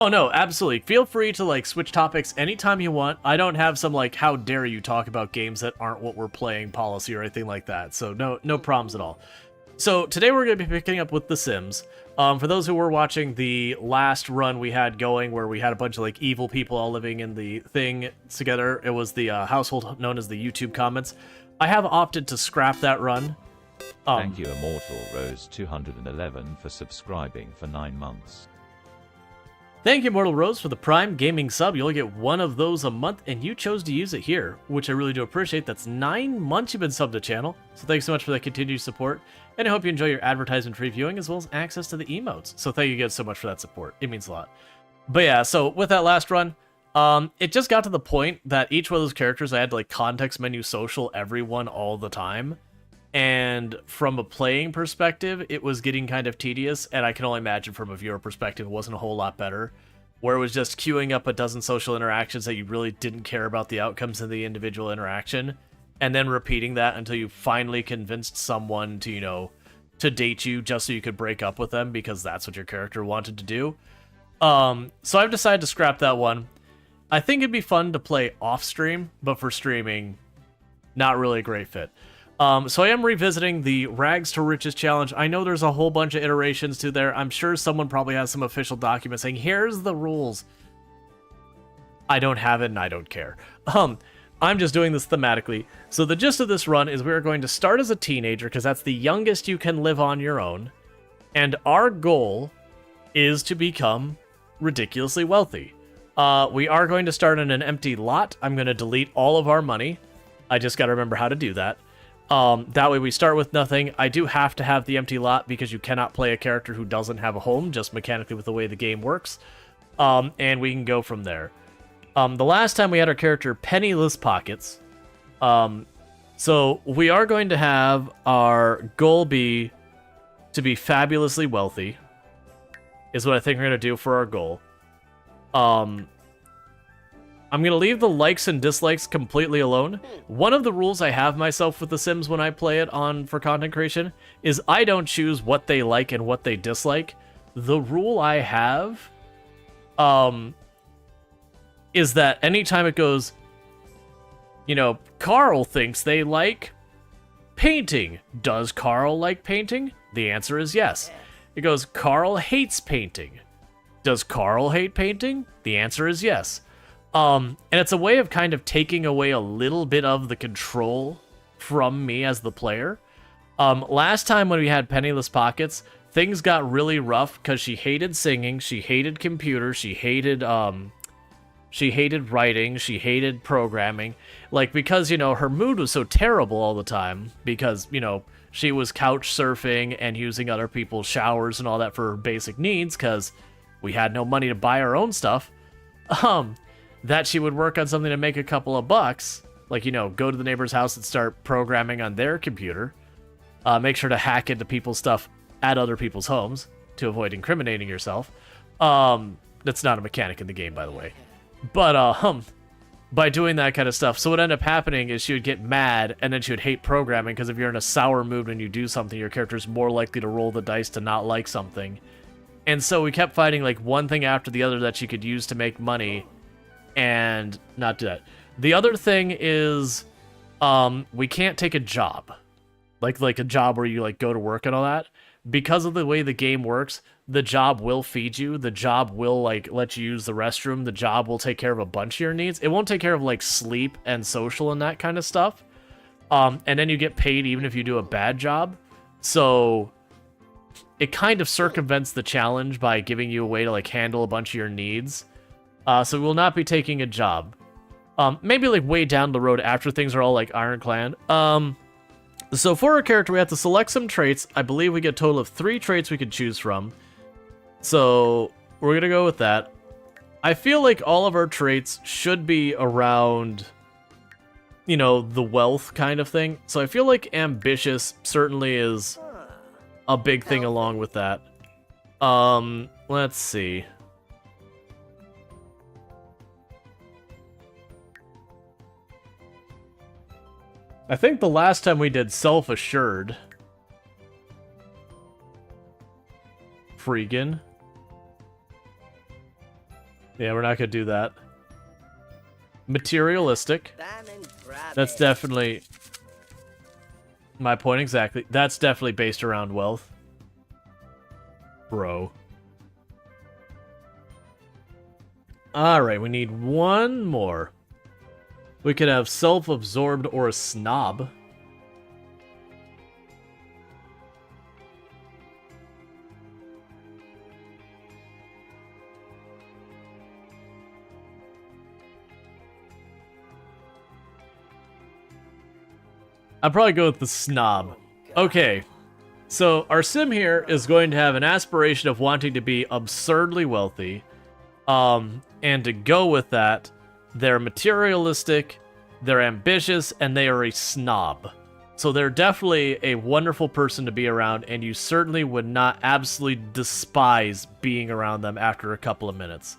Oh no, absolutely. Feel free to like switch topics anytime you want. I don't have some like how dare you talk about games that aren't what we're playing policy or anything like that. So no problems at all. So today we're going to be picking up with The Sims. For those who were watching the last run we had going, where we had a bunch of like evil people all living in the thing together, it was the household known as the YouTube comments. I have opted to scrap that run. Thank you, Immortal Rose 211, for subscribing for 9 months. Thank you, Mortal Rose, for the Prime Gaming sub. You only get one of those a month, and you chose to use it here, which I really do appreciate. That's 9 months you've been subbed to the channel, so thanks so much for that continued support, and I hope you enjoy your advertisement-free viewing as well as access to the emotes. So thank you guys so much for that support. It means a lot. But yeah, so with that last run, it just got to the point that each one of those characters I had to like context menu social everyone all the time. And from a playing perspective, it was getting kind of tedious, and I can only imagine from a viewer perspective it wasn't a whole lot better, where it was just queuing up a dozen social interactions that you really didn't care about the outcomes of the individual interaction, and then repeating that until you finally convinced someone to, you know, to date you just so you could break up with them because that's what your character wanted to do. So I've decided to scrap that one. I think it'd be fun to play off-stream, but for streaming, not really a great fit. So I am revisiting the Rags to Riches challenge. I know there's a whole bunch of iterations to there. I'm sure someone probably has some official document saying, here's the rules. I don't have it and I don't care. I'm just doing this thematically. So the gist of this run is we're going to start as a teenager because that's the youngest you can live on your own. And our goal is to become ridiculously wealthy. We are going to start in an empty lot. I'm going to delete all of our money. I just got to remember how to do that. That way we start with nothing. I do have to have the empty lot because you cannot play a character who doesn't have a home, just mechanically with the way the game works. And we can go from there. The last time we had our character Penniless Pockets. So we are going to have our goal be to be fabulously wealthy, is what I think we're going to do for our goal. I'm going to leave the likes and dislikes completely alone. One of the rules I have myself with The Sims when I play it for content creation is I don't choose what they like and what they dislike. The rule I have is that anytime it goes, you know, Carl thinks they like painting. Does Carl like painting? The answer is yes. It goes, Carl hates painting. Does Carl hate painting? The answer is yes. And it's a way of kind of taking away a little bit of the control from me as the player. Last time when we had Penniless Pockets, things got really rough because she hated singing, she hated computers, she hated writing, she hated programming. Like, because, you know, her mood was so terrible all the time because, you know, she was couch surfing and using other people's showers and all that for her basic needs because we had no money to buy our own stuff. That she would work on something to make a couple of bucks, like, you know, go to the neighbor's house and start programming on their computer, make sure to hack into people's stuff at other people's homes to avoid incriminating yourself. That's not a mechanic in the game, by the way. But, by doing that kind of stuff, so what ended up happening is she would get mad, and then she would hate programming, because if you're in a sour mood when you do something, your character's more likely to roll the dice to not like something. And so we kept fighting, like, one thing after the other that she could use to make money, and not do that. The other thing is, we can't take a job. Like a job where you, like, go to work and all that. Because of the way the game works, the job will feed you. The job will, like, let you use the restroom. The job will take care of a bunch of your needs. It won't take care of, like, sleep and social and that kind of stuff. And then you get paid even if you do a bad job. So it kind of circumvents the challenge by giving you a way to, like, handle a bunch of your needs. So we will not be taking a job. Maybe, like, way down the road after things are all, like, ironclad. So for our character, we have to select some traits. I believe we get a total of 3 traits we could choose from. So we're going to go with that. I feel like all of our traits should be around, you know, the wealth kind of thing. So I feel like ambitious certainly is a big thing along with that. Let's see. I think the last time we did self-assured. Freegan. Yeah, we're not gonna do that. Materialistic. That's definitely my point exactly. That's definitely based around wealth. Bro. Alright, we need one more. We could have self-absorbed or a snob. I'll probably go with the snob. Okay, so our sim here is going to have an aspiration of wanting to be absurdly wealthy. And to go with that, they're materialistic, they're ambitious, and they are a snob. So they're definitely a wonderful person to be around, and you certainly would not absolutely despise being around them after a couple of minutes.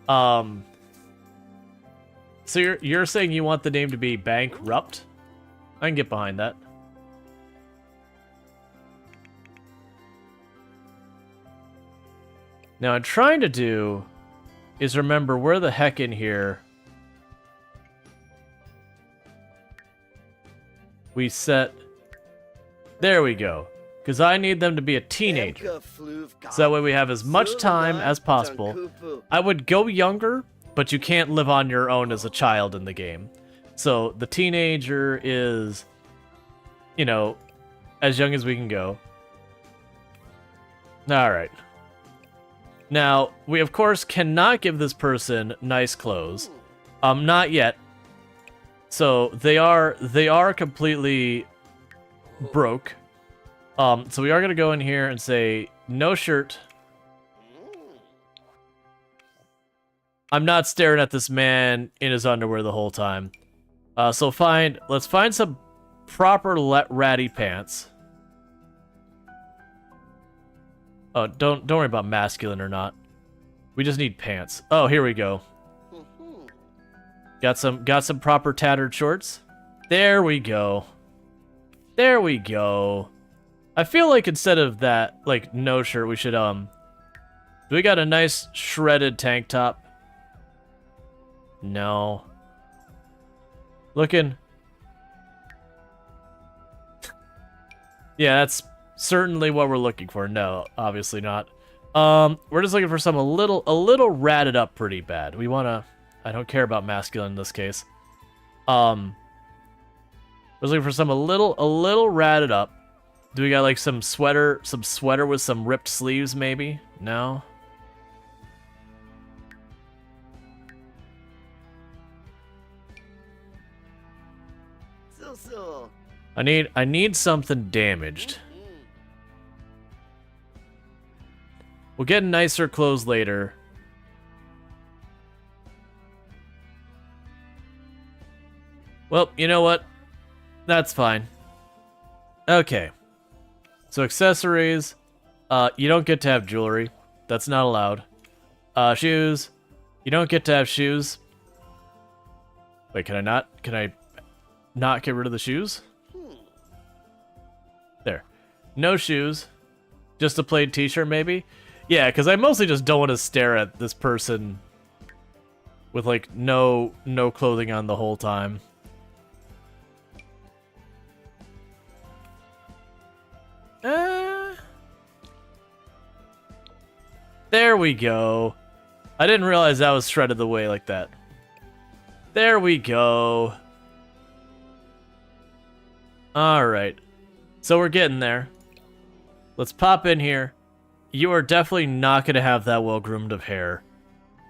So you're saying you want the name to be Bankrupt? I can get behind that. Now, I'm trying to do is remember where the heck in here we set... There we go. Because I need them to be a teenager. So that way we have as much time as possible. I would go younger, but you can't live on your own as a child in the game. So the teenager is, you know, as young as we can go. Alright. Now, we of course cannot give this person nice clothes. Not yet. So they are completely broke. So we are gonna go in here and say no shirt. I'm not staring at this man in his underwear the whole time. So let's find some proper ratty pants. Oh, don't worry about masculine or not. We just need pants. Oh, here we go. Got some proper tattered shorts. There we go. There we go. I feel like instead of that, like, no shirt, we should, we got a nice shredded tank top. No. Looking. Yeah, that's certainly what we're looking for. No, obviously not. We're just looking for some a little ratted up pretty bad. We wanna, I don't care about masculine in this case. We're looking for some a little ratted up. Do we got like some sweater with some ripped sleeves maybe? No. I need something damaged. We'll get nicer clothes later. Well, you know what? That's fine. Okay. So accessories. You don't get to have jewelry. That's not allowed. Shoes. You don't get to have shoes. Wait, can I not get rid of the shoes? There. No shoes. Just a plain t-shirt, maybe? Yeah, because I mostly just don't want to stare at this person with, like, no clothing on the whole time. There we go. I didn't realize that was shredded the way like that. There we go. Alright. So we're getting there. Let's pop in here. You are definitely not going to have that well-groomed of hair.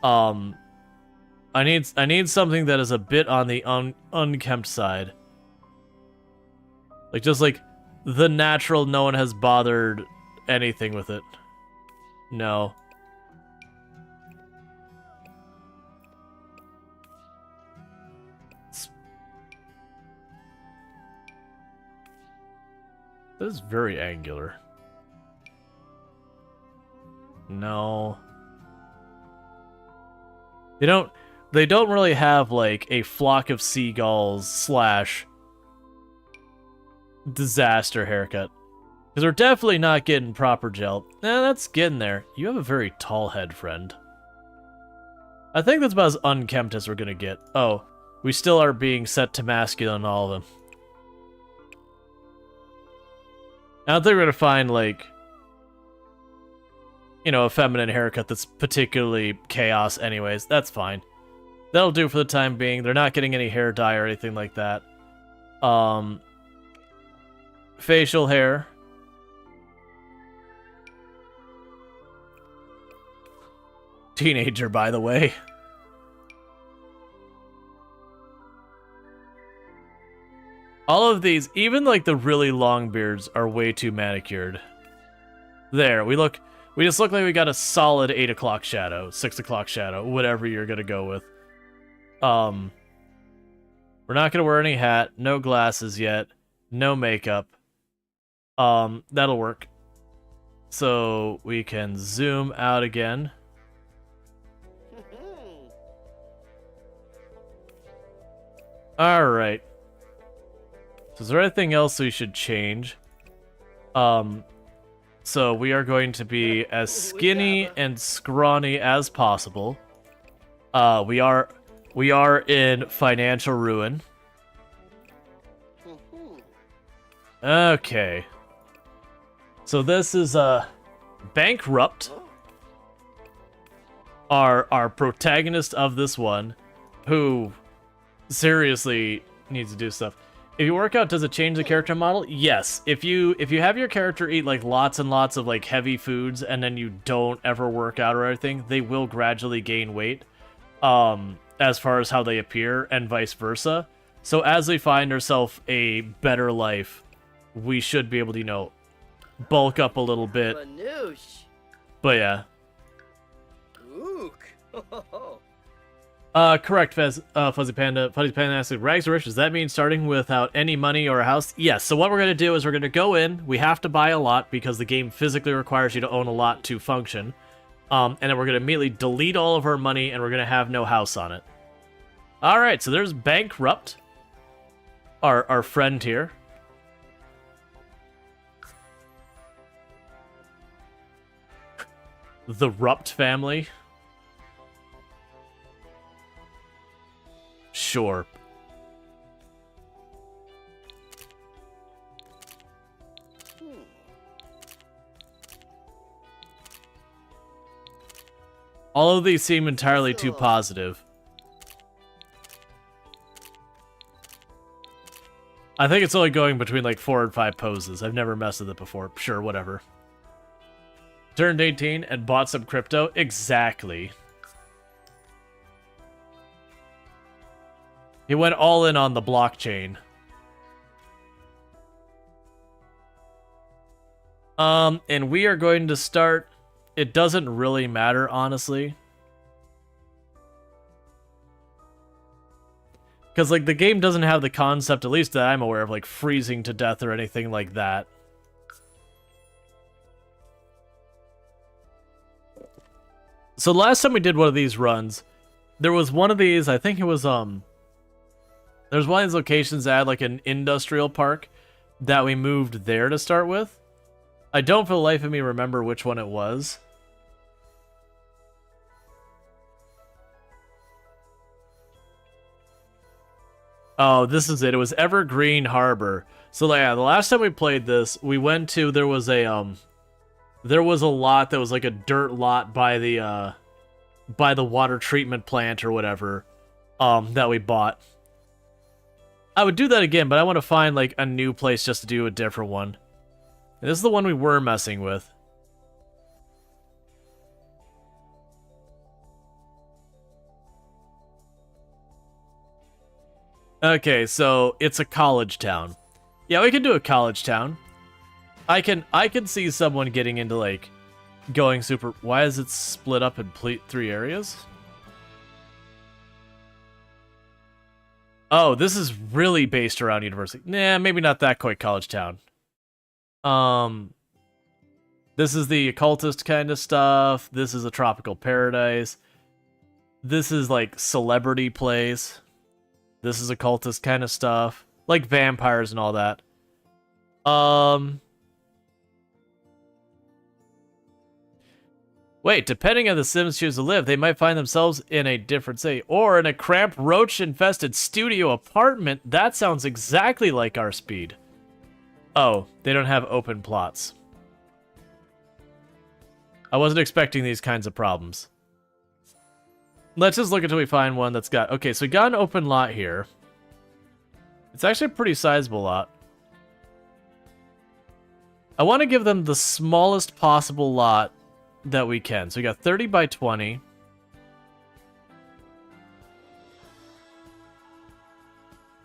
I need something that is a bit on the unkempt side. Like, just like the natural, no one has bothered anything with it. No. This is very angular. No. They don't really have like a flock of seagulls / disaster haircut. Because we're definitely not getting proper gel. Nah, that's getting there. You have a very tall head, friend. I think that's about as unkempt as we're gonna get. Oh, we still are being set to masculine, all of them. I don't think we're gonna find, like, you know, a feminine haircut that's particularly chaos anyways. That's fine. That'll do for the time being. They're not getting any hair dye or anything like that. Facial hair. Teenager, by the way. All of these, even like the really long beards, are way too manicured. There, we just look like we got a solid 8 o'clock shadow, 6 o'clock shadow, whatever you're gonna go with. We're not gonna wear any hat, no glasses yet, no makeup. That'll work. So we can zoom out again. Alright. So is there anything else we should change? So we are going to be as skinny and scrawny as possible. We are in financial ruin. Okay. So this is Bankrupt. Our protagonist of this one, who seriously needs to do stuff. If you work out, does it change the character model? Yes. If you have your character eat like lots and lots of like heavy foods and then you don't ever work out or anything, they will gradually gain weight. As far as how they appear and vice versa. So as we find ourselves a better life, we should be able to, you know, bulk up a little bit. But yeah. Correct, Fuzzy Panda. Fuzzy Panda asks, rags to riches, does that mean starting without any money or a house? Yes, so what we're going to do is we're going to go in, we have to buy a lot because the game physically requires you to own a lot to function. And then we're going to immediately delete all of our money and we're going to have no house on it. Alright, so there's Bankrupt, our friend here. The Rupt family. Sure. All of these seem entirely too positive. I think it's only going between like 4 and 5 poses. I've never messed with it before. Sure, whatever. Turned 18 and bought some crypto? Exactly. He went all in on the blockchain. And we are going to start... It doesn't really matter, honestly. Because, like, the game doesn't have the concept, at least that I'm aware of, like, freezing to death or anything like that. So last time we did one of these runs, there was one of these, I think it was, there's one of these locations that had, like, an industrial park that we moved there to start with. I don't for the life of me remember which one it was. Oh, this is it. It was Evergreen Harbor. So yeah, the last time we played this, we went to, there was a lot that was like a dirt lot by the water treatment plant or whatever, that we bought. I would do that again, but I want to find like a new place just to do a different one. And this is the one we were messing with. Okay, so it's a college town. Yeah, we can do a college town. I can see someone getting into like going super. Why is it split up in 3 areas? Oh, this is really based around university. Nah, maybe not that quite college town. This is the occultist kind of stuff. This is a tropical paradise. This is like celebrity plays. This is occultist kind of stuff. Like vampires and all that. Wait, depending on the Sims choose to live, they might find themselves in a different city or in a cramped, roach-infested studio apartment. That sounds exactly like our speed. Oh, they don't have open plots. I wasn't expecting these kinds of problems. Let's just look until we find one that's got... Okay, so we got an open lot here. It's actually a pretty sizable lot. I want to give them the smallest possible lot that we can. So we got 30 by 20.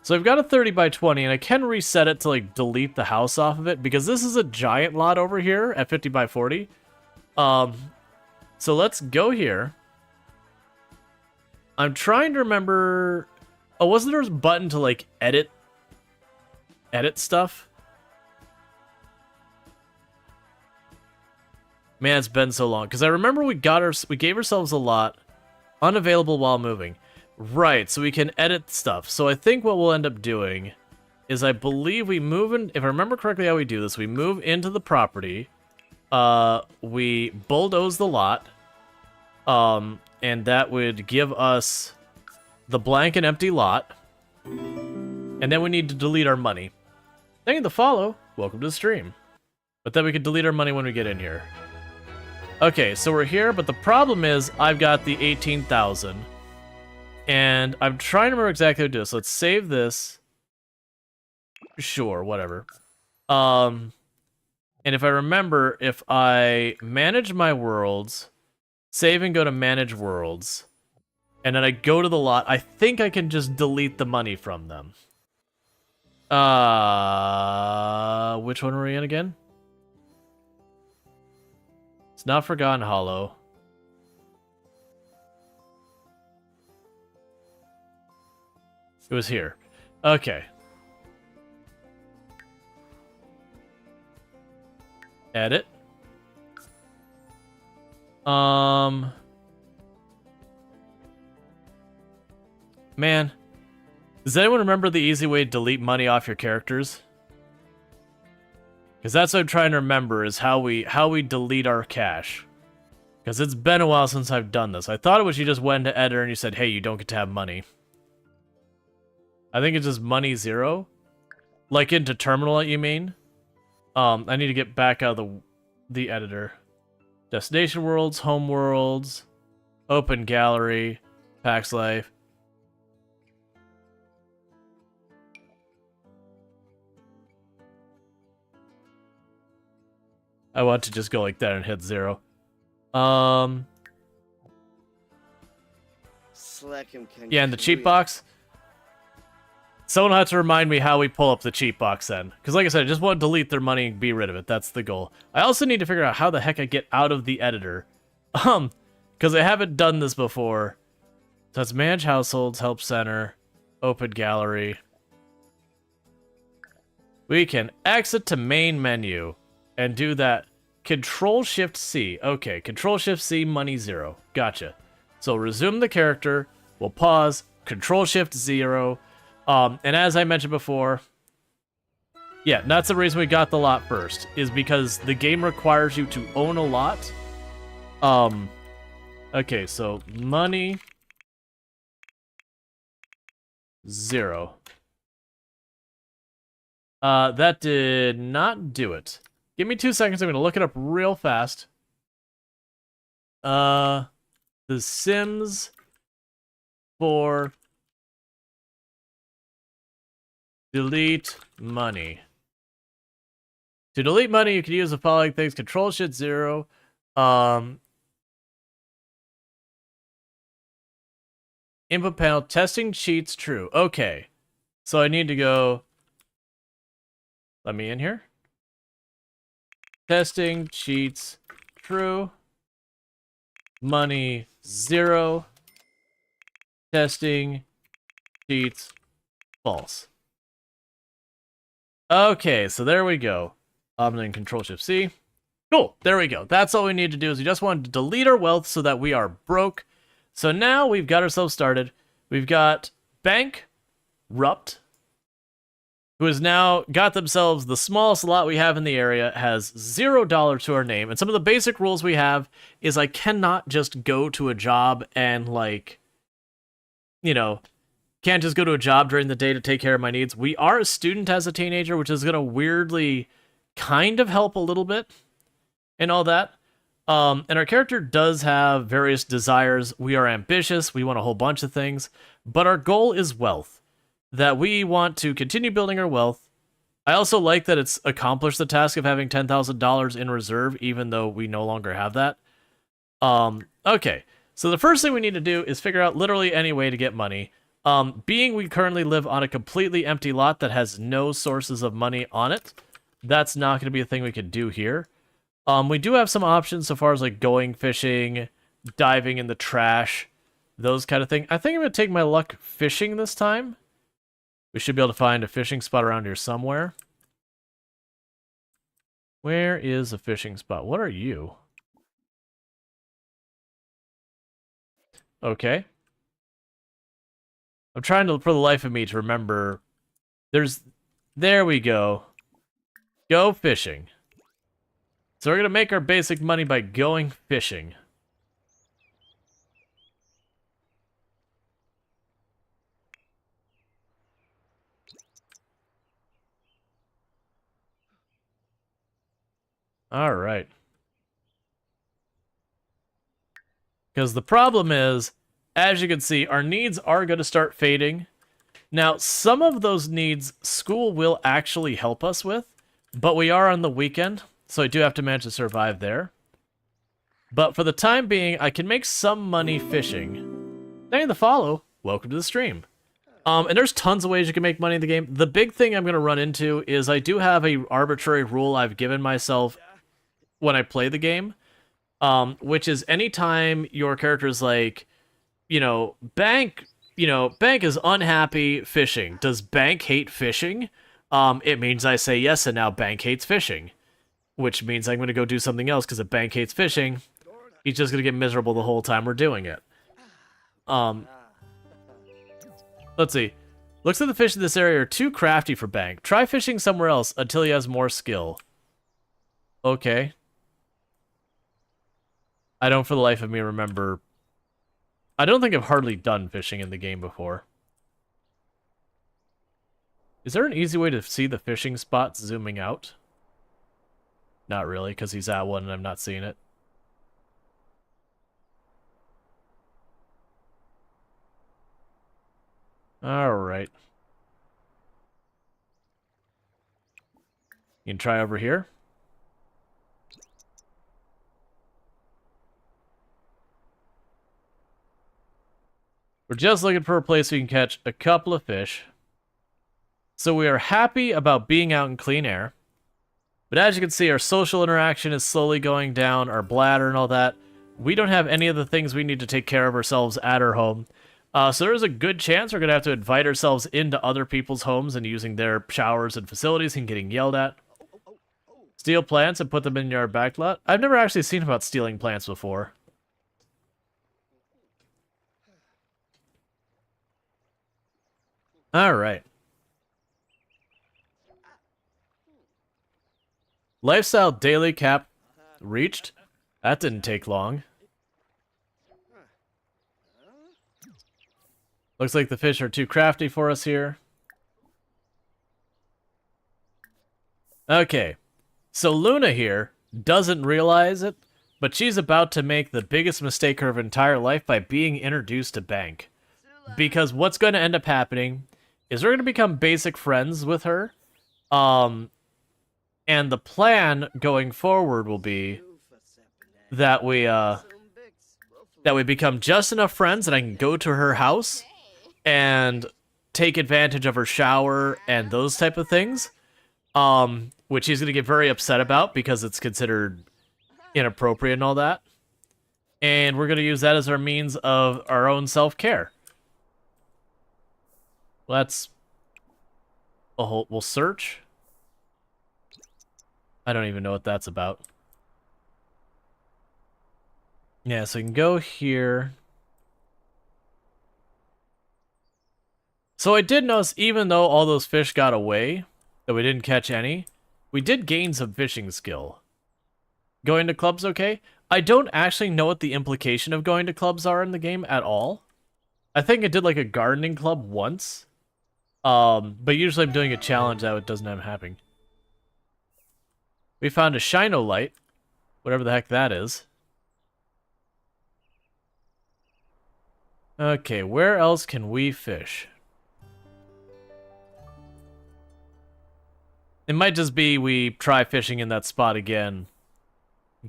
So I've got a 30 by 20, and I can reset it to like delete the house off of it because this is a giant lot over here at 50 by 40. So let's go here. I'm trying to remember. Oh, wasn't there a button to like edit stuff? Man, it's been so long. Because I remember we gave ourselves a lot unavailable while moving. Right, so we can edit stuff. So I think what we'll end up doing is I believe we move in... If I remember correctly how we do this, we move into the property. We bulldoze the lot. And that would give us the blank and empty lot. And then we need to delete our money. Thank you to follow. Welcome to the stream. But then we could delete our money when we get in here. Okay, so we're here, but the problem is I've got the 18,000. And I'm trying to remember exactly how to do this. Let's save this. Sure, whatever. And if I remember, if I manage my worlds, save and go to manage worlds, and then I go to the lot, I think I can just delete the money from them. Which one are we in again? It's not Forgotten Hollow. It was here. Okay. Edit. Man. Does anyone remember the easy way to delete money off your characters? Because that's what I'm trying to remember, is how we delete our cash. Because it's been a while since I've done this. I thought it was you just went to editor and you said, hey, you don't get to have money. I think it's just money 0. Like into terminal, you mean? I need to get back out of the editor. Destination worlds, home worlds, open gallery, PAX Life. I want to just go like that and hit 0. Yeah, and the cheat box. Someone had to remind me how we pull up the cheat box then. Because like I said, I just want to delete their money and be rid of it. That's the goal. I also need to figure out how the heck I get out of the editor. Because I haven't done this before. So it's manage households, help center, open gallery. We can exit to main menu. And do that. Control-Shift-C. Okay, Control-Shift-C, money 0. Gotcha. So resume the character. We'll pause. Control-Shift-0. And as I mentioned before... Yeah, that's the reason we got the lot first. Is because the game requires you to own a lot. Okay, so money... 0. That did not do it. Give me 2 seconds. I'm going to look it up real fast. The Sims 4 delete money. To delete money, you can use the following things. Control-Shift-0. Input panel. Testing cheats true. Okay. So I need to go... Let me in here. Testing cheats true. Money 0. Testing cheats false. Okay, so there we go. I'm then Control-Shift-C. Cool, there we go. That's all we need to do is we just want to delete our wealth so that we are broke. So now we've got ourselves started. We've got bank, rupt. who has now got themselves the smallest lot we have in the area, has $0 to our name. And some of the basic rules we have is I cannot just go to a job and, like, you know, can't just go to a job during the day to take care of my needs. We are a student as a teenager, which is going to weirdly kind of help a little bit and all that. And our character does have various desires. We are ambitious. We want a whole bunch of things. But our goal is wealth. That we want to continue building our wealth. I also like that it's accomplished the task of having $10,000 in reserve, even though we no longer have that. Okay. So the first thing we need to do is figure out literally any way to get money. Being we currently live on a completely empty lot that has no sources of money on it, that's not going to be a thing we could do here. We do have some options so far as like going fishing, diving in the trash, those kind of things. I think I'm going to take my luck fishing this time. We should be able to find a fishing spot around here somewhere. Where is a fishing spot? What are you? Okay. I'm trying to, for the life of me, to remember. There we go. Go fishing. So we're going to make our basic money by going fishing. All right. Because the problem is, as you can see, our needs are going to start fading. Now, some of those needs school will actually help us with, but we are on the weekend, so I do have to manage to survive there. But for the time being, I can make some money fishing. Thank you for the follow. Welcome to the stream. And there's tons of ways you can make money in the game. The big thing I'm going to run into is I do have a arbitrary rule I've given myself when I play the game, which is anytime your character's like, Bank is unhappy fishing. Does Bank hate fishing? It means I say yes, and now Bank hates fishing. Which means I'm going to go do something else, because if Bank hates fishing, he's just going to get miserable the whole time we're doing it. Let's see. Looks like the fish in this area are too crafty for Bank. Try fishing somewhere else until he has more skill. Okay. I don't for the life of me remember. I don't think I've hardly done fishing in the game before. Is there an easy way to see the fishing spots zooming out? Not really, because he's at one and I'm not seeing it. Alright. You can try over here. We're just looking for a place we can catch a couple of fish. So we are happy about being out in clean air. But as you can see, our social interaction is slowly going down, our bladder and all that. We don't have any of the things we need to take care of ourselves at our home. So there's a good chance we're going to have to invite ourselves into other people's homes and using their showers and facilities and getting yelled at. Steal plants and put them in your back lot. I've never actually seen about stealing plants before. Alright. Lifestyle daily cap reached. That didn't take long. Looks like the fish are too crafty for us here. Okay. So Luna here doesn't realize it, but she's about to make the biggest mistake of her entire life by being introduced to Bank. Because what's going to end up happening is we're going to become basic friends with her. And the plan going forward will be that we become just enough friends that I can go to her house and take advantage of her shower and those type of things. Which she's going to get very upset about because it's considered inappropriate and all that. And we're going to use that as our means of our own self-care. Let's... we'll search. I don't even know what that's about. Yeah, so we can go here. So I did notice, even though all those fish got away, that we didn't catch any. We did gain some fishing skill. Going to clubs okay? I don't actually know what the implication of going to clubs are in the game at all. I think I did like a gardening club once. But usually I'm doing a challenge that it doesn't have happening. We found a Shino light. Whatever the heck that is. Okay, where else can we fish? It might just be we try fishing in that spot again.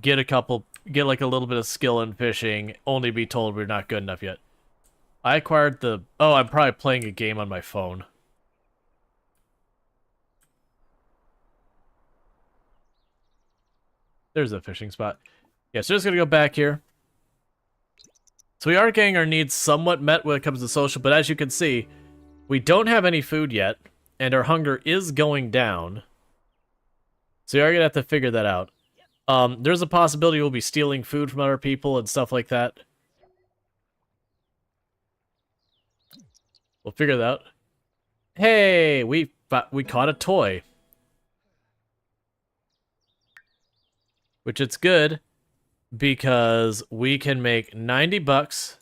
Get like a little bit of skill in fishing, only be told we're not good enough yet. I acquired the... Oh, I'm probably playing a game on my phone. There's a fishing spot. Yeah, so just gonna go back here. So we are getting our needs somewhat met when it comes to social, but as you can see, we don't have any food yet, and our hunger is going down. So we are gonna have to figure that out. There's a possibility we'll be stealing food from other people and stuff like that. We'll figure that out. Hey, we caught a toy. Which it's good, because we can make 90 bucks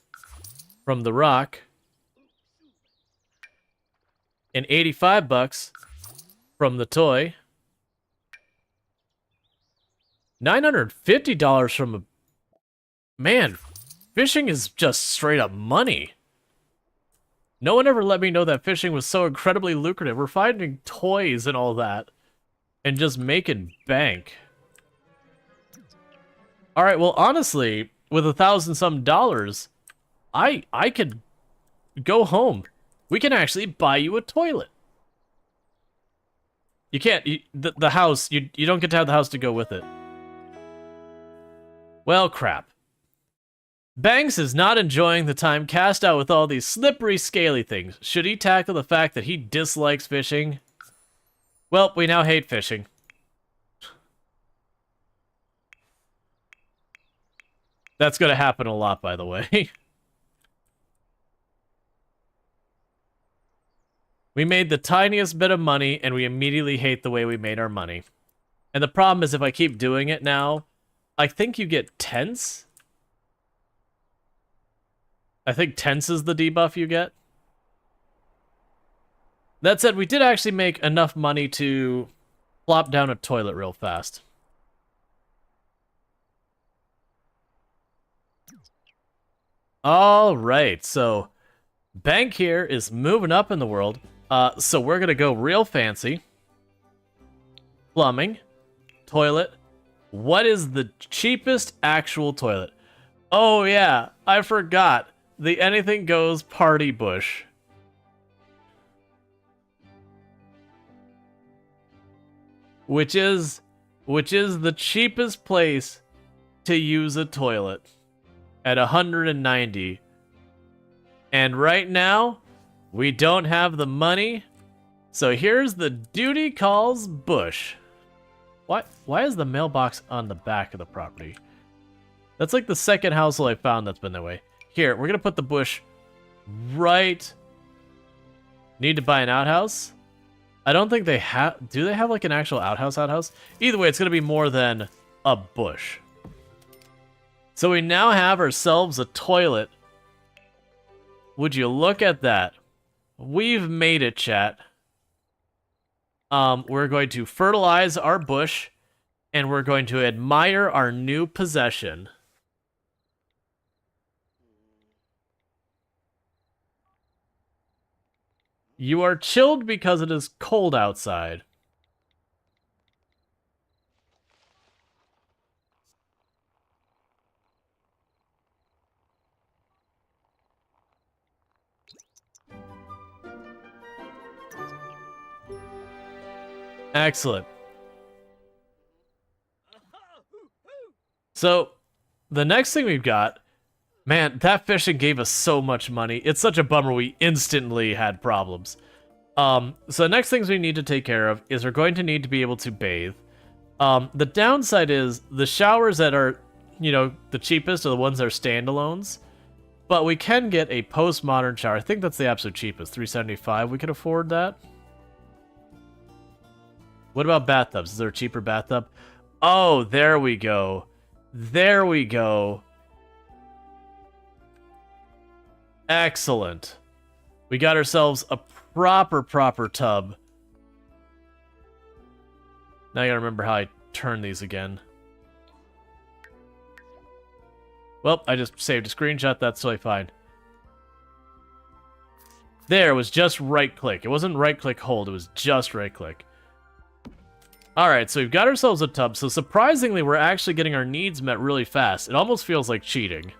from the rock and 85 bucks from the toy. $950 from a... Man, fishing is just straight up money. No one ever let me know that fishing was so incredibly lucrative. We're finding toys and all that and just making bank. All right, well, honestly, with $1,000 some, I could go home. We can actually buy you a toilet. You can't, the house, you don't get to have the house to go with it. Well, crap. Banks is not enjoying the time cast out with all these slippery, scaly things. Should he tackle the fact that he dislikes fishing? Well, we now hate fishing. That's going to happen a lot, by the way. We made the tiniest bit of money, and we immediately hate the way we made our money. And the problem is, if I keep doing it now, I think you get tense. I think tense is the debuff you get. That said, we did actually make enough money to plop down a toilet real fast. All right, so bank here is moving up in the world. So we're gonna go real fancy. Plumbing, toilet. What is the cheapest actual toilet? Oh yeah, I forgot. The anything goes party bush. Which is the cheapest place to use a toilet. At 190. And right now, we don't have the money. So here's the duty calls bush. Why is the mailbox on the back of the property? That's like the second household I found that's been that way. Here, we're gonna put the bush right... Need to buy an outhouse? I don't think they have... Do they have like an actual outhouse? Either way, it's gonna be more than a bush. So we now have ourselves a toilet. Would you look at that? We've made it, chat. We're going to fertilize our bush, and we're going to admire our new possession. You are chilled because it is cold outside. Excellent. So, the next thing we've got... Man, that fishing gave us so much money. It's such a bummer we instantly had problems. So the next things we need to take care of is we're going to need to be able to bathe. The downside is the showers that are, you know, the cheapest are the ones that are standalones. But we can get a postmodern shower. I think that's the absolute cheapest, $375. We can afford that. What about bathtubs? Is there a cheaper bathtub? Oh, there we go. There we go. Excellent. We got ourselves a proper tub. Now I gotta remember how I turn these again. Well, I just saved a screenshot. That's totally fine. There, it was just right-click. It wasn't right-click hold. It was just right-click. Alright, so we've got ourselves a tub. So surprisingly, we're actually getting our needs met really fast. It almost feels like cheating.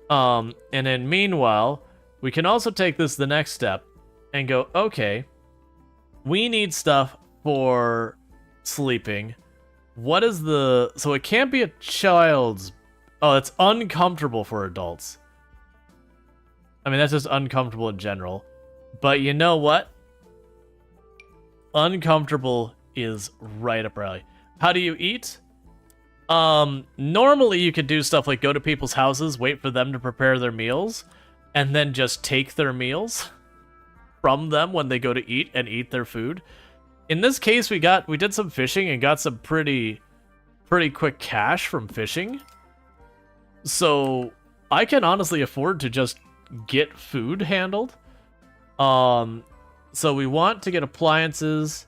And then meanwhile, we can also take this the next step and go, okay, we need stuff for sleeping. What is the... So it can't be a child's... Oh, it's uncomfortable for adults. I mean, that's just uncomfortable in general. But you know what? Uncomfortable is right up our alley. How do you eat? Normally you could do stuff like go to people's houses, wait for them to prepare their meals, and then just take their meals from them when they go to eat and eat their food. In this case, we did some fishing and got some pretty quick cash from fishing. So I can honestly afford to just get food handled. So we want to get appliances,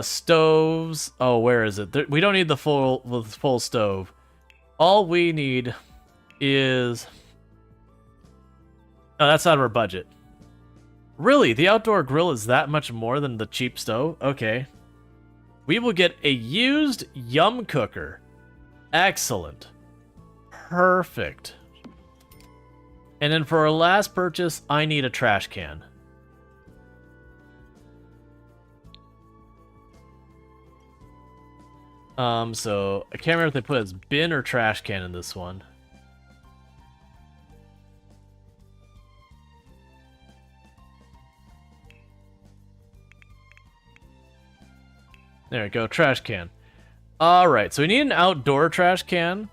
stoves. Oh, where is it? We don't need the full stove. All we need is... Oh, that's out of our budget. Really? The outdoor grill is that much more than the cheap stove? Okay. We will get a used yum cooker. Excellent. Perfect. And then for our last purchase, I need a trash can. So I can't remember if they put as bin or trash can in this one. There we go, trash can. Alright, so we need an outdoor trash can.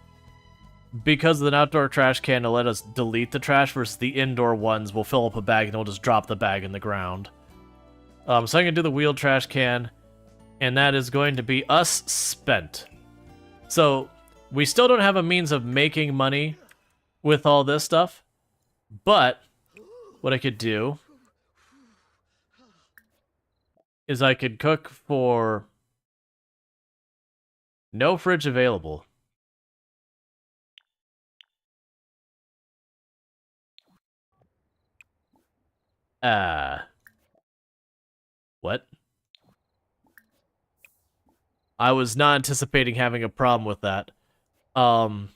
Because of an outdoor trash can to let us delete the trash versus the indoor ones, we'll fill up a bag and we'll just drop the bag in the ground. So I'm going to do the wheeled trash can. And that is going to be us spent. So, we still don't have a means of making money with all this stuff. But, what I could do is I could cook for no fridge available. What? I was not anticipating having a problem with that. The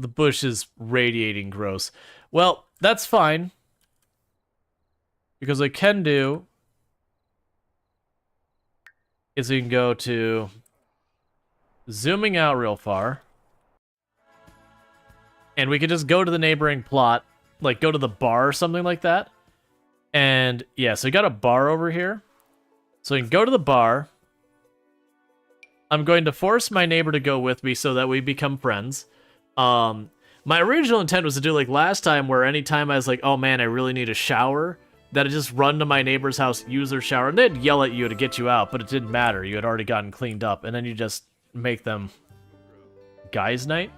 bush is radiating gross. Well, that's fine. Because what I can do is we can go to zooming out real far. And we could just go to the neighboring plot, like go to the bar or something like that. And yeah, so we got a bar over here. So we can go to the bar. I'm going to force my neighbor to go with me so that we become friends. My original intent was to do like last time where anytime I was like, oh man, I really need a shower, that I'd just run to my neighbor's house, use their shower, and they'd yell at you to get you out, but it didn't matter. You had already gotten cleaned up, and then you just make them guys' night.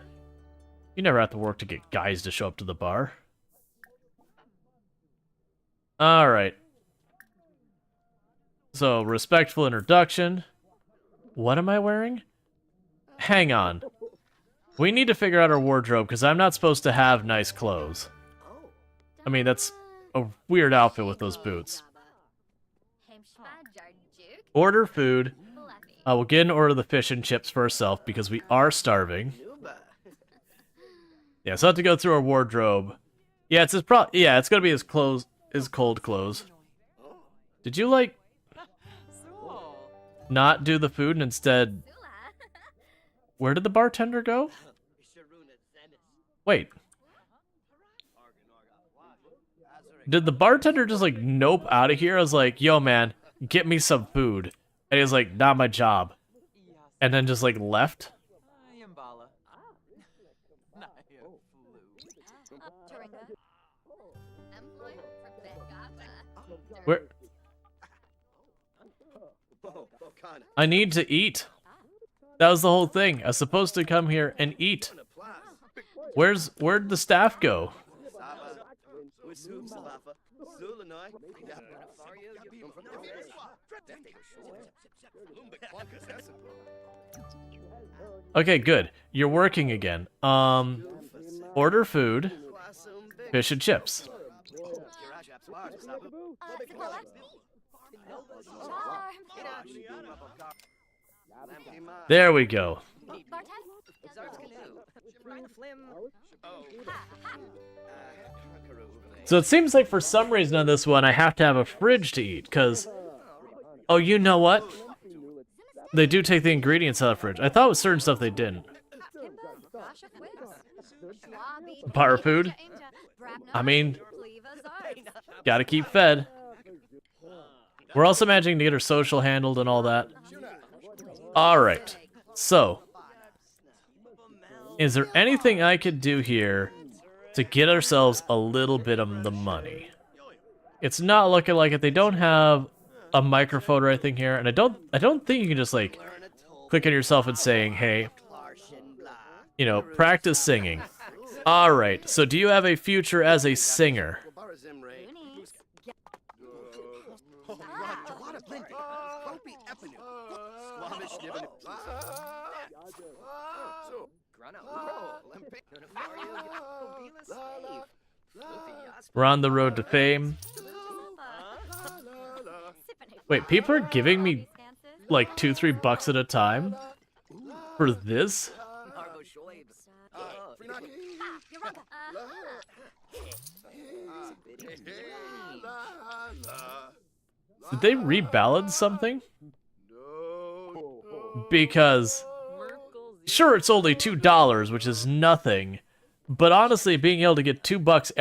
You never have to work to get guys to show up to the bar. Alright. So, respectful introduction. What am I wearing? Hang on. We need to figure out our wardrobe, because I'm not supposed to have nice clothes. I mean, that's a weird outfit with those boots. Order food. We'll get an order of the fish and chips for ourselves, because we are starving. Yeah, so I have to go through our wardrobe. Yeah, it's it's gonna be his clothes, his cold clothes. Did you like not do the food and instead? Where did the bartender go? Wait. Did the bartender just like nope out of here? I was like, yo man, get me some food. And he was like, not my job. And then just like left. Where? I need to eat. That was the whole thing. I was supposed to come here and eat. Where'd the staff go? Okay, good. You're working again. Order food, fish and chips. There we go. So it seems like for some reason on this one I have to have a fridge to eat, because... Oh, you know what? They do take the ingredients out of the fridge. I thought with certain stuff they didn't. Bar food? I mean, gotta keep fed. We're also managing to get her social handled and all that. Alright, so... Is there anything I could do here to get ourselves a little bit of the money? It's not looking like it. They don't have a microphone or anything here, and I don't think you can just like click on yourself and saying, hey, you know, practice singing. Alright, so do you have a future as a singer? We're on the road to fame. Wait, people are giving me like $2-3 at a time for this? Did they rebalance something? Because sure, it's only $2, which is nothing. But honestly, being able to get $2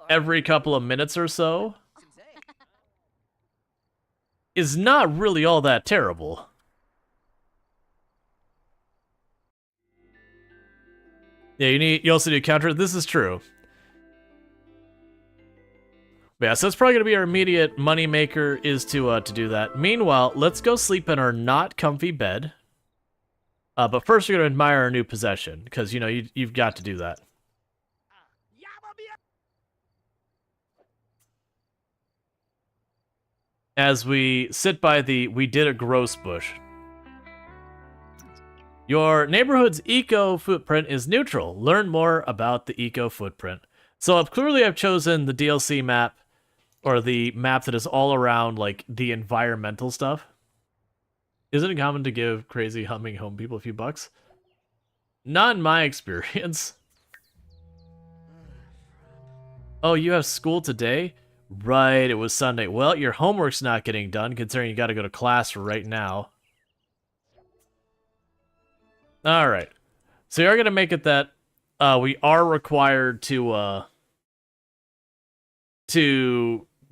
every couple of minutes or so is not really all that terrible. Yeah, you also need a counter. This is true. But yeah, so that's probably gonna be our immediate money maker, is to do that. Meanwhile, let's go sleep in our not comfy bed. But first, we're gonna admire our new possession, because you know you've got to do that. As we sit by the "we did a gross" bush. Your neighborhood's eco footprint is neutral. Learn more about the eco footprint. So clearly I've chosen the DLC map, or the map that is all around like the environmental stuff. Isn't it common to give crazy humming home people a few bucks? Not in my experience. Oh, you have school today? Right, it was Sunday. Well, your homework's not getting done, considering you gotta go to class right now. Alright. So you're gonna make it that we are required to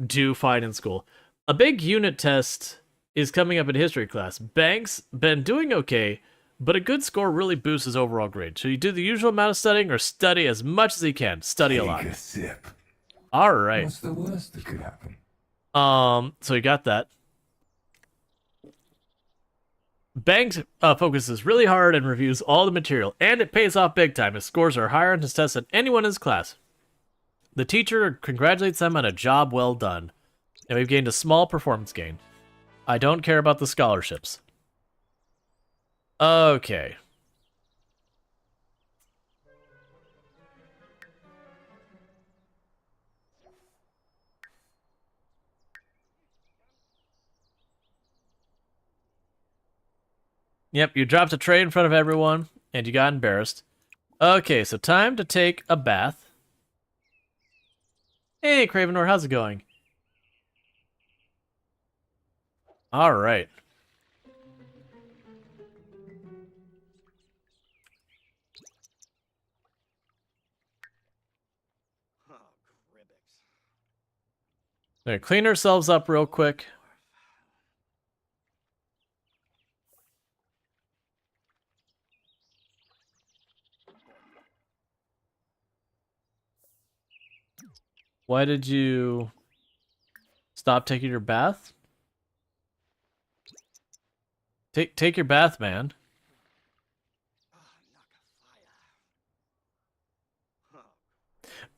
do fine in school. A big unit test is coming up in history class. Banks been doing okay, but a good score really boosts his overall grade. Should you do the usual amount of studying or study as much as he can? Study a lot. Take a sip. All right. What's the worst that could happen? So you got that. Banks focuses really hard and reviews all the material, and it pays off big time. His scores are higher on his tests than anyone in his class. The teacher congratulates them on a job well done, and we've gained a small performance gain. I don't care about the scholarships. Okay. Yep, you dropped a tray in front of everyone, and you got embarrassed. Okay, so time to take a bath. Hey, Cravenor, how's it going? All right. Gonna clean ourselves up real quick. Why did you... Stop taking your bath? Take your bath, man.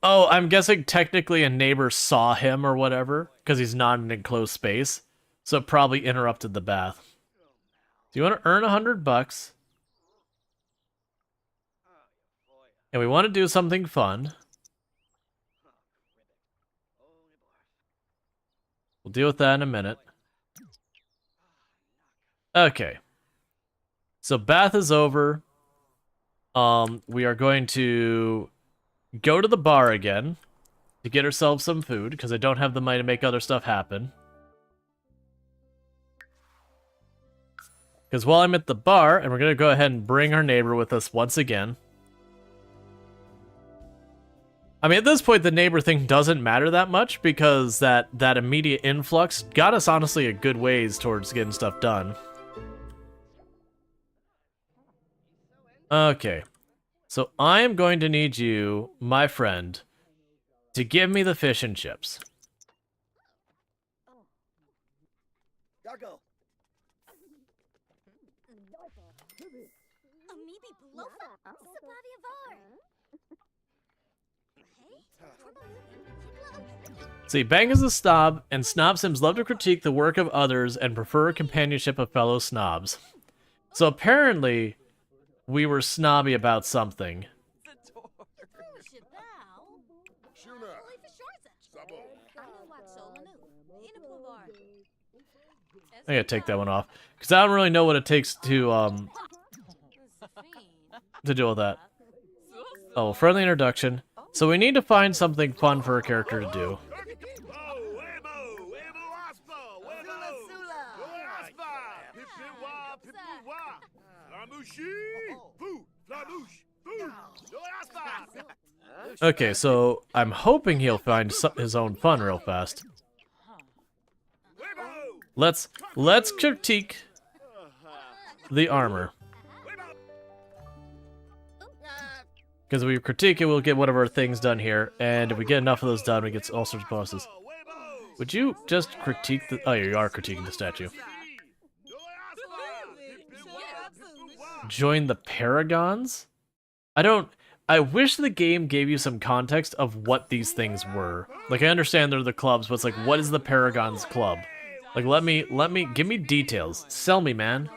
Oh, I'm guessing technically a neighbor saw him or whatever, because he's not in an enclosed space. So it probably interrupted the bath. Do you want to earn $100? And we want to do something fun. We'll deal with that in a minute. Okay. So bath is over. We are going to go to the bar again to get ourselves some food, because I don't have the money to make other stuff happen. Because while I'm at the bar, and we're going to go ahead and bring our neighbor with us once again. I mean, at this point, the neighbor thing doesn't matter that much, because that immediate influx got us, honestly, a good ways towards getting stuff done. Okay. So I am going to need you, my friend, to give me the fish and chips. See, Bang is a snob, and snob sims love to critique the work of others and prefer companionship of fellow snobs. So apparently, we were snobby about something. I gotta take that one off, because I don't really know what it takes to deal with that. Oh, friendly introduction. So we need to find something fun for a character to do. Okay, so I'm hoping he'll find his own fun real fast. Let's critique the armor. Because if we critique it, we'll get one of our things done here, and if we get enough of those done, we get all sorts of bonuses. Would you just critique the... Oh, you are critiquing the statue. Join the Paragons? I wish the game gave you some context of what these things were. Like, I understand they're the clubs, but it's like, what is the Paragons Club? Like, give me details. Sell me, man.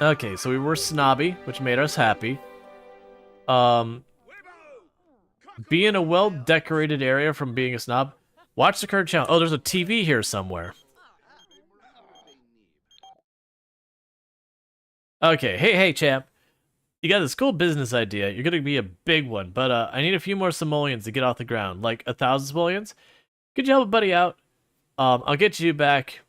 Okay, so we were snobby, which made us happy. Be in a well-decorated area from being a snob. Watch the current channel. Oh, there's a TV here somewhere. Okay, hey, champ. You got this cool business idea. You're gonna be a big one, but I need a few more simoleons to get off the ground. Like 1,000 simoleons. Could you help a buddy out? I'll get you back.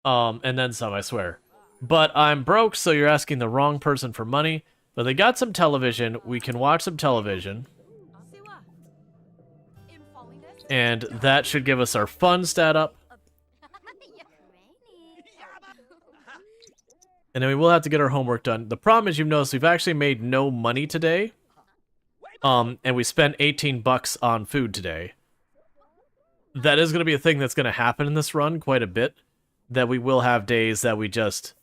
And then some, I swear. But I'm broke, so you're asking the wrong person for money. But they got some television. We can watch some television. And that should give us our fun stat up. And then we will have to get our homework done. The problem is, you've noticed we've actually made no money today. And we spent 18 bucks on food today. That is going to be a thing that's going to happen in this run quite a bit. That we will have days that we just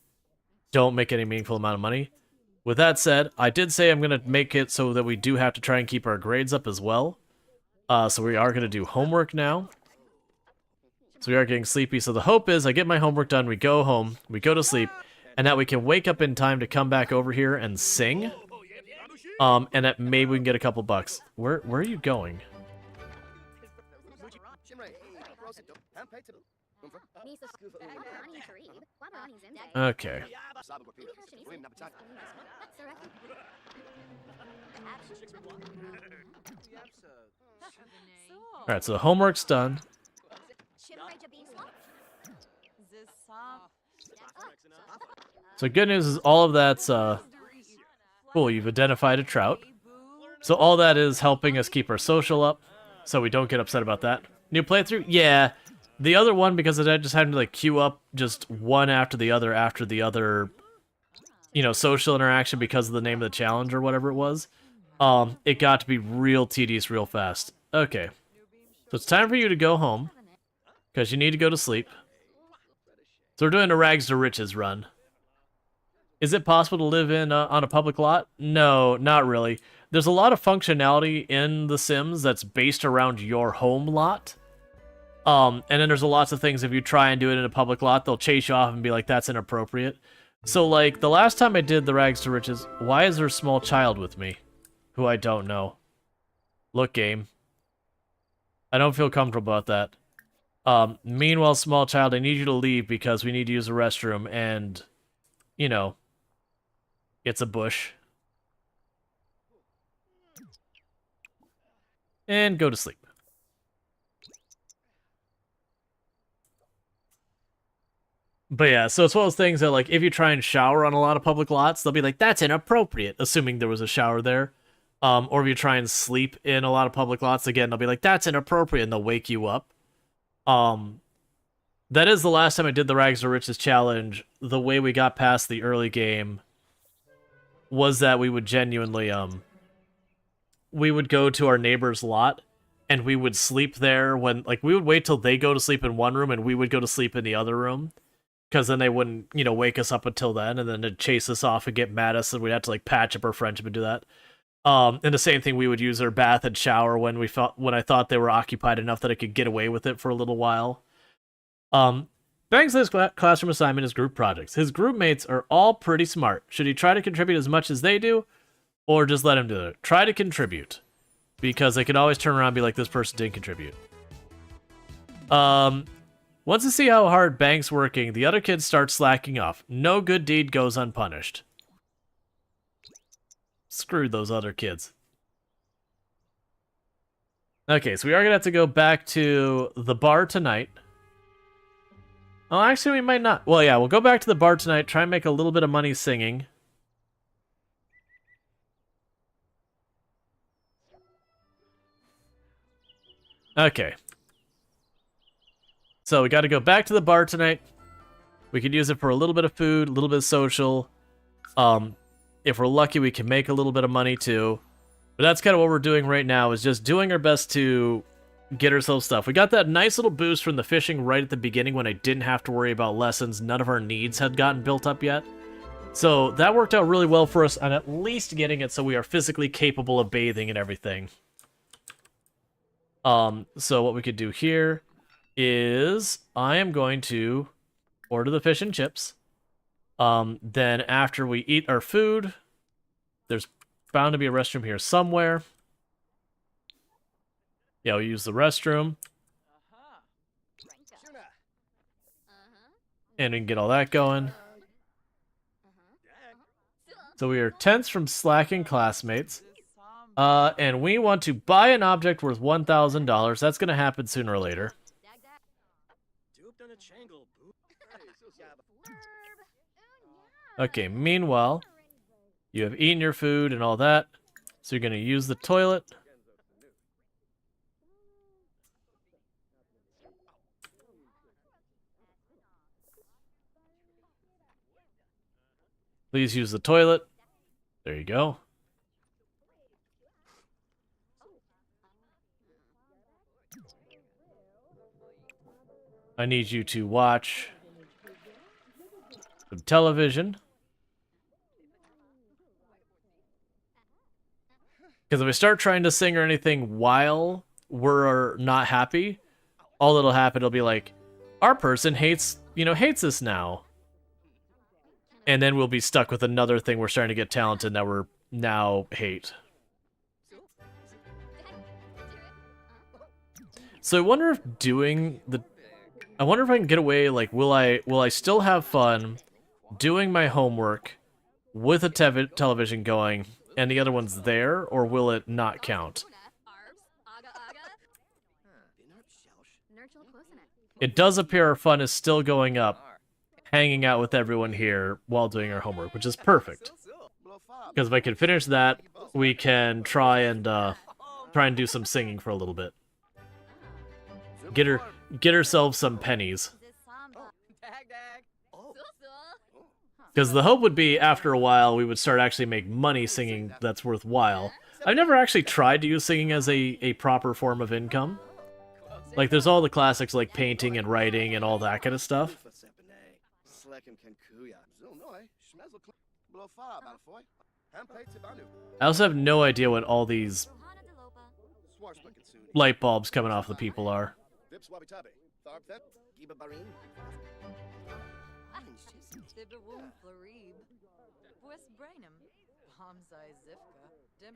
don't make any meaningful amount of money. With that said, I did say I'm going to make it so that we do have to try and keep our grades up as well. So we are going to do homework now. So we are getting sleepy. So the hope is I get my homework done, we go home, we go to sleep, and that we can wake up in time to come back over here and sing. And that maybe we can get a couple bucks. Where are you going? Okay. Alright, so the homework's done. So good news is all of that's, cool, you've identified a trout. So all that is helping us keep our social up, so we don't get upset about that. New playthrough? Yeah. The other one, because I just had to, like, queue up just one after the other, you know, social interaction because of the name of the challenge or whatever it was, it got to be real tedious real fast. Okay. So it's time for you to go home, because you need to go to sleep. So we're doing a rags to riches run. Is it possible to live in on a public lot? No, not really. There's a lot of functionality in The Sims that's based around your home lot. And then there's lots of things, if you try and do it in a public lot, they'll chase you off and be like, that's inappropriate. So, like, the last time I did the rags to riches, why is there a small child with me? Who I don't know. Look, game. I don't feel comfortable about that. Meanwhile, small child, I need you to leave because we need to use the restroom and, you know, it's a bush. And go to sleep. But yeah, so it's one of those things that, like, if you try and shower on a lot of public lots, they'll be like, that's inappropriate, assuming there was a shower there. Or if you try and sleep in a lot of public lots, again, they'll be like, that's inappropriate, and they'll wake you up. That is the last time I did the Rags to Riches challenge. The way we got past the early game was that we would genuinely, we would go to our neighbor's lot, and we would sleep there when, like, we would wait till they go to sleep in one room, and we would go to sleep in the other room. Because then they wouldn't, you know, wake us up until then, and then they'd chase us off and get mad at us, and we'd have to, like, patch up our friendship and do that. And the same thing, we would use their bath and shower when I thought they were occupied enough that I could get away with it for a little while. Banks' classroom assignment is group projects. His group mates are all pretty smart. Should he try to contribute as much as they do, or just let him do it? Try to contribute, because they could always turn around and be like, this person didn't contribute. Once you see how hard Bank's working, the other kids start slacking off. No good deed goes unpunished. Screw those other kids. Okay, so we are going to have to go back to the bar tonight. Oh, actually, we might not. Well, yeah, we'll go back to the bar tonight, try and make a little bit of money singing. Okay. So we got to go back to the bar tonight. We could use it for a little bit of food, a little bit of social. If we're lucky, we can make a little bit of money too. But that's kind of what we're doing right now, is just doing our best to get ourselves stuff. We got that nice little boost from the fishing right at the beginning when I didn't have to worry about lessons. None of our needs had gotten built up yet. So that worked out really well for us on at least getting it so we are physically capable of bathing and everything. So what we could do here is I am going to order the fish and chips. Then after we eat our food, there's bound to be a restroom here somewhere. Yeah, we'll use the restroom. And we can get all that going. So we are tenths from slacking classmates. And we want to buy an object worth $1,000. That's going to happen sooner or later. Okay, meanwhile, you have eaten your food and all that. So you're going to use the toilet. Please use the toilet. There you go. I need you to watch some television. Because if we start trying to sing or anything while we're not happy, all that'll happen, it'll be like, our person hates us now. And then we'll be stuck with another thing we're starting to get talented that we're now hate. So I wonder if I can get away, like, will I still have fun doing my homework with a television going and the other one's there, or will it not count? It does appear our fun is still going up, hanging out with everyone here while doing our homework, which is perfect. Because if I can finish that, we can try and do some singing for a little bit. Get herself some pennies. Because the hope would be, after a while, we would start actually make money singing that's worthwhile. I've never actually tried to use singing as a proper form of income. Like, there's all the classics like painting and writing and all that kind of stuff. I also have no idea what all these light bulbs coming off the people are.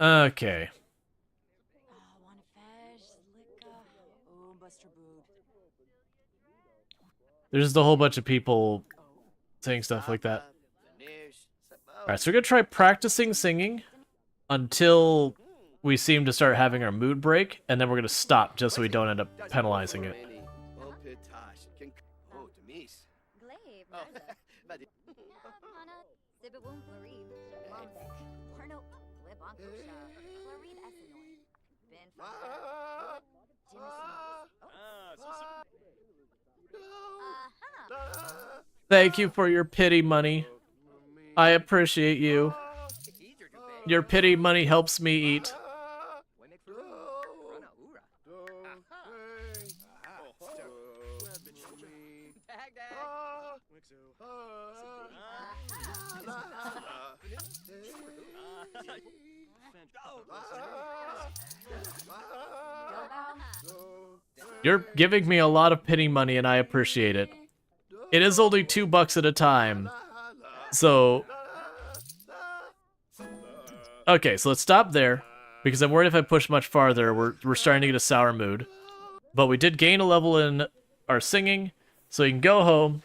Okay. There's just a whole bunch of people saying stuff like that. Alright, so we're gonna try practicing singing until we seem to start having our mood break, and then we're gonna stop just so we don't end up penalizing it. Thank you for your pity money. I appreciate you. Your pity money helps me eat. You're giving me a lot of pity money and I appreciate it. It is only $2 at a time. So... Okay, so let's stop there. Because I'm worried if I push much farther, we're starting to get a sour mood. But we did gain a level in our singing. So we can go home.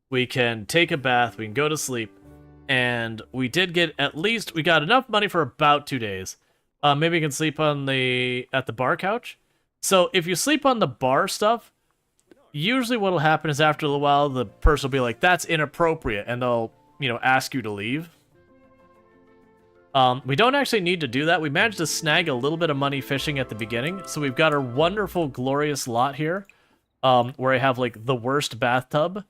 We can take a bath. We can go to sleep. And we did get at least... We got enough money for about 2 days. Maybe we can sleep on at the bar couch. So if you sleep on the bar stuff... Usually what'll happen is after a little while, the person will be like, that's inappropriate, and they'll, ask you to leave. We don't actually need to do that. We managed to snag a little bit of money fishing at the beginning, so we've got our wonderful, glorious lot here, where I have, like, the worst bathtub.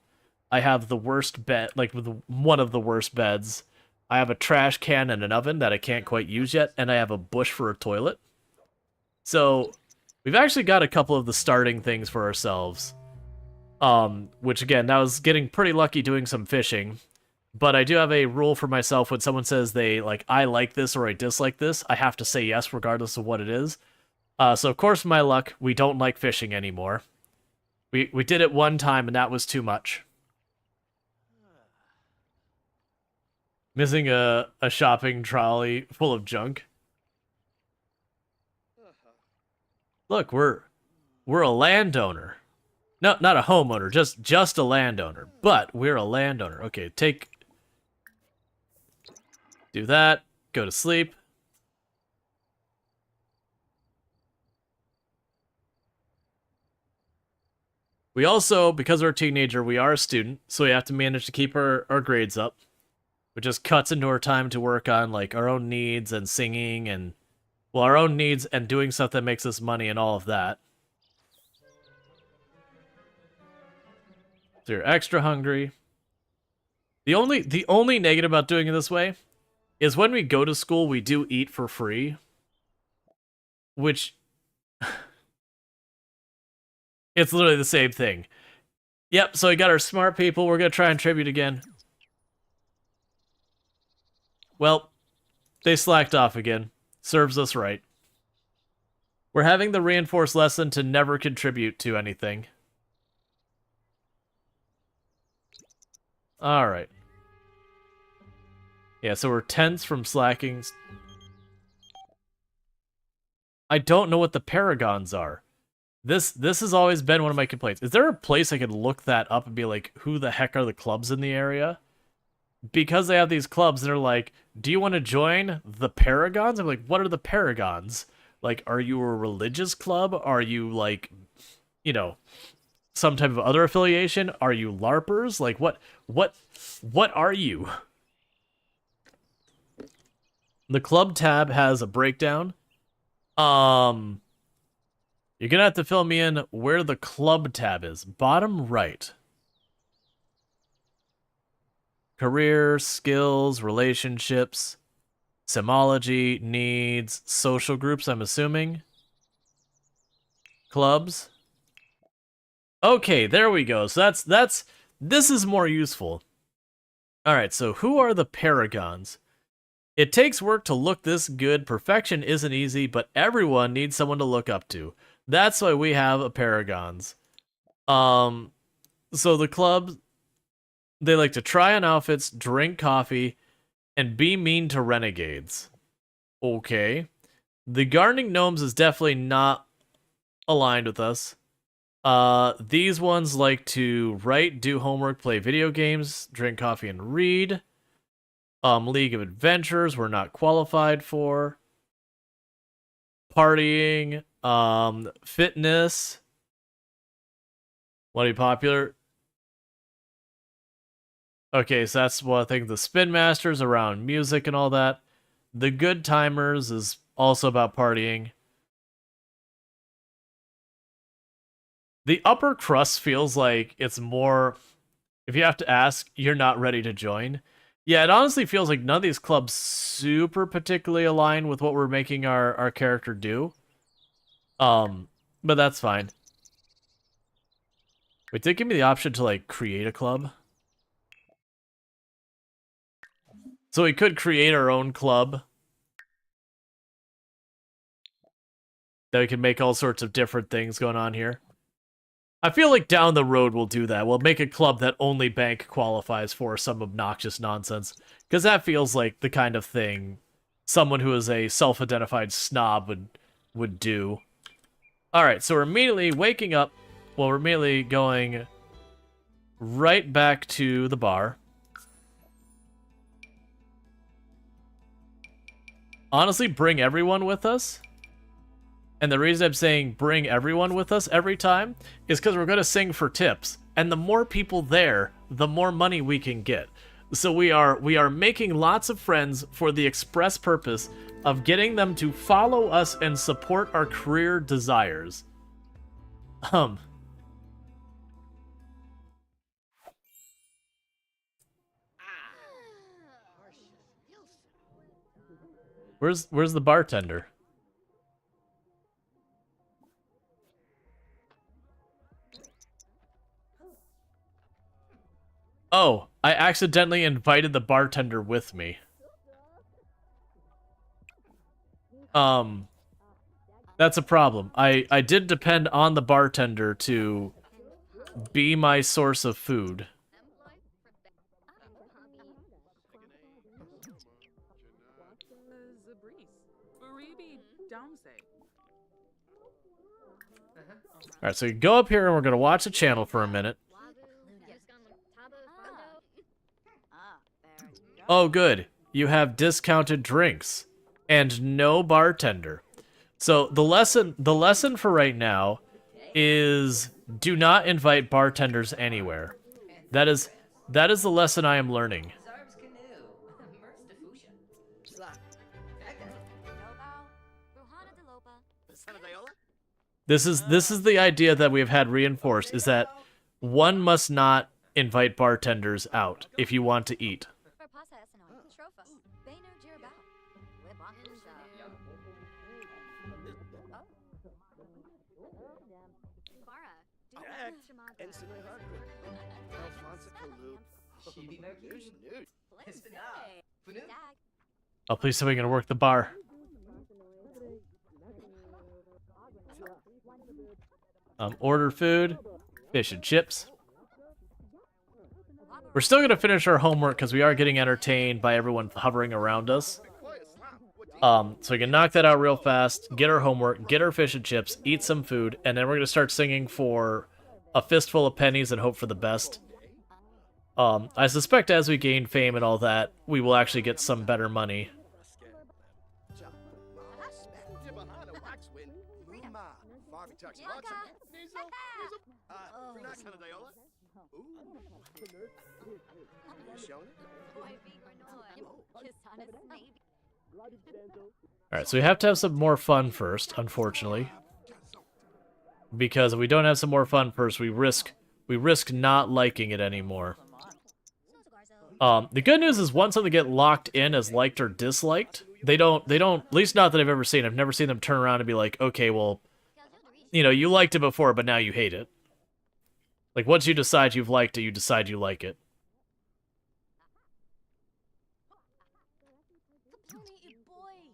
I have the worst bed, like, one of the worst beds. I have a trash can and an oven that I can't quite use yet, and I have a bush for a toilet. So, we've actually got a couple of the starting things for ourselves. Which again, that was getting pretty lucky doing some fishing, but I do have a rule for myself when someone says I like this or I dislike this, I have to say yes regardless of what it is. So of course, my luck, we don't like fishing anymore. We did it one time and that was too much. Missing a shopping trolley full of junk. Look, we're a landowner. No, not a homeowner, just a landowner. But we're a landowner. Okay, do that, go to sleep. We also, because we're a teenager, we are a student, so we have to manage to keep our grades up. Which just cuts into our time to work on, like, our own needs and singing and... Well, our own needs and doing stuff that makes us money and all of that. So you're extra hungry. The only negative about doing it this way is when we go to school, we do eat for free. Which... it's literally the same thing. Yep, so we got our smart people. We're going to try and tribute again. Well, they slacked off again. Serves us right. We're having the reinforced lesson to never contribute to anything. Alright. Yeah, so we're tenths from slacking. I don't know what the paragons are. This has always been one of my complaints. Is there a place I could look that up and be like, who the heck are the clubs in the area? Because they have these clubs, they're like, do you want to join the paragons? I'm like, what are the paragons? Like, are you a religious club? Are you, like, some type of other affiliation? Are you LARPers? Like, what are you? The club tab has a breakdown. You're gonna have to fill me in where the club tab is. Bottom right. Career, skills, relationships, semology, needs, social groups, I'm assuming. Clubs. Okay, there we go. So this is more useful. All right, so who are the paragons? It takes work to look this good. Perfection isn't easy, but everyone needs someone to look up to. That's why we have a paragons. So the club, they like to try on outfits, drink coffee, and be mean to renegades. Okay. The gardening gnomes is definitely not aligned with us. These ones like to write, do homework, play video games, drink coffee, and read. League of Adventures, we're not qualified for. Partying, fitness. Want to be popular? Okay, so that's what I think. The Spin Masters around music and all that. The Good Timers is also about partying. The upper crust feels like it's more, if you have to ask, you're not ready to join. Yeah, it honestly feels like none of these clubs super particularly align with what we're making our character do. But that's fine. Wait, did it give me the option to, like, create a club? So we could create our own club. That we can make all sorts of different things going on here. I feel like down the road we'll do that. We'll make a club that only bank qualifies for some obnoxious nonsense. Because that feels like the kind of thing someone who is a self-identified snob would do. Alright, so we're immediately waking up. Well, we're immediately going right back to the bar. Honestly, bring everyone with us. And the reason I'm saying bring everyone with us every time is because we're going to sing for tips. And the more people there, the more money we can get. So we are making lots of friends for the express purpose of getting them to follow us and support our career desires. Where's the bartender? Oh, I accidentally invited the bartender with me. That's a problem. I did depend on the bartender to be my source of food. Alright, so you go up here and we're going to watch the channel for a minute. Oh, good. You have discounted drinks and no bartender. So the lesson for right now is do not invite bartenders anywhere. That is the lesson I am learning. This is the idea that we've had reinforced, is that one must not invite bartenders out if you want to eat. Oh, please somebody gonna work the bar. Order food, fish and chips. We're still gonna finish our homework because we are getting entertained by everyone hovering around us. So we can knock that out real fast, get our homework, get our fish and chips, eat some food, and then we're gonna start singing for a fistful of pennies and hope for the best. I suspect as we gain fame and all that, we will actually get some better money. Alright, so we have to have some more fun first, unfortunately. Because if we don't have some more fun first, we risk not liking it anymore. The good news is once something get locked in as liked or disliked, they don't, at least not that I've ever seen. I've never seen them turn around and be like, okay, well, you know, you liked it before, but now you hate it. Like, once you decide you've liked it, you decide you like it.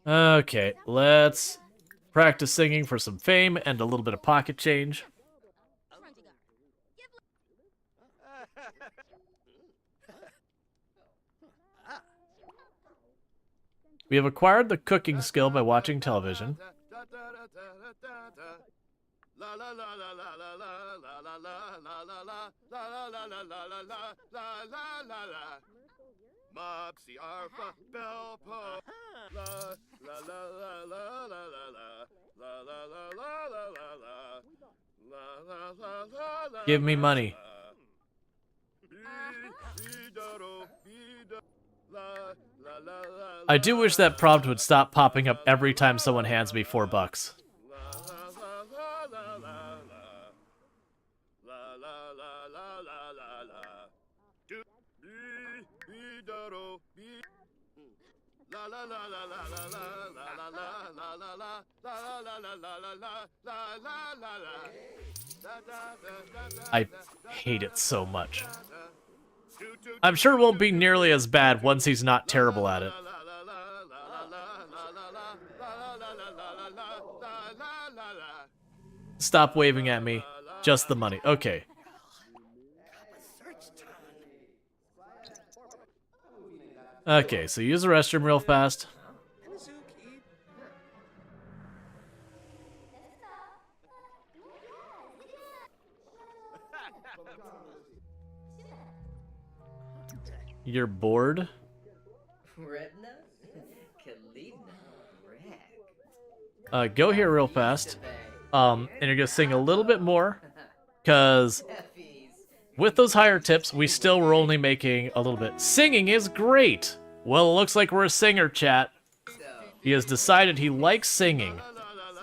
Okay, let's practice singing for some fame and a little bit of pocket change. We have acquired the cooking skill by watching television. Mopsy Arfa Belpo la la la la la la la la la la la la. Give me money. I do wish that prompt would stop popping up every time someone hands me $4. I hate it so much. I'm sure it won't be nearly as bad once he's not terrible at it. Stop waving at me. Just the money. Okay. Okay, so use the restroom real fast. You're bored? Go here real fast. And you're gonna sing a little bit more, because with those higher tips, we still were only making a little bit. Singing is great! Well, it looks like we're a singer, chat. He has decided he likes singing.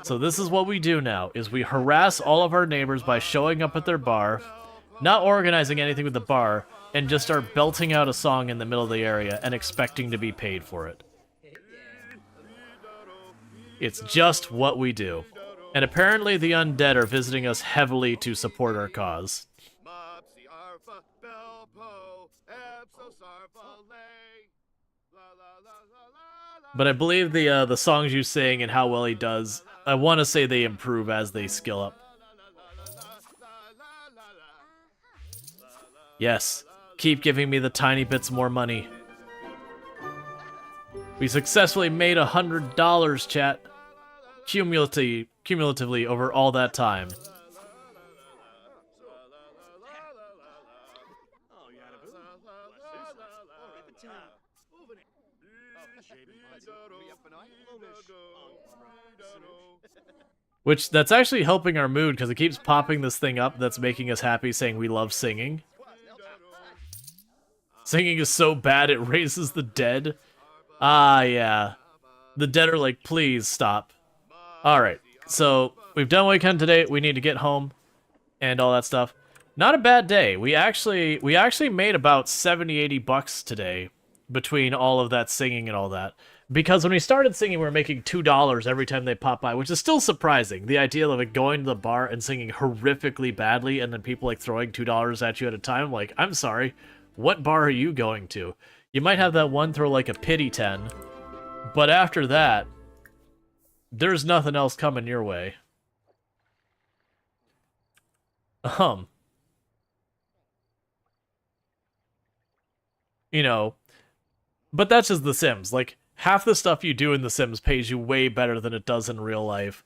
So this is what we do now, is we harass all of our neighbors by showing up at their bar, not organizing anything with the bar, and just start belting out a song in the middle of the area and expecting to be paid for it. It's just what we do. And apparently the undead are visiting us heavily to support our cause. But I believe the songs you sing and how well he does, I want to say they improve as they skill up. Yes, keep giving me the tiny bits more money. We successfully made $100, chat. Cumulatively over all that time. Which, that's actually helping our mood, because it keeps popping this thing up that's making us happy, saying we love singing. Singing is so bad it raises the dead. Ah, yeah. The dead are like, please stop. Alright, so we've done what we can today. We need to get home and all that stuff. Not a bad day. We actually made about $70-80 today between all of that singing and all that. Because when we started singing, we were making $2 every time they pop by, which is still surprising. The idea of like going to the bar and singing horrifically badly and then people like throwing $2 at you at a time. Like, I'm sorry, what bar are you going to? You might have that one throw like a pity 10, but after that, there's nothing else coming your way. You know, but that's just The Sims. Like, half the stuff you do in The Sims pays you way better than it does in real life.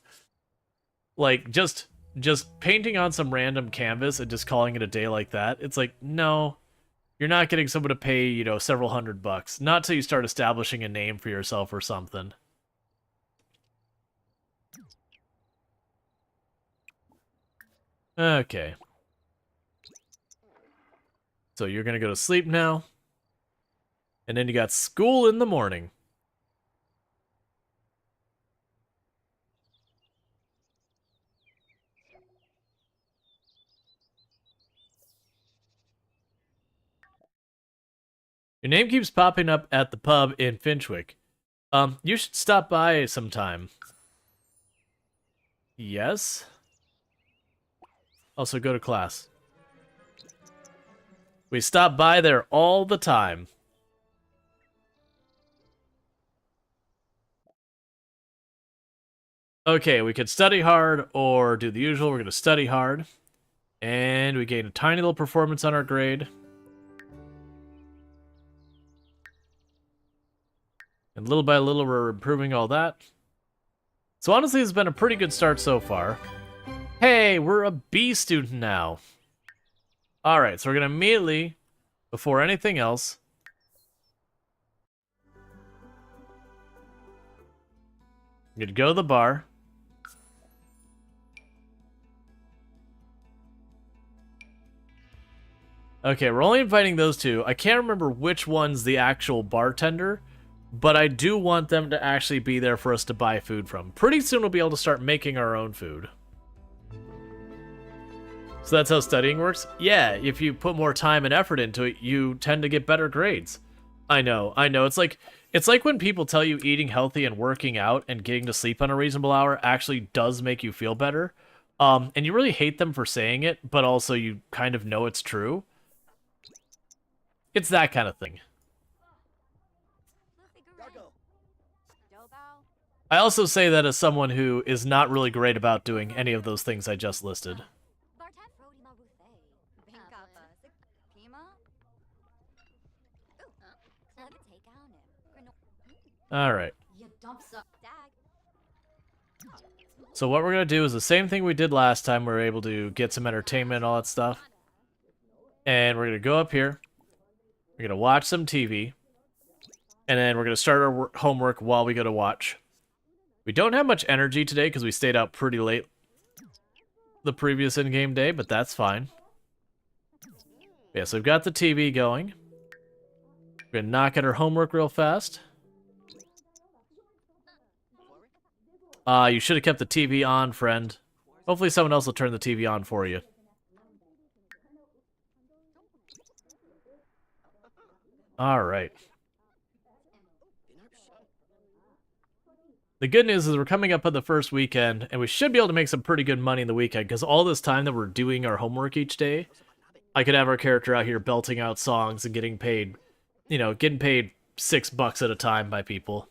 Like, just painting on some random canvas and just calling it a day like that, it's like, no, you're not getting someone to pay, you know, several $100. Not till you start establishing a name for yourself or something. Okay. So you're gonna go to sleep now. And then you got school in the morning. Your name keeps popping up at the pub in Finchwick. You should stop by sometime. Yes? Also, go to class. We stop by there all the time. Okay, we could study hard or do the usual. We're going to study hard. And we gain a tiny little performance on our grade. And little by little, we're improving all that. So honestly, it's been a pretty good start so far. Hey, we're a B student now. Alright, so we're going to immediately, before anything else, we're going to go to the bar. Okay, we're only inviting those two. I can't remember which one's the actual bartender, but I do want them to actually be there for us to buy food from. Pretty soon we'll be able to start making our own food. So that's how studying works? Yeah, if you put more time and effort into it, you tend to get better grades. I know. It's like when people tell you eating healthy and working out and getting to sleep on a reasonable hour actually does make you feel better. And you really hate them for saying it, but also you kind of know it's true. It's that kind of thing. I also say that as someone who is not really great about doing any of those things I just listed. Alright. So what we're going to do is the same thing we did last time. We were able to get some entertainment and all that stuff. And we're going to go up here. We're going to watch some TV. And then we're going to start our homework while we go to watch. We don't have much energy today because we stayed out pretty late the previous in-game day, but that's fine. Yeah, so we've got the TV going. We're going to knock out our homework real fast. You should have kept the TV on, friend. Hopefully someone else will turn the TV on for you. Alright. The good news is we're coming up on the first weekend, and we should be able to make some pretty good money in the weekend, because all this time that we're doing our homework each day, I could have our character out here belting out songs and getting paid, you know, getting paid $6 at a time by people.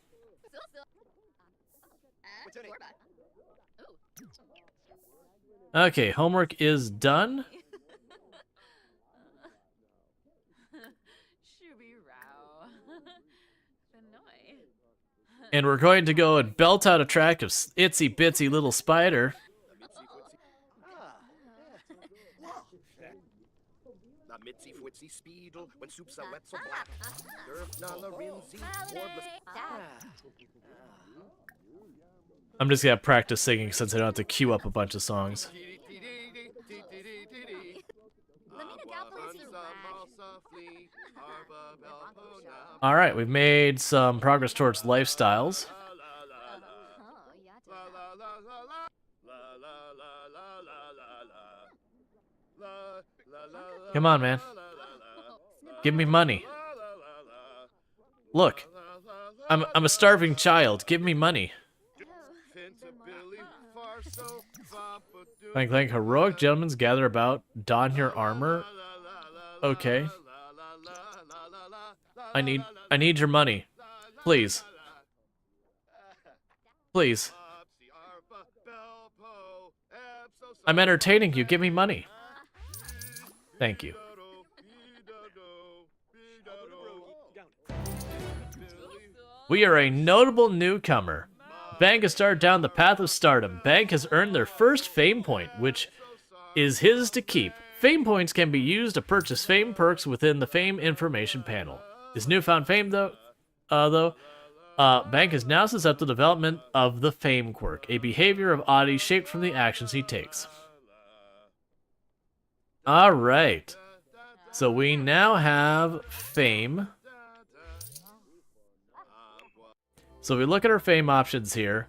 Okay, homework is done. And we're going to go and belt out a track of Itsy Bitsy Little Spider. I'm just gonna practice singing since I don't have to queue up a bunch of songs. Alright, we've made some progress towards lifestyles. Come on, man. Give me money. Look, I'm a starving child. Give me money. Clank, clank, heroic gentlemen gather about. Don your armor. Okay. I need your money. Please. Please. I'm entertaining you. Give me money. Thank you. We are a notable newcomer. Bank has started down the path of stardom. Bank has earned their first fame point, which is his to keep. Fame points can be used to purchase fame perks within the fame information panel. His newfound fame, though, Bank is now susceptible to development of the fame quirk, a behavior of oddity shaped from the actions he takes. All right. So we now have fame. So we look at our fame options here.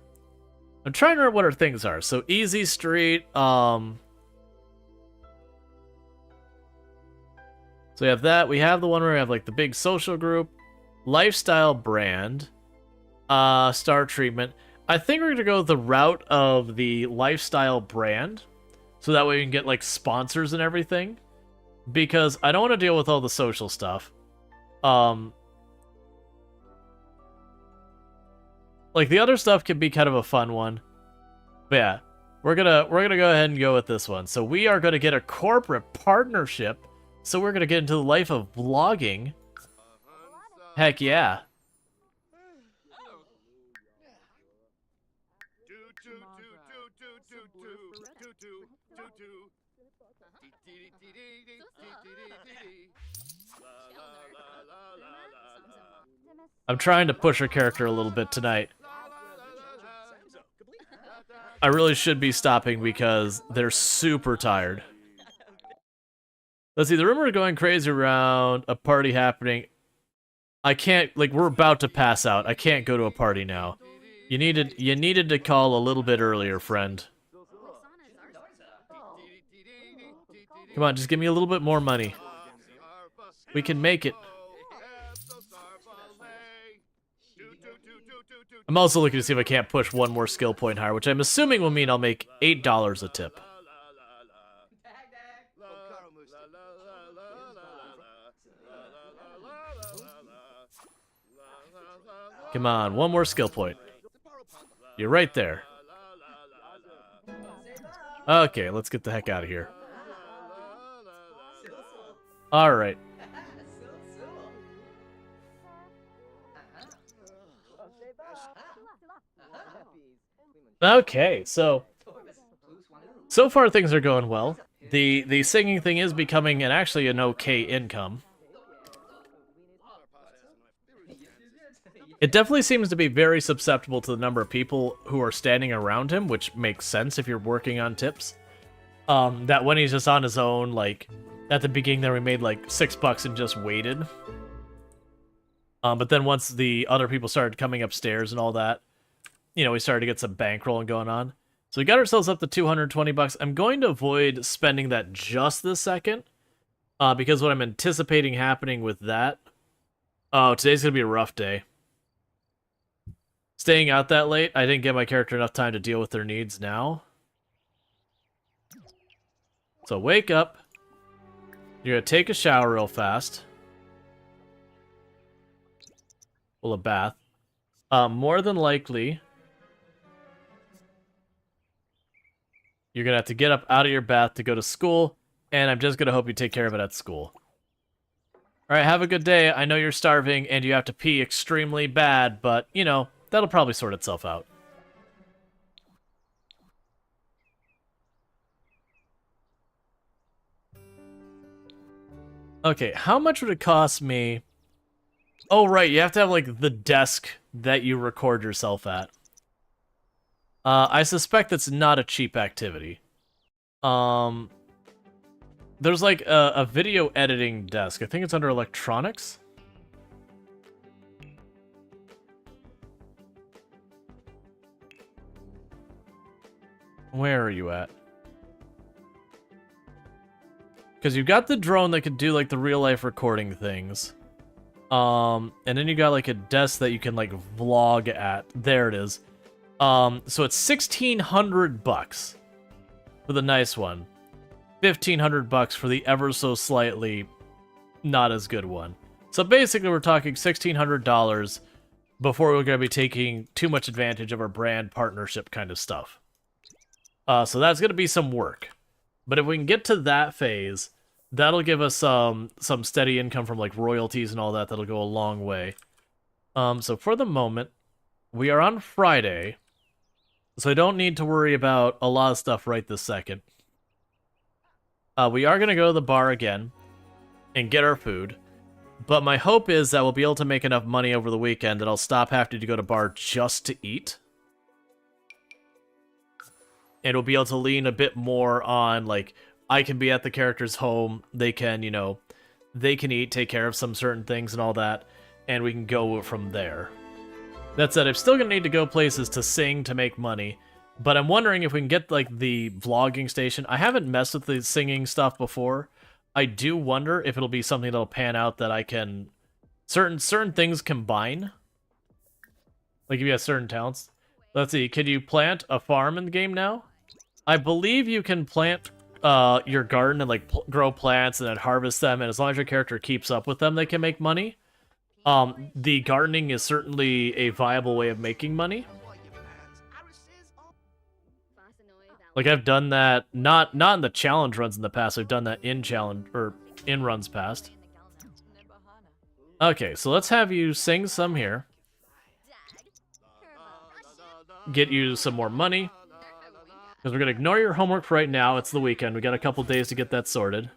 I'm trying to remember what our things are. So Easy Street, so we have that. We have the one where we have like the big social group, lifestyle brand, star treatment. I think we're gonna go the route of the lifestyle brand, so that way we can get like sponsors and everything. because I don't want to deal with all the social stuff. Like the other stuff could be kind of a fun one. But yeah, we're gonna go ahead and go with this one. So we are gonna get a corporate partnership. So we're gonna get into the life of vlogging. Heck yeah. I'm trying to push her character a little bit tonight. I really should be stopping because they're super tired. Let's see, the rumor is going crazy around a party happening. I can't, like, we're about to pass out. I can't go to a party now. You needed to call a little bit earlier, friend. Come on, just give me a little bit more money. We can make it. I'm also looking to see if I can't push one more skill point higher, which I'm assuming will mean I'll make $8 a tip. Come on, one more skill point. You're right there. Okay, let's get the heck out of here. Alright. Okay, so far things are going well. The singing thing is becoming actually an okay income. It definitely seems to be very susceptible to the number of people who are standing around him, which makes sense if you're working on tips. That when he's just on his own, like, at the beginning there we made like $6 and just waited. But then once the other people started coming upstairs and all that, you know, we started to get some bankrolling going on. So we got ourselves up to $220. I'm going to avoid spending that just this second, because what I'm anticipating happening with that... Oh, today's going to be a rough day. Staying out that late, I didn't give my character enough time to deal with their needs now. So wake up. You're going to take a shower real fast. Well, a bath. More than likely, you're going to have to get up out of your bath to go to school, and I'm just going to hope you take care of it at school. Alright, have a good day. I know you're starving and you have to pee extremely bad, but, you know, that'll probably sort itself out. Okay, how much would it cost me? Oh, right, you have to have, like, the desk that you record yourself at. I suspect that's not a cheap activity. There's, like, a video editing desk. I think it's under electronics. Where are you at? Because you've got the drone that could do, like, the real-life recording things. And then you got, like, a desk that you can, like, vlog at. There it is. So it's $1,600 for the nice one. $1,500 for the ever so slightly not as good one. So basically we're talking $1,600 before we're going to be taking too much advantage of our brand partnership kind of stuff. So that's going to be some work. But if we can get to that phase, that'll give us some steady income from like royalties and all that. That'll go a long way. So for the moment, we are on Friday. So I don't need to worry about a lot of stuff right this second. We are going to go to the bar again and get our food. But my hope is that we'll be able to make enough money over the weekend that I'll stop having to go to bar just to eat. And we'll be able to lean a bit more on, like, I can be at the character's home. They can, you know, they can eat, take care of some certain things and all that. And we can go from there. That said, I'm still going to need to go places to sing to make money. But I'm wondering if we can get, like, the vlogging station. I haven't messed with the singing stuff before. I do wonder if it'll be something that'll pan out that I can... Certain things combine. Like, if you have certain talents. Let's see, can you plant a farm in the game now? I believe you can plant your garden and like grow plants and then harvest them, and as long as your character keeps up with them, they can make money. The gardening is certainly a viable way of making money. Like I've done that, not in the challenge runs in the past. I've done that in challenge or in runs past. Okay, so let's have you sing some here. Get you some more money. Because we're going to ignore your homework for right now. It's the weekend. We got a couple days to get that sorted.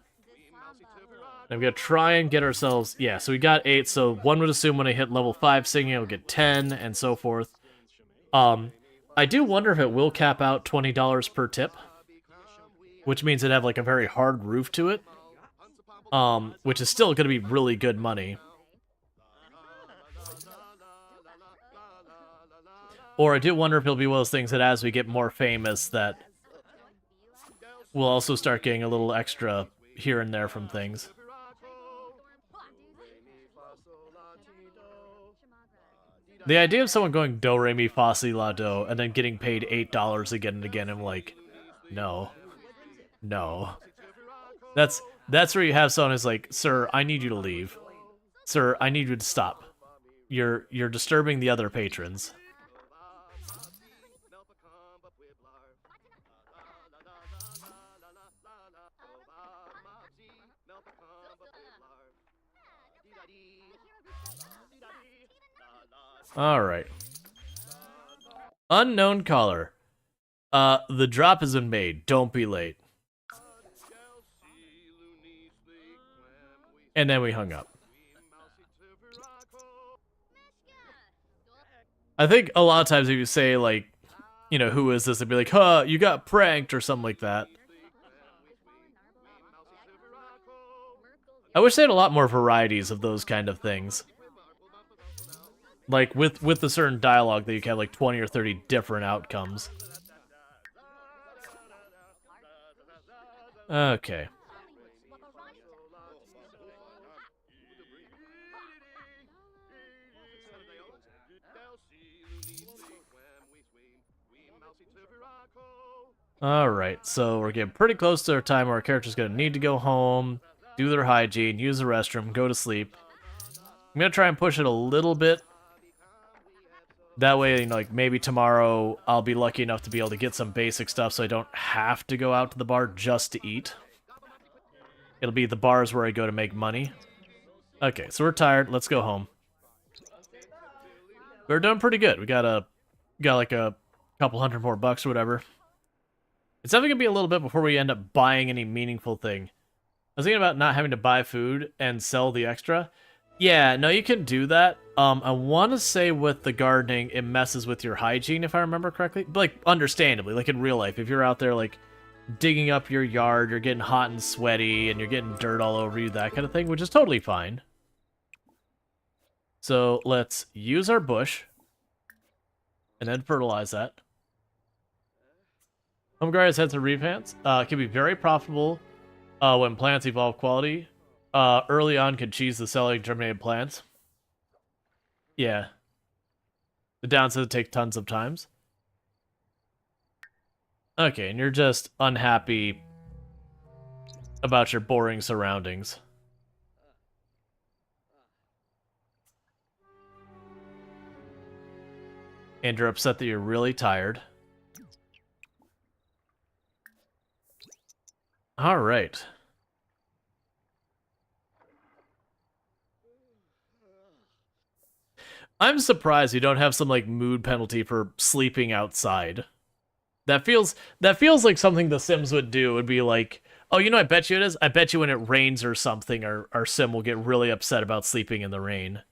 And we're going to try and get ourselves... Yeah, so we got 8. So one would assume when I hit level 5 singing, I'll get 10 and so forth. I do wonder if it will cap out $20 per tip. Which means it'd have like a very hard roof to it. Which is still going to be really good money. Or I do wonder if it'll be one of those things that as we get more famous that we'll also start getting a little extra here and there from things. The idea of someone going do, re, mi, fa, si, la, do, and then getting paid $8 again and again, I'm like, no. No. That's where you have someone who's like, sir, I need you to leave. Sir, I need you to stop. You're disturbing the other patrons. Alright. Unknown caller. The drop has been made. Don't be late. And then we hung up. I think a lot of times if you say, like, you know, who is this? They'd be like, huh, you got pranked or something like that. I wish they had a lot more varieties of those kind of things. Like, with a certain dialogue that you can have, like, 20 or 30 different outcomes. Okay. Alright, so we're getting pretty close to our time where our character's gonna need to go home, do their hygiene, use the restroom, go to sleep. I'm gonna try and push it a little bit. That way, you know, like, maybe tomorrow I'll be lucky enough to be able to get some basic stuff so I don't have to go out to the bar just to eat. It'll be the bars where I go to make money. Okay, so we're tired. Let's go home. We're doing pretty good. We got like a couple $100 more or whatever. It's definitely gonna be a little bit before we end up buying any meaningful thing. I was thinking about not having to buy food and sell the extra. Yeah, no, you can do that. I want to say with the gardening, it messes with your hygiene, if I remember correctly. But, like, understandably, like in real life, if you're out there, like, digging up your yard, you're getting hot and sweaty, and you're getting dirt all over you, that kind of thing, which is totally fine. So, let's use our bush, and then fertilize that. Home garden has had some replants. Can be very profitable when plants evolve quality. Early on can cheese the selling germinated plants. Yeah. The downside take tons of times. Okay, and you're just unhappy about your boring surroundings. And you're upset that you're really tired. Alright. I'm surprised you don't have some, like, mood penalty for sleeping outside. That feels like something the Sims would do. It would be like, oh, you know, I bet you it is. I bet you when it rains or something, our Sim will get really upset about sleeping in the rain.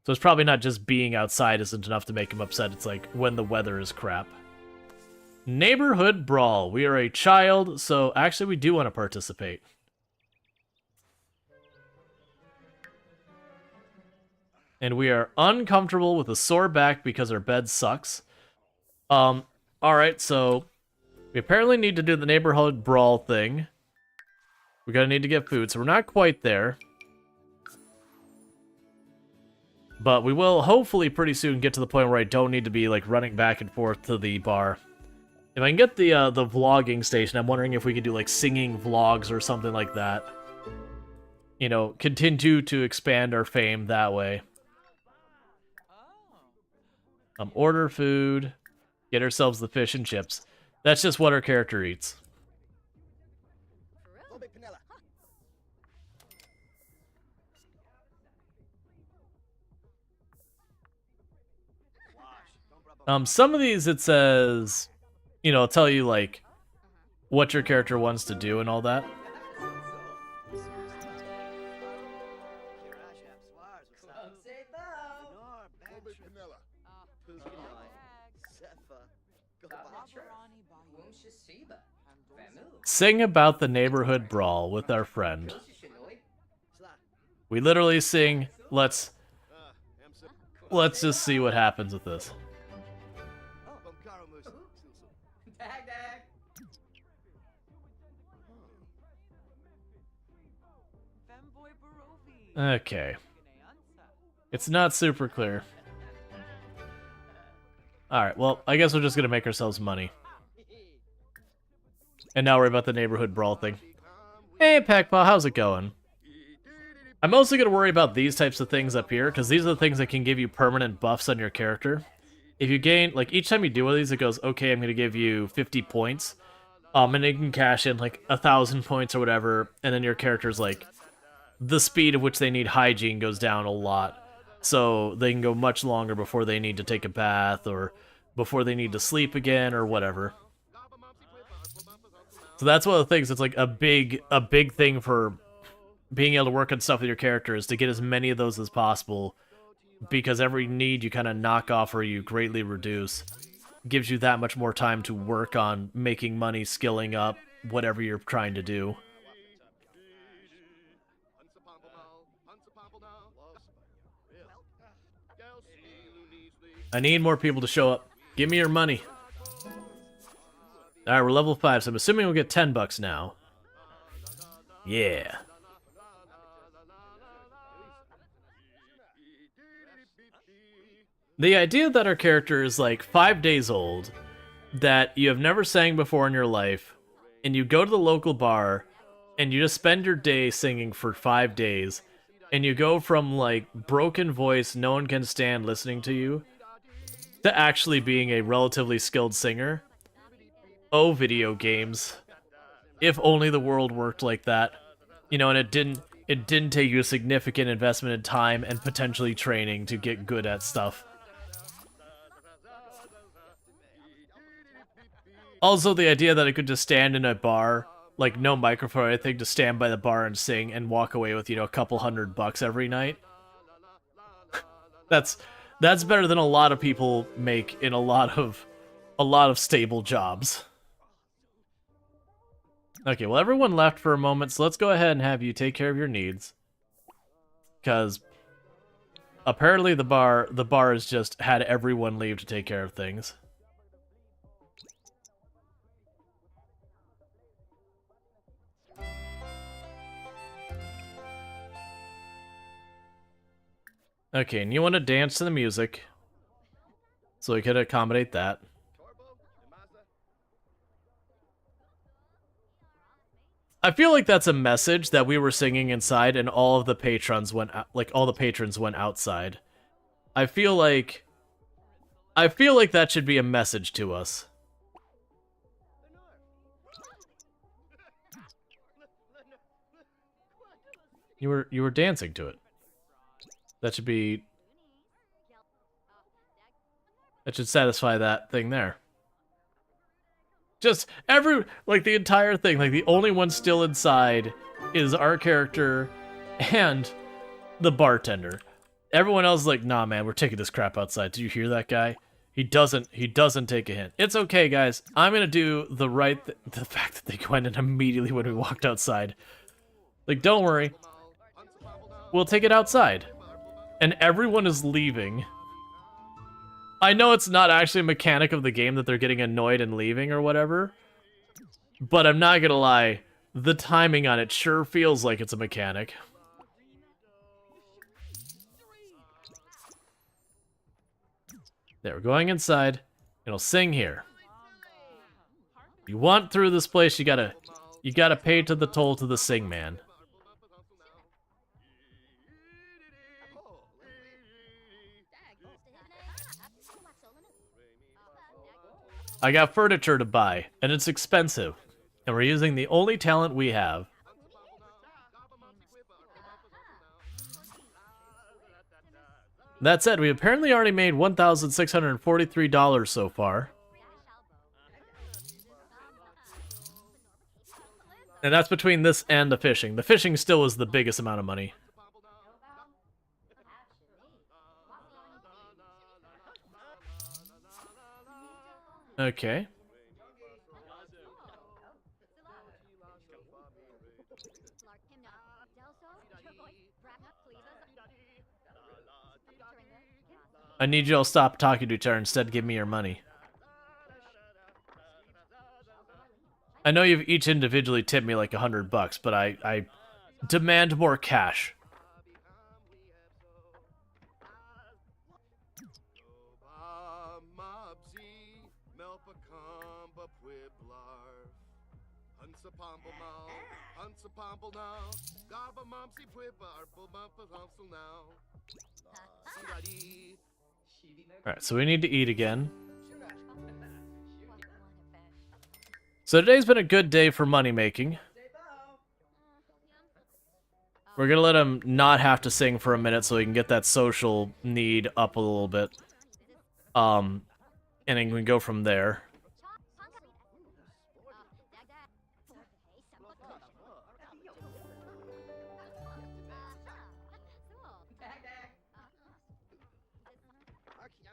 So it's probably not just being outside isn't enough to make him upset. It's like when the weather is crap. Neighborhood Brawl. We are a child, so actually we do want to participate. And we are uncomfortable with a sore back because our bed sucks. Alright, so we apparently need to do the neighborhood brawl thing. We're gonna need to get food, so we're not quite there. But we will hopefully pretty soon get to the point where I don't need to be, like, running back and forth to the bar. If I can get the vlogging station, I'm wondering if we could do like singing vlogs or something like that. You know, continue to expand our fame that way. Order food, get ourselves the fish and chips. That's just what our character eats. Some of these it says, you know, it'll tell you like what your character wants to do and all that. Sing about the neighborhood brawl with our friend. We literally sing, let's just see what happens with this. Okay. It's not super clear. Alright, well, I guess we're just gonna make ourselves money. And now we're about the neighborhood brawl thing. Hey, Packpaw, how's it going? I'm mostly gonna worry about these types of things up here, because these are the things that can give you permanent buffs on your character. If you gain, like, each time you do one of these, it goes, okay, I'm gonna give you 50 points. And you can cash in, like, 1,000 points or whatever, and then your character's, like, the speed of which they need hygiene goes down a lot. So they can go much longer before they need to take a bath, or before they need to sleep again, or whatever. So that's one of the things that's like a big thing for being able to work on stuff with your character, is to get as many of those as possible, because every need you kind of knock off or you greatly reduce gives you that much more time to work on making money, skilling up, whatever you're trying to do. I need more people to show up. Give me your money. Alright, we're level 5, so I'm assuming we'll get 10 bucks now. Yeah. The idea that our character is like 5 days old, that you have never sang before in your life, and you go to the local bar, and you just spend your day singing for 5 days, and you go from like broken voice, no one can stand listening to you, to actually being a relatively skilled singer. Oh, video games. If only the world worked like that. You know, and it didn't take you a significant investment in time and potentially training to get good at stuff. Also, the idea that I could just stand in a bar, like no microphone or anything, to stand by the bar and sing and walk away with, you know, a couple $100 every night. That's better than a lot of people make in a lot of stable jobs. Okay, well, everyone left for a moment, so let's go ahead and have you take care of your needs. Because apparently the bar has just had everyone leave to take care of things. Okay, and you want to dance to the music, so we could accommodate that. I feel like that's a message that we were singing inside, and all of the patrons went out, like all the patrons went outside. I feel like that should be a message to us. You were dancing to it. That should satisfy that thing there. Just like the entire thing, like the only one still inside is our character and the bartender. Everyone else is like, nah man, we're taking this crap outside. Did you hear that guy? He doesn't take a hint. It's okay, guys. I'm gonna do the right the fact that they went in immediately when we walked outside. Like, don't worry. We'll take it outside. And everyone is leaving. I know it's not actually a mechanic of the game that they're getting annoyed and leaving or whatever, but I'm not gonna lie, the timing on it sure feels like it's a mechanic. There, we're going inside, and I'll sing here. You want through this place, you gotta pay to the toll to the sing man. I got furniture to buy, and it's expensive. And we're using the only talent we have. That said, we apparently already made $1,643 so far. And that's between this and the fishing. The fishing still is the biggest amount of money. Okay. I need you all to stop talking to each other, instead give me your money. I know you've each individually tipped me like $100, but I demand more cash. Alright, so we need to eat again. So today's been a good day for money making. We're gonna let him not have to sing for a minute so he can get that social need up a little bit. And then we can go from there.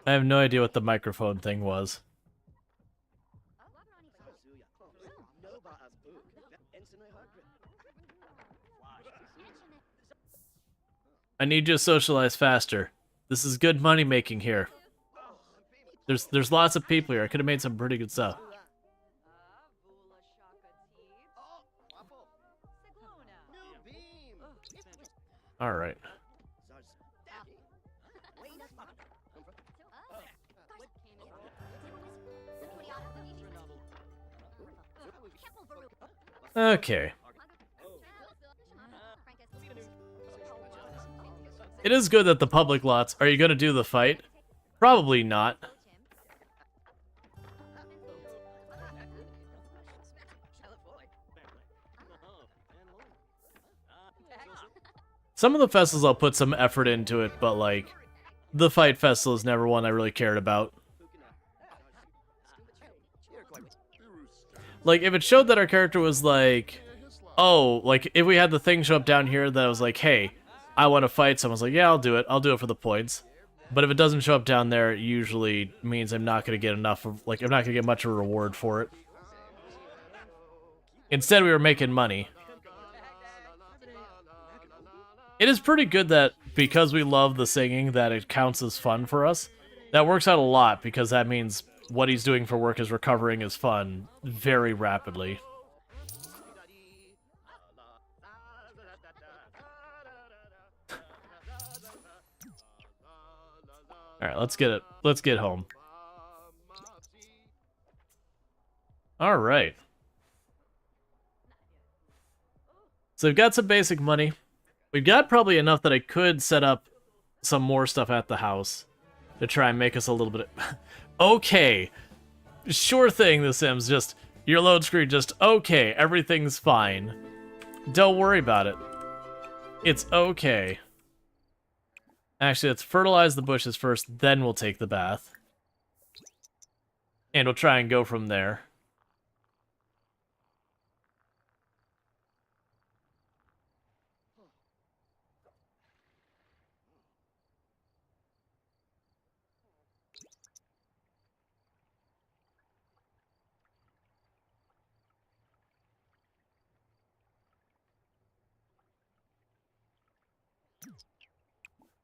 I have no idea what the microphone thing was. I need you to socialize faster. This is good money making here. There's lots of people here. I could have made some pretty good stuff. All right. Okay. It is good that the public lots. Are you gonna do the fight? Probably not. Some of the festivals I'll put some effort into it, but like, the fight festival is never one I really cared about. Like, if it showed that our character was like, oh, like, if we had the thing show up down here that was like, hey, I want to fight someone, I was like, yeah, I'll do it. I'll do it for the points. But if it doesn't show up down there, it usually means I'm not going to get enough of, like, I'm not going to get much of a reward for it. Instead, we were making money. It is pretty good that, because we love the singing, that it counts as fun for us. That works out a lot, because that means what he's doing for work is recovering his fun very rapidly. Alright, let's get it. Let's get home. Alright. So we've got some basic money. We've got probably enough that I could set up some more stuff at the house to try and make us a little bit... Okay. Sure thing, The Sims. Just, your load screen just, okay, everything's fine. Don't worry about it. It's okay. Actually, let's fertilize the bushes first, then we'll take the bath. And we'll try and go from there.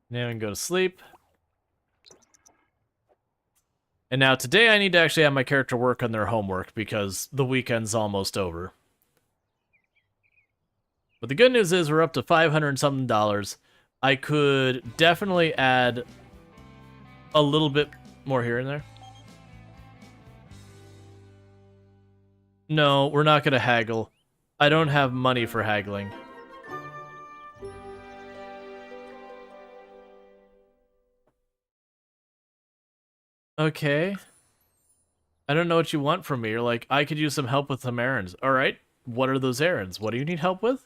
Now we can go to sleep. And now today I need to actually have my character work on their homework because the weekend's almost over. But the good news is we're up to $500 something. I could definitely add a little bit more here and there. No, we're not gonna haggle. I don't have money for haggling. Okay. I don't know what you want from me. You're like, I could use some help with some errands. Alright, what are those errands? What do you need help with?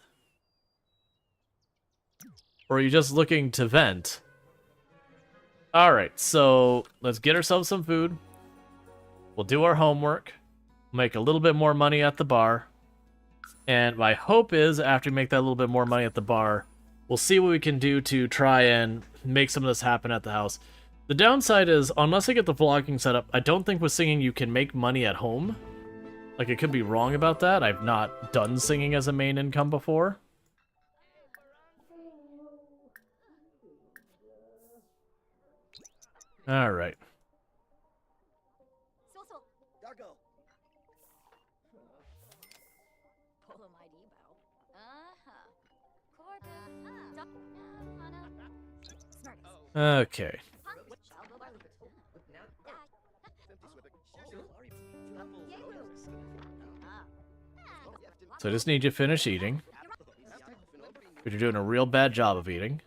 Or are you just looking to vent? Alright, so let's get ourselves some food. We'll do our homework. Make a little bit more money at the bar. And my hope is, after we make that little bit more money at the bar, we'll see what we can do to try and make some of this happen at the house. The downside is, unless I get the vlogging set up, I don't think with singing you can make money at home. Like, I could be wrong about that. I've not done singing as a main income before. Alright. Okay. So I just need you to finish eating. But you're doing a real bad job of eating.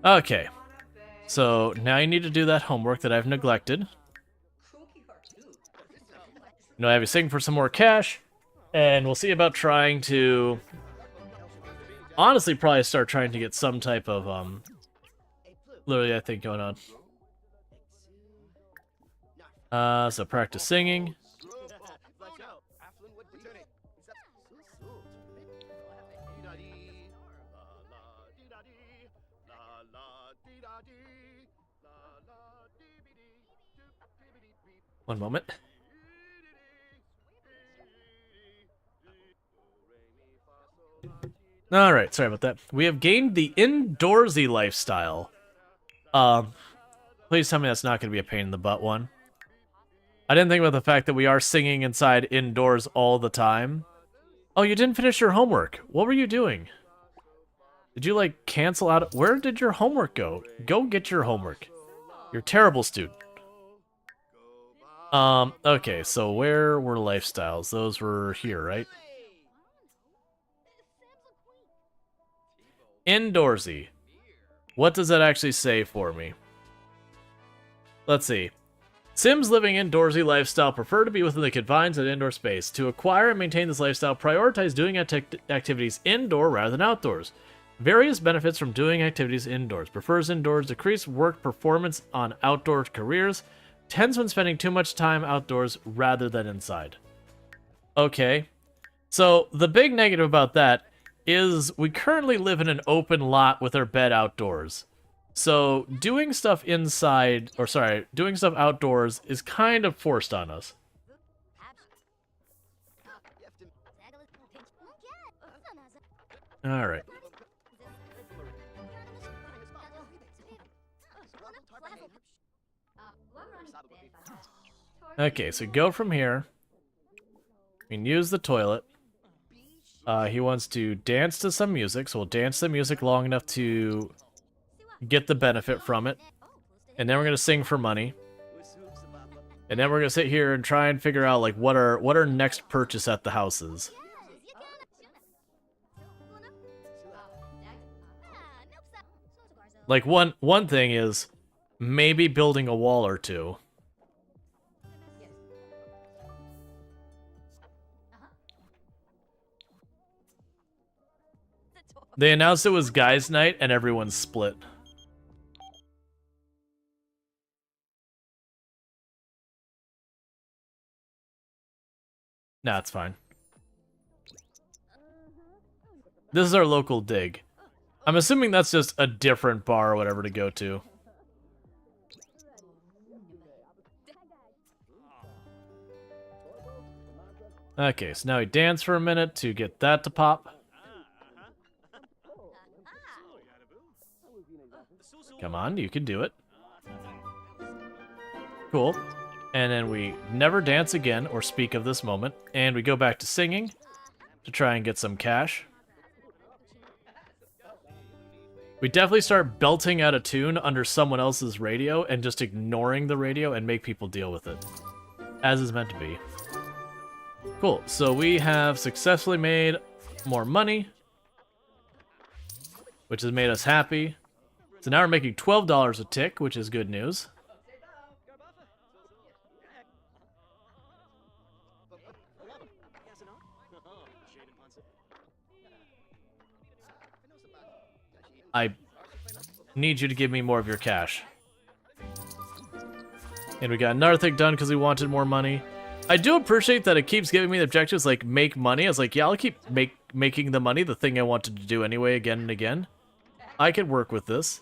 Okay. So now you need to do that homework that I've neglected. You know, I have you sing for some more cash. And we'll see about trying to... honestly, probably start trying to get some type of, literally, I think, going on. So practice singing. One moment. Alright, sorry about that. We have gained the indoorsy lifestyle. Please tell me that's not going to be a pain in the butt one. I didn't think about the fact that we are singing inside indoors all the time. Oh, you didn't finish your homework. What were you doing? Did you, like, cancel out? Where did your homework go? Go get your homework. You're a terrible student. Okay, so where were lifestyles? Those were here, right? Indoorsy. What does that actually say for me? Let's see. Sims living indoorsy lifestyle prefer to be within the confines of indoor space. To acquire and maintain this lifestyle, prioritize doing activities indoor rather than outdoors. Various benefits from doing activities indoors. Prefers indoors, decreased work performance on outdoor careers. Tends when spending too much time outdoors rather than inside. Okay. So, the big negative about that is we currently live in an open lot with our bed outdoors. So, doing stuff inside, or sorry, doing stuff outdoors is kind of forced on us. Alright. Okay, so go from here. We can use the toilet. He wants to dance to some music, so we'll dance the music long enough to get the benefit from it. And then we're going to sing for money. And then we're going to sit here and try and figure out, like, what our next purchase at the house is. Like, one thing is maybe building a wall or two. They announced it was guys' night, and everyone split. Nah, it's fine. This is our local dig. I'm assuming that's just a different bar or whatever to go to. Okay, so now we dance for a minute to get that to pop. Come on, you can do it. Cool. And then we never dance again or speak of this moment. And we go back to singing to try and get some cash. We definitely start belting out a tune under someone else's radio and just ignoring the radio and make people deal with it. As is meant to be. Cool. So we have successfully made more money, which has made us happy. So now we're making $12 a tick, which is good news. I need you to give me more of your cash. And we got another thing done because we wanted more money. I do appreciate that it keeps giving me the objectives like make money. I was like, yeah, I'll keep making the money, the thing I wanted to do anyway, again and again. I could work with this.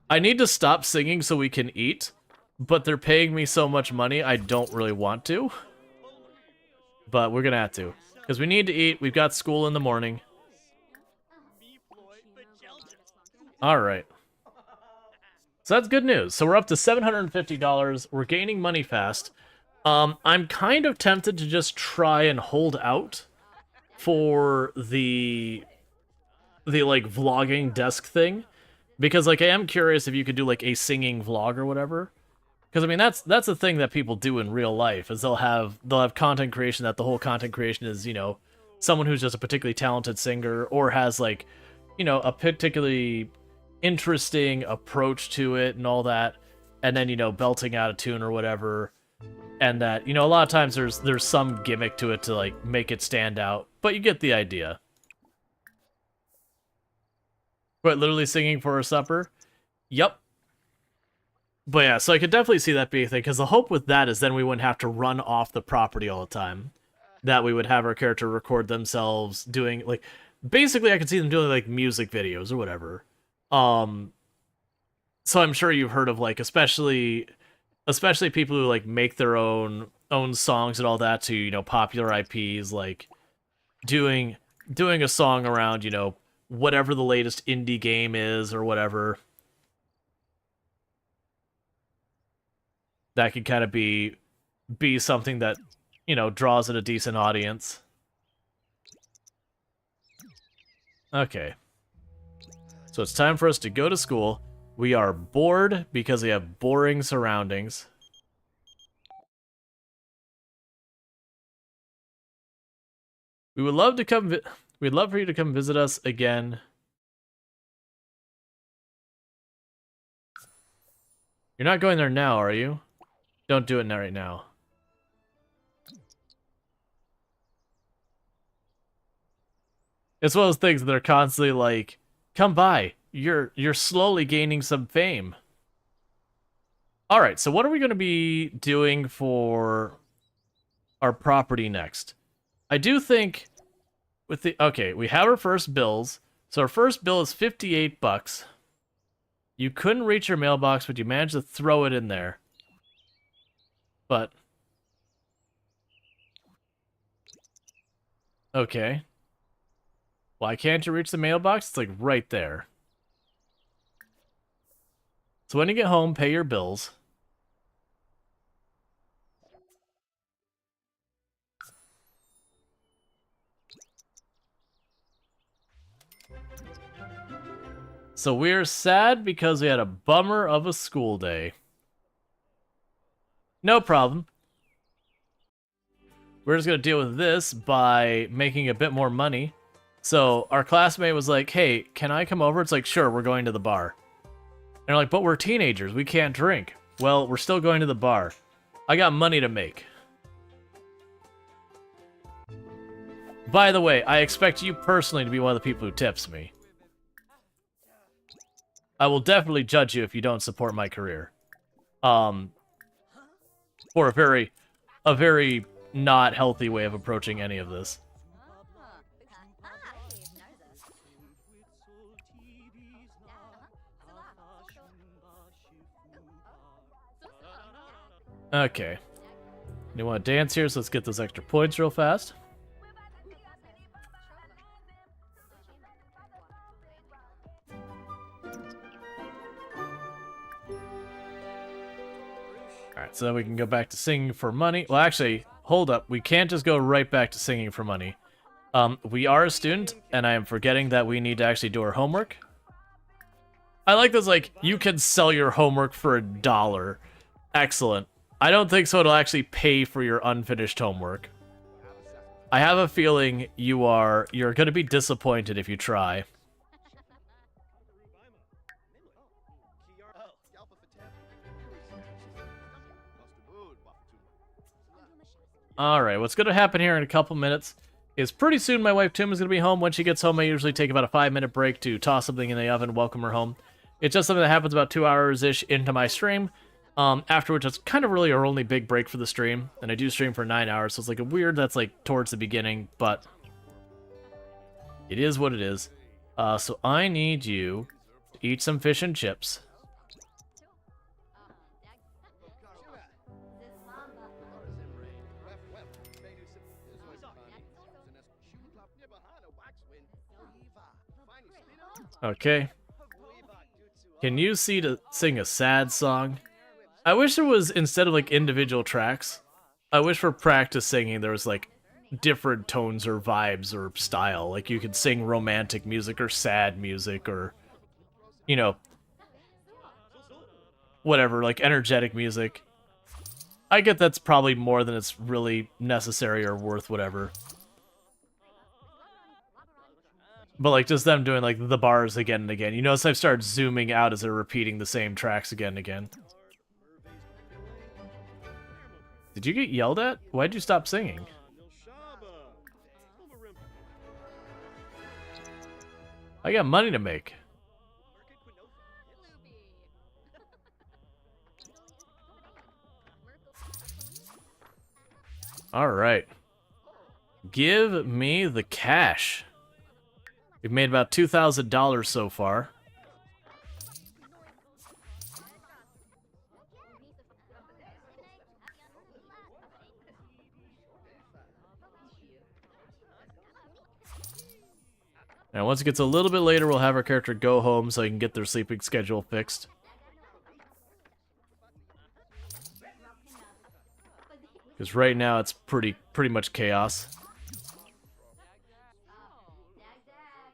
I need to stop singing so we can eat, but they're paying me so much money, I don't really want to. But we're gonna have to. Because we need to eat, we've got school in the morning. Alright. So that's good news. So we're up to $750, we're gaining money fast. I'm kind of tempted to just try and hold out for the like vlogging desk thing. Because, like, I am curious if you could do, like, a singing vlog or whatever. Because, I mean, that's a thing that people do in real life, is they'll have content creation that the whole content creation is, you know, someone who's just a particularly talented singer, or has, like, you know, a particularly interesting approach to it and all that, and then, you know, belting out a tune or whatever, and that, you know, a lot of times there's some gimmick to it to, like, make it stand out, but you get the idea. But literally singing for a supper? Yep. But yeah, so I could definitely see that being a thing, because the hope with that is then we wouldn't have to run off the property all the time. That we would have our character record themselves doing, like, basically I could see them doing, like, music videos or whatever. So I'm sure you've heard of, like, especially people who, like, make their own songs and all that to, you know, popular IPs, like, doing a song around, you know, whatever the latest indie game is or whatever. That could kind of be something that, you know, draws in a decent audience. Okay. So it's time for us to go to school. We are bored because we have boring surroundings. We would love to come We'd love for you to come visit us again. You're not going there now, are you? Don't do it right now. It's one of those things that are constantly like, come by. You're slowly gaining some fame. Alright, so what are we going to be doing for our property next? I do think with the okay, we have our first bills. So our first bill is $58. You couldn't reach your mailbox, but you managed to throw it in there. But okay. Why can't you reach the mailbox? It's like right there. So when you get home, pay your bills. So we're sad because we had a bummer of a school day. No problem. We're just going to deal with this by making a bit more money. So our classmate was like, hey, can I come over? It's like, sure, we're going to the bar. And they're like, but we're teenagers. We can't drink. Well, we're still going to the bar. I got money to make. By the way, I expect you personally to be one of the people who tips me. I will definitely judge you if you don't support my career. For a very not healthy way of approaching any of this. Okay. You want to dance here, so let's get those extra points real fast. Alright, so we can go back to singing for money. Well, actually, hold up. We can't just go right back to singing for money. We are a student, and I am forgetting that we need to actually do our homework. I like this, like, you can sell your homework for $1. Excellent. I don't think so it'll actually pay for your unfinished homework. I have a feeling you're gonna be disappointed if you try. Alright, what's gonna happen here in a couple minutes is pretty soon my wife Tim is gonna be home. When she gets home, I usually take about a 5-minute break to toss something in the oven, welcome her home. It's just something that happens about 2 hours-ish into my stream. After which, it's kind of really our only big break for the stream. And I do stream for 9 hours, so it's like a weird that's like towards the beginning, but it is what it is. So I need you to eat some fish and chips. Okay. Can you see to sing a sad song? I wish there was, instead of like individual tracks, I wish for practice singing there was like different tones or vibes or style. Like you could sing romantic music or sad music or, you know, whatever, like energetic music. I get that's probably more than it's really necessary or worth whatever. But like just them doing like the bars again and again. You notice I've started zooming out as they're repeating the same tracks again and again. Did you get yelled at? Why'd you stop singing? I got money to make. Alright. Give me the cash. We've made about $2,000 so far. Now, once it gets a little bit later, we'll have our character go home so he can get their sleeping schedule fixed. Because right now, it's pretty much chaos.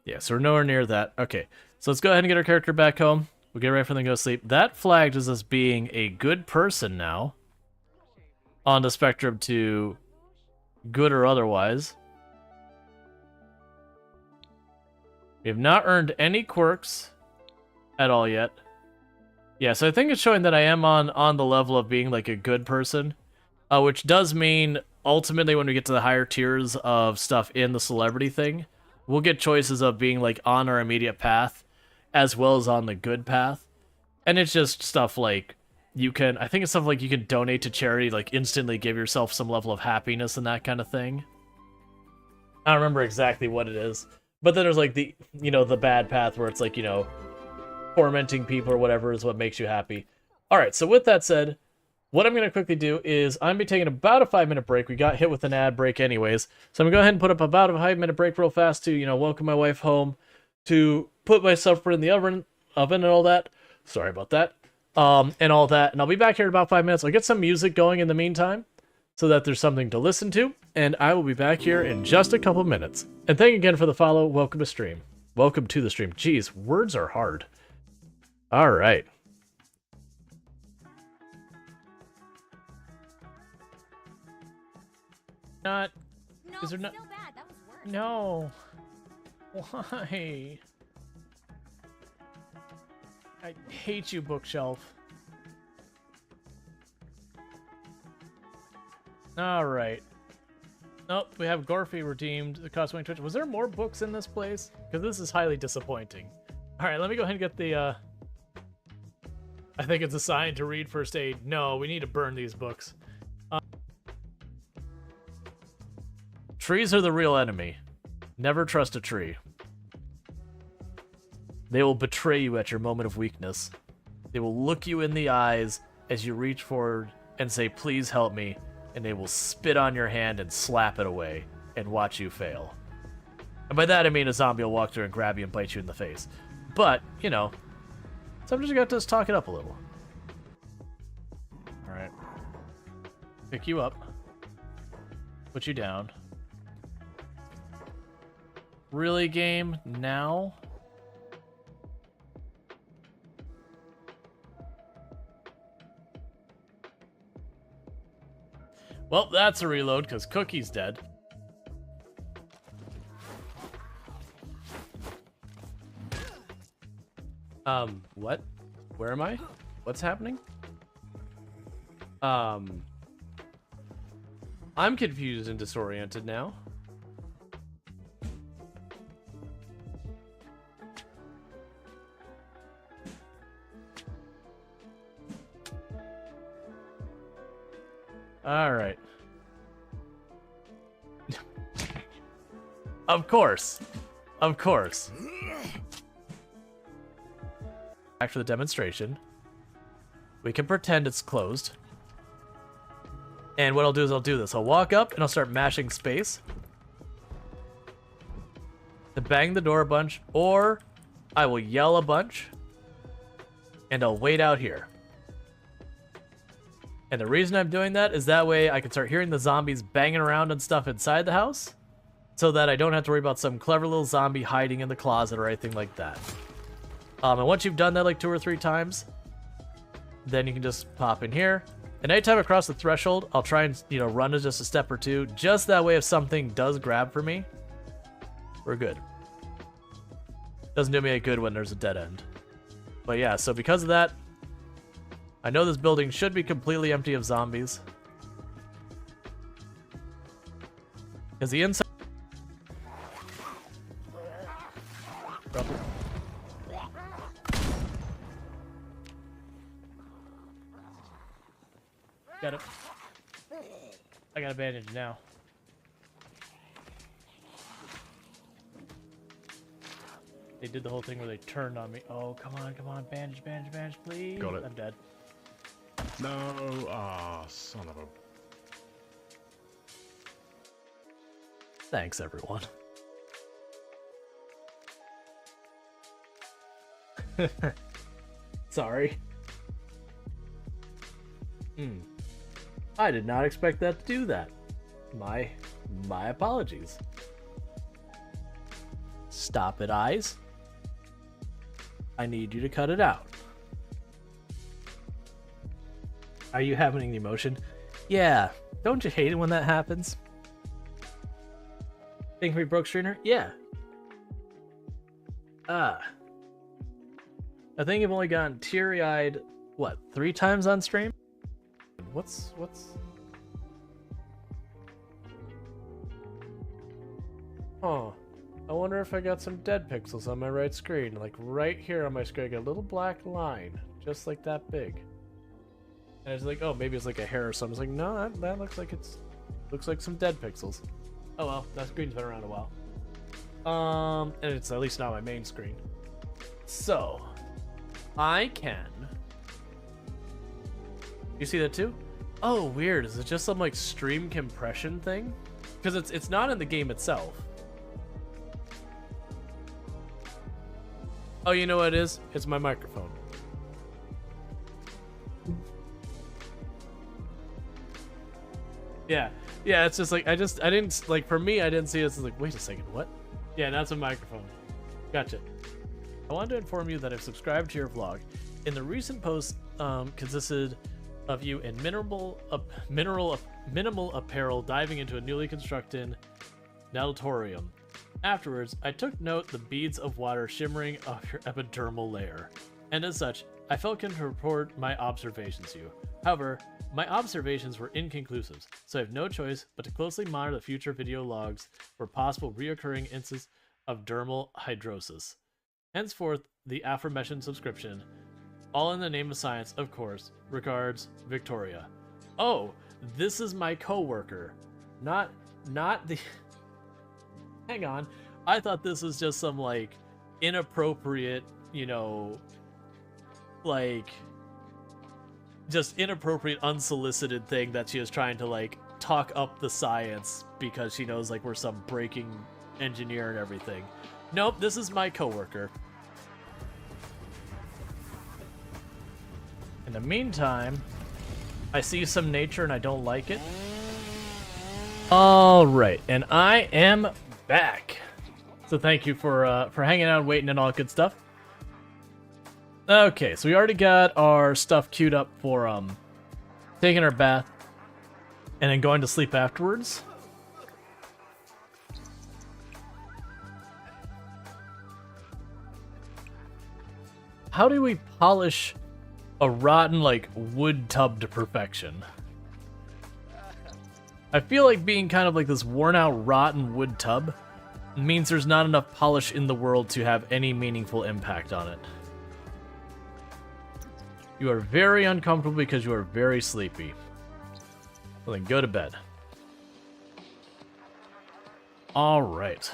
Yeah, so we're nowhere near that. Okay, so let's go ahead and get our character back home. We'll get ready for them to go to sleep. That flagged as us being a good person now. On the spectrum to good or otherwise. We have not earned any quirks at all yet. Yeah, so I think it's showing that I am on the level of being like a good person. Which does mean, ultimately, when we get to the higher tiers of stuff in the celebrity thing, we'll get choices of being like on our immediate path, as well as on the good path. And it's just stuff like, I think it's stuff like you can donate to charity, like instantly give yourself some level of happiness and that kind of thing. I don't remember exactly what it is. But then there's like the bad path where it's like, tormenting people or whatever is what makes you happy. Alright, so with that said, what I'm going to quickly do is I'm going to be taking about a 5-minute break. We got hit with an ad break anyways. So I'm going to go ahead and put up about a 5-minute break real fast to, welcome my wife home, to put my supper in the oven and all that. Sorry about that. And all that. And I'll be back here in about 5 minutes. I'll get some music going in the meantime so that there's something to listen to. And I will be back here in just a couple minutes. And thank you again for the follow. Welcome to stream. Welcome to the stream. Jeez, words are hard. All right. Not. No, Is there not? still bad. That was worse. No. Why? I hate you, bookshelf. Alright. Nope, we have Gorfy redeemed the Cosmic Twitch. Was there more books in this place? Because this is highly disappointing. Alright, let me go ahead and get the, I think it's a sign to read first aid. No, we need to burn these books. Trees are the real enemy. Never trust a tree. They will betray you at your moment of weakness. They will look you in the eyes as you reach forward and say, "Please help me," and they will spit on your hand and slap it away and watch you fail. And by that I mean a zombie will walk through and grab you and bite you in the face. But, sometimes you got to just talk it up a little. Alright. Pick you up. Put you down. Really, game? Now? Well, that's a reload because Cookie's dead. What? Where am I? What's happening? I'm confused and disoriented now. All right. Of course. Of course. Back to the demonstration. We can pretend it's closed. And what I'll do is I'll do this. I'll walk up and I'll start mashing space to bang the door a bunch, or I will yell a bunch and I'll wait out here. And the reason I'm doing that is that way I can start hearing the zombies banging around and stuff inside the house, so that I don't have to worry about some clever little zombie hiding in the closet or anything like that. And once you've done that like 2 or 3 times, then you can just pop in here. And anytime I cross the threshold, I'll try and, you know, run just a step or 2, just that way if something does grab for me, we're good. Doesn't do me any good when there's a dead end. But yeah, so because of that, I know this building should be completely empty of zombies. Because the inside... Got it. I got a bandage now. They did the whole thing where they turned on me. Oh, come on, bandage, please. Got it. I'm dead. No, son of a... Thanks, everyone. Sorry. I did not expect that to do that. My apologies. Stop it, eyes. I need you to cut it out. Are you having an emotion? Yeah. Don't you hate it when that happens? Think we broke Strainer? Yeah. I think I've only gotten teary-eyed, what, 3 times on stream? What's... Oh, I wonder if I got some dead pixels on my right screen. Like right here on my screen, I got a little black line, just like that big. And I was like, oh, maybe it's like a hair or something. I was like, no, that looks like looks like some dead pixels. Oh well, that screen's been around a while. And it's at least not my main screen. So, I can... You see that too? Oh, weird. Is it just some like stream compression thing? Because it's not in the game itself. Oh, you know what it is? It's my microphone. Yeah, it's just like I didn't like, for me I didn't see it. It's like, wait a second, what? Yeah, that's a microphone. Gotcha. I wanted to inform you that I've subscribed to your vlog. In the recent post, consisted of you in minimal apparel diving into a newly constructed natatorium. Afterwards, I took note the beads of water shimmering off your epidermal layer, and as such, I felt compelled to report my observations to you. However, my observations were inconclusive, so I have no choice but to closely monitor the future video logs for possible reoccurring instances of dermal hydrosis. Henceforth, the aforementioned subscription, all in the name of science, of course. Regards, Victoria. Oh, this is my coworker, not the... Hang on, I thought this was just some like inappropriate, you know, like just inappropriate, unsolicited thing that she was trying to like talk up the science because she knows like we're some breaking engineer and everything. Nope, this is my coworker. In the meantime, I see some nature and I don't like it. All right, and I am back. So thank you for hanging out, waiting, and all that good stuff. Okay, so we already got our stuff queued up for taking our bath and then going to sleep afterwards. How do we polish a rotten, like, wood tub to perfection? I feel like being kind of like this worn-out, rotten wood tub means there's not enough polish in the world to have any meaningful impact on it. You are very uncomfortable because you are very sleepy. Well, then go to bed. All right.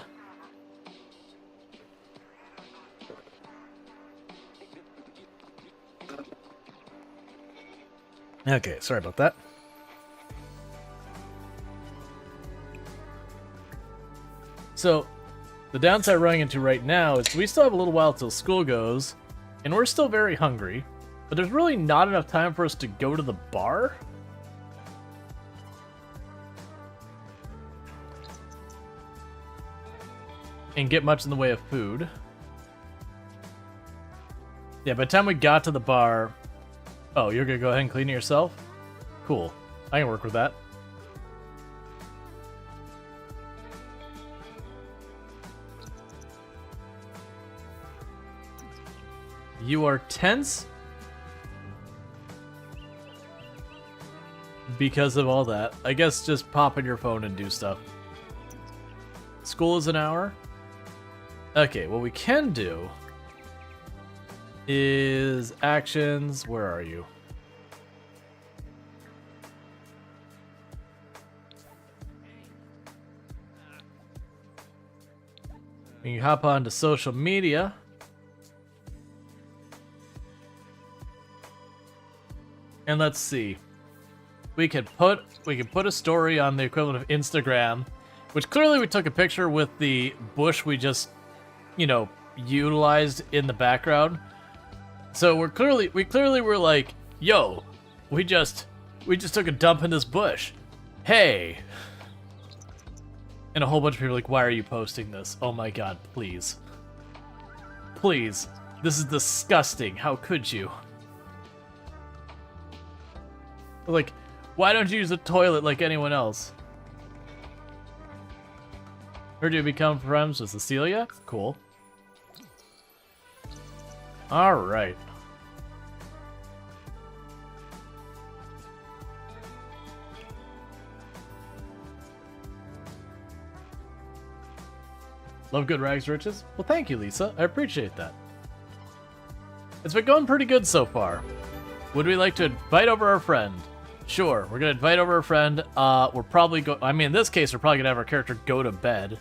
Okay, sorry about that. So, the downside we're running into right now is we still have a little while till school goes, and we're still very hungry, but there's really not enough time for us to go to the bar. And get much in the way of food. Yeah, by the time we got to the bar... Oh, you're gonna go ahead and clean it yourself? Cool. I can work with that. You are tense because of all that. I guess just pop in your phone and do stuff. School is an hour. Okay, what we can do is actions. Where are you? You can hop on to social media. And let's see. We could put a story on the equivalent of Instagram, which clearly we took a picture with the bush we just, you know, utilized in the background. So we clearly were like, yo, we just took a dump in this bush. Hey. And a whole bunch of people are like, why are you posting this? Oh my god, please. Please. This is disgusting. How could you? Like, why don't you use a toilet like anyone else? Heard you become friends with Cecilia? Cool. Alright. Love good rags riches? Well, thank you, Lisa. I appreciate that. It's been going pretty good so far. Would we like to invite over our friend? Sure, we're gonna invite over a friend. We're probably I mean, in this case, we're probably gonna have our character go to bed.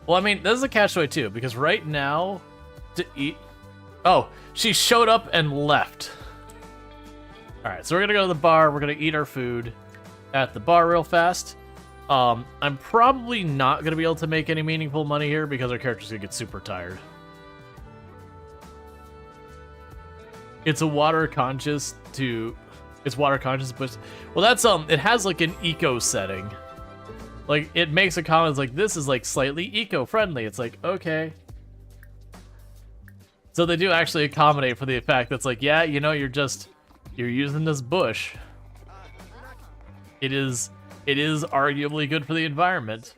Well, I mean, this is a catch-22, because right now, to eat... Oh, she showed up and left. Alright, so we're gonna go to the bar, we're gonna eat our food at the bar real fast. I'm probably not gonna be able to make any meaningful money here, because our character's gonna get super tired. It's water conscious, but well, that's it has like an eco setting. Like it makes a comment like this is like slightly eco-friendly. It's like, okay. So they do actually accommodate for the fact that's like, yeah, you know, you're using this bush. It is arguably good for the environment.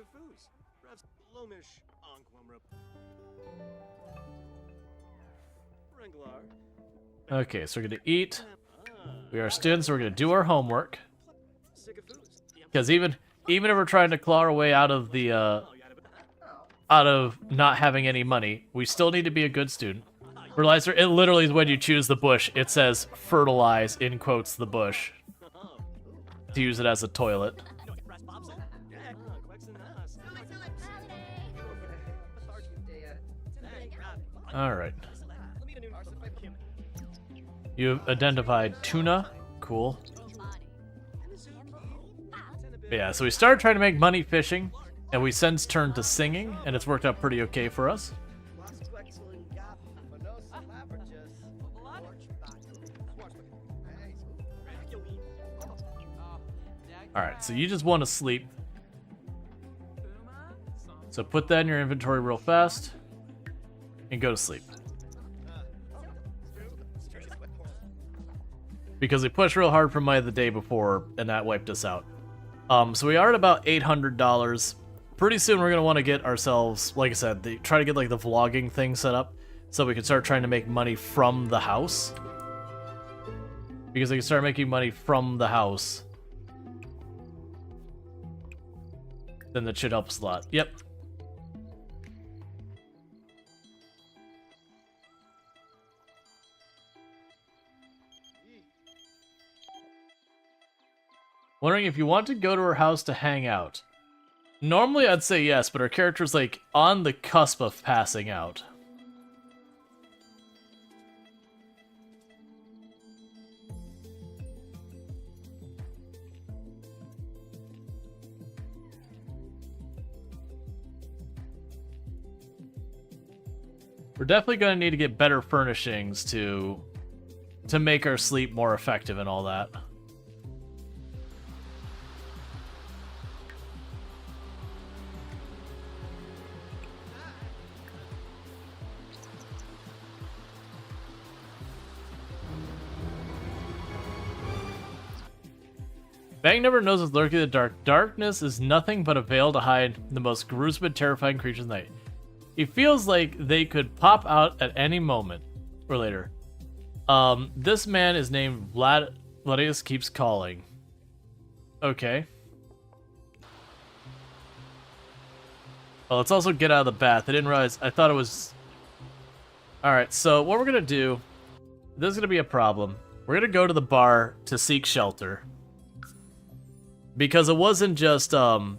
Okay, so we're gonna eat. We are students, so we're gonna do our homework. Because even if we're trying to claw our way out of the out of not having any money, we still need to be a good student. Realize it literally is when you choose the bush, it says fertilize in quotes the bush to use it as a toilet. All right. You've identified tuna. Cool. Yeah, so we started trying to make money fishing, and we since turned to singing, and it's worked out pretty okay for us. Alright, so you just want to sleep. So put that in your inventory real fast and go to sleep. Because we pushed real hard for money the day before and that wiped us out. So we are at about $800. Pretty soon we're going to want to get ourselves, like I said, try to get like the vlogging thing set up so we can start trying to make money from the house. Because we can start making money from the house, then that should help us a lot. Yep. Wondering if you want to go to her house to hang out. Normally I'd say yes, but our character's like on the cusp of passing out. We're definitely going to need to get better furnishings to make our sleep more effective and all that. Bang never knows what's lurking in the dark. Darkness is nothing but a veil to hide the most gruesome and terrifying creatures in the night. He feels like they could pop out at any moment or later. This man is named Vladius keeps calling. Okay. Well, let's also get out of the bath. I didn't realize. I thought it was. Alright, so what we're going to do. This is going to be a problem. We're going to go to the bar to seek shelter. Because it wasn't just that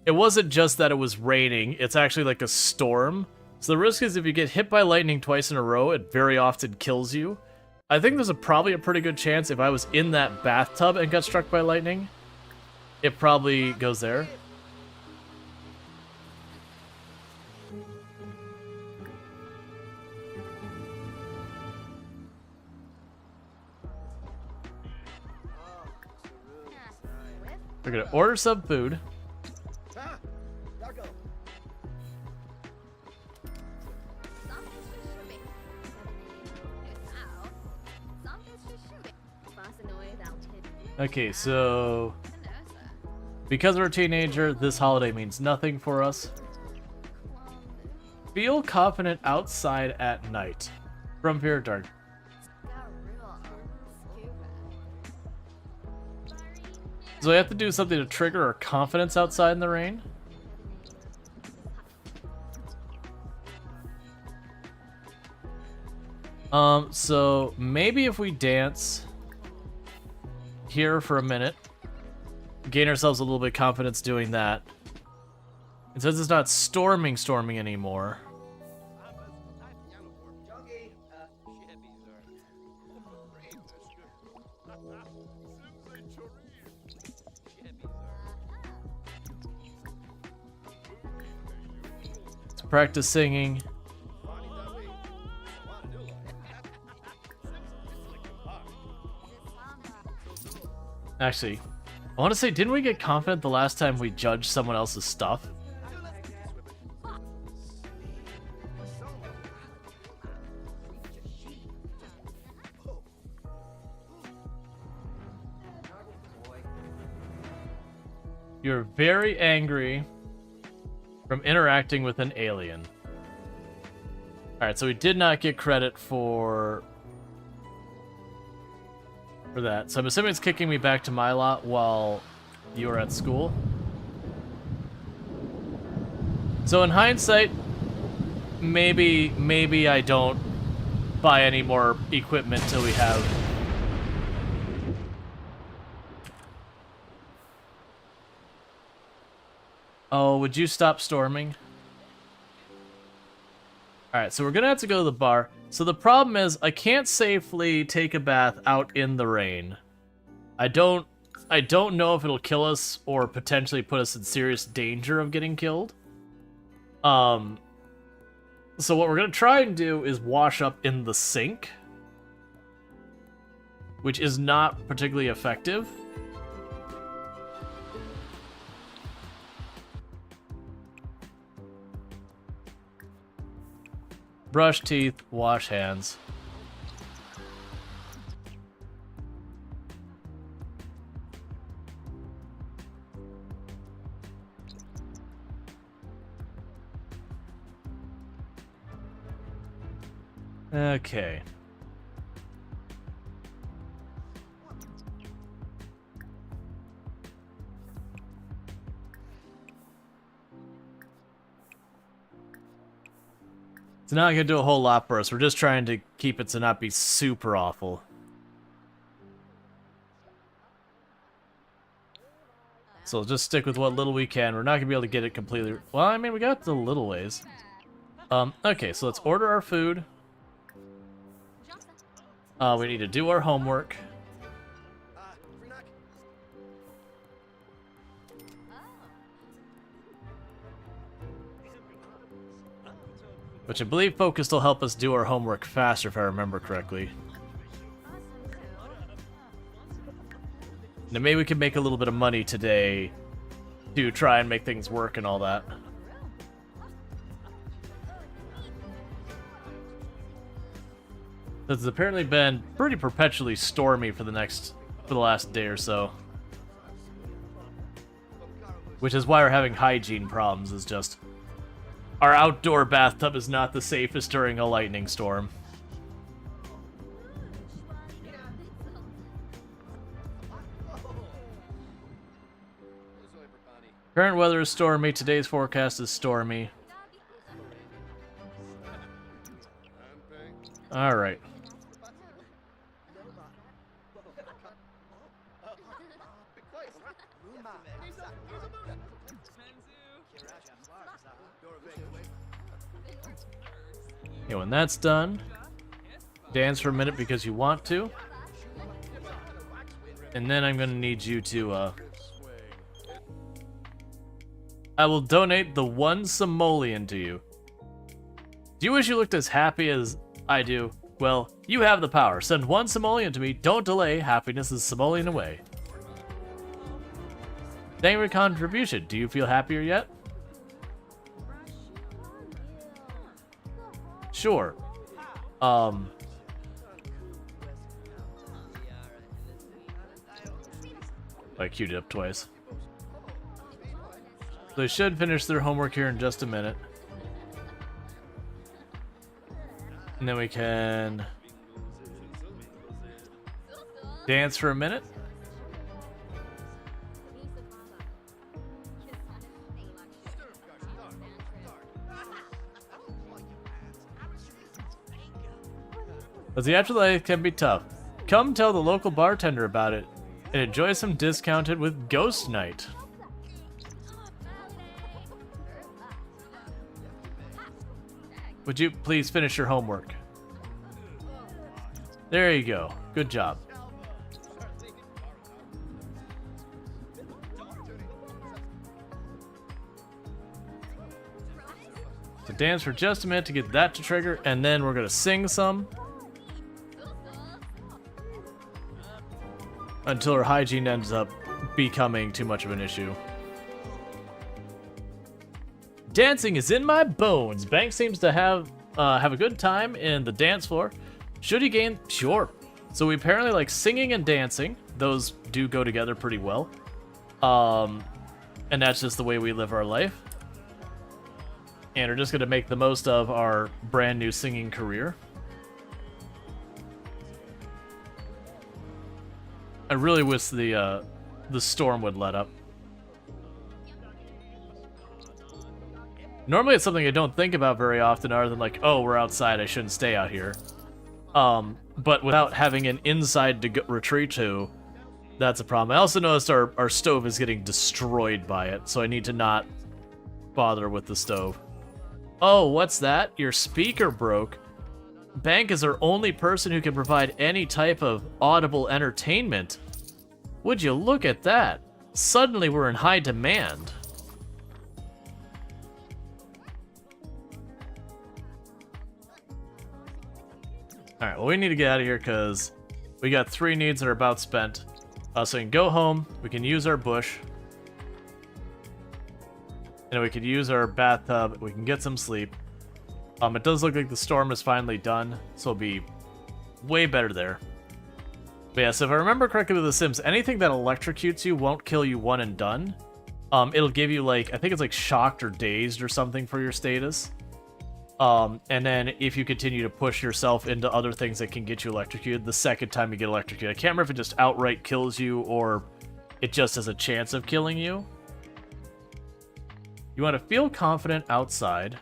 it was raining, it's actually like a storm. So the risk is if you get hit by lightning twice in a row, it very often kills you. I think there's probably a pretty good chance if I was in that bathtub and got struck by lightning, it probably goes there. We're gonna order some food. Okay, so because we're a teenager, this holiday means nothing for us. Feel confident outside at night. From Fear Dark. So I have to do something to trigger our confidence outside in the rain? So maybe if we dance here for a minute, gain ourselves a little bit of confidence doing that. And since it's not storming anymore. Let's practice singing. Actually, I want to say, didn't we get confident the last time we judged someone else's stuff? You're very angry from interacting with an alien. Alright, so we did not get credit for that. So I'm assuming it's kicking me back to my lot while you are at school. So in hindsight, maybe I don't buy any more equipment till we have... Oh, would you stop storming? Alright, so we're gonna have to go to the bar. So the problem is, I can't safely take a bath out in the rain. I don't know if it'll kill us or potentially put us in serious danger of getting killed. So what we're gonna try and do is wash up in the sink, which is not particularly effective. brush teeth, wash hands. Okay. It's not gonna do a whole lot for us. We're just trying to keep it to not be super awful. So we'll just stick with what little we can. We're not gonna be able to get it completely. Well, I mean, we got the little ways. Okay, so let's order our food. We need to do our homework. Which I believe Focus will help us do our homework faster, if I remember correctly. Now maybe we can make a little bit of money today to try and make things work and all that. It's apparently been pretty perpetually stormy for the last day or so. Which is why we're having hygiene problems, is just our outdoor bathtub is not the safest during a lightning storm. Current weather is stormy, today's forecast is stormy. Alright. Okay, when that's done, dance for a minute because you want to. And then I'm gonna need you to, I will donate the 1 simoleon to you. Do you wish you looked as happy as I do? Well, you have the power. Send 1 simoleon to me. Don't delay. Happiness is simoleon away. Thank you for your contribution. Do you feel happier yet? Sure. I queued it up twice. They should finish their homework here in just a minute. And then we can dance for a minute. But the afterlife can be tough. Come tell the local bartender about it and enjoy some discounted with Ghost Night. Would you please finish your homework? There you go. Good job. So dance for just a minute to get that to trigger, and then we're gonna sing some. Until our hygiene ends up becoming too much of an issue. Dancing is in my bones. Bank seems to have a good time in the dance floor. Should he gain? Sure. So we apparently like singing and dancing. Those do go together pretty well. And that's just the way we live our life. And we're just gonna make the most of our brand new singing career. I really wish the storm would let up. Normally it's something I don't think about very often, other than like, oh, we're outside, I shouldn't stay out here. But without having an inside to retreat to, that's a problem. I also noticed our stove is getting destroyed by it, so I need to not bother with the stove. Oh, what's that? Your speaker broke. Bank is our only person who can provide any type of audible entertainment. Would you look at that? Suddenly we're in high demand. Alright, well we need to get out of here because we got 3 needs that are about spent. So we can go home, we can use our bush. And we could use our bathtub, we can get some sleep. It does look like the storm is finally done, so it'll be way better there. But yeah, so if I remember correctly with The Sims, anything that electrocutes you won't kill you one and done. It'll give you, like, I think it's like shocked or dazed or something for your status. And then if you continue to push yourself into other things that can get you electrocuted, the second time you get electrocuted, I can't remember if it just outright kills you or it just has a chance of killing you. You want to feel confident outside.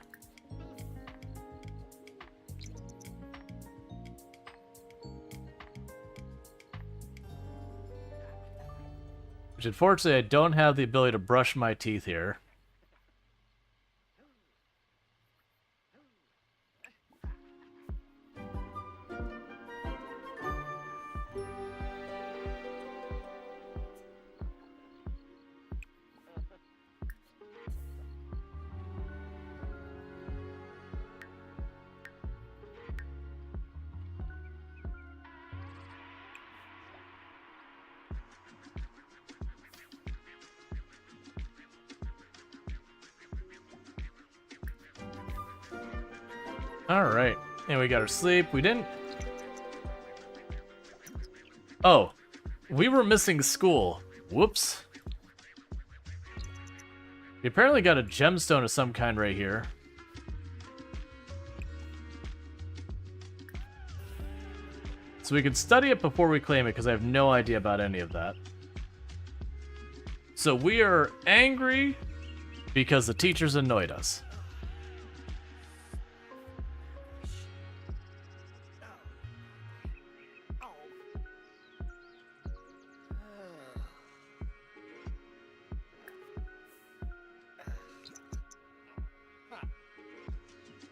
Which, unfortunately, I don't have the ability to brush my teeth here. Alright, and we got our sleep. We didn't... Oh, we were missing school. Whoops. We apparently got a gemstone of some kind right here. So we can study it before we claim it, because I have no idea about any of that. So we are angry because the teachers annoyed us.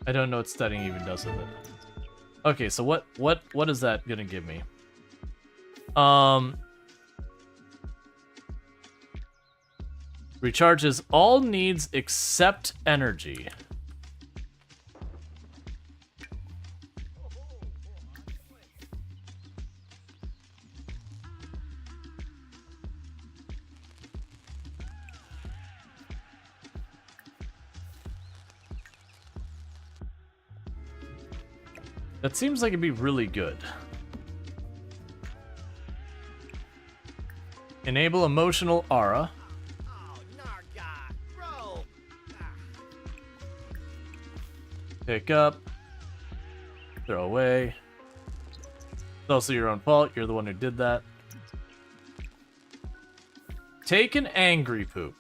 I don't know what studying even does with it. Okay, so what is that gonna give me? Recharges all needs except energy. That seems like it'd be really good. Enable emotional aura. Pick up. Throw away. It's also your own fault. You're the one who did that. Take an angry poop.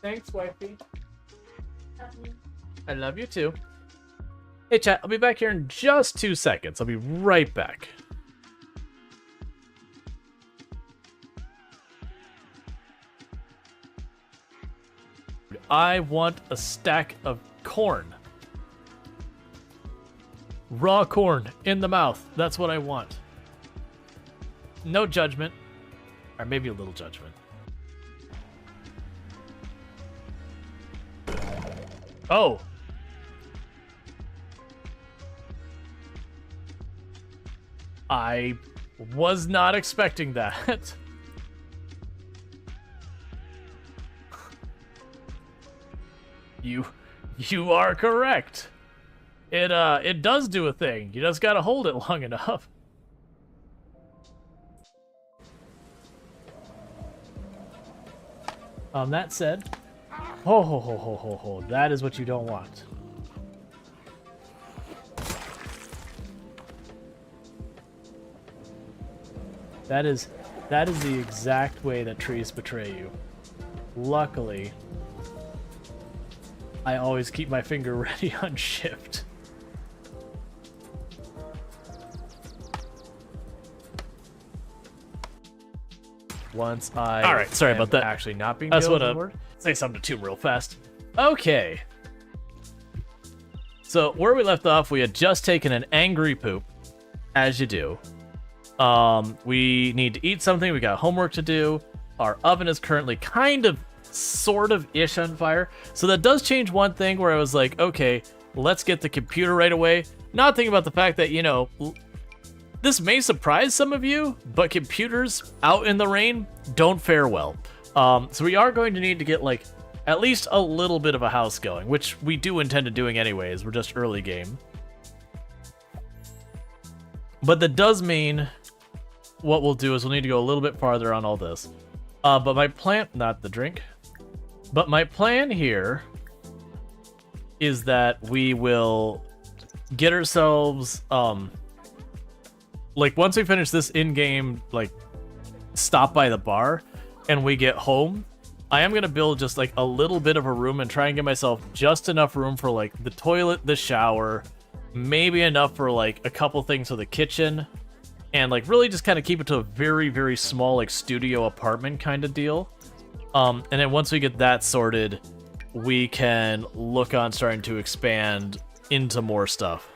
Thanks, wifey. I love you too. Hey, chat. I'll be back here in just 2 seconds. I'll be right back. I want a stack of corn. Raw corn in the mouth. That's what I want. No judgment. Or maybe a little judgment. Oh. I was not expecting that. You are correct. It does do a thing. You just gotta hold it long enough. That said, ho, that is what you don't want. That is the exact way that trees betray you. Luckily, I always keep my finger ready on shift. Once I... Alright, sorry about that. Actually not being able to say something to Tomb real fast. Okay. So, where we left off, we had just taken an angry poop, as you do. We need to eat something, we got homework to do. Our oven is currently kind of, sort of ish on fire. So that does change one thing where I was like, okay, let's get the computer right away. Not thinking about the fact that, you know, This may surprise some of you, but computers out in the rain don't fare well. So we are going to need to get, like, at least a little bit of a house going, which we do intend on doing anyways. We're just early game. But that does mean what we'll do is we'll need to go a little bit farther on all this. But my plan, not the drink, but my plan here is that we will get ourselves, like, once we finish this in-game, like, stop by the bar and we get home, I am going to build just, like, a little bit of a room and try and get myself just enough room for, like, the toilet, the shower, maybe enough for, like, a couple things for the kitchen, and, like, really just kind of keep it to a very, very small, like, studio apartment kind of deal. And then once we get that sorted, we can look on starting to expand into more stuff.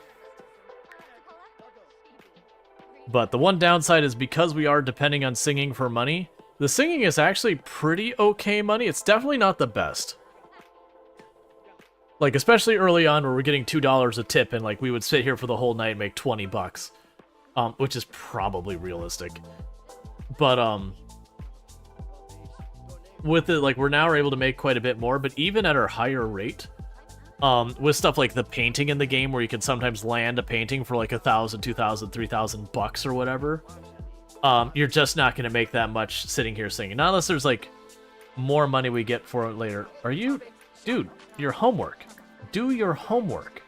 But the one downside is because we are depending on singing for money, the singing is actually pretty okay money. It's definitely not the best. Like, especially early on where we're getting $2 a tip and, like, we would sit here for the whole night and make 20 bucks. Which is probably realistic. But, with it, like, we're now able to make quite a bit more, but even at our higher rate, with stuff like the painting in the game where you can sometimes land a painting for like 1,000, 2,000, 3,000 bucks or whatever, you're just not going to make that much sitting here singing. Not unless there's like more money we get for it later. Are you... Dude, your homework. Do your homework.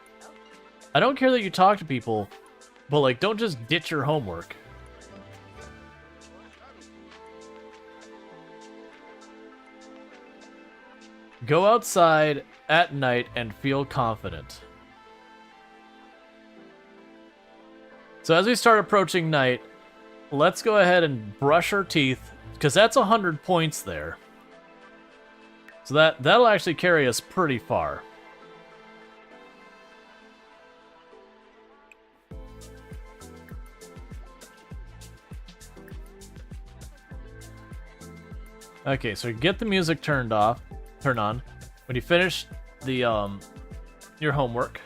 I don't care that you talk to people, but like, don't just ditch your homework. Go outside at night and feel confident. So as we start approaching night, let's go ahead and brush our teeth, because that's 100 points there. So that'll actually carry us pretty far. Okay, so get the music turn on. When you finish the your homework,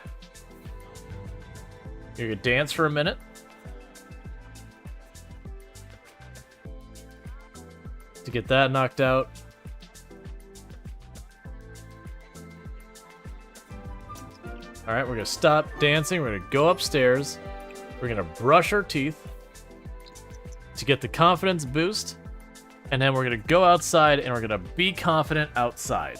you're gonna dance for a minute. To get that knocked out. Alright, we're gonna stop dancing, we're gonna go upstairs, we're gonna brush our teeth to get the confidence boost, and then we're gonna go outside and we're gonna be confident outside.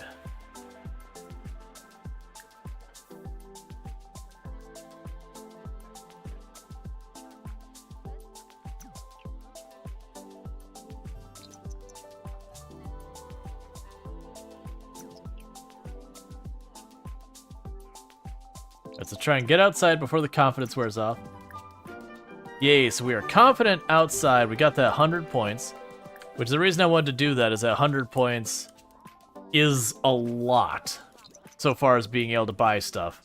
Let's try and get outside before the confidence wears off. Yay, so we are confident outside. We got that 100 points. Which the reason I wanted to do that is that 100 points is a lot so far as being able to buy stuff.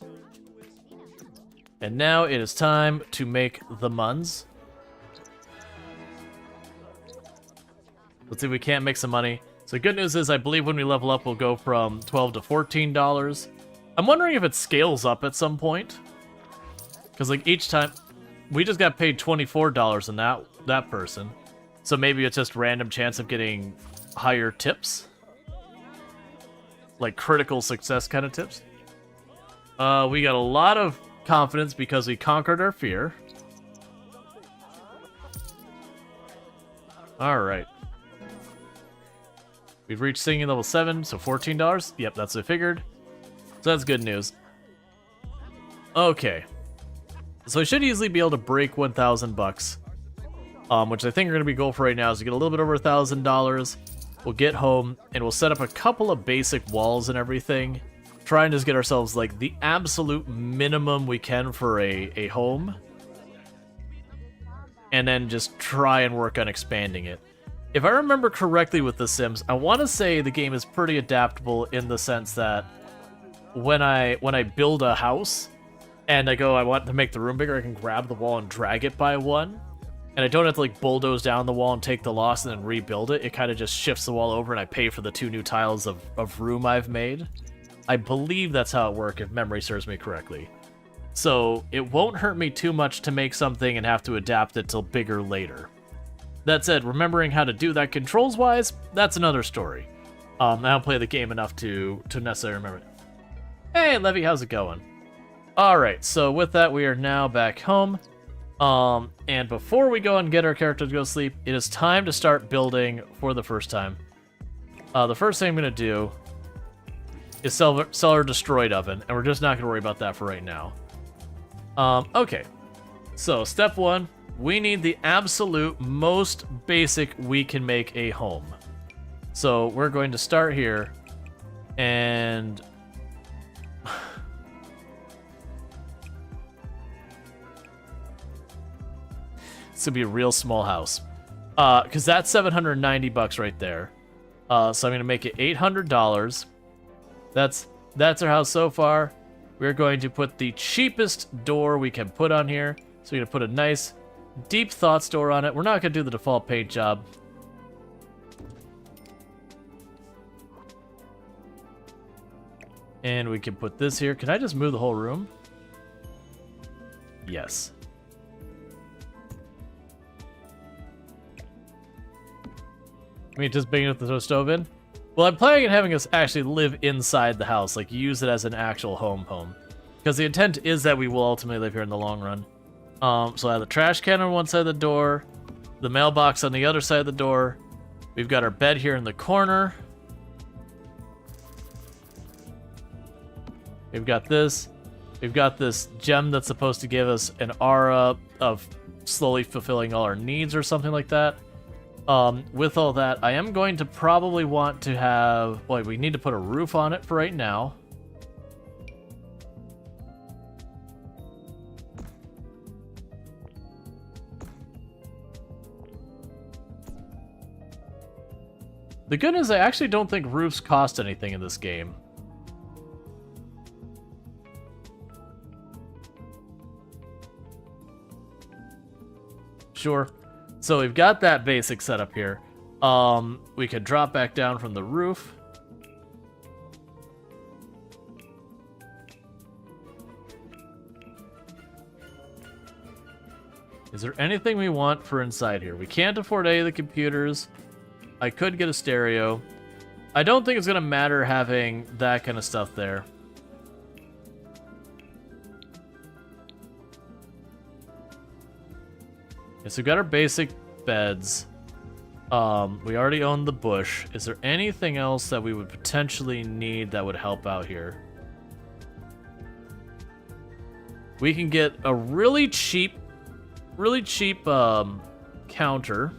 And now it is time to make the muns. Let's see if we can't make some money. So good news is I believe when we level up we'll go from $12 to $14. I'm wondering if it scales up at some point. Because like each time, we just got paid $24 in that person. So maybe it's just random chance of getting higher tips. Like critical success kind of tips. We got a lot of confidence because we conquered our fear. Alright. We've reached singing level 7, so $14. Yep, that's what I figured. So that's good news. Okay. So I should easily be able to break 1,000 bucks. Which I think are going to be goal for right now is to get a little bit over $1,000. We'll get home and we'll set up a couple of basic walls and everything. Try and just get ourselves like the absolute minimum we can for a home. And then just try and work on expanding it. If I remember correctly with The Sims, I want to say the game is pretty adaptable in the sense that when I build a house and I go, I want to make the room bigger, I can grab the wall and drag it by one. And I don't have to like bulldoze down the wall and take the loss and then rebuild it. It kind of just shifts the wall over and I pay for the 2 new tiles of room I've made. I believe that's how it works if memory serves me correctly. So it won't hurt me too much to make something and have to adapt it till bigger later. That said, remembering how to do that controls-wise, that's another story. I don't play the game enough to necessarily remember it. Hey, Levy, how's it going? Alright, so with that, we are now back home. And before we go and get our character to go sleep, it is time to start building for the first time. The first thing I'm going to do is sell our destroyed oven, and we're just not going to worry about that for right now. Okay, so step one, we need the absolute most basic we can make a home. So we're going to start here, and it's gonna be a real small house, because that's $790 right there. So I'm gonna make it $800. That's our house so far. We're going to put the cheapest door we can put on here. So we're gonna put a nice deep thoughts door on it. We're not gonna do the default paint job. And we can put this here. Can I just move the whole room? Yes. I mean, just big enough to throw a stove in? Well, I'm planning on having us actually live inside the house, like use it as an actual home. Because the intent is that we will ultimately live here in the long run. So I have the trash can on one side of the door, the mailbox on the other side of the door. We've got our bed here in the corner. We've got this. We've got this gem that's supposed to give us an aura of slowly fulfilling all our needs or something like that. With all that, I am going to probably want to have... Boy, we need to put a roof on it for right now. The good news, I actually don't think roofs cost anything in this game. Sure. So we've got that basic setup here. We could drop back down from the roof. Is there anything we want for inside here? We can't afford any of the computers. I could get a stereo. I don't think it's going to matter having that kind of stuff there. Okay, so we got our basic beds. We already own the bush. Is there anything else that we would potentially need that would help out here? We can get a really cheap counter.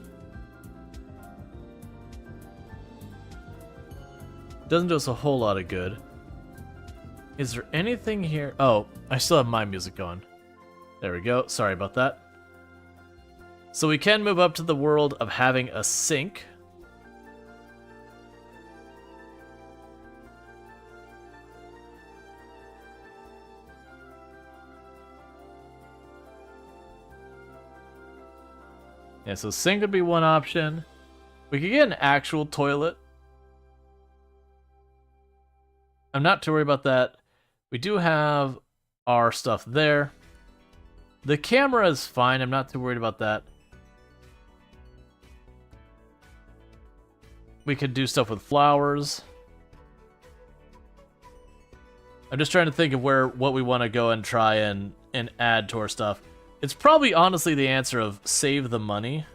Doesn't do us a whole lot of good. Is there anything here? Oh, I still have my music going. There we go. Sorry about that. So we can move up to the world of having a sink. Yeah, so sink would be one option. We could get an actual toilet. I'm not too worried about that. We do have our stuff there. The camera is fine. I'm not too worried about that. We could do stuff with flowers. I'm just trying to think of what we want to go and try and add to our stuff. It's probably honestly the answer of save the money.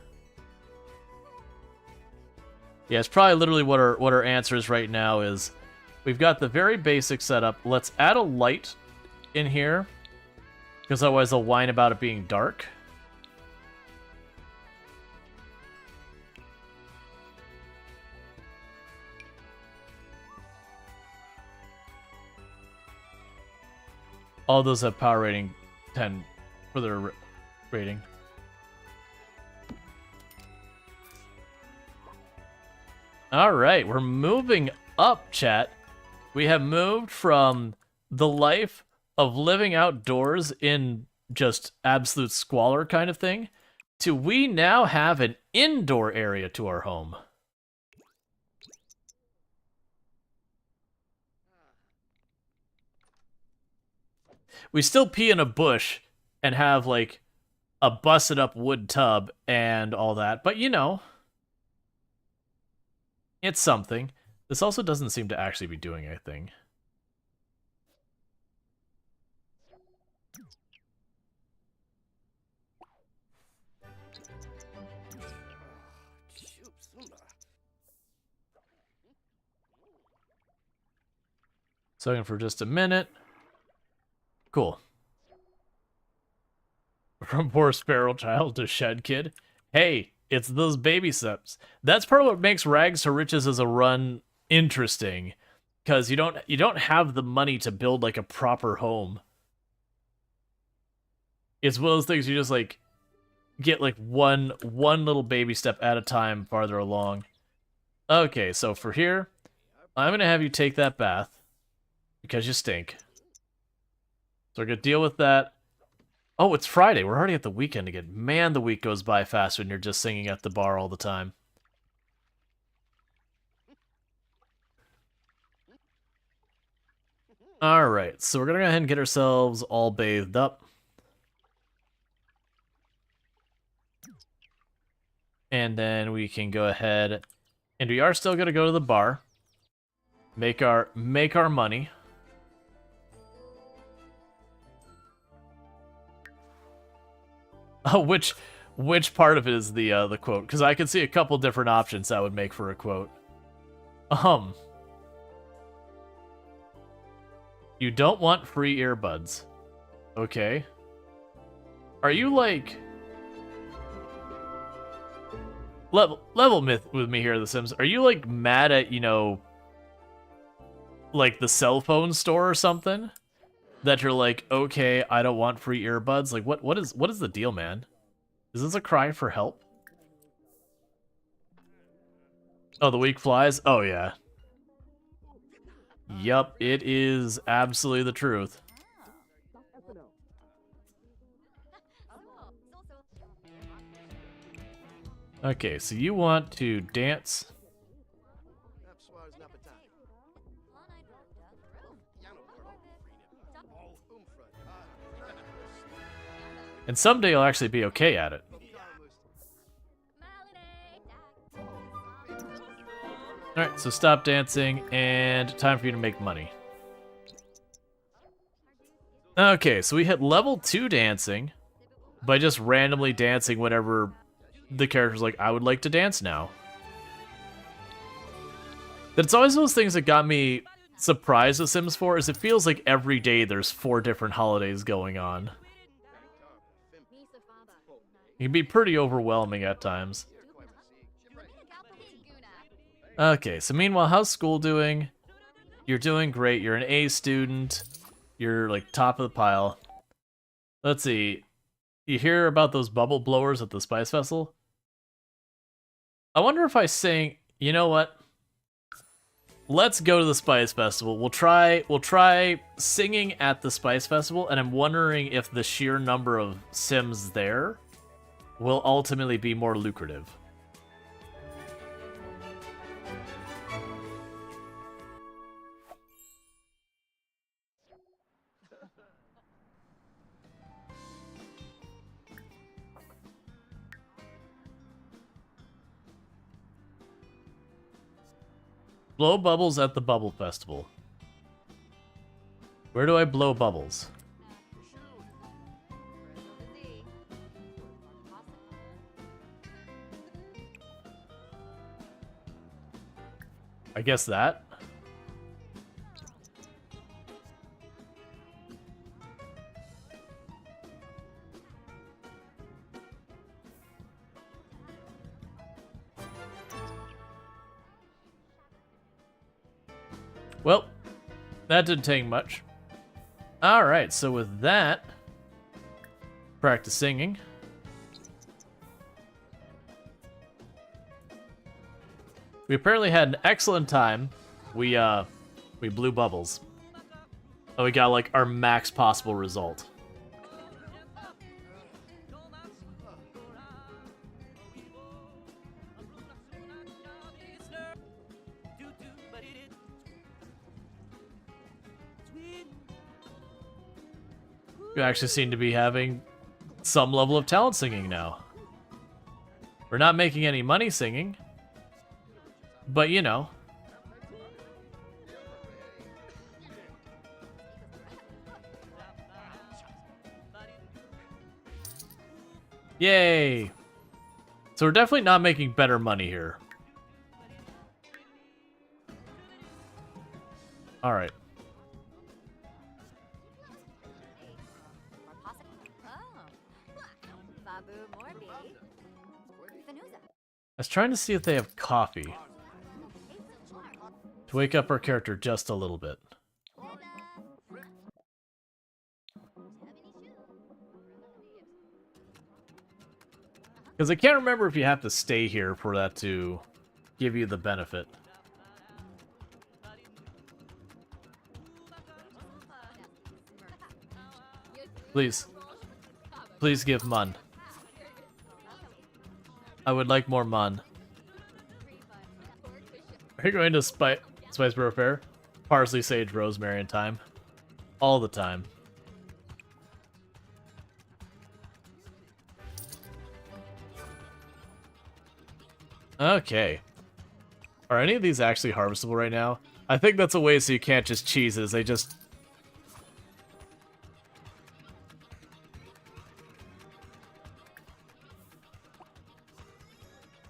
Yeah, it's probably literally what our answer is right now is we've got the very basic setup. Let's add a light in here because otherwise they'll whine about it being dark. All those have power rating 10 for their rating. All right, we're moving up, chat. We have moved from the life of living outdoors in just absolute squalor kind of thing to we now have an indoor area to our home. we still pee in a bush and have like a busted up wood tub and all that, but you know, it's something. This also doesn't seem to actually be doing anything. Soaking for just a minute. Cool. From poor sparrow child to shed kid. Hey, it's those baby steps. That's part of what makes Rags to Riches as a run interesting, because you don't have the money to build like a proper home. It's one of those things you just like get like one little baby step at a time farther along. Okay, so for here, I'm gonna have you take that bath because you stink. So we're gonna deal with that. Oh, it's Friday. We're already at the weekend again. Man, the week goes by fast when you're just singing at the bar all the time. Alright, so we're gonna go ahead and get ourselves all bathed up. And then we can go ahead, and we are still gonna go to the bar. Make our money. Oh, which part of it is the quote? Because I can see a couple different options that would make for a quote. You don't want free earbuds. Okay. Are you like level myth with me here, The Sims? Are you like mad at, you know, like the cell phone store or something? That you're like, okay, I don't want free earbuds. Like, what is the deal, man? Is this a cry for help? Oh, the week flies? Oh, yeah. Yup, it is absolutely the truth. Okay, so you want to dance. And someday you'll actually be okay at it. Alright, so stop dancing, and time for you to make money. Okay, so we hit level 2 dancing by just randomly dancing whenever the character's like, I would like to dance now. But it's always those things that got me surprised with Sims 4, is it feels like every day there's 4 different holidays going on. It can be pretty overwhelming at times. Okay, so meanwhile, how's school doing? You're doing great. You're an A student. You're like top of the pile. Let's see. You hear about those bubble blowers at the Spice Festival? I wonder if I sing, you know what? Let's go to the Spice Festival. We'll try singing at the Spice Festival, and I'm wondering if the sheer number of Sims there will ultimately be more lucrative. Blow bubbles at the Bubble Festival. Where do I blow bubbles? I guess that. Well, that didn't take much. Alright, so with that, practice singing. We apparently had an excellent time. We blew bubbles. And we got like our max possible result. You actually seem to be having some level of talent singing now. We're not making any money singing, but you know. Yay! So we're definitely not making better money here. Alright. I was trying to see if they have coffee. To wake up our character just a little bit. Because I can't remember if you have to stay here for that to give you the benefit. Please. Please give mun. I would like more mun. Are you going to Spiceboro Fair? Parsley, sage, rosemary, and thyme. All the time. Okay. Are any of these actually harvestable right now? I think that's a way so you can't just cheeses, they just...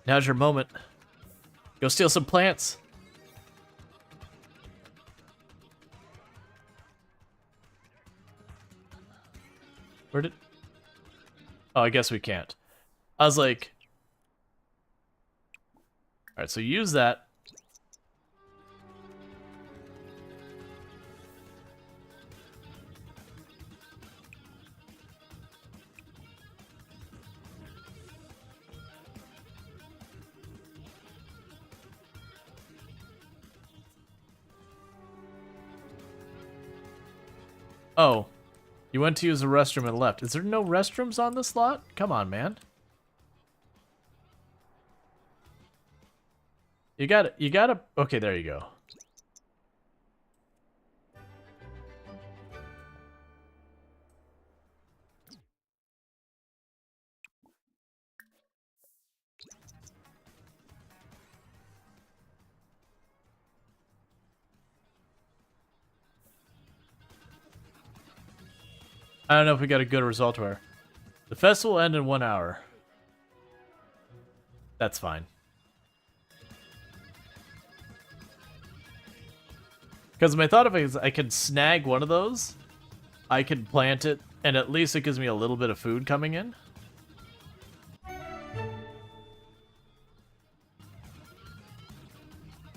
Now's your moment. Go steal some plants. Where did... Oh, I guess we can't. I was like... Alright, so use that. Oh. You went to use the restroom and left. Is there no restrooms on this lot? Come on, man. You gotta... Okay, there you go. I don't know if we got a good result where. The festival will end in 1 hour. That's fine. Because my thought of it is I could snag one of those, I could plant it, and at least it gives me a little bit of food coming in.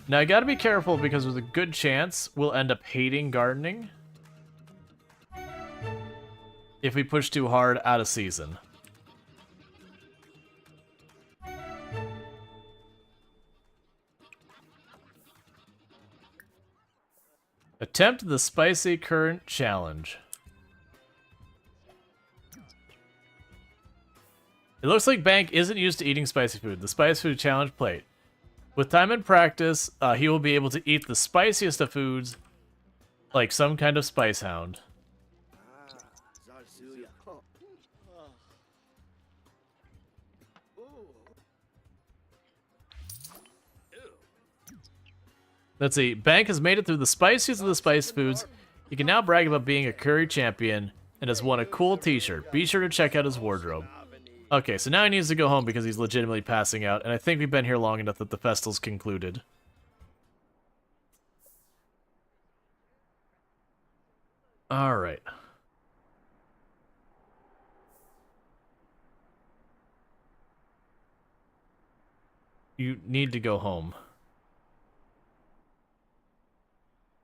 Now I gotta be careful because there's a good chance we'll end up hating gardening if we push too hard out of season. Attempt the spicy current challenge. It looks like Bank isn't used to eating spicy food. The spicy food challenge plate. With time and practice, he will be able to eat the spiciest of foods, like some kind of spice hound. Let's see. Bank has made it through the spiciest of the spice foods. He can now brag about being a curry champion and has won a cool t-shirt. Be sure to check out his wardrobe. Okay, so now he needs to go home because he's legitimately passing out, and I think we've been here long enough that the festival's concluded. Alright. You need to go home.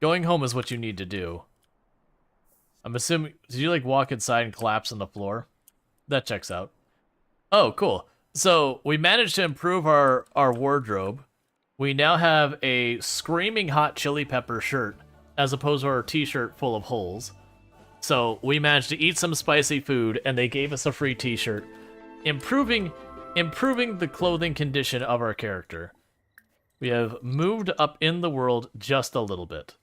Going home is what you need to do. I'm assuming... Did you, like, walk inside and collapse on the floor? That checks out. Oh, cool. So, we managed to improve our wardrobe. We now have a screaming hot chili pepper shirt, as opposed to our t-shirt full of holes. So, we managed to eat some spicy food, and they gave us a free t-shirt. Improving the clothing condition of our character. We have moved up in the world just a little bit.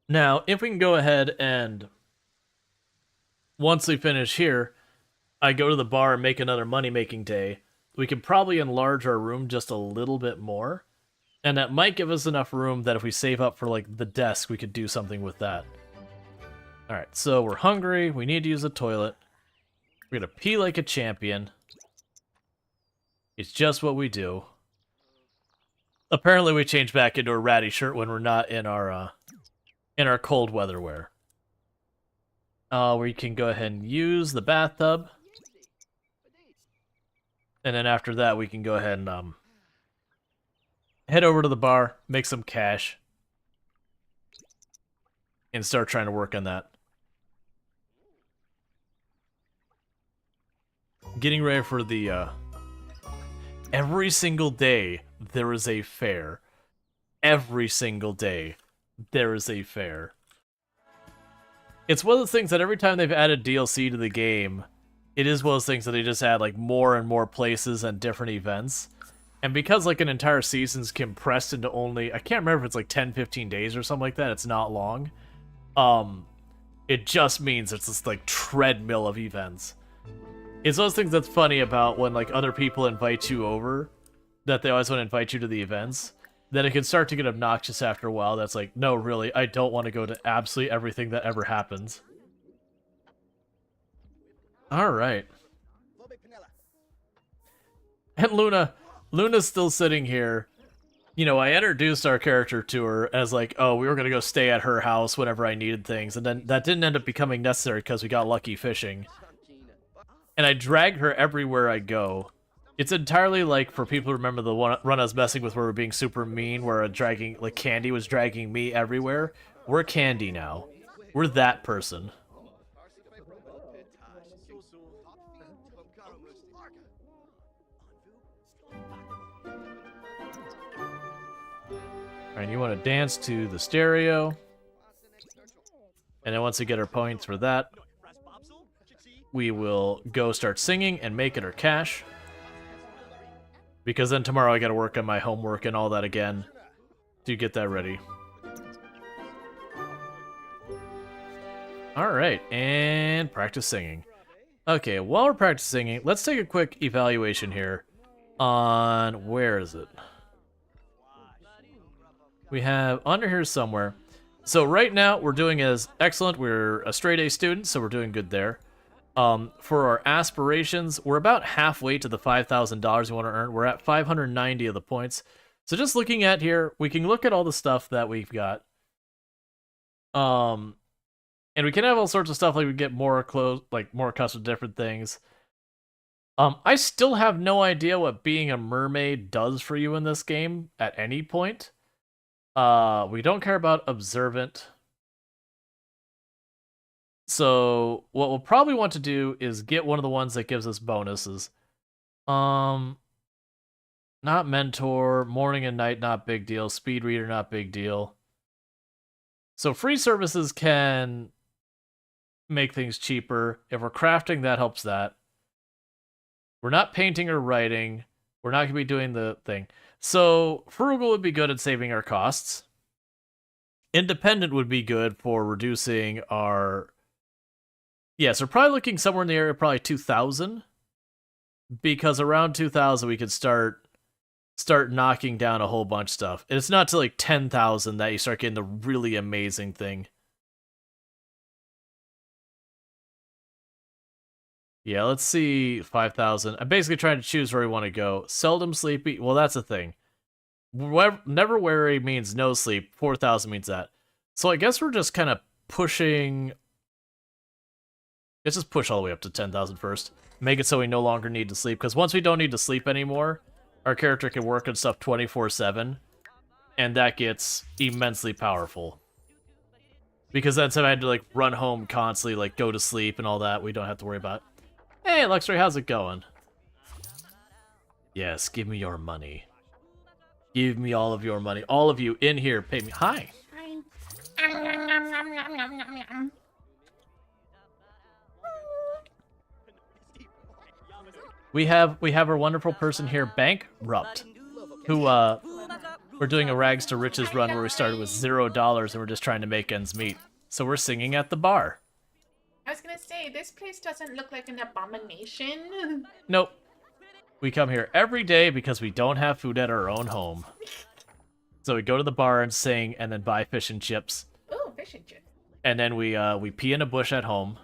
Now, if we can go ahead and once we finish here, I go to the bar and make another money-making day, we can probably enlarge our room just a little bit more. And that might give us enough room that if we save up for, like, the desk, we could do something with that. Alright, so we're hungry. We need to use the toilet. We're gonna pee like a champion. It's just what we do. Apparently we change back into a ratty shirt when we're not in our cold weather wear. We can go ahead and use the bathtub. And then after that, we can go ahead and head over to the bar, make some cash, and start trying to work on that. Getting ready for the, every single day, there is a fair. Every single day, there is a fair. It's one of those things that every time they've added DLC to the game, it is one of those things that they just add, like, more and more places and different events. And because, like, an entire season's compressed into only, I can't remember if it's, like, 10, 15 days or something like that, it's not long. It just means it's this, like, treadmill of events. It's those things that's funny about when, like, other people invite you over, that they always want to invite you to the events, that it can start to get obnoxious after a while. That's like, no, really, I don't want to go to absolutely everything that ever happens. Alright. And Luna's still sitting here. You know, I introduced our character to her as like, oh, we were going to go stay at her house whenever I needed things, and then that didn't end up becoming necessary because we got lucky fishing. And I drag her everywhere I go. It's entirely like, for people who remember the run I was messing with where we're being super mean, where Candy was dragging me everywhere. We're Candy now. We're that person. Alright, you want to dance to the stereo. And then once we get our points for that, we will go start singing and making our cash. Because then tomorrow I gotta work on my homework and all that again to get that ready. Alright, and practice singing. Okay, while we're practicing singing, let's take a quick evaluation here on, where is it? We have under here somewhere. So right now we're doing as excellent. We're a straight A student, so we're doing good there. For our aspirations, we're about halfway to the $5,000 we want to earn. We're at 590 of the points. So just looking at here, we can look at all the stuff that we've got. And we can have all sorts of stuff, like we get more close, like more accustomed to different things. I still have no idea what being a mermaid does for you in this game at any point. We don't care about observant. So what we'll probably want to do is get one of the ones that gives us bonuses. Not mentor, morning and night, not big deal. Speed reader, not big deal. So free services can make things cheaper. If we're crafting, that helps that. We're not painting or writing. We're not going to be doing the thing. So frugal would be good at saving our costs. Independent would be good for reducing our... Yeah, so probably looking somewhere in the area of probably 2,000. Because around 2,000 we could start knocking down a whole bunch of stuff. And it's not till like 10,000 that you start getting the really amazing thing. Yeah, let's see, 5,000. I'm basically trying to choose where we want to go. Seldom sleepy. Well, that's the thing. Never weary means no sleep. 4,000 means that. So I guess we're just kind of pushing... Let's just push all the way up to 10,000 first. Make it so we no longer need to sleep. Because once we don't need to sleep anymore, our character can work on stuff 24/7. And that gets immensely powerful. Because then if I had to like run home constantly, like go to sleep and all that, we don't have to worry about it. Hey, Luxray, how's it going? Yes, give me your money. Give me all of your money. All of you in here, pay me. Hi. We have our wonderful person here, Bankrupt, who We're doing a rags to riches run where we started with $0 and we're just trying to make ends meet. So we're singing at the bar. I was gonna say, this place doesn't look like an abomination. Nope. We come here every day because we don't have food at our own home. So we go to the bar and sing and then buy fish and chips. Ooh, fish and chips. And then we pee in a bush at home.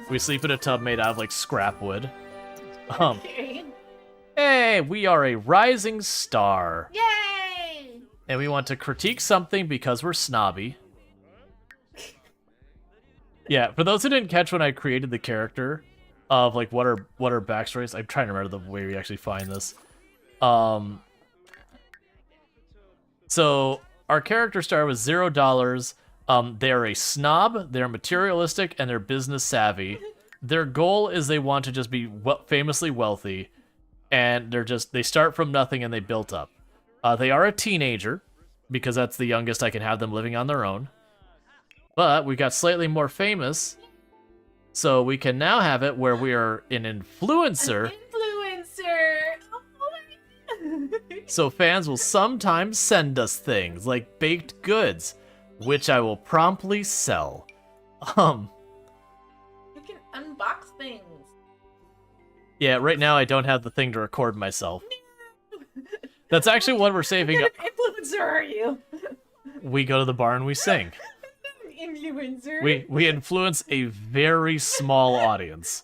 We sleep in a tub made out of like scrap wood. Okay. Hey, we are a rising star. Yay! And we want to critique something because we're snobby. Yeah, for those who didn't catch when I created the character of like what are backstories, I'm trying to remember the way we actually find this. So our character started with $0. They're a snob, they're materialistic, and they're business savvy. Their goal is they want to just be famously wealthy, and they start from nothing and they built up. They are a teenager, because that's the youngest I can have them living on their own. But we got slightly more famous, so we can now have it where we are an influencer. So fans will sometimes send us things like baked goods, which I will promptly sell. You can unbox things. Yeah, right now I don't have the thing to record myself. That's actually what we're saving up. What kind of influencer are you? We go to the bar and we sing. Influencer. We influence a very small audience.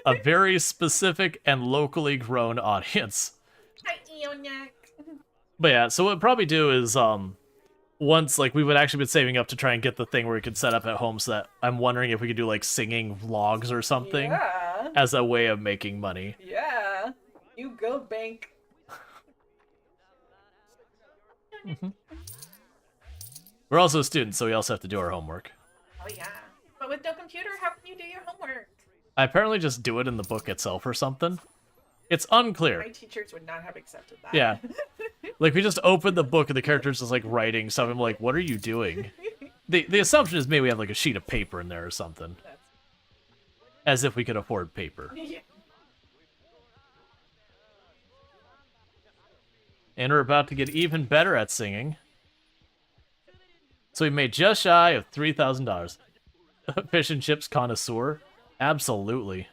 A very specific and locally grown audience. Hi, Eonak. But yeah, so what we'd probably do is, once, like, we would actually been saving up to try and get the thing where we could set up at home, so that I'm wondering if we could do, like, singing vlogs or something Yeah. as a way of making money. Yeah. You go, bank. We're also students, so we also have to do our homework. Oh, yeah. But with no computer, how can you do your homework? I apparently just do it in the book itself or something. It's unclear. My teachers would not have accepted that. Yeah. Like, we just open the book and the character's just, like, writing something. I'm like, what are you doing? The assumption is maybe we have, like, a sheet of paper in there or something. As if we could afford paper. Yeah. And we're about to get even better at singing. So we made just shy of $3,000. Fish and chips connoisseur? Absolutely.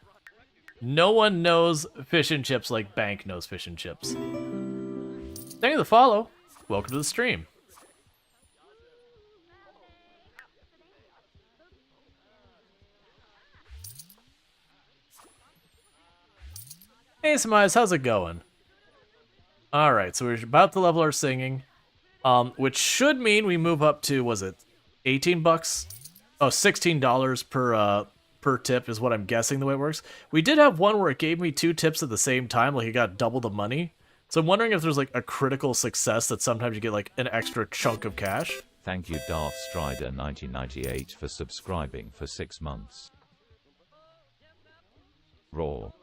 No one knows fish and chips like Bank knows fish and chips. Thank you for the follow. Welcome to the stream. Hey, Samize, how's it going? Alright, so we're about to level our singing. Which should mean we move up to, was it 18 bucks? Oh, $16 per tip is what I'm guessing the way it works. We did have one where it gave me 2 tips at the same time, like it got double the money. So I'm wondering if there's like a critical success that sometimes you get like an extra chunk of cash. Thank you Darth Strider 1998 for subscribing for 6 months. Rual.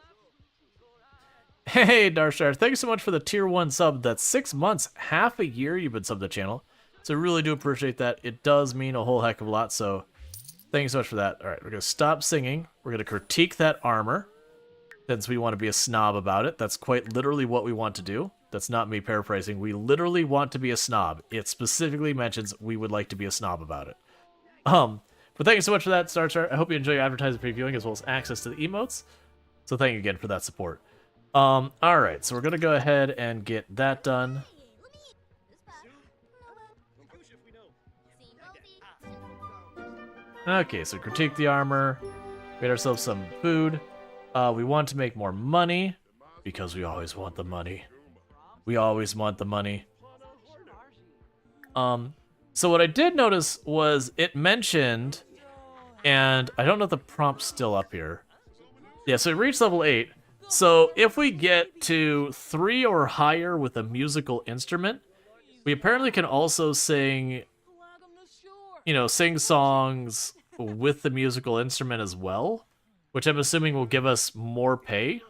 Hey, Darshar, thanks so much for the tier 1 sub. That's 6 months, half a year you've been subbed to the channel. So I really do appreciate that. It does mean a whole heck of a lot, so thanks so much for that. Alright, we're going to stop singing. We're going to critique that armor, since we want to be a snob about it. That's quite literally what we want to do. That's not me paraphrasing. We literally want to be a snob. It specifically mentions we would like to be a snob about it. But thank you so much for that, Starchart. I hope you enjoy your advertising previewing as well as access to the emotes. So thank you again for that support. Alright, so we're gonna go ahead and get that done. Okay, so critique the armor, made ourselves some food. We want to make more money, because we always want the money. We always want the money. So what I did notice was it mentioned, and I don't know if the prompt's still up here. Yeah, so it reached level 8. So if we get to 3 or higher with a musical instrument, we apparently can also sing, you know, sing songs with the musical instrument as well, which I'm assuming will give us more pay,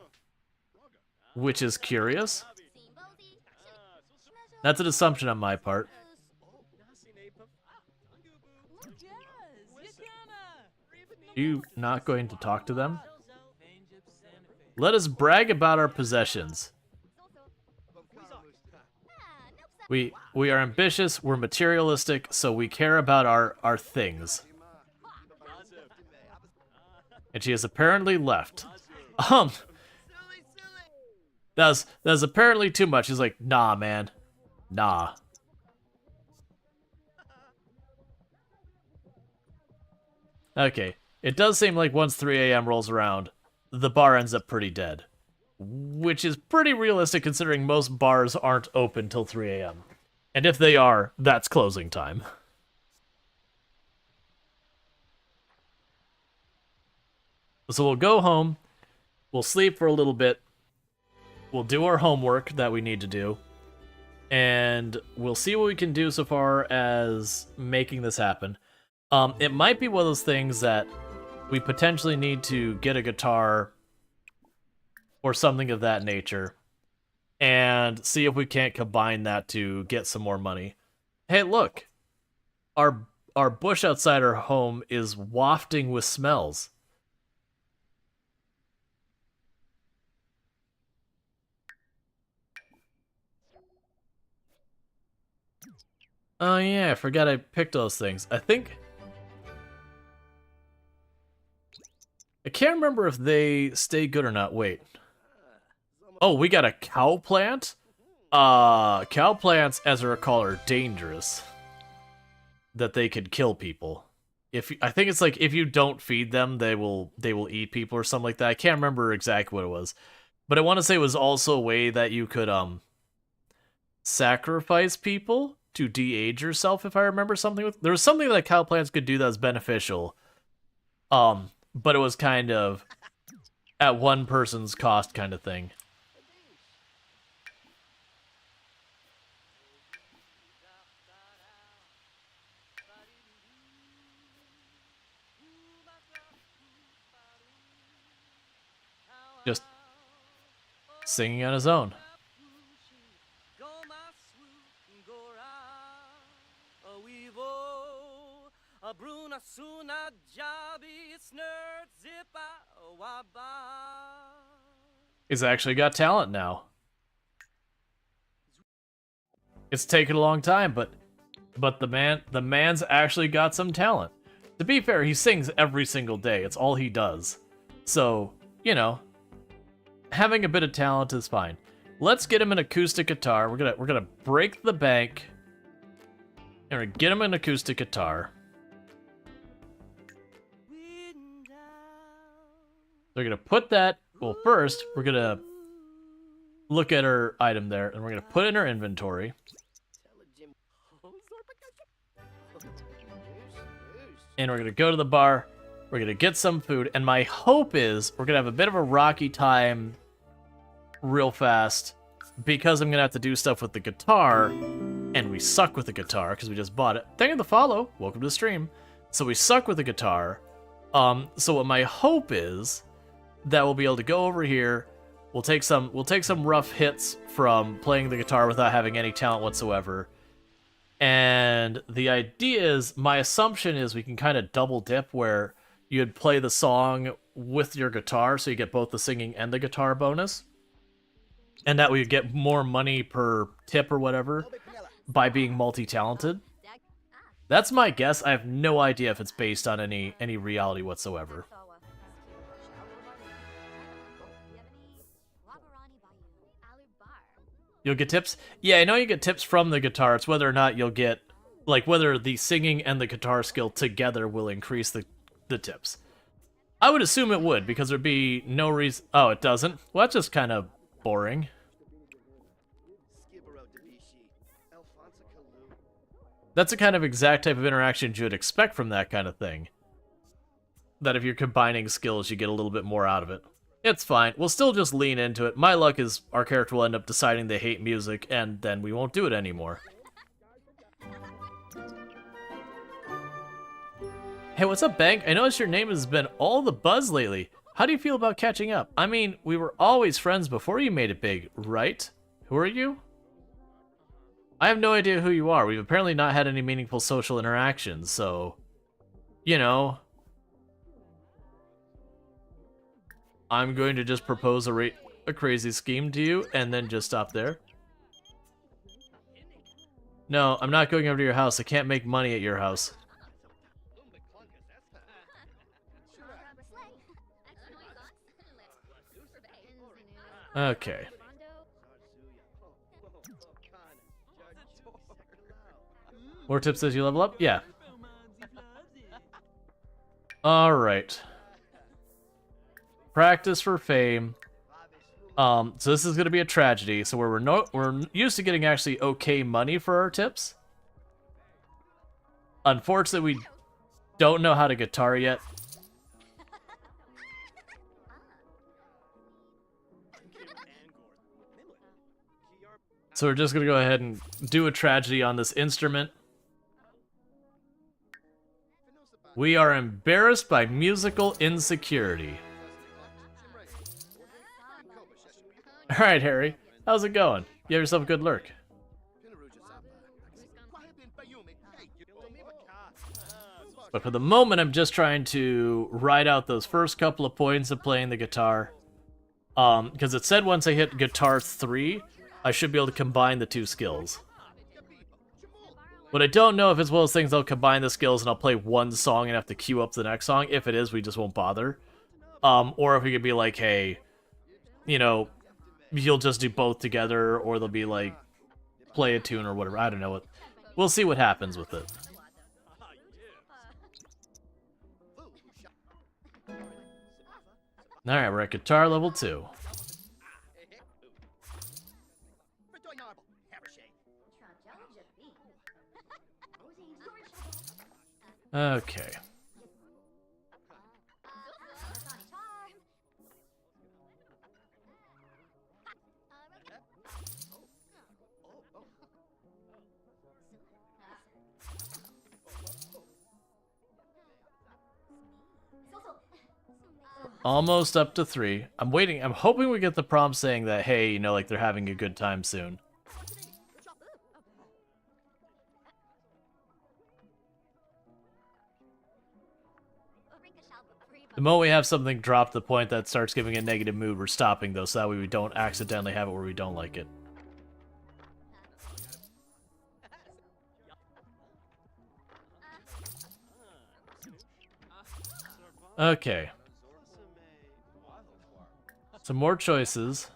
which is curious. That's an assumption on my part. You not going to talk to them? Let us brag about our possessions. We are ambitious, we're materialistic, so we care about our things. And she has apparently left. That's apparently too much. He's like, nah, man. Nah. Okay. It does seem like once 3 a.m. rolls around, the bar ends up pretty dead. Which is pretty realistic considering most bars aren't open till 3 a.m. And if they are, that's closing time. So we'll go home, we'll sleep for a little bit, we'll do our homework that we need to do, and we'll see what we can do so far as making this happen. It might be one of those things that we potentially need to get a guitar or something of that nature, and see if we can't combine that to get some more money. Hey, look! Our bush outside our home is wafting with smells. Oh yeah, I forgot I picked those things. I can't remember if they stay good or not. Wait. Oh, we got a cow plant? Cow plants, as I recall, are dangerous. That they could kill people. I think it's like if you don't feed them, they will eat people or something like that. I can't remember exactly what it was. But I want to say it was also a way that you could sacrifice people to de-age yourself, if I remember something. There was something that cow plants could do that was beneficial. But it was kind of at one person's cost kind of thing. Just singing on his own. He's actually got talent now. It's taken a long time, but the man's actually got some talent. To be fair, he sings every single day. It's all he does. So, you know, having a bit of talent is fine. Let's get him an acoustic guitar. We're gonna break the bank. And we're gonna get him an acoustic guitar. We're gonna put that. Well, first we're gonna look at our item there, and we're gonna put it in our inventory. And we're gonna go to the bar. We're gonna get some food, and my hope is we're gonna have a bit of a rocky time real fast because I'm gonna have to do stuff with the guitar, and we suck with the guitar because we just bought it. Thank you for the follow. Welcome to the stream. So we suck with the guitar. So what my hope is that we'll be able to go over here. We'll take some rough hits from playing the guitar without having any talent whatsoever. And the idea is, my assumption is we can kind of double dip where you'd play the song with your guitar, so you get both the singing and the guitar bonus. And that way you get more money per tip or whatever by being multi-talented. That's my guess. I have no idea if it's based on any reality whatsoever. You'll get tips? Yeah, I know you get tips from the guitar. It's whether or not you'll get, like, whether the singing and the guitar skill together will increase the tips. I would assume it would, because there'd be no reason... Oh, it doesn't? Well, that's just kind of boring. That's the kind of exact type of interaction you would expect from that kind of thing. That if you're combining skills, you get a little bit more out of it. It's fine. We'll still just lean into it. My luck is our character will end up deciding they hate music, and then we won't do it anymore. Hey, what's up, Bank? I noticed your name has been all the buzz lately. How do you feel about catching up? I mean, we were always friends before you made it big, right? Who are you? I have no idea who you are. We've apparently not had any meaningful social interactions, so... You know... I'm going to just propose a crazy scheme to you, and then just stop there. No, I'm not going over to your house. I can't make money at your house. Okay. More tips as you level up? Yeah. Alright. Practice for fame. So this is going to be a tragedy. So we're used to getting actually okay money for our tips. Unfortunately, we don't know how to guitar yet. So we're just going to go ahead and do a tragedy on this instrument. We are embarrassed by musical insecurity. Alright, Harry. How's it going? You have yourself a good lurk. But for the moment, I'm just trying to ride out those first couple of points of playing the guitar. Because it said once I hit guitar 3, I should be able to combine the two skills. But I don't know if it's one of those things I'll combine the skills and I'll play one song and have to queue up the next song. If it is, we just won't bother. Or if we could be like, hey, you know, you'll just do both together, or they'll be like, play a tune or whatever. I don't know. We'll see what happens with it. Alright, we're at guitar level 2. Okay. Almost up to 3. I'm waiting. I'm hoping we get the prompt saying that, hey, you know, like they're having a good time soon. The moment we have something drop to the point that starts giving a negative mood, we're stopping though, so that way we don't accidentally have it where we don't like it. Okay. Some more choices.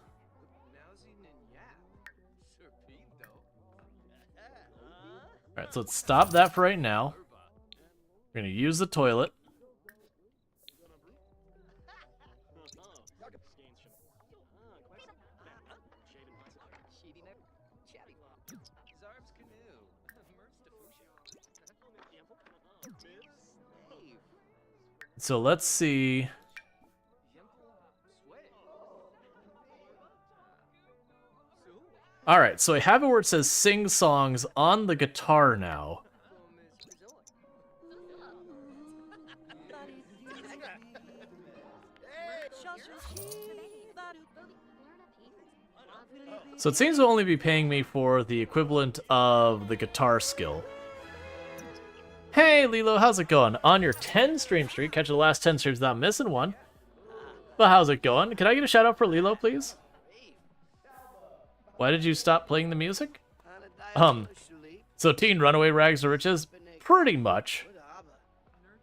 Alright, so let's stop that for right now. We're gonna use the toilet. So let's see. Alright, so I have it where it says sing songs on the guitar now. So it seems to only be paying me for the equivalent of the guitar skill. Hey, Lilo, how's it going? On your 10 stream streak, catch the last 10 streams without missing one. But how's it going? Can I get a shout out for Lilo, please? Why did you stop playing the music? So Teen Runaway Rags to Riches? Pretty much.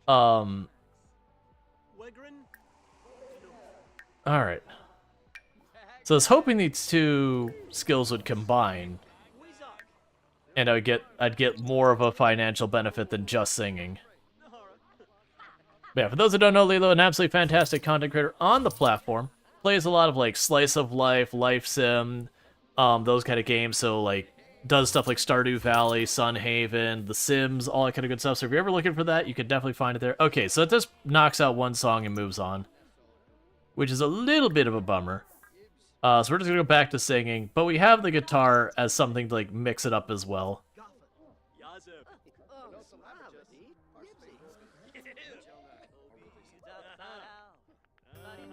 Alright. So I was hoping these two skills would combine. And I'd get more of a financial benefit than just singing. But yeah, for those who don't know, Lilo, an absolutely fantastic content creator on the platform. Plays a lot of like slice of life, life sim, those kind of games. So like does stuff like Stardew Valley, Sunhaven, The Sims, all that kind of good stuff. So if you're ever looking for that, you can definitely find it there. Okay, so it just knocks out one song and moves on, which is a little bit of a bummer. So we're just gonna go back to singing, but we have the guitar as something to like mix it up as well.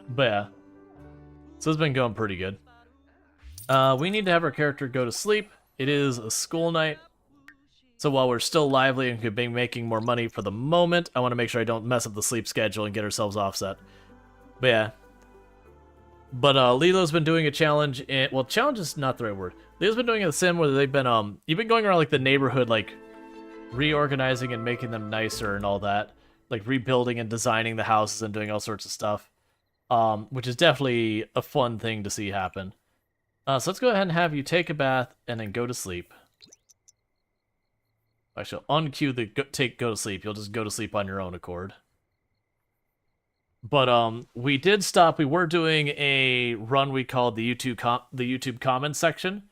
But yeah, so it's been going pretty good. We need to have our character go to sleep. It is a school night, so while we're still lively and could be making more money for the moment, I want to make sure I don't mess up the sleep schedule and get ourselves offset. But yeah. But Lilo's been doing a challenge, and well, challenge is not the right word. Lilo's been doing a sim where they've been you've been going around like the neighborhood, like reorganizing and making them nicer and all that, like rebuilding and designing the houses and doing all sorts of stuff, which is definitely a fun thing to see happen. So let's go ahead and have you take a bath and then go to sleep. I shall uncue the go to sleep. You'll just go to sleep on your own accord. But we did stop. We were doing a run we called the YouTube comments section.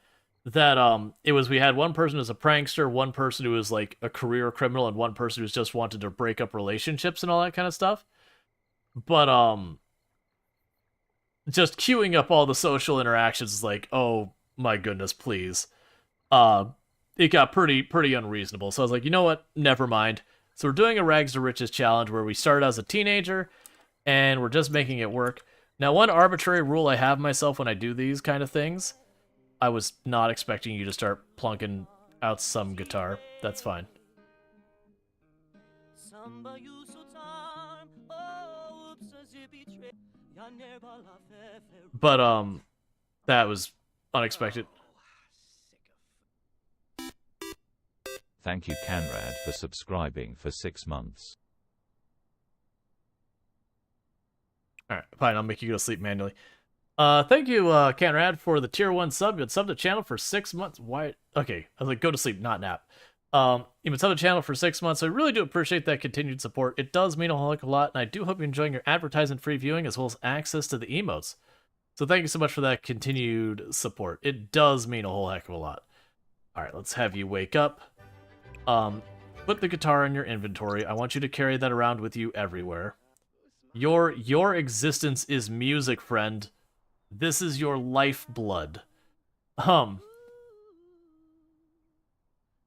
That it was, we had one person who's a prankster, one person who was like a career criminal, and one person who's just wanted to break up relationships and all that kind of stuff. But just queuing up all the social interactions is like, oh my goodness, please. It got pretty unreasonable. So I was like, you know what? Never mind. So we're doing a Rags to Riches challenge where we started as a teenager, and we're just making it work. Now, one arbitrary rule I have myself when I do these kind of things, I was not expecting you to start plunking out some guitar. That's fine. But, that was unexpected. Thank you Canrad for subscribing for 6 months. Alright, fine, I'll make you go to sleep manually. Thank you, Canrad, for the tier 1 sub. You had subbed the channel for 6 months. Why? Okay, I was like, go to sleep, not nap. You've been subbed the channel for 6 months, so I really do appreciate that continued support. It does mean a whole heck of a lot, and I do hope you're enjoying your advertisement-free viewing as well as access to the emotes. So thank you so much for that continued support. It does mean a whole heck of a lot. Alright, let's have you wake up. Put the guitar in your inventory. I want you to carry that around with you everywhere. Your existence is music, friend. This is your lifeblood.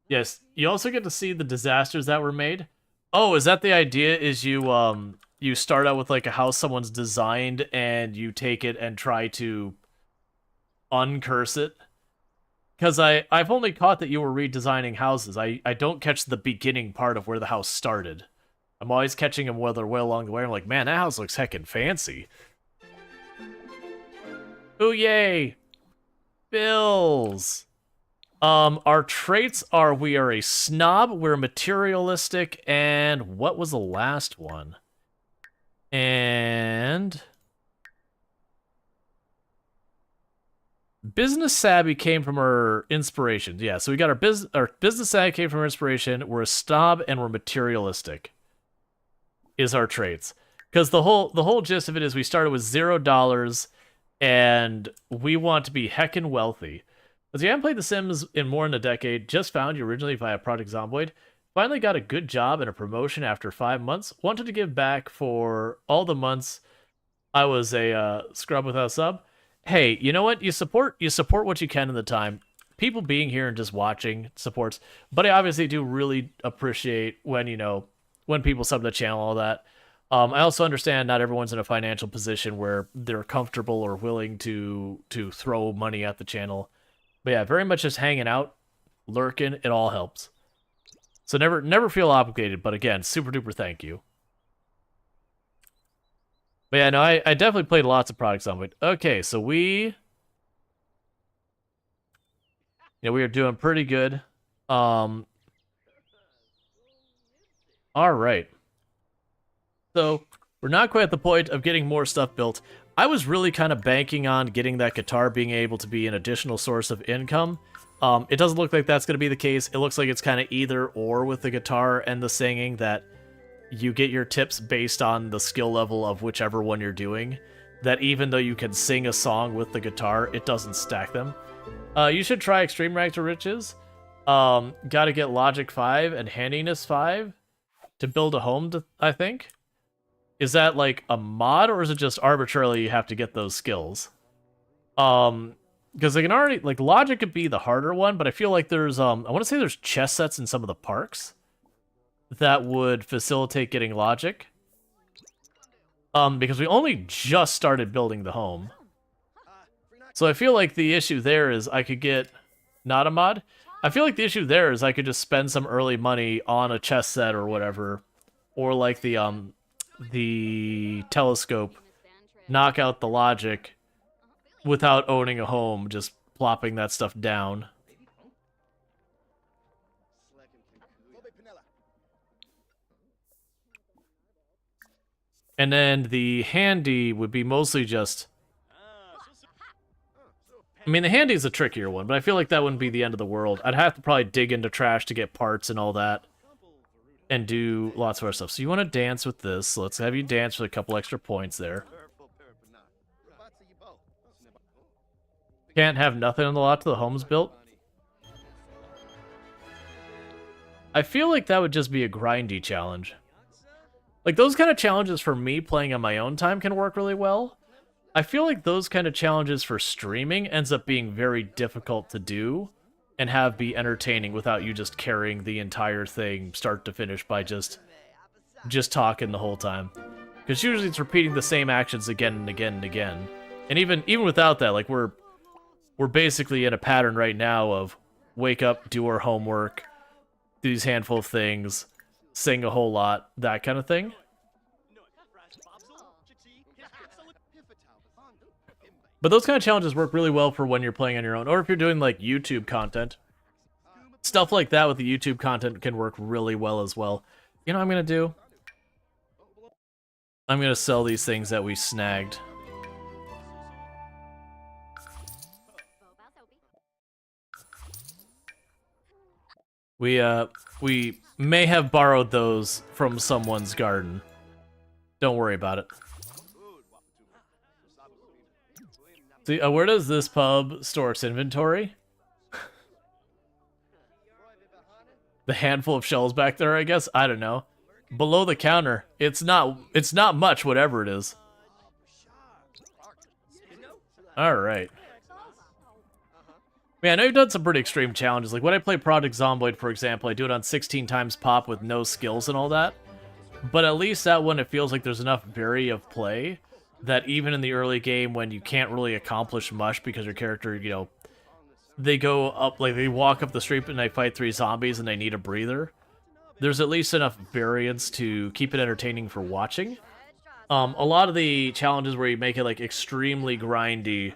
Yes, you also get to see the disasters that were made. Oh, is that the idea? Is you start out with like a house someone's designed and you take it and try to uncurse it? Because I've only caught that you were redesigning houses. I don't catch the beginning part of where the house started. I'm always catching them while they're well along the way. I'm like, man, that house looks heckin' fancy. Ooh, yay! Bills! Our traits are, we are a snob, we're materialistic, and what was the last one? And... business savvy came from our inspiration. Yeah, so we got our business savvy came from our inspiration, we're a snob, and we're materialistic. Is our traits. Because the whole gist of it is we started with $0, and we want to be heckin' wealthy. As you haven't played The Sims in more than a decade, just found you originally via Project Zomboid, finally got a good job and a promotion after 5 months, wanted to give back for all the months I was a scrub without a sub. Hey, you know what? You support what you can in the time. People being here and just watching supports, but I obviously do really appreciate when, you know, when people sub the channel, all that. I also understand not everyone's in a financial position where they're comfortable or willing to throw money at the channel. But yeah, very much just hanging out, lurking, it all helps. So never feel obligated, but again, super duper thank you. But yeah, no, I definitely played lots of products on it. Okay, so we are doing pretty good. All right. So, we're not quite at the point of getting more stuff built. I was really kind of banking on getting that guitar being able to be an additional source of income. It doesn't look like that's going to be the case. It looks like it's kind of either or with the guitar and the singing, that you get your tips based on the skill level of whichever one you're doing. That even though you can sing a song with the guitar, it doesn't stack them. You should try Extreme Rags to Riches. Gotta get Logic 5 and Handiness 5 to build a home, I think. Is that like a mod, or is it just arbitrarily you have to get those skills? Because they can already, like, Logic could be the harder one, but I feel like there's, I want to say there's chess sets in some of the parks that would facilitate getting Logic. Because we only just started building the home. So I feel like the issue there is I could get, not a mod? I feel like the issue there is I could just spend some early money on a chess set or whatever. Or like the telescope, knock out the Logic, without owning a home, just plopping that stuff down. And then the handy would be mostly just... I mean, the handy is a trickier one, but I feel like that wouldn't be the end of the world. I'd have to probably dig into trash to get parts and all that. And do lots of other stuff. So you want to dance with this. So let's have you dance for a couple extra points there. Can't have nothing in the lot till the home's built. I feel like that would just be a grindy challenge. Like, those kind of challenges for me playing on my own time can work really well. I feel like those kind of challenges for streaming ends up being very difficult to do and have be entertaining without you just carrying the entire thing start to finish by just talking the whole time. Because usually it's repeating the same actions again and again and again. And even without that, like, we're basically in a pattern right now of wake up, do our homework, do these handful of things, sing a whole lot, that kind of thing. But those kind of challenges work really well for when you're playing on your own, or if you're doing, like, YouTube content. Stuff like that with the YouTube content can work really well as well. You know what I'm going to do? I'm going to sell these things that we snagged. We may have borrowed those from someone's garden. Don't worry about it. See, where does this pub store its inventory? The handful of shells back there, I guess? I don't know. Below the counter. It's not much, whatever it is. Alright. Man, I know you've done some pretty extreme challenges. Like, when I play Project Zomboid, for example, I do it on 16 times pop with no skills and all that. But at least that one, it feels like there's enough vary of play that even in the early game when you can't really accomplish much because your character, you know, they go up, like, they walk up the street and they fight 3 zombies and they need a breather. There's at least enough variance to keep it entertaining for watching. A lot of the challenges where you make it, like, extremely grindy,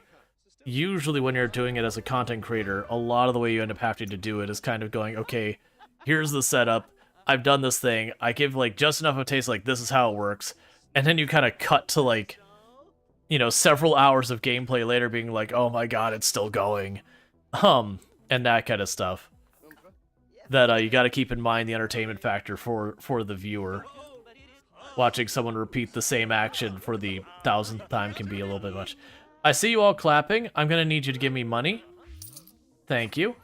usually when you're doing it as a content creator, a lot of the way you end up having to do it is kind of going, okay, here's the setup, I've done this thing, I give, like, just enough of a taste, like, this is how it works, and then you kind of cut to, like, you know, several hours of gameplay later being like, oh my god, it's still going. And that kind of stuff. That you gotta keep in mind the entertainment factor for the viewer. Watching someone repeat the same action for the 1000th time can be a little bit much. I see you all clapping. I'm gonna need you to give me money. Thank you.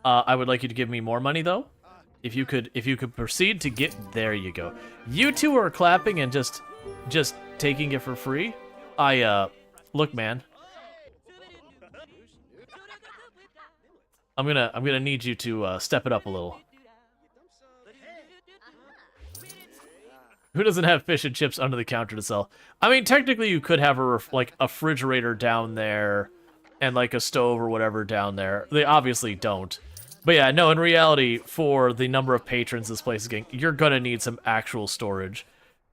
I would like you to give me more money, though. If you could proceed to get... There you go. You two are clapping and just taking it for free. Look, man. I'm gonna need you to step it up a little. Who doesn't have fish and chips under the counter to sell? I mean, technically you could have a refrigerator down there and like a stove or whatever down there. They obviously don't. But yeah, no, in reality, for the number of patrons this place is getting, you're gonna need some actual storage.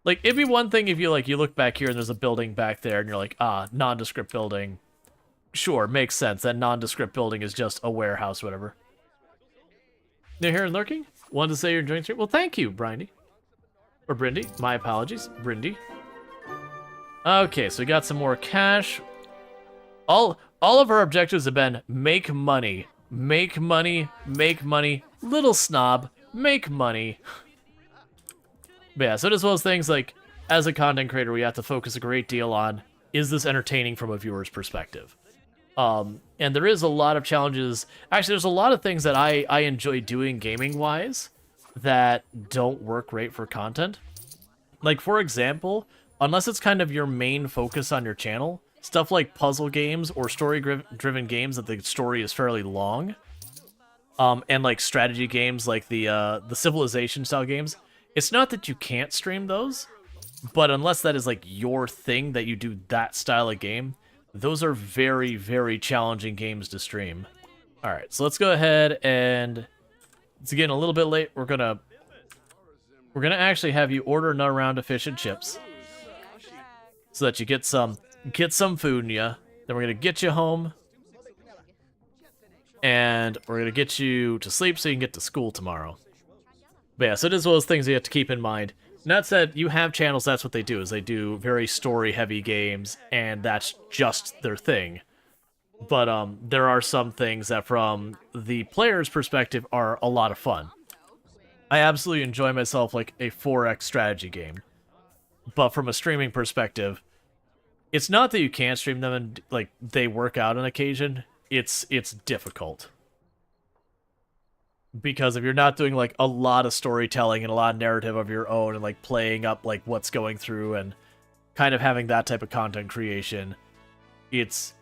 Like, it'd be one thing if you look back here and there's a building back there and you're like, ah, nondescript building. Sure, makes sense. That nondescript building is just a warehouse, whatever. You're here and lurking? Wanted to say you're enjoying the stream? Well, thank you, Brindy. Or Brindy. My apologies. Brindy. Okay, so we got some more cash. All of our objectives have been make money. Make money. Make money. Little snob. Make money. But yeah, so it is one of those things, like, as a content creator, we have to focus a great deal on, is this entertaining from a viewer's perspective? And there is a lot of challenges. Actually, there's a lot of things that I enjoy doing gaming-wise that don't work great for content. Like, for example, unless it's kind of your main focus on your channel, stuff like puzzle games or story-driven games that the story is fairly long, and like strategy games like the Civilization-style games, it's not that you can't stream those, but unless that is like your thing that you do that style of game, those are very, very challenging games to stream. Alright, so let's go ahead and... It's getting a little bit late. We're gonna actually have you order another round of fish and chips. So that you get some food in ya. Then we're going to get you home. And we're going to get you to sleep so you can get to school tomorrow. But yeah, so it is one of those things you have to keep in mind. And that said, you have channels, that's what they do, is they do very story-heavy games, and that's just their thing. But there are some things that, from the player's perspective, are a lot of fun. I absolutely enjoy myself like a 4X strategy game. But from a streaming perspective, it's not that you can't stream them and like they work out on occasion. It's difficult. Because if you're not doing like a lot of storytelling and a lot of narrative of your own and like playing up like what's going through and kind of having that type of content creation, it's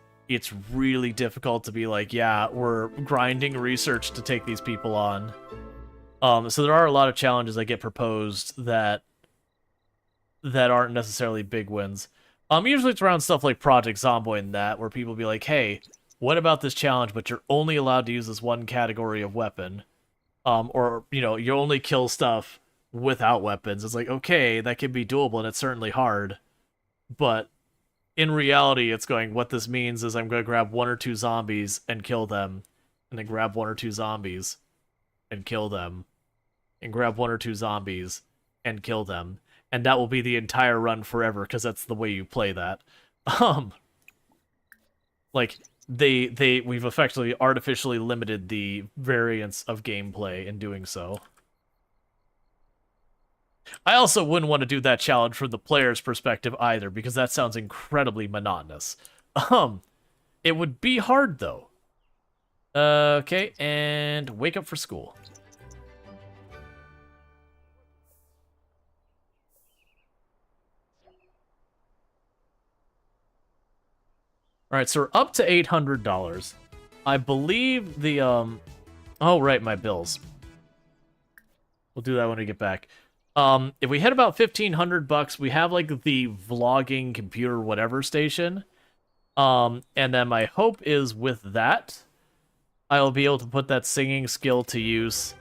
really difficult to be like, yeah, we're grinding research to take these people on. So there are a lot of challenges that get proposed that aren't necessarily big wins. Usually it's around stuff like Project Zomboid and that, where people be like, hey, what about this challenge, but you're only allowed to use this one category of weapon. Or, you know, you only kill stuff without weapons. It's like, okay, that can be doable, and it's certainly hard. But in reality, it's going, what this means is I'm going to grab 1 or 2 zombies and kill them, and then grab 1 or 2 zombies and kill them, and grab 1 or 2 zombies and kill them. And that will be the entire run forever, because that's the way you play that. Like, we've effectively artificially limited the variance of gameplay in doing so. I also wouldn't want to do that challenge from the player's perspective either, because that sounds incredibly monotonous. It would be hard, though. Okay, and wake up for school. Alright, so we're up to $800. I believe the, oh, right, my bills. We'll do that when we get back. If we hit about $1,500, we have, like, the vlogging computer whatever station. And then my hope is with that, I'll be able to put that singing skill to use,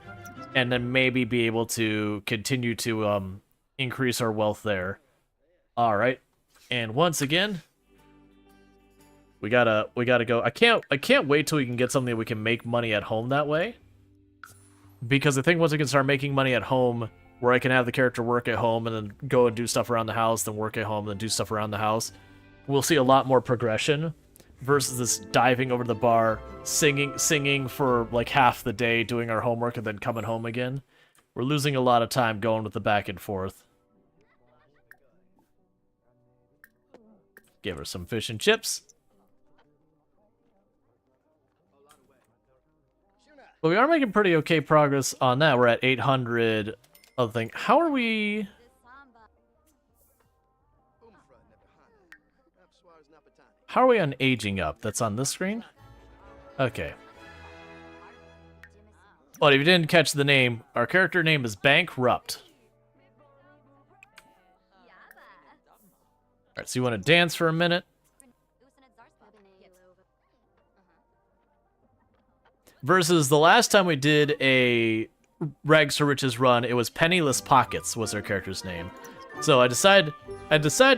and then maybe be able to continue to, increase our wealth there. Alright, and once again, we gotta go. I can't wait till we can get something that we can make money at home that way. Because I think once we can start making money at home, where I can have the character work at home and then go and do stuff around the house, then work at home, then do stuff around the house, we'll see a lot more progression versus this diving over the bar, singing for like half the day, doing our homework, and then coming home again. We're losing a lot of time going with the back and forth. Give her some fish and chips. But we are making pretty okay progress on that. We're at 800 of the thing. How are we? How are we on aging up? That's on this screen? Okay. Well, if you didn't catch the name, our character name is Bankrupt. Alright, so you want to dance for a minute? Versus the last time we did a Rags to Riches run, it was Penniless Pockets was our character's name. So I decided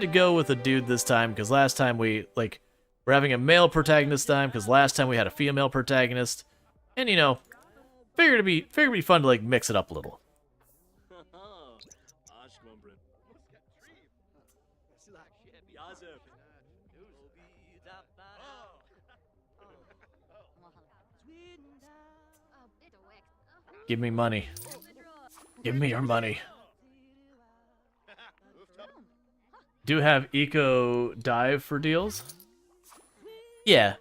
to go with a dude this time, because last time we're having a male protagonist time, because last time we had a female protagonist. And, you know, figured it'd be fun to, like, mix it up a little. Give me money. Give me your money. Do have eco dive for deals? Yeah.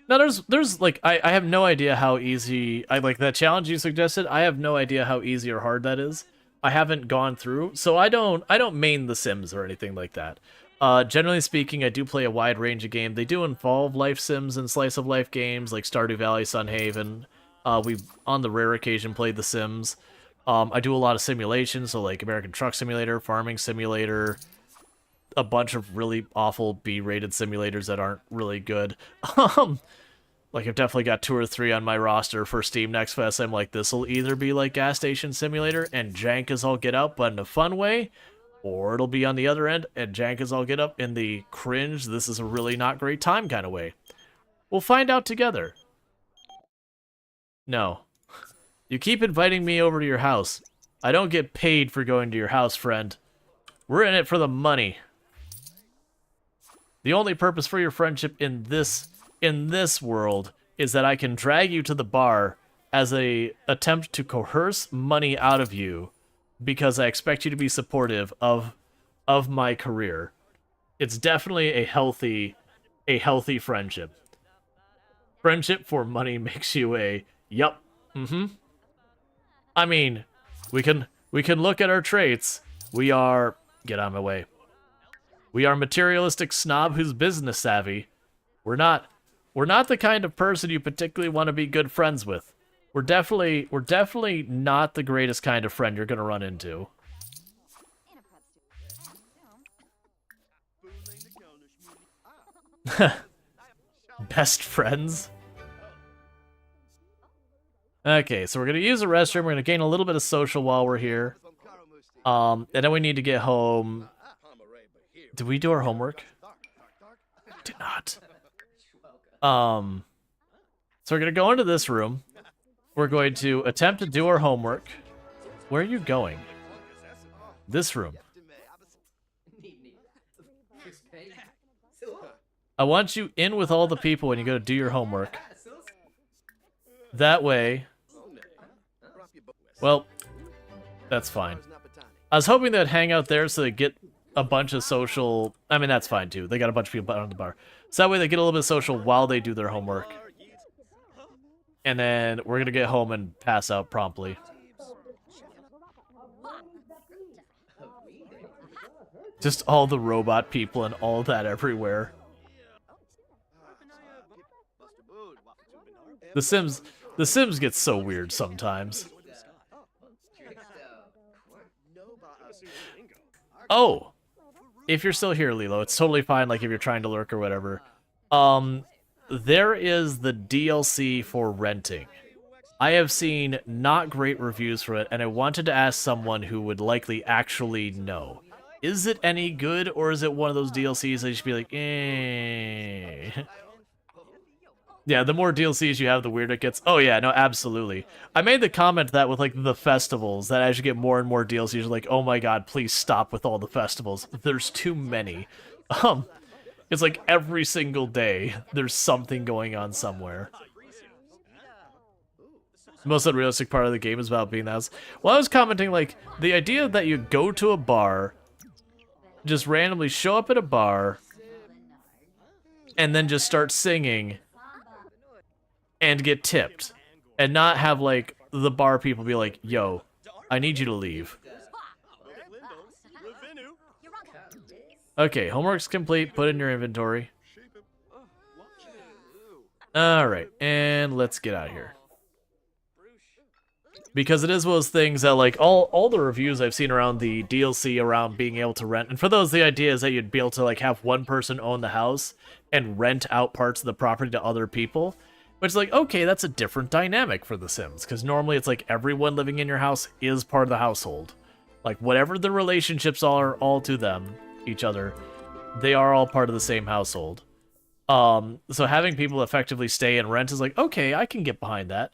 No, there's like I have no idea how easy like that challenge you suggested. I have no idea how easy or hard that is. I haven't gone through, so I don't main The Sims or anything like that. Generally speaking, I do play a wide range of games. They do involve life sims and slice of life games like Stardew Valley, Sunhaven. We've, on the rare occasion, played The Sims. I do a lot of simulations, so like American Truck Simulator, Farming Simulator, a bunch of really awful B-rated simulators that aren't really good. Like, I've definitely got 2 or 3 on my roster for Steam Next Fest. I'm like, this will either be like Gas Station Simulator and jank as all get out, but in a fun way, or it'll be on the other end, and jank as I'll get up in the cringe, this is a really not great time kind of way. We'll find out together. No. You keep inviting me over to your house. I don't get paid for going to your house, friend. We're in it for the money. The only purpose for your friendship in this world is that I can drag you to the bar as a attempt to coerce money out of you because I expect you to be supportive of my career. It's definitely a healthy friendship. Friendship for money makes you a yup. I mean, we can look at our traits. We are get out of my way. We are materialistic snob who's business savvy. We're not the kind of person you particularly want to be good friends with. We're definitely not the greatest kind of friend you're gonna run into. Best friends? Okay, so we're gonna use the restroom. We're gonna gain a little bit of social while we're here. And then we need to get home. Did we do our homework? Did not. So we're gonna go into this room. We're going to attempt to do our homework. Where are you going? This room. I want you in with all the people when you go to do your homework. That way... Well, that's fine. I was hoping they'd hang out there so they get a bunch of social... I mean, that's fine, too. They got a bunch of people on the bar. So that way they get a little bit of social while they do their homework. And then we're going to get home and pass out promptly. Just all the robot people and all that everywhere. The Sims gets so weird sometimes. Oh! If you're still here, Lilo, it's totally fine, like, if you're trying to lurk or whatever. There is the DLC for renting. I have seen not great reviews for it, and I wanted to ask someone who would likely actually know. Is it any good, or is it one of those DLCs that you should be like, eh? Yeah, the more DLCs you have, the weirder it gets. Oh yeah, no, absolutely. I made the comment that with, like, the festivals, that as you get more and more DLCs, you're like, oh my god, please stop with all the festivals. There's too many. It's like every single day, there's something going on somewhere. The most unrealistic part of the game is about being that. Well, I was commenting, like, the idea that you go to a bar, just randomly show up at a bar, and then just start singing, and get tipped, and not have, like, the bar people be like, yo, I need you to leave. Okay, homework's complete. Put in your inventory. Alright, and let's get out of here. Because it is one of those things that, like, all the reviews I've seen around the DLC around being able to rent, and for those, the idea is that you'd be able to, like, have one person own the house and rent out parts of the property to other people. Which is like, okay, that's a different dynamic for The Sims, because normally it's like everyone living in your house is part of the household. Like, whatever the relationships are all to them, each other, they are all part of the same household. So having people effectively stay and rent is like, okay, I can get behind that.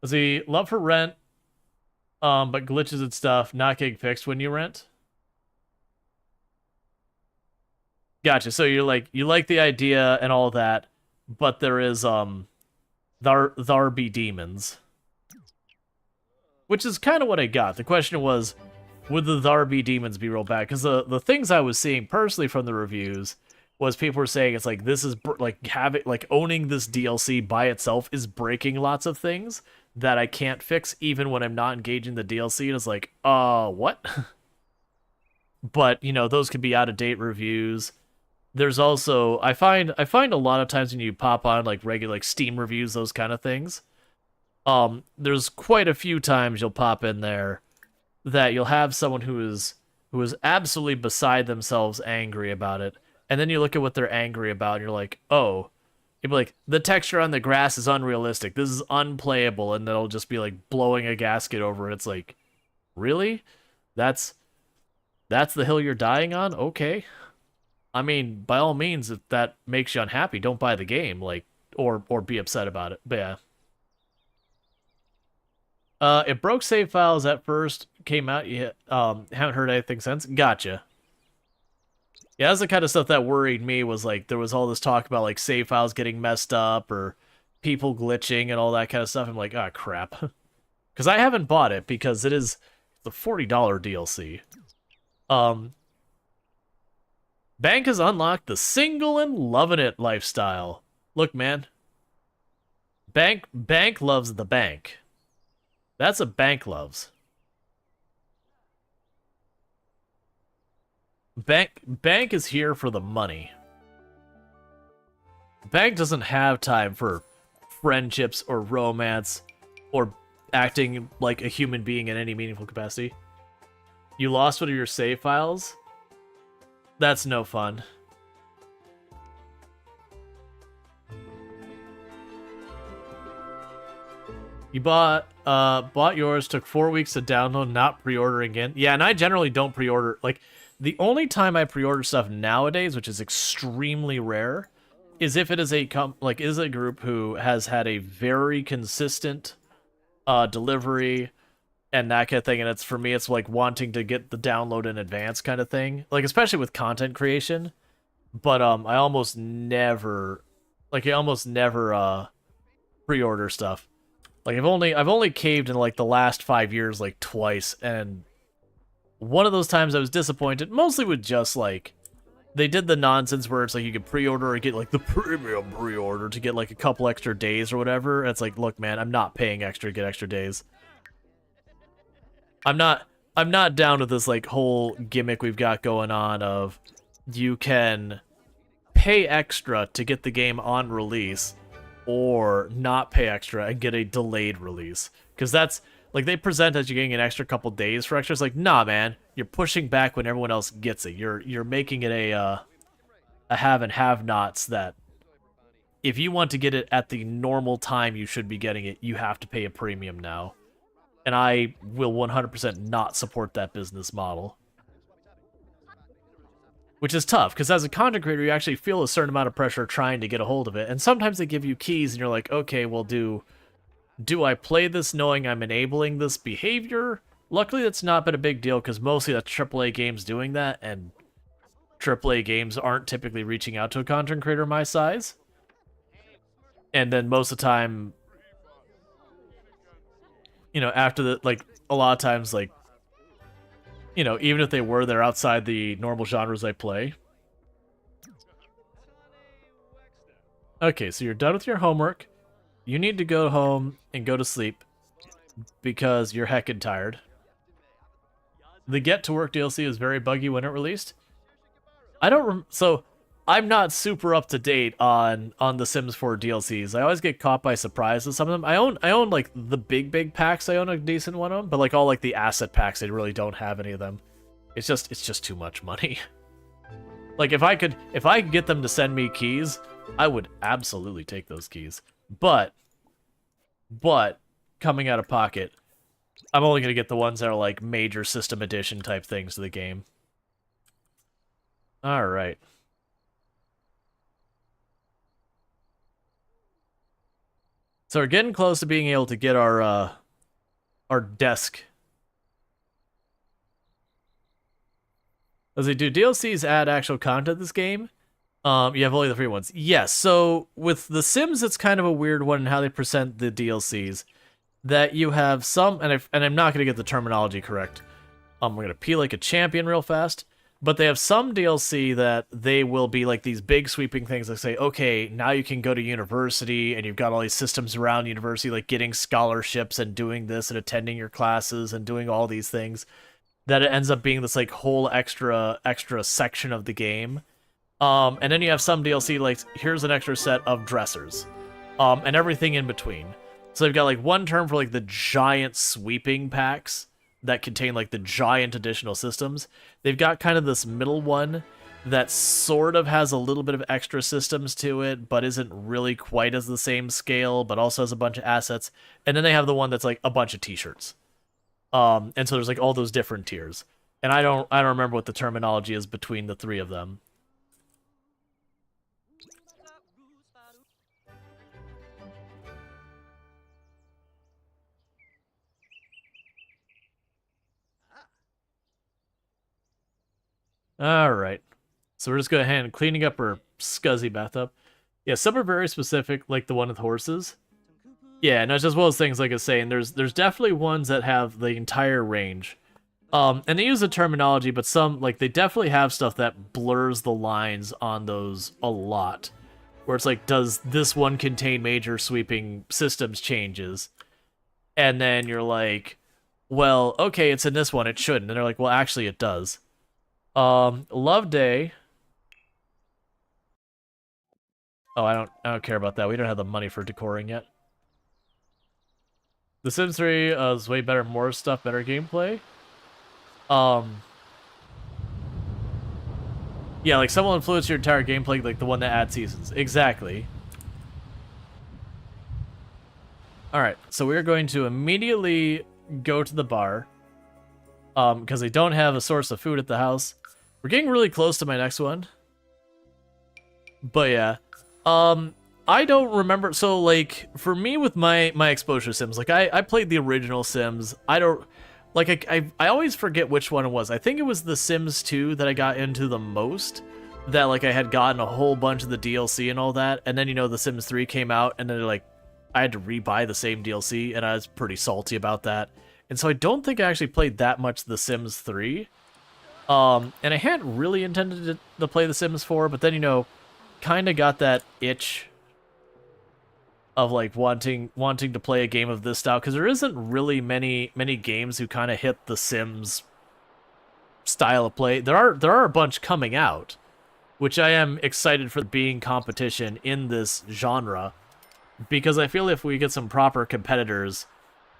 See, love for rent, but glitches and stuff not getting fixed when you rent. Gotcha. So you're like, you like the idea and all that, but there is there be demons, which is kind of what I got. The question was, would the there be demons be real bad? Because the things I was seeing personally from the reviews was people were saying it's like this is like owning this DLC by itself is breaking lots of things that I can't fix even when I'm not engaging the DLC. And it's like, what? But you know, those could be out of date reviews. There's also, I find a lot of times when you pop on like regular like Steam reviews, those kind of things, there's quite a few times you'll pop in there that you'll have someone who is absolutely beside themselves angry about it, and then you look at what they're angry about and you're like, oh, you'll be like, the texture on the grass is unrealistic, this is unplayable, and they'll just be like blowing a gasket over it. It's like, really? That's That's the hill you're dying on? Okay. I mean, by all means, if that makes you unhappy, don't buy the game, like, or be upset about it. But yeah. It broke save files at first, came out, you haven't heard anything since. Gotcha. Yeah, that's the kind of stuff that worried me, was like there was all this talk about like save files getting messed up or people glitching and all that kind of stuff. I'm like, oh crap. Because I haven't bought it because it is the $40 DLC. Bank has unlocked the single and loving it lifestyle. Look, man. Bank loves the bank. That's what bank loves. Bank is here for the money. Bank doesn't have time for friendships or romance or acting like a human being in any meaningful capacity. You lost one of your save files? That's no fun. You bought yours, took 4 weeks to download, not pre-order again. Yeah, and I generally don't pre-order. Like, the only time I pre-order stuff nowadays, which is extremely rare, is if it is a group who has had a very consistent delivery and that kind of thing, and it's, for me, it's like wanting to get the download in advance kind of thing. Like, especially with content creation. But I almost never pre-order stuff. Like, I've only caved in like the last 5 years like twice, and one of those times I was disappointed, mostly with just like they did the nonsense where it's like you could pre-order or get like the premium pre-order to get like a couple extra days or whatever. And it's like, look, man, I'm not paying extra to get extra days. I'm not down with this like whole gimmick we've got going on of you can pay extra to get the game on release or not pay extra and get a delayed release. Because that's, like, they present as you're getting an extra couple days for extras. Like, nah, man, you're pushing back when everyone else gets it. You're making it a have and have-nots that if you want to get it at the normal time you should be getting it, you have to pay a premium now. And I will 100% not support that business model. Which is tough, because as a content creator, you actually feel a certain amount of pressure trying to get a hold of it. And sometimes they give you keys, and you're like, okay, well, do I play this knowing I'm enabling this behavior? Luckily, that's not been a big deal, because mostly that's AAA games doing that, and AAA games aren't typically reaching out to a content creator my size. And then most of the time, you know, after the, like, a lot of times, like, you know, even if they were, they're outside the normal genres I play. Okay, so you're done with your homework. You need to go home and go to sleep because you're heckin' tired. The Get to Work DLC is very buggy when it released. So I'm not super up to date on the Sims 4 DLCs. I always get caught by surprise with some of them. I own like the big packs. I own a decent one of them, but like all like the asset packs, they really don't have any of them. It's just too much money. Like if I could get them to send me keys, I would absolutely take those keys. But coming out of pocket, I'm only gonna get the ones that are like major system edition type things to the game. All right. So we're getting close to being able to get our desk. As they do DLCs add actual content to this game, you have only the free ones. Yes, so with The Sims, it's kind of a weird one in how they present the DLCs. That you have some, and I'm not going to get the terminology correct. We're going to pee like a champion real fast. But they have some DLC that they will be like these big sweeping things that say, okay, now you can go to university and you've got all these systems around university, like getting scholarships and doing this and attending your classes and doing all these things, that it ends up being this like whole extra section of the game. And then you have some DLC like, here's an extra set of dressers, and everything in between. So they've got like one term for like the giant sweeping packs that contain like the giant additional systems. They've got kind of this middle one that sort of has a little bit of extra systems to it, but isn't really quite as the same scale, but also has a bunch of assets. And then they have the one that's like a bunch of t-shirts. And so there's like all those different tiers. And I don't remember what the terminology is between the three of them. All right. So we're just going ahead and cleaning up her scuzzy bathtub. Yeah, some are very specific, like the one with horses. Yeah, and as well as things like I was saying, there's definitely ones that have the entire range. And they use the terminology, but some, like, they definitely have stuff that blurs the lines on those a lot. Where it's like, does this one contain major sweeping systems changes? And then you're like, well, okay, it's in this one, it shouldn't. And they're like, well, actually, it does. Love Day. Oh, I don't care about that. We don't have the money for decoring yet. The Sims 3 is way better, more stuff, better gameplay. Yeah, like some will influence your entire gameplay, like the one that adds seasons. Exactly. Alright, so we're going to immediately go to the bar. Because they don't have a source of food at the house. We're getting really close to my next one. But yeah. I don't remember. So, like, for me with my exposure Sims, like, I played the original Sims. I don't... Like, I always forget which one it was. I think it was The Sims 2 that I got into the most. That, like, I had gotten a whole bunch of the DLC and all that. And then, you know, The Sims 3 came out, and then, like, I had to rebuy the same DLC, and I was pretty salty about that. And so I don't think I actually played that much The Sims 3. And I hadn't really intended to play The Sims 4, but then, you know, kind of got that itch of like wanting to play a game of this style, because there isn't really many games who kind of hit the Sims style of play. There are a bunch coming out, which I am excited for being competition in this genre, because I feel if we get some proper competitors,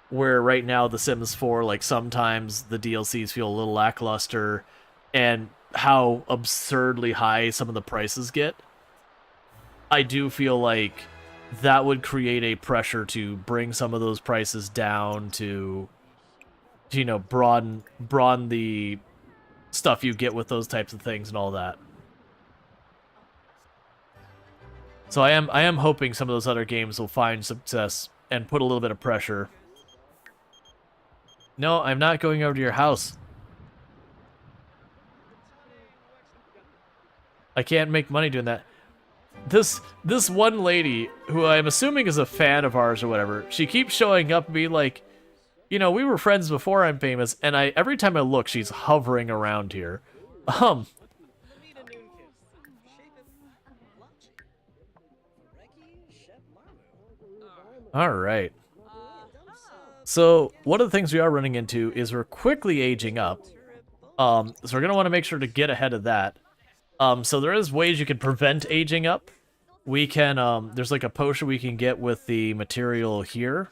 where right now The Sims 4, like sometimes the DLCs feel a little lackluster, and how absurdly high some of the prices get, I do feel like that would create a pressure to bring some of those prices down to you know, broaden the stuff you get with those types of things and all that. So I am hoping some of those other games will find success and put a little bit of pressure. No, I'm not going over to your house. I can't make money doing that. This one lady, who I'm assuming is a fan of ours or whatever, she keeps showing up and being like, you know, we were friends before I'm famous, and every time I look, she's hovering around here. Alright. So, one of the things we are running into is we're quickly aging up. So we're going to want to make sure to get ahead of that. So there is ways you can prevent aging up. We can, there's like a potion we can get with the material here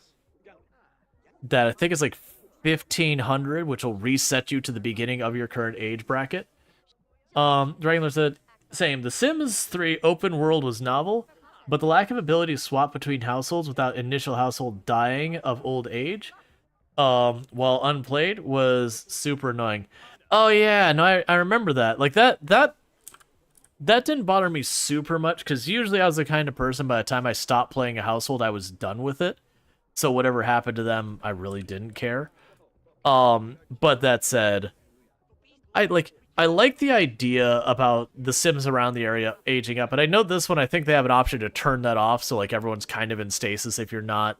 that I think is like 1500, which will reset you to the beginning of your current age bracket. Regular said, same. The Sims 3 open world was novel, but the lack of ability to swap between households without initial household dying of old age, while unplayed, was super annoying. Oh yeah, no, I remember that. Like that didn't bother me super much, because usually I was the kind of person, by the time I stopped playing a household, I was done with it. So whatever happened to them, I really didn't care. But that said, I like the idea about the Sims around the area aging up. And I know this one, I think they have an option to turn that off, so like everyone's kind of in stasis if you're not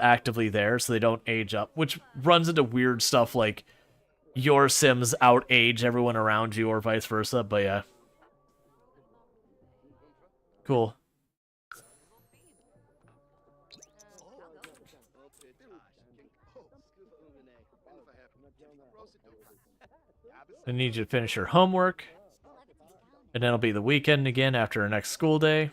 actively there, so they don't age up, which runs into weird stuff like your Sims outage everyone around you or vice versa, but yeah. Cool. I need you to finish your homework. And then it'll be the weekend again after our next school day.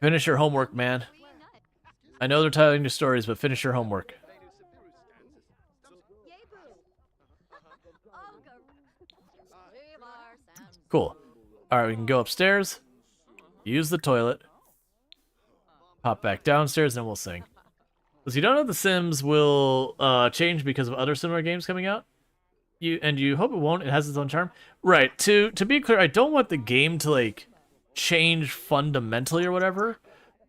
Finish your homework, man. I know they're telling you stories, but finish your homework. Cool. Alright, we can go upstairs. use the toilet, pop back downstairs, and then we'll sing. Because you don't know The Sims will change because of other similar games coming out. You hope it won't. It has its own charm. Right. To be clear, I don't want the game to like change fundamentally or whatever.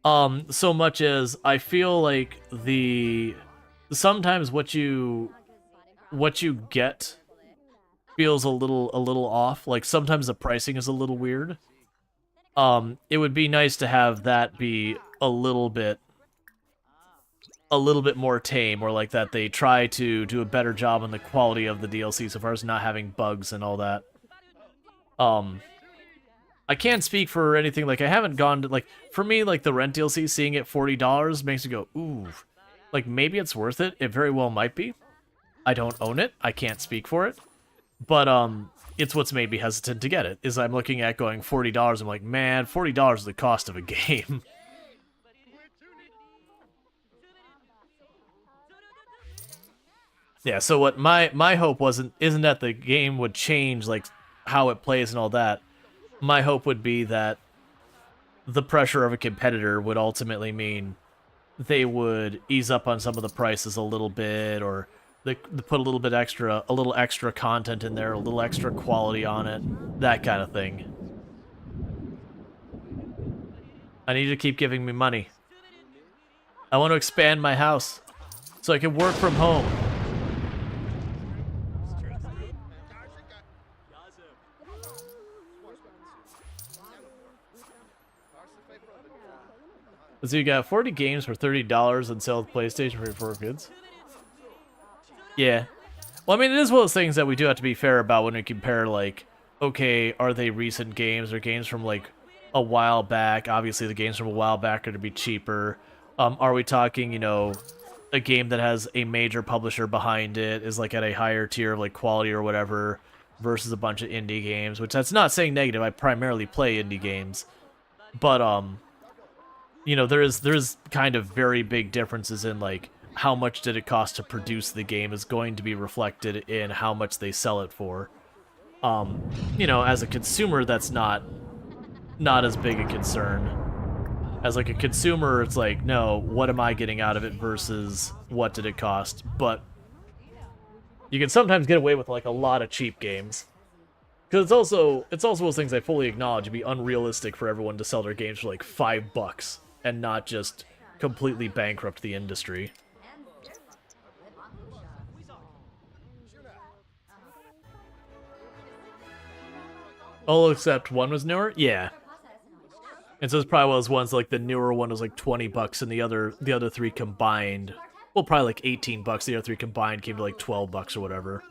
So much as I feel like sometimes what you get feels a little off. Like sometimes the pricing is a little weird. It would be nice to have that be a little bit more tame, or like that they try to do a better job on the quality of the DLC so far as not having bugs and all that. I can't speak for anything, like I haven't gone to, like, for me, like the rent DLC, seeing it $40 makes me go, ooh, like maybe it's worth it. It very well might be. I don't own it. I can't speak for it. But it's what's made me hesitant to get it, is I'm looking at going $40, I'm like, man, $40 is the cost of a game. Yeah, so what my hope isn't that the game would change like how it plays and all that. My hope would be that the pressure of a competitor would ultimately mean they would ease up on some of the prices a little bit, or they put a little extra content in there, a little extra quality on it, that kind of thing. I need you to keep giving me money. I want to expand my house so I can work from home. So you got 40 games for $30 and sell the PlayStation for 4 kids? Yeah. Well, I mean, it is one of those things that we do have to be fair about when we compare, like, okay, are they recent games or games from, like, a while back? Obviously, the games from a while back are going to be cheaper. Are we talking, you know, a game that has a major publisher behind it, is, like, at a higher tier of, like, quality or whatever, versus a bunch of indie games? Which, that's not saying negative. I primarily play indie games. But, you know, there is kind of very big differences in, like, how much did it cost to produce the game is going to be reflected in how much they sell it for. You know, as a consumer, that's not as big a concern. As, like, a consumer, it's like, no, what am I getting out of it versus what did it cost? But you can sometimes get away with, like, a lot of cheap games. Because it's also those things I fully acknowledge. It'd be unrealistic for everyone to sell their games for, like, $5 and not just completely bankrupt the industry. All except one was newer? Yeah. And so it's probably was ones like the newer one was like $20 and the other three combined, well, probably like $18. The other three combined came to like $12 or whatever.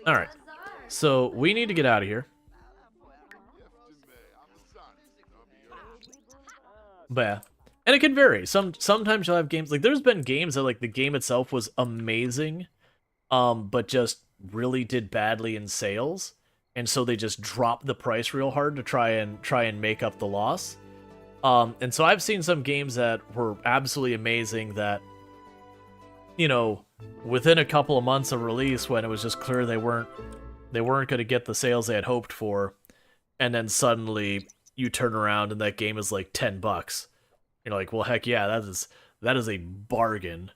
Alright. So we need to get out of here. But yeah. And it can vary. Sometimes you'll have games, like there's been games that like the game itself was amazing, but just really did badly in sales, and so they just dropped the price real hard to try and make up the loss. And so I've seen some games that were absolutely amazing that, you know, within a couple of months of release, when it was just clear they weren't going to get the sales they had hoped for, and then suddenly you turn around and that game is like $10. You're like, well, heck yeah, that is a bargain.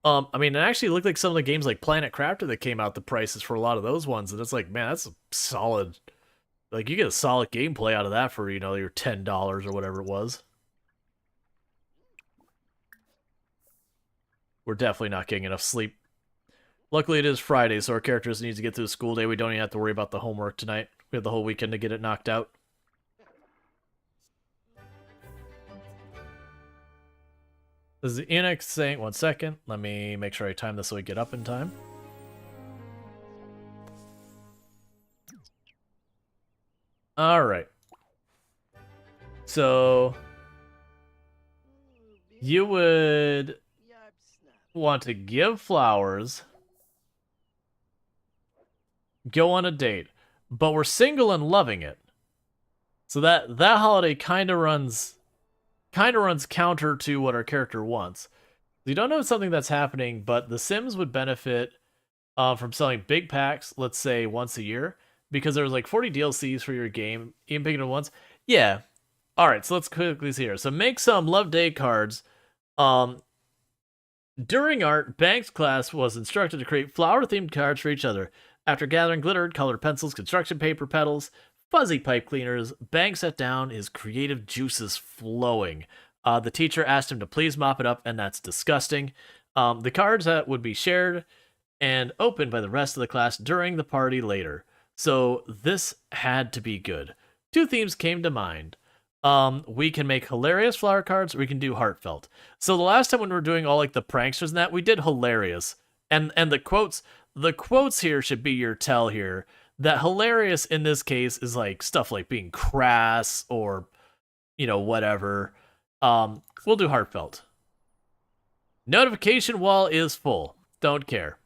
I mean, it actually looked like some of the games like Planet Crafter that came out, the prices for a lot of those ones, and it's like, man, that's a solid, like, you get a solid gameplay out of that for, you know, your $10 or whatever it was. We're definitely not getting enough sleep. Luckily, it is Friday, so our characters need to get through the school day. We don't even have to worry about the homework tonight. We have the whole weekend to get it knocked out. This is the Enix saying, 1 second. Let me make sure I time this so we get up in time. Alright. So, you would want to give flowers, go on a date, but we're single and loving it. So that holiday kind of runs counter to what our character wants. You don't know something that's happening, but the Sims would benefit from selling big packs, let's say once a year, because there was like 40 DLCs for your game, even picking it once. Yeah. All right, so let's quickly see here. So make some Love Day cards. During art, Banks' class was instructed to create flower-themed cards for each other. After gathering glitter, colored pencils, construction paper petals, fuzzy pipe cleaners, Banks sat down, his creative juices flowing. The teacher asked him to please mop it up, and that's disgusting. The cards that would be shared and opened by the rest of the class during the party later. So this had to be good. Two themes came to mind. We can make hilarious flower cards, or we can do heartfelt. So the last time when we were doing all like the pranksters and that, we did hilarious. And the quotes here should be your tell here. That hilarious in this case is like stuff like being crass or, you know, whatever. We'll do heartfelt. Notification wall is full. Don't care.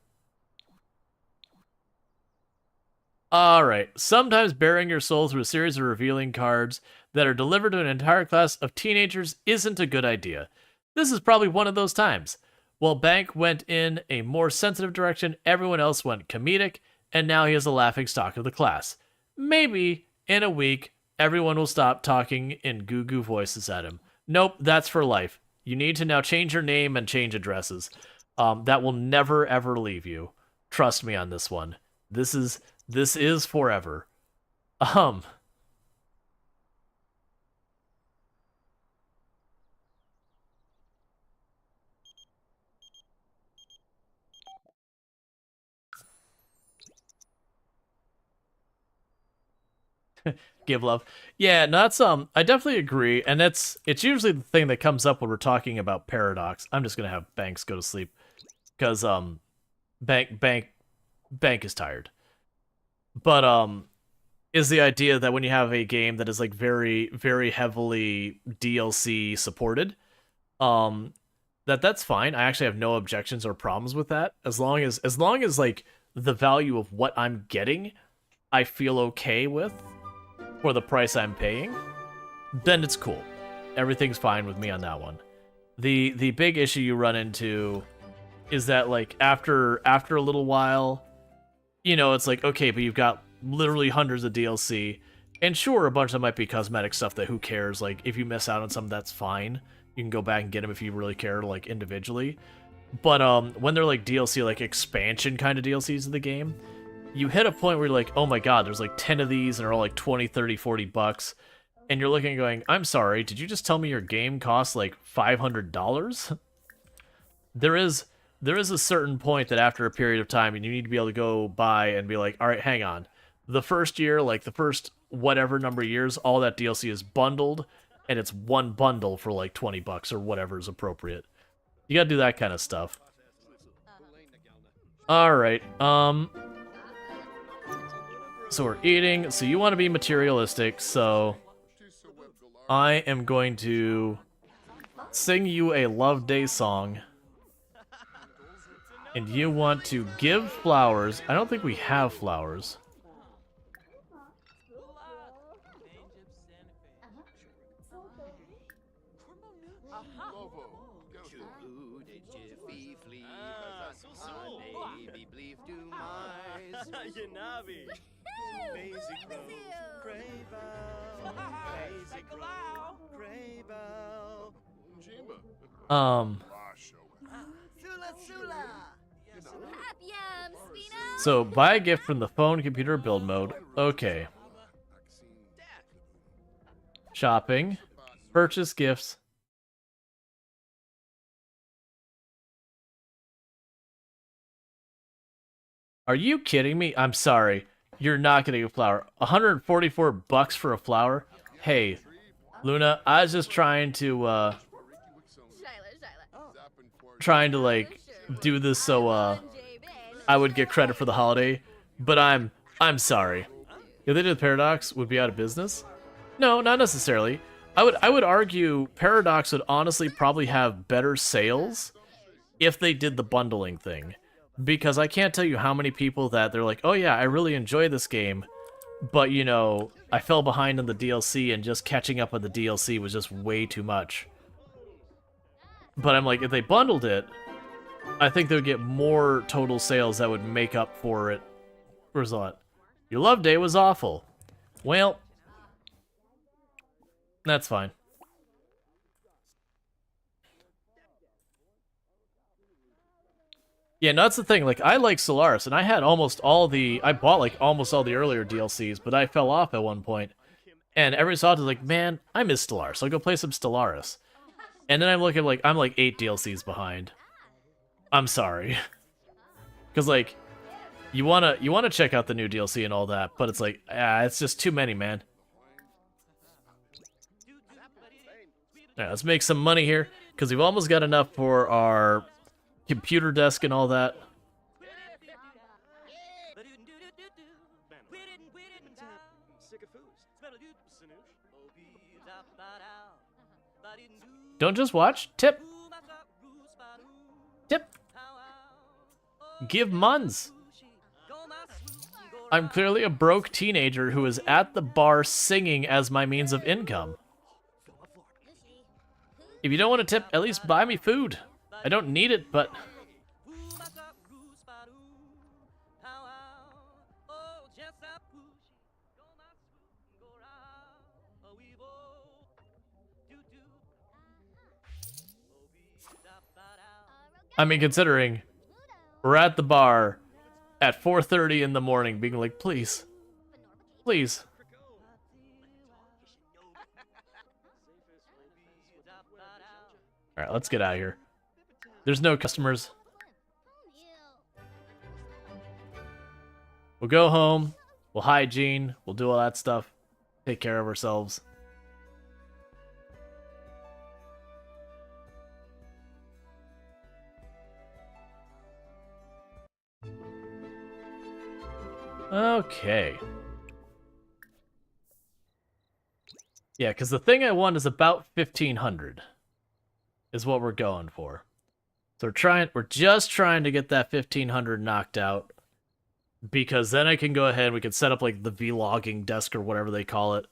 Alright, sometimes bearing your soul through a series of revealing cards that are delivered to an entire class of teenagers isn't a good idea. This is probably one of those times. While Bank went in a more sensitive direction, everyone else went comedic, and now he is a laughingstock of the class. Maybe, in a week, everyone will stop talking in goo-goo voices at him. Nope, that's for life. You need to now change your name and change addresses. That will never, ever leave you. Trust me on this one. This is forever. Give love. Yeah, no, that's I definitely agree, and it's usually the thing that comes up when we're talking about Paradox. I'm just gonna have Banks go to sleep because Bank is tired. But is the idea that when you have a game that is like very, very heavily DLC supported, that's fine. I actually have no objections or problems with that. As long as like the value of what I'm getting, I feel okay with for the price I'm paying, then it's cool. Everything's fine with me on that one. The big issue you run into is that like after a little while, you know, it's like, okay, but you've got literally hundreds of DLC, and sure, a bunch of them might be cosmetic stuff that who cares, like if you miss out on some, that's fine. You can go back and get them if you really care, like individually. But when they're like DLC, like expansion kind of DLCs of the game, you hit a point where you're like, oh my god, there's like 10 of these and they're all like 20, 30, 40 bucks. And you're looking and going, I'm sorry, did you just tell me your game costs like $500? There is a certain point that after a period of time, and you need to be able to go by and be like, all right, hang on. The first year, like the first whatever number of years, all that DLC is bundled, and it's one bundle for like 20 bucks or whatever is appropriate. You gotta do that kind of stuff. All right, so we're eating. So you want to be materialistic, so I am going to sing you a Love Day song. And you want to give flowers. I don't think we have flowers. So, buy a gift from the phone, computer, build mode. Okay. Shopping. Purchase gifts. Are you kidding me? I'm sorry. You're not getting a flower. 144 bucks for a flower? Hey, Luna, I was just trying to, like, do this so, I would get credit for the holiday, but I'm sorry. If they did Paradox, would be out of business? No, not necessarily. I would argue Paradox would honestly probably have better sales if they did the bundling thing. Because I can't tell you how many people that they're like, oh yeah, I really enjoy this game, but you know, I fell behind on the DLC and just catching up on the DLC was just way too much. But I'm like, if they bundled it, I think they would get more total sales that would make up for it. Where's that? Your love day was awful. Well, that's fine. Yeah, no, that's the thing. Like, I like Solaris, and I had almost all the... I bought, like, almost all the earlier DLCs, but I fell off at one point. And every so often, like, man, I miss Stellaris. I'll go play some Stellaris. And then I'm looking, like, I'm, like, 8 DLCs behind. I'm sorry. Because, like, you wanna check out the new DLC and all that, but it's like, it's just too many, man. Alright, let's make some money here, because we've almost got enough for our computer desk and all that. Don't just watch. Tip. Tip. Give muns. I'm clearly a broke teenager who is at the bar singing as my means of income. If you don't want to tip, at least buy me food. I don't need it, but... I mean, considering we're at the bar at 4:30 in the morning being like, please, please. All right, let's get out of here. There's no customers. We'll go home. We'll hygiene. We'll do all that stuff. Take care of ourselves. Okay. Yeah, because the thing I want is about 1,500. Is what we're going for. So we're just trying to get that 1,500 knocked out. Because then I can go ahead, we can set up like the vlogging desk or whatever they call it.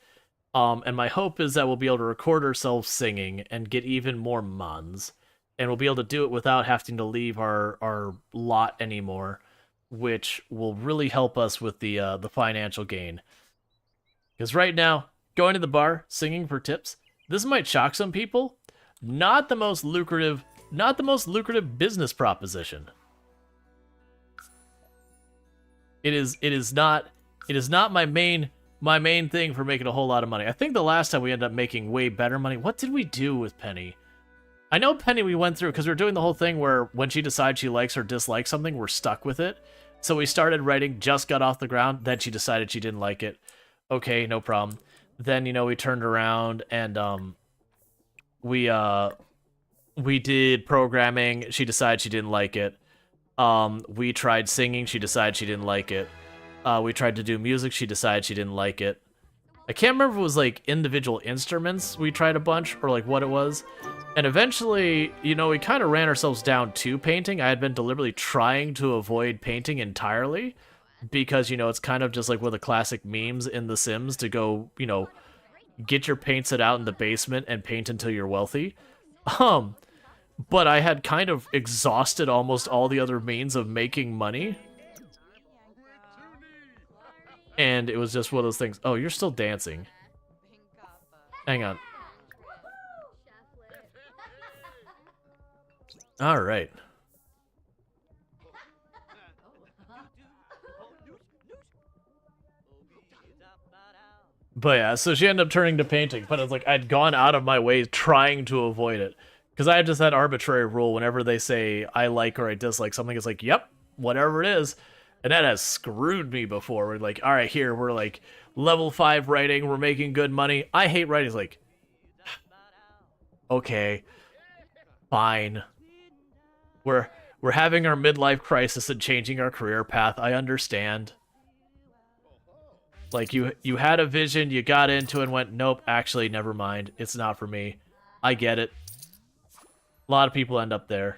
And my hope is that we'll be able to record ourselves singing and get even more muns. And we'll be able to do it without having to leave our lot anymore. Which will really help us with the financial gain. Because right now, going to the bar, singing for tips, this might shock some people. Not the most lucrative business proposition. It is not my main thing for making a whole lot of money. I think the last time we ended up making way better money. What did we do with Penny? I know Penny we went through because we were doing the whole thing where when she decides she likes or dislikes something, we're stuck with it. So we started writing, just got off the ground, then she decided she didn't like it. Okay, no problem. Then, you know, we turned around and we did programming, she decided she didn't like it. We tried singing, she decided she didn't like it. We tried to do music, she decided she didn't like it. I can't remember if it was like individual instruments we tried a bunch or like what it was. And eventually, you know, we kind of ran ourselves down to painting. I had been deliberately trying to avoid painting entirely because, you know, it's kind of just like one of the classic memes in The Sims to go, you know, get your paint set out in the basement and paint until you're wealthy. But I had kind of exhausted almost all the other means of making money. And it was just one of those things. Oh, you're still dancing. Hang on. All right. But yeah, so she ended up turning to painting, but it's like I'd gone out of my way trying to avoid it. Because I have just that arbitrary rule whenever they say I like or I dislike something, it's like, yep, whatever it is. And that has screwed me before. We're like, all right, here, we're like level 5 writing, we're making good money. I hate writing. It's like, okay, fine. We're having our midlife crisis and changing our career path. I understand. Like, you had a vision, you got into it and went, nope, actually, never mind. It's not for me. I get it. A lot of people end up there.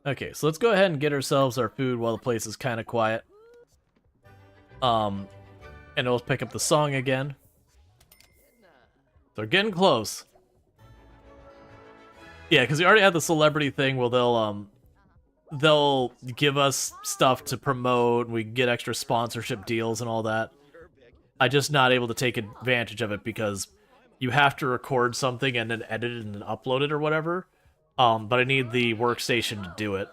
Okay, so let's go ahead and get ourselves our food while the place is kind of quiet. And we'll pick up the song again. They're getting close. Yeah, because we already had the celebrity thing where they'll give us stuff to promote, we get extra sponsorship deals and all that. I'm just not able to take advantage of it because you have to record something and then edit it and then upload it or whatever. But I need the workstation to do it.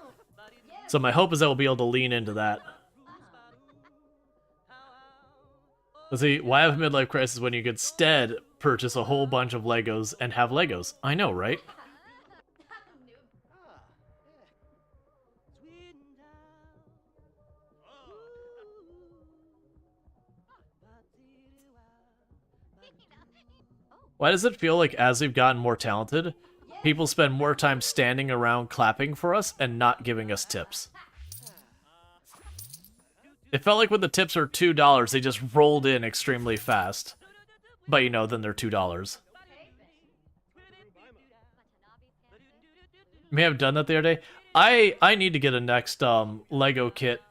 So my hope is I will be able to lean into that. Let's see, why have a midlife crisis when you could instead purchase a whole bunch of Legos and have Legos? I know, right? Why does it feel like as we've gotten more talented, people spend more time standing around clapping for us and not giving us tips? It felt like when the tips are $2, they just rolled in extremely fast. But you know, then they're $2. May have done that the other day. I need to get a next Lego kit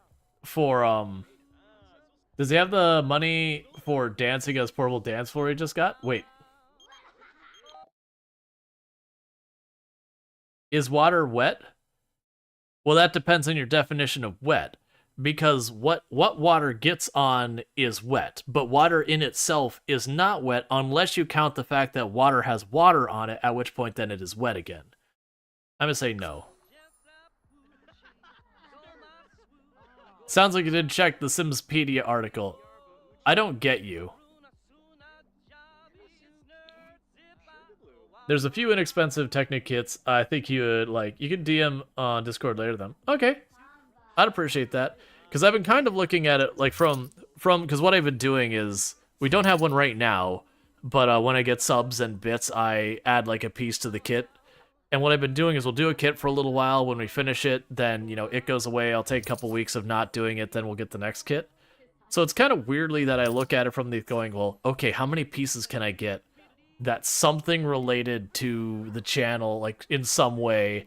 for does he have the money for dancing as portable dance floor he just got? Wait. Is water wet? Well, that depends on your definition of wet. Because what water gets on is wet, but water in itself is not wet unless you count the fact that water has water on it, at which point then it is wet again. I'm gonna say no. Sounds like you didn't check the Simspedia article. I don't get you. There's a few inexpensive Technic kits. I think you would like. You can DM on Discord later them. Okay, I'd appreciate that because I've been kind of looking at it like from because what I've been doing is we don't have one right now, but when I get subs and bits, I add like a piece to the kit. And what I've been doing is we'll do a kit for a little while. When we finish it, then you know it goes away. I'll take a couple weeks of not doing it, then we'll get the next kit. So it's kind of weirdly that I look at it from the going, well, okay, how many pieces can I get? That's something related to the channel, like in some way,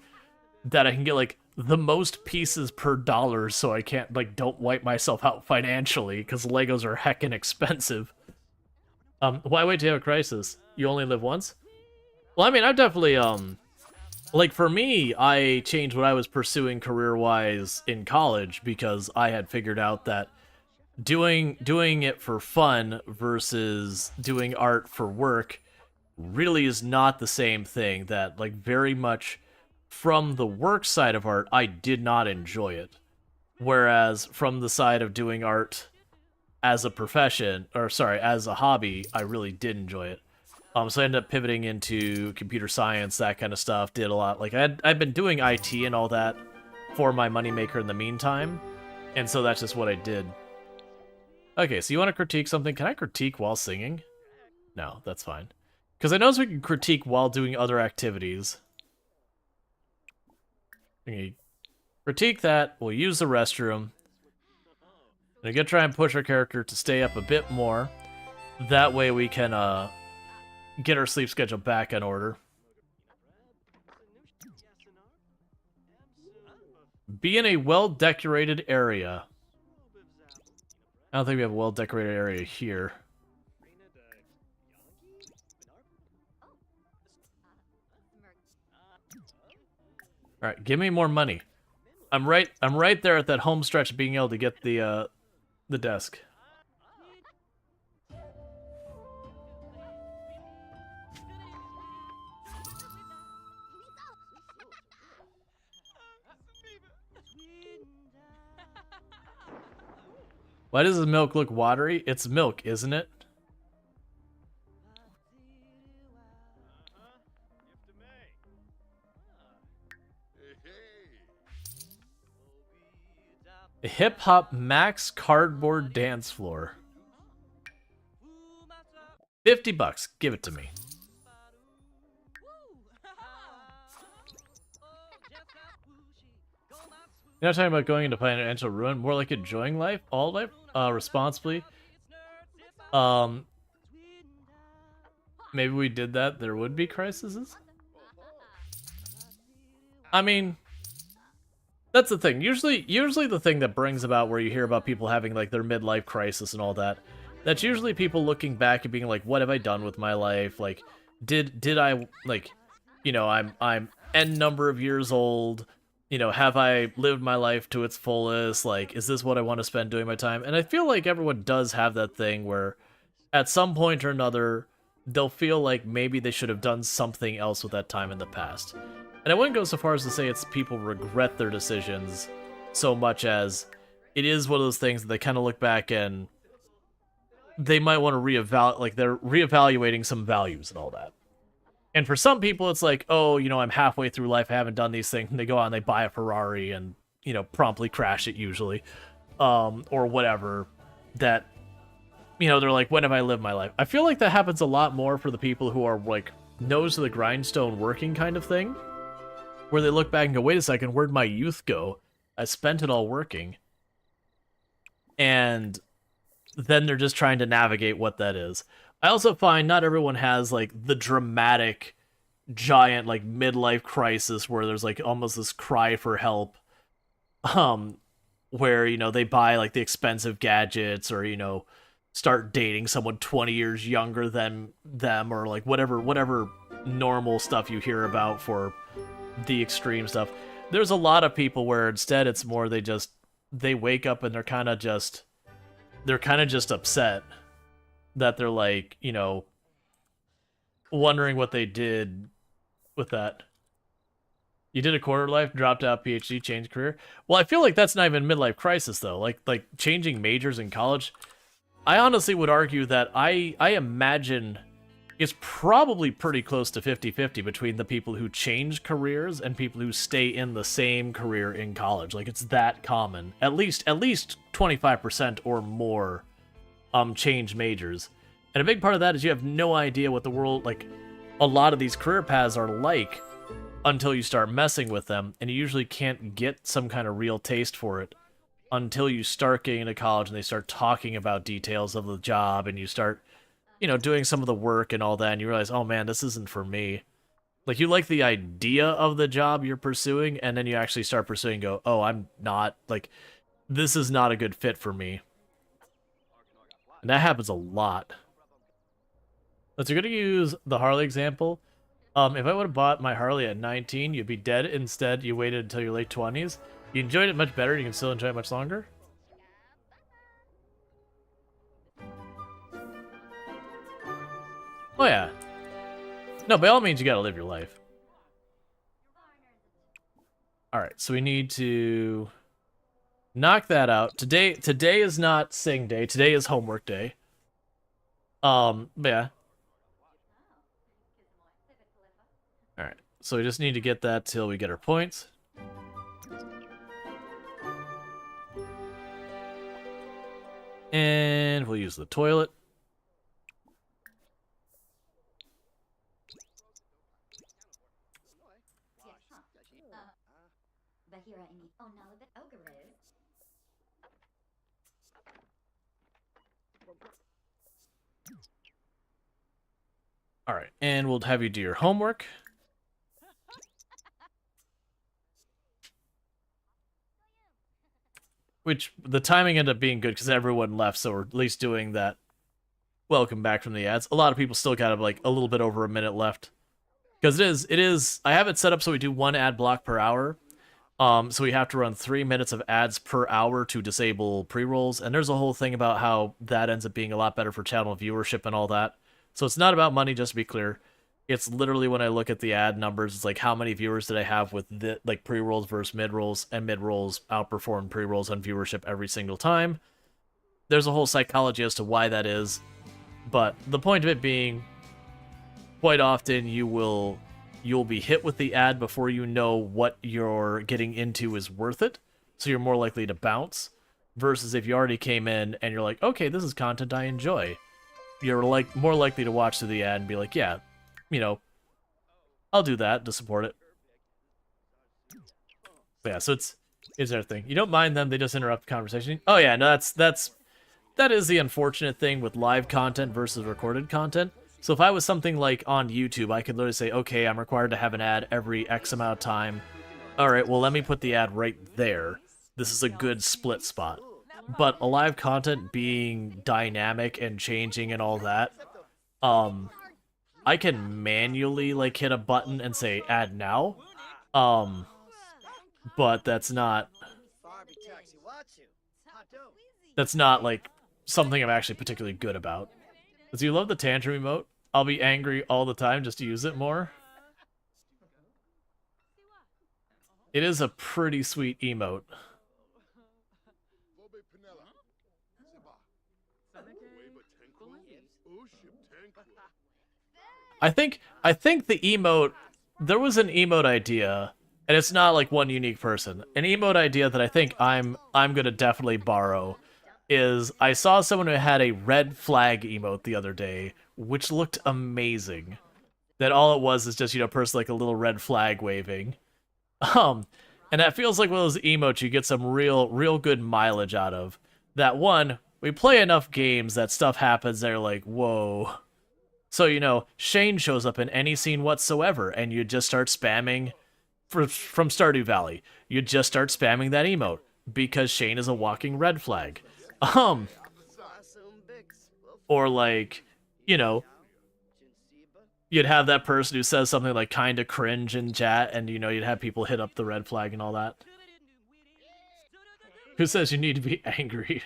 that I can get like the most pieces per dollar, so I can't like don't wipe myself out financially because Legos are heckin' expensive. Why wait to have a crisis? You only live once? Well, I mean, I've definitely like for me, I changed what I was pursuing career-wise in college because I had figured out that doing it for fun versus doing art for work really is not the same thing. That like very much from the work side of art I did not enjoy it, whereas from the side of doing art as a profession, or sorry, as a hobby, I really did enjoy it. So I ended up pivoting into computer science, that kind of stuff. Did a lot, like I've been doing IT and all that for my moneymaker in the meantime, and so that's just what I did. Okay, so you want to critique something? Can I critique while singing? No, that's fine. Because I know we can critique while doing other activities. Okay. Critique that. We'll use the restroom. I'm gonna try and push our character to stay up a bit more. That way we can get our sleep schedule back in order. Be in a well-decorated area. I don't think we have a well-decorated area here. All right, give me more money. I'm right there at that home stretch of being able to get the desk. Why does the milk look watery? It's milk, isn't it? A hip-hop max cardboard dance floor. $50. Give it to me. You're not talking about going into financial ruin, more like enjoying life, all life, responsibly. Maybe we did that, there would be crises? I mean, that's the thing. Usually the thing that brings about where you hear about people having like their midlife crisis and all that, that's usually people looking back and being like, what have I done with my life? Like, did I, like, you know, I'm N number of years old, you know, have I lived my life to its fullest? Like, is this what I want to spend doing my time? And I feel like everyone does have that thing where at some point or another, they'll feel like maybe they should have done something else with that time in the past. And I wouldn't go so far as to say it's people regret their decisions so much as it is one of those things that they kind of look back and they might want to reevaluate, like they're reevaluating some values and all that. And for some people, it's like, oh, you know, I'm halfway through life, I haven't done these things, and they go out and they buy a Ferrari and, you know, promptly crash it usually, or whatever. That, you know, they're like, when have I lived my life? I feel like that happens a lot more for the people who are like nose to the grindstone working kind of thing, where they look back and go, wait a second, where'd my youth go? I spent it all working. And then they're just trying to navigate what that is. I also find not everyone has like the dramatic, giant like midlife crisis where there's like almost this cry for help, where, you know, they buy like the expensive gadgets or, you know, start dating someone 20 years younger than them, or like whatever normal stuff you hear about for the extreme stuff. There's a lot of people where instead it's more they wake up and they're kind of just upset that they're like, you know, wondering what they did with that. You did a quarter life, dropped out, PhD, changed career. Well, I feel like that's not even midlife crisis though. Like changing majors in college. I honestly would argue that I imagine it's probably pretty close to 50-50 between the people who change careers and people who stay in the same career in college. Like, it's that common. At least 25% or more change majors. And a big part of that is you have no idea what the world, like, a lot of these career paths are like until you start messing with them, and you usually can't get some kind of real taste for it until you start getting into college and they start talking about details of the job and you start, you know, doing some of the work and all that, and you realize, oh man, this isn't for me. Like, you like the idea of the job you're pursuing, and then you actually start pursuing and go, oh, I'm not, like, this is not a good fit for me. And that happens a lot. So you're going to use the Harley example. If I would have bought my Harley at 19, you'd be dead. Instead, you waited until your late 20s. You enjoyed it much better. You can still enjoy it much longer. Oh, yeah. No, by all means, you gotta live your life. Alright, so we need to knock that out. Today is not sing day. Today is homework day. But yeah. Alright, so we just need to get that till we get our points. And we'll use the toilet. Alright, and we'll have you do your homework. Which, the timing ended up being good because everyone left, so we're at least doing that. Welcome back from the ads. A lot of people still got like a little bit over a minute left. Because it is, I have it set up so we do 1 ad block per hour. So we have to run 3 minutes of ads per hour to disable pre-rolls, and there's a whole thing about how that ends up being a lot better for channel viewership and all that. So it's not about money, just to be clear. It's literally when I look at the ad numbers, it's like how many viewers did I have with the like pre-rolls versus mid-rolls, and mid-rolls outperform pre-rolls on viewership every single time. There's a whole psychology as to why that is, but the point of it being, quite often you'll be hit with the ad before you know what you're getting into is worth it, so you're more likely to bounce, versus if you already came in and you're like, okay, this is content I enjoy, you're like more likely to watch through the ad and be like, yeah, you know, I'll do that to support it. But yeah, so it's their thing. You don't mind them, they just interrupt the conversation. Oh yeah, no, that is the unfortunate thing with live content versus recorded content. So if I was something like on YouTube, I could literally say, okay, I'm required to have an ad every X amount of time. All right, well, let me put the ad right there. This is a good split spot. but live content being dynamic and changing and all that, I can manually like hit a button and say add now. But that's not like something I'm actually particularly good about. Do you love the tantrum emote? I'll be angry all the time just to use it more. It is a pretty sweet emote. I think the emote, there was an emote idea, and it's not like one unique person. An emote idea that I think I'm gonna definitely borrow is I saw someone who had a red flag emote the other day, which looked amazing. That all it was is just, you know, a person like a little red flag waving. And that feels like one of those emotes you get some real good mileage out of. That one, we play enough games that stuff happens, they're like, whoa. So, you know, Shane shows up in any scene whatsoever, and you just start spamming from Stardew Valley. You just start spamming that emote, because Shane is a walking red flag. Or like, you know, you'd have that person who says something like kinda cringe in chat, and you know, you'd have people hit up the red flag and all that. Who says you need to be angry?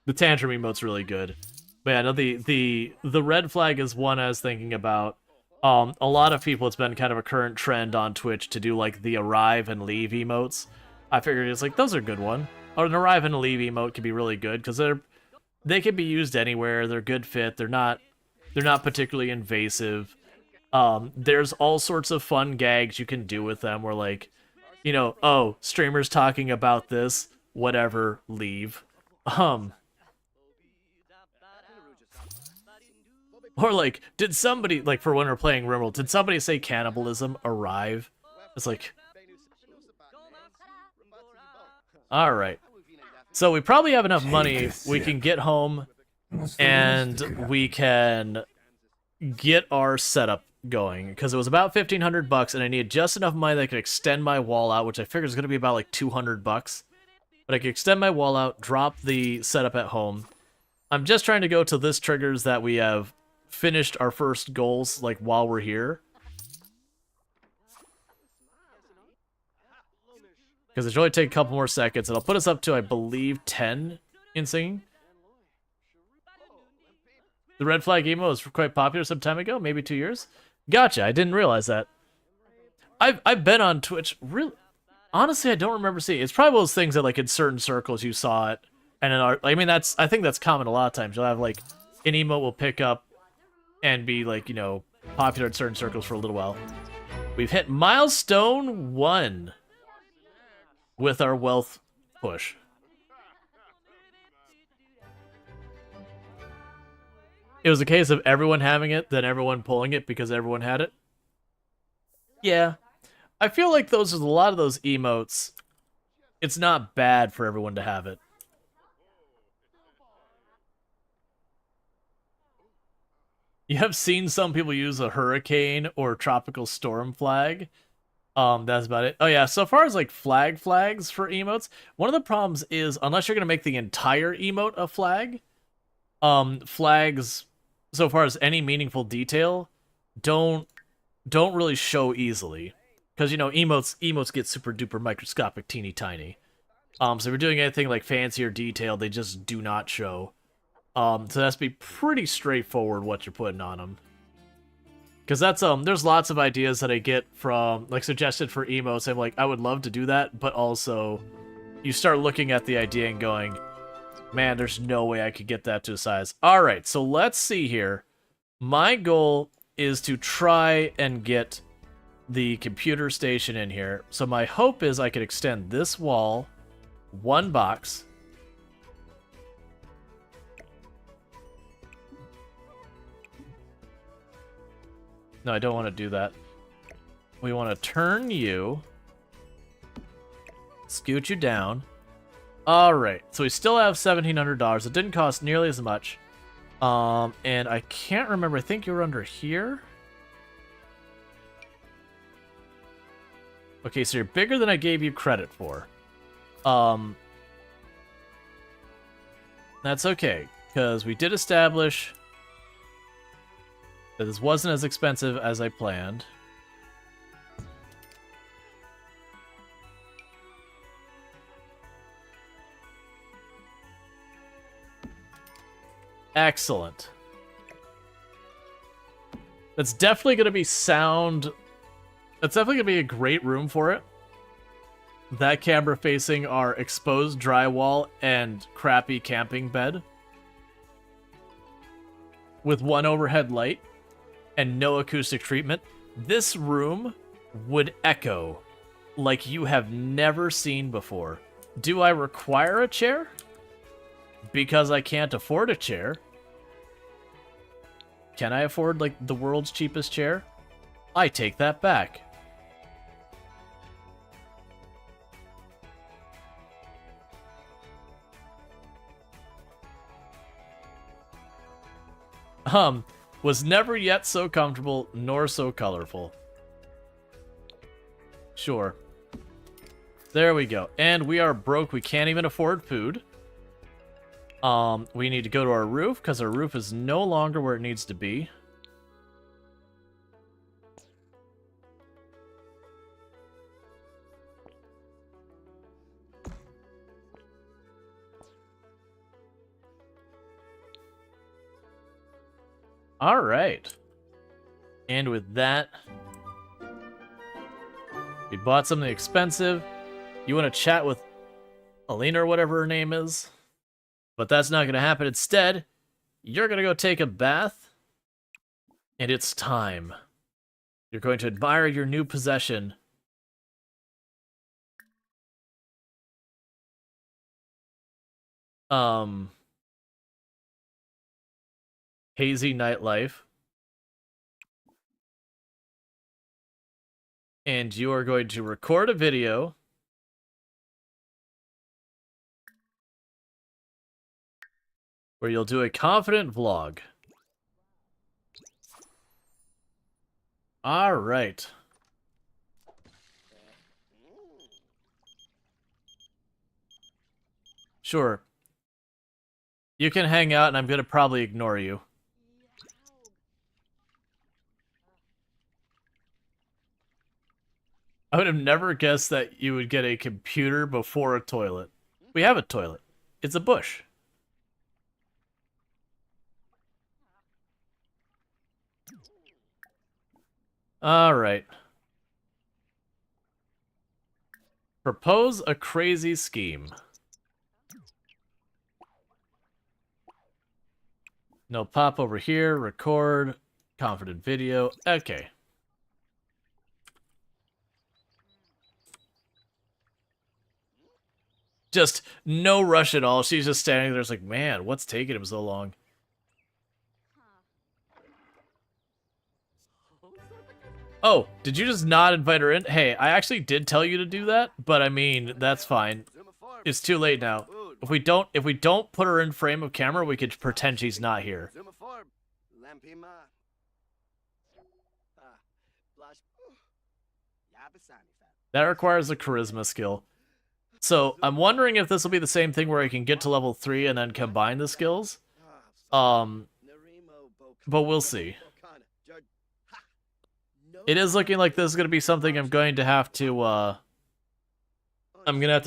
The tantrum emote's really good. But yeah, no, the red flag is one I was thinking about. A lot of people, it's been kind of a current trend on Twitch to do like the arrive and leave emotes. I figured it's like, those are a good one. Or an arrive and leave emote can be really good, because they can be used anywhere, they're good fit, they're not particularly invasive. There's all sorts of fun gags you can do with them where, like, you know, oh, streamers talking about this, whatever, leave. Or like, did somebody, like for when we're playing Rimworld, did somebody say cannibalism, arrive? It's like, alright. So we probably have enough money, we can get home, and we can get our setup going, because it was about $1,500 and I needed just enough money that I could extend my wall out, which I figured is going to be about like $200. But I could extend my wall out, drop the setup at home. I'm just trying to go to this triggers that we have finished our first goals, like, while we're here. Because it should only take a couple more seconds, and it'll put us up to, I believe, 10 in singing. The red flag emo was quite popular some time ago, maybe 2 years. Gotcha, I didn't realize that. I've been on Twitch, really, honestly, I don't remember seeing it. It's probably one of those things that, like, in certain circles you saw it, and in our, I mean, I think that's common a lot of times. You'll have, like, an emote will pick up and be, like, you know, popular in certain circles for a little while. We've hit milestone 1 with our wealth push. It was a case of everyone having it, then everyone pulling it because everyone had it. Yeah. I feel like those are a lot of those emotes. It's not bad for everyone to have it. You have seen some people use a hurricane or tropical storm flag. That's about it. Oh yeah, so far as like flags for emotes, one of the problems is unless you're gonna make the entire emote a flag, flags, so far as any meaningful detail, don't really show easily. Because, you know, emotes get super duper microscopic, teeny tiny. So if you're doing anything like fancy or detailed, they just do not show. So that's be pretty straightforward what you're putting on them. Because that's, there's lots of ideas that I get from, like, suggested for emotes. I'm like, I would love to do that, but also, you start looking at the idea and going, man, there's no way I could get that to a size. Alright, so let's see here. My goal is to try and get the computer station in here. So my hope is I could extend this wall 1 box. No, I don't want to do that. We want to turn you. Scoot you down. Alright, so we still have $1,700. It didn't cost nearly as much. And I can't remember. I think you were under here. Okay, so you're bigger than I gave you credit for. That's okay, because we did establish that this wasn't as expensive as I planned. Excellent. That's definitely going to be sound. That's definitely going to be a great room for it. That camera facing our exposed drywall and crappy camping bed. With one overhead light and no acoustic treatment. This room would echo like you have never seen before. Do I require a chair? Because I can't afford a chair. Can I afford, like, the world's cheapest chair? I take that back. Was never yet so comfortable, nor so colorful. Sure. There we go. And we are broke. We can't even afford food. We need to go to our roof, because our roof is no longer where it needs to be. All right. And with that, we bought something expensive. You want to chat with Alina or whatever her name is? But that's not going to happen. Instead, you're going to go take a bath. And it's time. You're going to admire your new possession. Hazy nightlife. And you are going to record a video where you'll do a confident vlog. All right. Sure. You can hang out, and I'm going to probably ignore you. I would have never guessed that you would get a computer before a toilet. We have a toilet. It's a bush. All right. Propose a crazy scheme. No, pop over here, record, confident video. Okay. Just no rush at all. She's just standing there, just like, man, what's taking him so long? Oh, did you just not invite her in? Hey, I actually did tell you to do that, but I mean, that's fine. It's too late now. If we don't put her in frame of camera, we could pretend she's not here. That requires a charisma skill. So, I'm wondering if this will be the same thing where I can get to level 3 and then combine the skills. But we'll see. It is looking like this is going to be something I'm going to have to,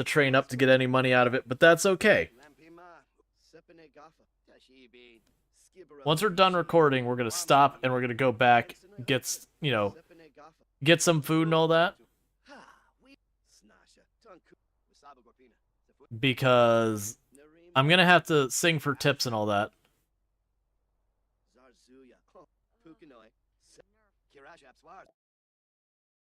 train up to get any money out of it, but that's okay. Once we're done recording, we're going to stop and we're going to go back, get some food and all that. Because I'm going to have to sing for tips and all that.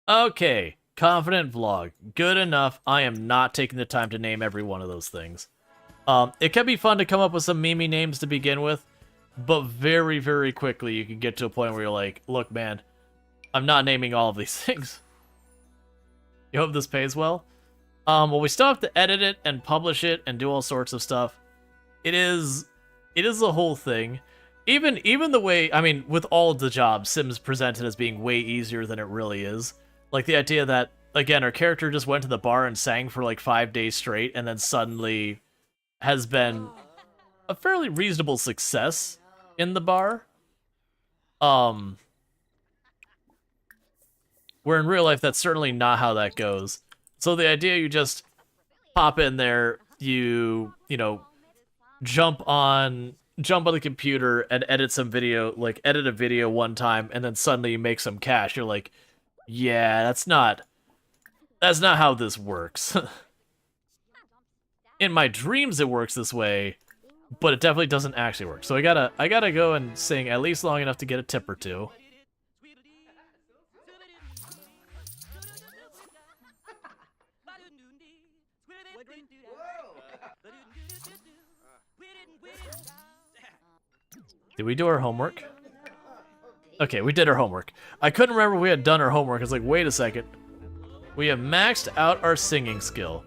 Okay, confident vlog. Good enough. I am not taking the time to name every one of those things. It can be fun to come up with some meme names to begin with, but very, very quickly you can get to a point where you're like, look, man, I'm not naming all of these things. You hope this pays well? Well, we still have to edit it and publish it and do all sorts of stuff. It is the whole thing. Even the way, I mean, with all the jobs, Sims presented as being way easier than it really is. Like the idea that, again, our character just went to the bar and sang for like 5 days straight and then suddenly has been a fairly reasonable success in the bar. Where in real life, that's certainly not how that goes. So the idea you just pop in there, you know, jump on the computer and edit some video, like edit a video one time, and then suddenly you make some cash. You're like, yeah, that's not how this works. In my dreams, it works this way, but it definitely doesn't actually work. So I gotta go and sing at least long enough to get a tip or two. Did we do our homework? Okay, we did our homework. I couldn't remember we had done our homework. I was like, wait a second. We have maxed out our singing skill.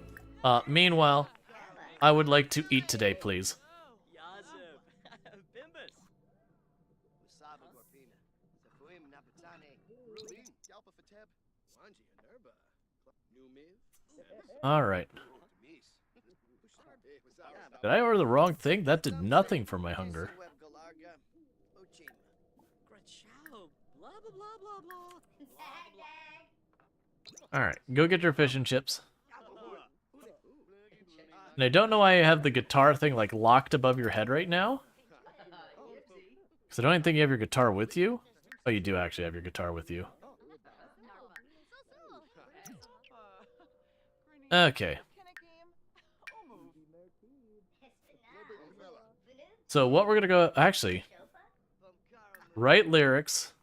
Meanwhile, I would like to eat today, please. Alright. Did I order the wrong thing? That did nothing for my hunger. Alright, go get your fish and chips. And I don't know why you have the guitar thing like locked above your head right now. Because I don't even think you have your guitar with you. Oh, you do actually have your guitar with you. Okay. So what we're gonna go, actually, write lyrics,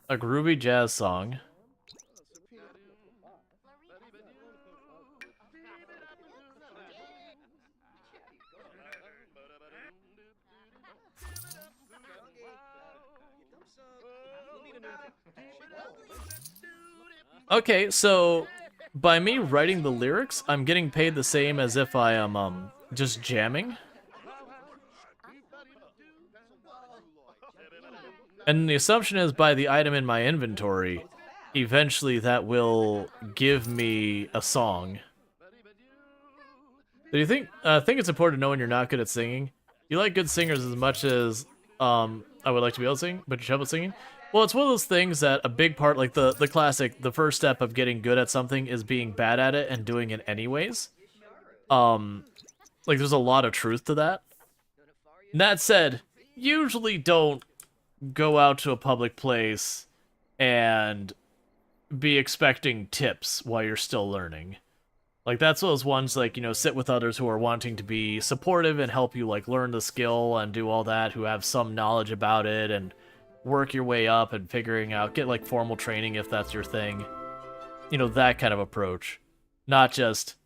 a groovy jazz song. Okay, so by me writing the lyrics, I'm getting paid the same as if I am just jamming. And the assumption is by the item in my inventory, eventually that will give me a song. Do you think it's important to know when you're not good at singing? You like good singers as much as I would like to be able to sing, but you're trouble singing? Well, it's one of those things that a big part, like the classic, the first step of getting good at something is being bad at it and doing it anyways. Like there's a lot of truth to that. That said, usually don't go out to a public place and be expecting tips while you're still learning. Like that's those ones like, you know, sit with others who are wanting to be supportive and help you like learn the skill and do all that, who have some knowledge about it and work your way up and figuring out, get like formal training if that's your thing. You know, that kind of approach. Not just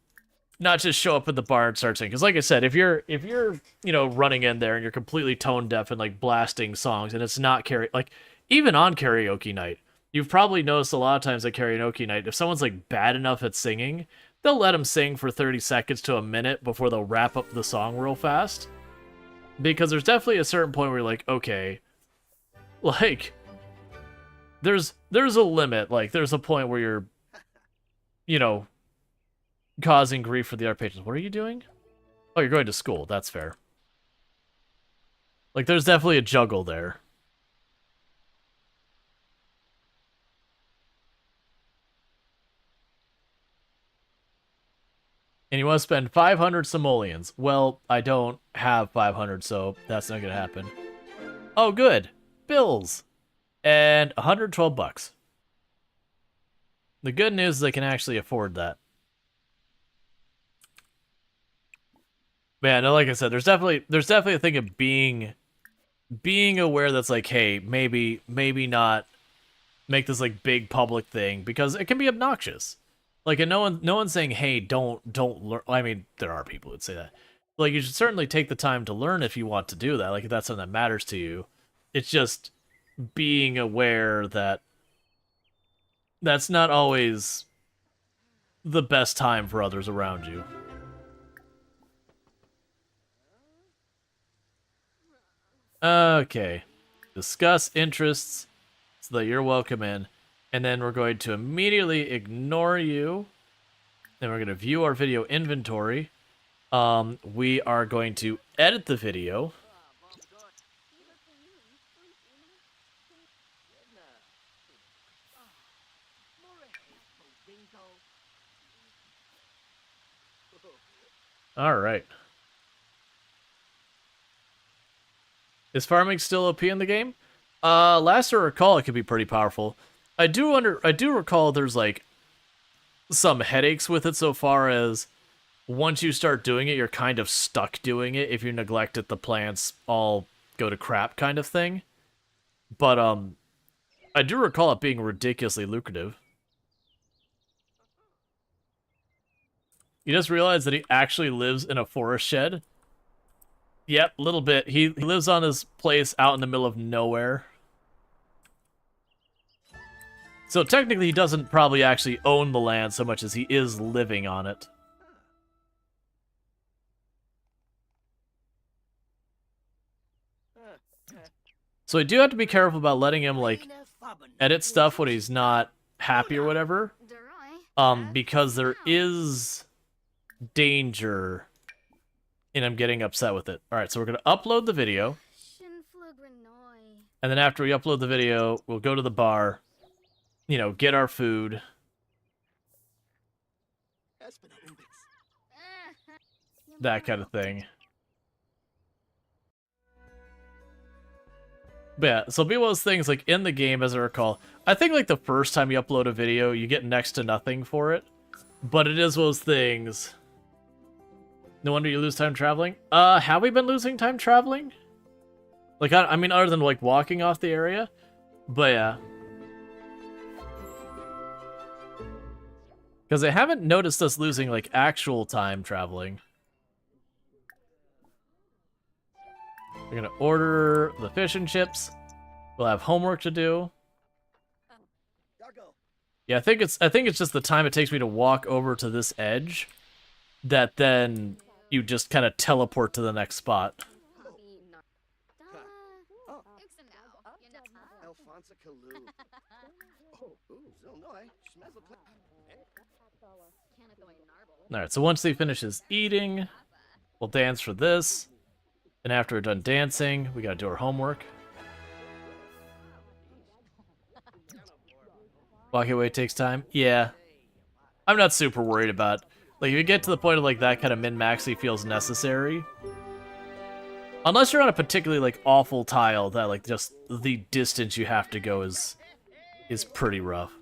show up at the bar and start singing. Because like I said, if you're, you know, running in there and you're completely tone deaf and like blasting songs and it's not like even on karaoke night, you've probably noticed a lot of times at karaoke night, if someone's like bad enough at singing, they'll let them sing for 30 seconds to a minute before they'll wrap up the song real fast. Because there's definitely a certain point where you're like, okay, like, there's a limit. Like, there's a point where you're, you know, causing grief for the art patrons. What are you doing? Oh, you're going to school. That's fair. Like, there's definitely a juggle there. And you want to spend 500 simoleons. Well, I don't have 500, so that's not going to happen. Oh, good. Bills. And 112 bucks. The good news is I can actually afford that. Man, like I said, there's definitely a thing of being aware that's like, hey, maybe not make this like big public thing because it can be obnoxious. Like, and no one's saying, hey, don't learn. I mean, there are people who'd say that. Like, you should certainly take the time to learn if you want to do that. Like, if that's something that matters to you. It's just being aware that that's not always the best time for others around you. Okay. Discuss interests so that you're welcome in. And then we're going to immediately ignore you. Then we're going to view our video inventory. we are going to edit the video. All right. Is farming still OP in the game? Last I recall, it could be pretty powerful. I do recall there's like some headaches with it so far as once you start doing it, you're kind of stuck doing it. If you neglect it, the plants all go to crap kind of thing. But I do recall it being ridiculously lucrative. You just realized that he actually lives in a forest shed? Yep, a little bit. He lives on his place out in the middle of nowhere. So technically he doesn't probably actually own the land so much as he is living on it. So I do have to be careful about letting him, like, edit stuff when he's not happy or whatever. Because there is danger in him getting upset with it. Alright, so we're going to upload the video. And then after we upload the video, we'll go to the bar, you know, get our food. That kind of thing. But yeah, so it'll be one of those things, like, in the game, as I recall. I think, like, the first time you upload a video, you get next to nothing for it. But it is one of those things. No wonder you lose time traveling. Have we been losing time traveling? Like, I mean, other than, like, walking off the area? But yeah. Because I haven't noticed us losing, like, actual time traveling. We're gonna order the fish and chips. We'll have homework to do. Yeah, I think it's just the time it takes me to walk over to this edge that then you just kind of teleport to the next spot. Alright, so once he finishes eating, we'll dance for this. And after we're done dancing, we gotta do our homework. Walking away takes time? Yeah. I'm not super worried about. Like, if you get to the point of, like, that kind of min-maxy feels necessary. Unless you're on a particularly, like, awful tile that, like, just the distance you have to go is pretty rough.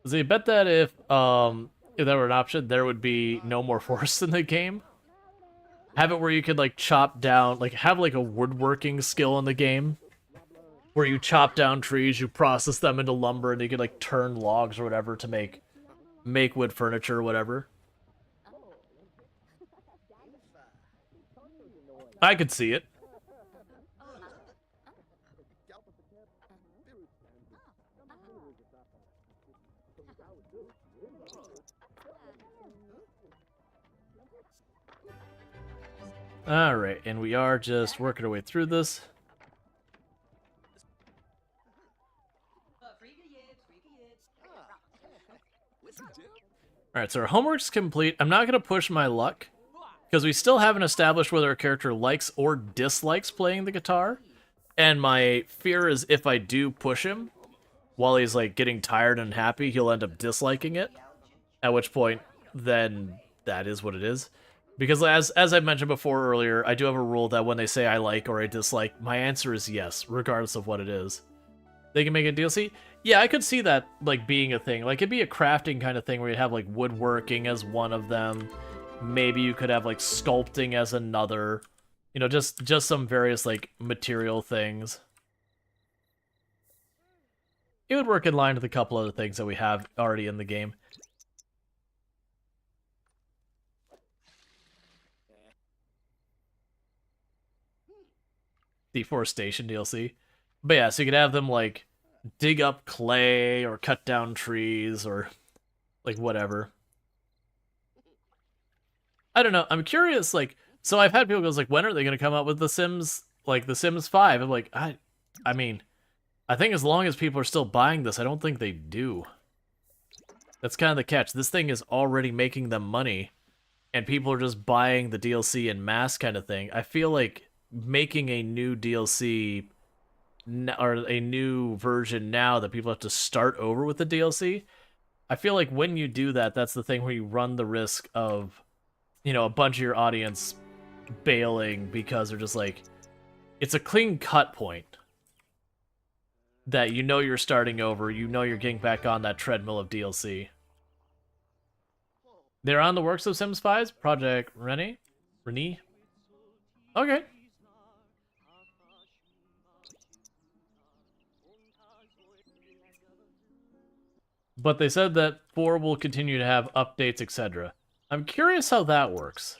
So you bet that if that were an option, there would be no more forests in the game. Have it where you could, like, chop down, like, have, like, a woodworking skill in the game. Where you chop down trees, you process them into lumber, and you can, like, turn logs or whatever to make wood furniture or whatever. I could see it. Alright, and we are just working our way through this. Alright, so our homework's complete. I'm not going to push my luck, because we still haven't established whether our character likes or dislikes playing the guitar. And my fear is if I do push him, while he's, like, getting tired and happy, he'll end up disliking it. At which point, then that is what it is. Because as I mentioned before earlier, I do have a rule that when they say I like or I dislike, my answer is yes, regardless of what it is. They can make a DLC? Yeah, I could see that, like, being a thing. Like, it'd be a crafting kind of thing where you'd have, like, woodworking as one of them. Maybe you could have, like, sculpting as another. You know, just some various, like, material things. It would work in line with a couple other things that we have already in the game. Deforestation DLC. But yeah, so you could have them, like, dig up clay or cut down trees or, like, whatever. I don't know. I'm curious, like, so I've had people go, like, when are they going to come out with The Sims, like, The Sims 5? I'm like, I mean, I think as long as people are still buying this, I don't think they do. That's kind of the catch. This thing is already making them money, and people are just buying the DLC in mass kind of thing. I feel like making a new DLC or a new version now that people have to start over with the DLC, I feel like when you do that, that's the thing where you run the risk of, a bunch of your audience bailing because they're just like, it's a clean cut point that you're starting over, you're getting back on that treadmill of DLC. They're on the works of Sims 5's Project Rennie? Okay. But they said that 4 will continue to have updates, etc. I'm curious how that works.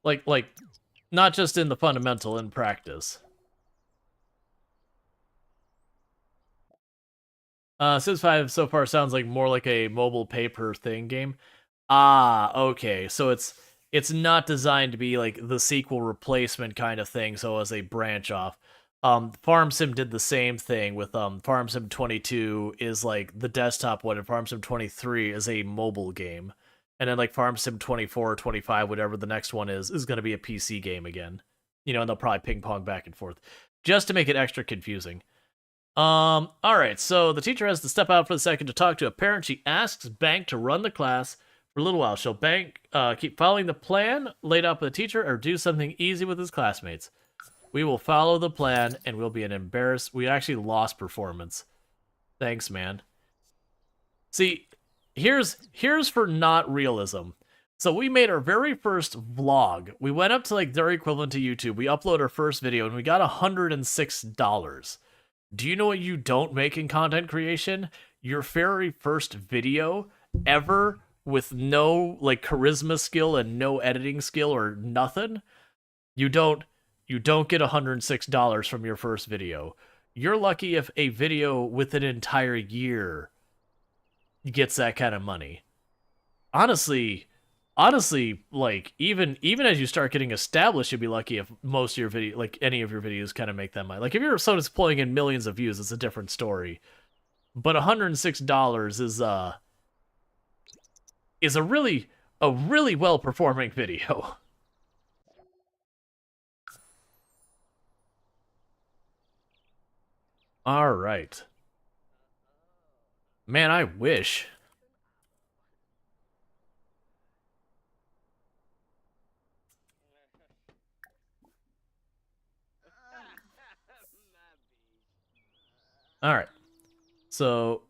Like, not just in the fundamental, in practice. Sims 5 so far sounds like more like a mobile pay-per-thing game. Ah, okay. So it's not designed to be like the sequel replacement kind of thing, so as a branch off. Farm Sim did the same thing with Farm Sim 22 is like the desktop one, and Farm Sim 23 is a mobile game. And then like Farm Sim 24 or 25, whatever the next one is going to be a PC game again. And they'll probably ping pong back and forth just to make it extra confusing. All right, so the teacher has to step out for a second to talk to a parent. She asks Bank to run the class for a little while. Shall Bank keep following the plan laid out by the teacher or do something easy with his classmates? We will follow the plan and we'll be an embarrassed. We actually lost performance. Thanks, man. See, here's for not realism. So we made our very first vlog. We went up to like their equivalent to YouTube. We uploaded our first video and we got $106. Do you know what you don't make in content creation? Your very first video ever with no like charisma skill and no editing skill or nothing. You don't get $106 from your first video. You're lucky if a video with an entire year gets that kind of money. Honestly, like even as you start getting established, you'd be lucky if most of your video, like any of your videos, kind of make that money. Like if you're someone that's pulling in millions of views, it's a different story. But $106 is a really well performing video. All right, man. I wish. All right, so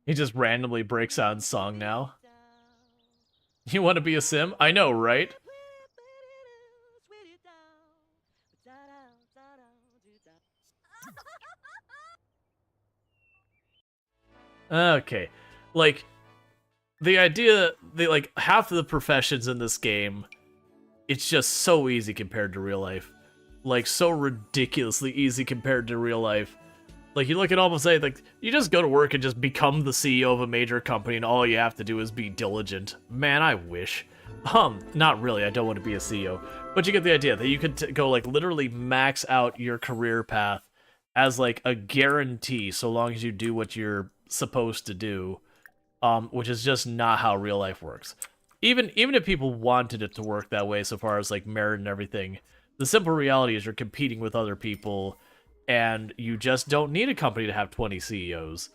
he just randomly breaks out in song now. You want to be a sim? I know, right? Okay. Like, the idea, like, half of the professions in this game, it's just so easy compared to real life. Like, so ridiculously easy compared to real life. Like, you look at almost say, like, you just go to work and just become the CEO of a major company and all you have to do is be diligent. Man, I wish. Not really, I don't want to be a CEO. But you get the idea that you could go, like, literally max out your career path as, like, a guarantee so long as you do what you're supposed to do. Which is just not how real life works. Even if people wanted it to work that way so far as, like, merit and everything, the simple reality is you're competing with other people, and you just don't need a company to have 20 CEOs.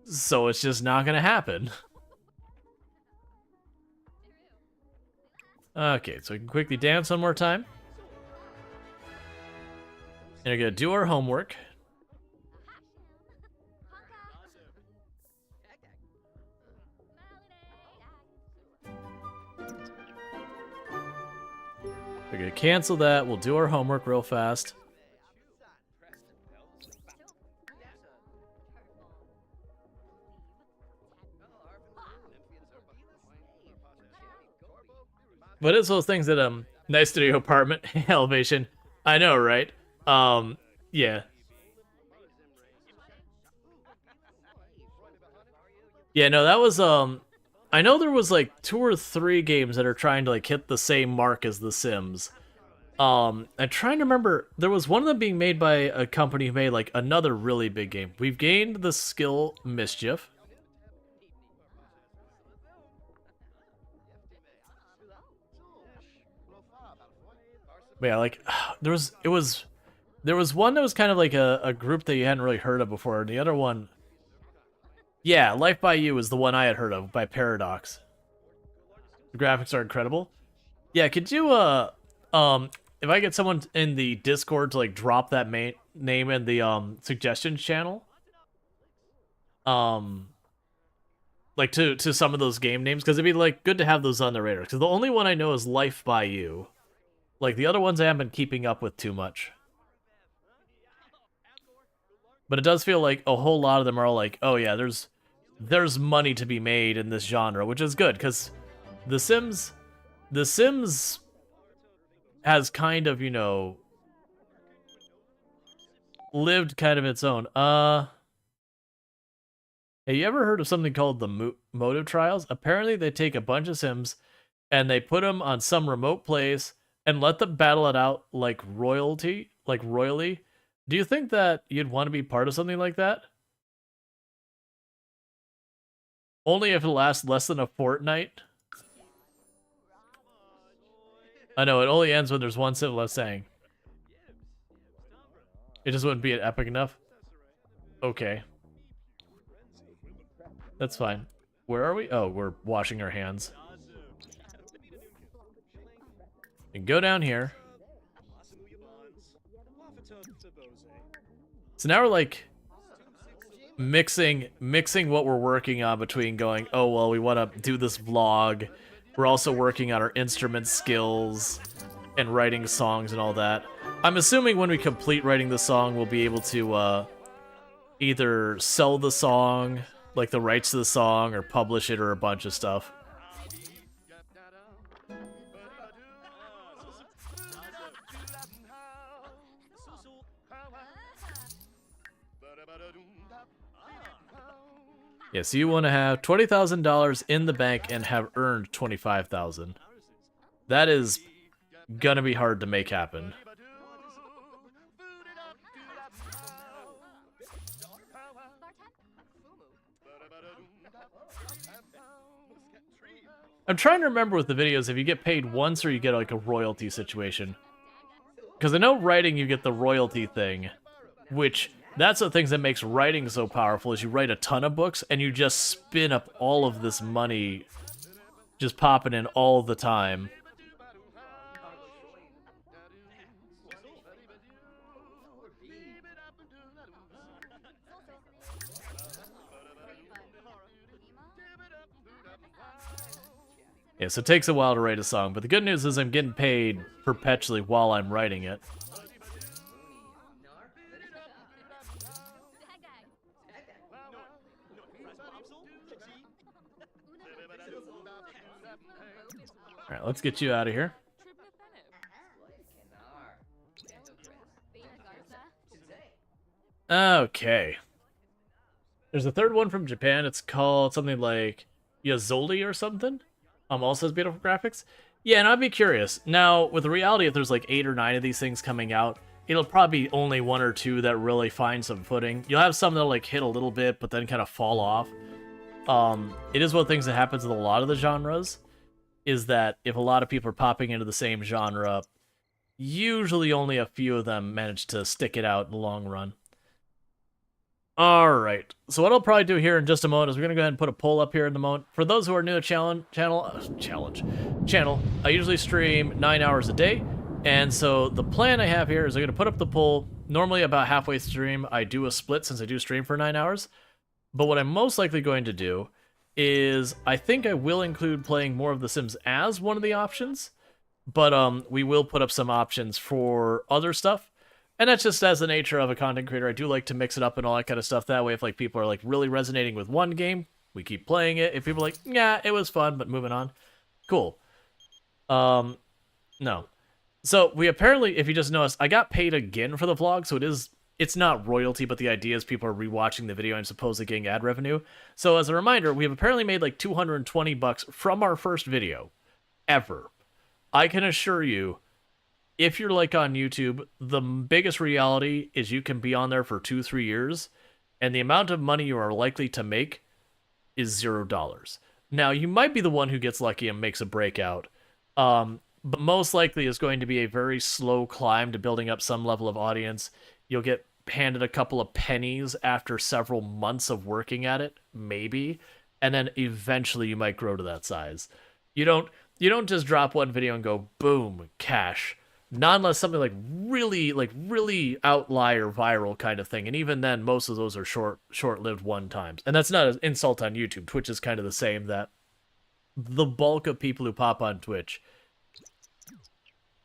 So it's just not gonna happen. Okay, so we can quickly dance one more time. And we're gonna do our homework. We're gonna cancel that. We'll do our homework real fast. But it's those things that nice studio apartment elevation. I know, right? Yeah. Yeah, no, that was I know there was like 2 or 3 games that are trying to like hit the same mark as The Sims. I'm trying to remember. There was one of them being made by a company who made like another really big game. We've gained the skill Mischief. But yeah, like there was one that was kind of like a group that you hadn't really heard of before, and the other one, yeah, Life by You is the one I had heard of by Paradox. The graphics are incredible. Yeah, could you if I get someone in the Discord to like drop that name in the suggestions channel, like to some of those game names, because it'd be like good to have those on the radar. Because the only one I know is Life by You. Like the other ones I haven't been keeping up with too much. But it does feel like a whole lot of them are all like, oh yeah, there's money to be made in this genre, which is good because The Sims has kind of, you know, lived kind of its own. Have you ever heard of something called the motive trials? Apparently they take a bunch of Sims and they put them on some remote place and let them battle it out like royally. Do you think that you'd want to be part of something like that? Only if it lasts less than a fortnight? I know, it only ends when there's one Sim left saying. It just wouldn't be epic enough? Okay. That's fine. Where are we? Oh, we're washing our hands. And go down here. So now we're like mixing what we're working on between going, oh well, we want to do this vlog. We're also working on our instrument skills and writing songs and all that. I'm assuming when we complete writing the song, we'll be able to either sell the song, like the rights to the song, or publish it, or a bunch of stuff. Yeah, so you want to have $20,000 in the bank and have earned $25,000. That is gonna be hard to make happen. I'm trying to remember with the videos if you get paid once or you get like a royalty situation. Because I know writing you get the royalty thing, which that's the things that makes writing so powerful is you write a ton of books and you just spin up all of this money just popping in all the time. Yeah, so it takes a while to write a song, but the good news is I'm getting paid perpetually while I'm writing it. Alright, let's get you out of here. Okay. There's a third one from Japan. It's called something like Yazoli or something. Also has beautiful graphics. Yeah, and I'd be curious. Now, with the reality, if there's like 8 or 9 of these things coming out, it'll probably be only 1 or 2 that really find some footing. You'll have some that'll like hit a little bit, but then kind of fall off. It is one of the things that happens with a lot of the genres, is that if a lot of people are popping into the same genre, usually only a few of them manage to stick it out in the long run. Alright, so what I'll probably do here in just a moment is we're going to go ahead and put a poll up here in the moment. For those who are new to channel, I usually stream 9 hours a day, and so the plan I have here is I'm going to put up the poll. Normally about halfway through stream, I do a split since I do stream for 9 hours, but what I'm most likely going to do is I think I will include playing more of The Sims as one of the options, but we will put up some options for other stuff. And that's just as the nature of a content creator. I do like to mix it up and all that kind of stuff. That way, if like people are like really resonating with one game, we keep playing it. If people are like, yeah, it was fun, but moving on, cool. No. So we apparently, if you just noticed, I got paid again for the vlog, so it is it's not royalty, but the idea is people are rewatching the video and supposedly getting ad revenue. So as a reminder, we have apparently made like $220 from our first video ever. I can assure you, if you're like on YouTube, the biggest reality is you can be on there for 2-3 years, and the amount of money you are likely to make is $0. Now, you might be the one who gets lucky and makes a breakout, but most likely is going to be a very slow climb to building up some level of audience. You'll get handed a couple of pennies after several months of working at it, maybe, and then eventually you might grow to that size. You don't just drop one video and go boom, cash. Not unless something like really outlier viral kind of thing, and even then most of those are short-lived one times. And that's not an insult on YouTube. Twitch is kind of the same, that the bulk of people who pop on Twitch,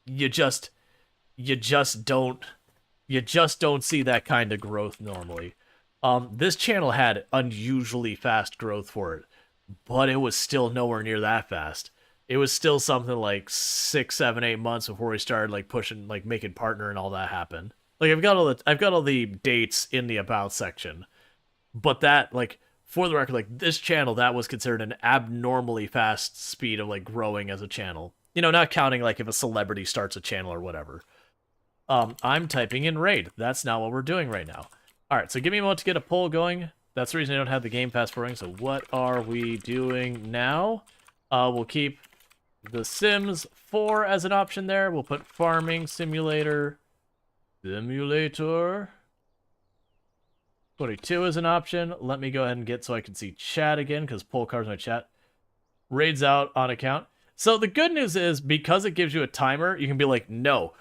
you just don't see that kind of growth normally. This channel had unusually fast growth for it, but it was still nowhere near that fast. It was still something like 6, 7, 8 months before we started like pushing, like making partner and all that happen. Like I've got all the dates in the about section, but that, like, for the record, like this channel, that was considered an abnormally fast speed of like growing as a channel. You know, not counting like if a celebrity starts a channel or whatever. I'm typing in raid. That's not what we're doing right now. All right, so give me a moment to get a poll going. That's the reason I don't have the Game Pass running. So what are we doing now? We'll keep The Sims 4 as an option there. We'll put Farming Simulator 22 as an option. Let me go ahead and get so I can see chat again, because poll cards my chat. Raid's out on account. So the good news is, because it gives you a timer, you can be like, no.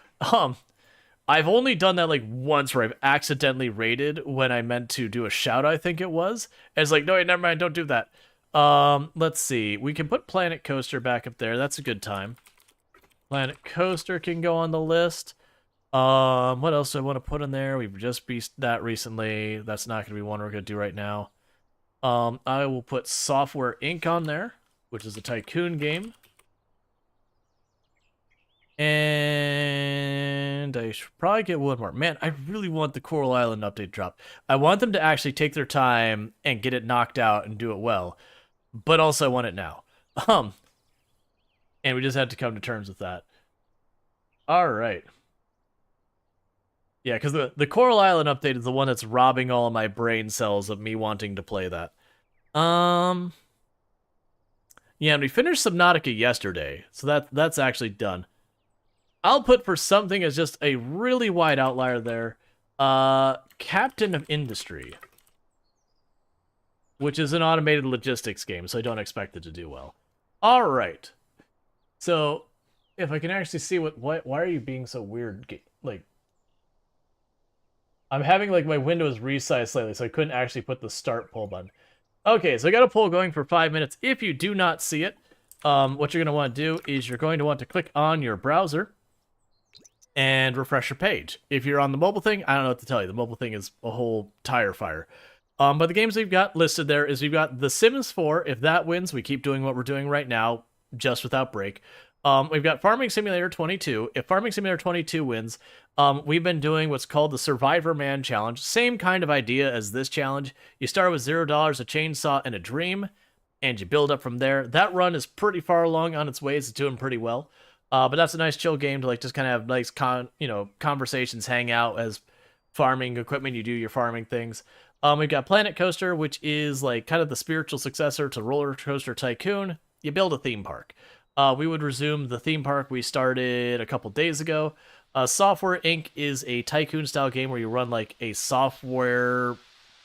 I've only done that like once where I've accidentally raided when I meant to do a shout, I think it was. And it's like, no, wait, never mind, don't do that. Let's see. We can put Planet Coaster back up there. That's a good time. Planet Coaster can go on the list. What else do I want to put in there? We've just beat that recently. That's not going to be one we're going to do right now. I will put Software Inc. on there, which is a tycoon game. And I should probably get one more. Man, I really want the Coral Island update drop. I want them to actually take their time and get it knocked out and do it well. But also I want it now. And we just had to come to terms with that. Alright. Yeah, because the Coral Island update is the one that's robbing all of my brain cells of me wanting to play that. Yeah, and we finished Subnautica yesterday. So that's actually done. I'll put for something as just a really wide outlier there, Captain of Industry, which is an automated logistics game, so I don't expect it to do well. All right. So, if I can actually see why are you being so weird? Like, I'm having like my windows resized slightly, so I couldn't actually put the start poll button. Okay, so I got a poll going for 5 minutes. If you do not see it, what you're going to want to do is you're going to want to click on your browser and refresh your page. If you're on the mobile thing, I don't know what to tell you. The mobile thing is a whole tire fire. But the games we've got listed there is we've got The Sims 4. If that wins, we keep doing what we're doing right now, just without break. We've got Farming Simulator 22. If Farming Simulator 22 wins, we've been doing what's called the Survivor Man Challenge. Same kind of idea as this challenge. You start with $0, a chainsaw, and a dream, and you build up from there. That run is pretty far along on its way. It's doing pretty well. But that's a nice chill game to like just kind of have nice conversations, hang out as farming equipment. You do your farming things. We've got Planet Coaster, which is like kind of the spiritual successor to Roller Coaster Tycoon. You build a theme park. We would resume the theme park we started a couple days ago. Software Inc. is a tycoon style game where you run like a software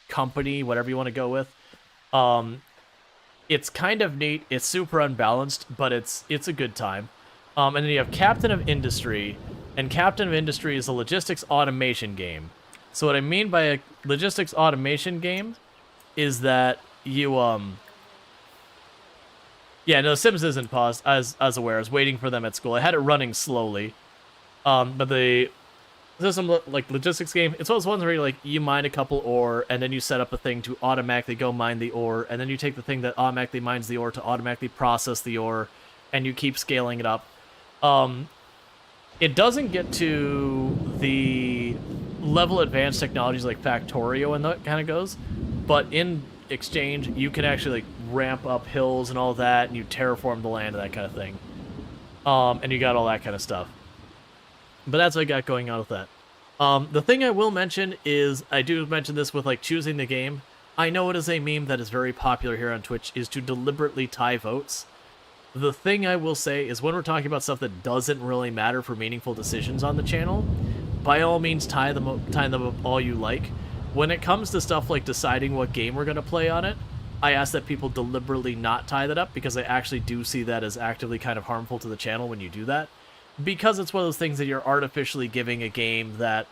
company, whatever you want to go with. It's kind of neat. It's super unbalanced, but it's a good time. And then you have Captain of Industry, and Captain of Industry is a logistics automation game. So what I mean by a logistics automation game is that you, yeah, no, Sims isn't paused, as aware. I was waiting for them at school. I had it running slowly. But the system, like, logistics game, it's one of those ones where you mine a couple ore, and then you set up a thing to automatically go mine the ore, and then you take the thing that automatically mines the ore to automatically process the ore, and you keep scaling it up. It doesn't get to the level advanced technologies like Factorio and that kind of goes. But in exchange, you can actually like ramp up hills and all that, and you terraform the land and that kind of thing. And you got all that kind of stuff. But that's what I got going on with that. The thing I will mention is, I do mention this with like choosing the game. I know it is a meme that is very popular here on Twitch, is to deliberately tie votes. The thing I will say is when we're talking about stuff that doesn't really matter for meaningful decisions on the channel, by all means tie them up all you like. When it comes to stuff like deciding what game we're going to play on it, I ask that people deliberately not tie that up, because I actually do see that as actively kind of harmful to the channel when you do that. Because it's one of those things that you're artificially giving a game that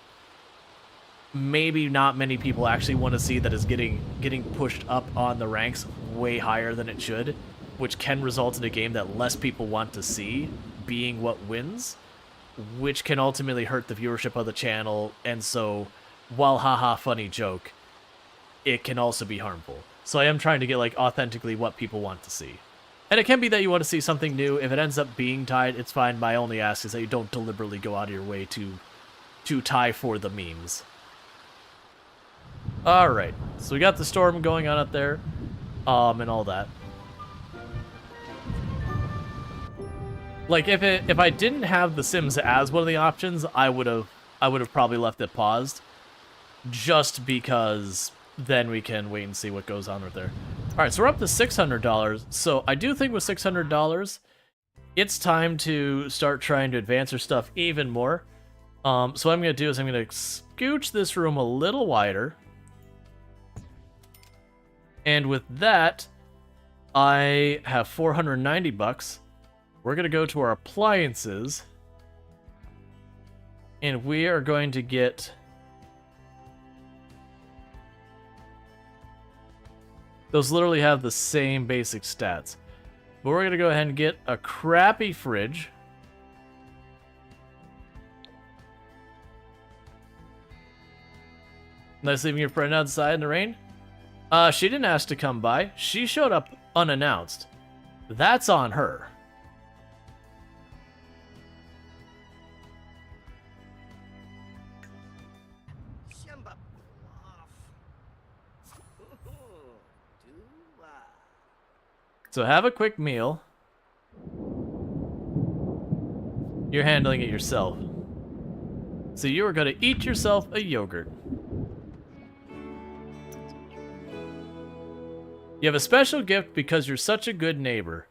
maybe not many people actually want to see, that is getting pushed up on the ranks way higher than it should, which can result in a game that less people want to see being what wins, which can ultimately hurt the viewership of the channel. And so, while haha funny joke, it can also be harmful. So I am trying to get like authentically what people want to see. And it can be that you want to see something new. If it ends up being tied, it's fine. My only ask is that you don't deliberately go out of your way to tie for the memes. Alright, so we got the storm going on up there, and all that. Like, if I didn't have The Sims as one of the options, I would have probably left it paused, just because then we can wait and see what goes on right there. Alright, so we're up to $600, so I do think with $600, it's time to start trying to advance our stuff even more. So what I'm going to do is I'm going to scooch this room a little wider. And with that, I have 490 bucks. We're going to go to our appliances. And we are going to get... Those literally have the same basic stats. But we're going to go ahead and get a crappy fridge. Nice leaving your friend outside in the rain. She didn't ask to come by. She showed up unannounced. That's on her. So have a quick meal. You're handling it yourself. So you are going to eat yourself a yogurt. You have a special gift because you're such a good neighbor.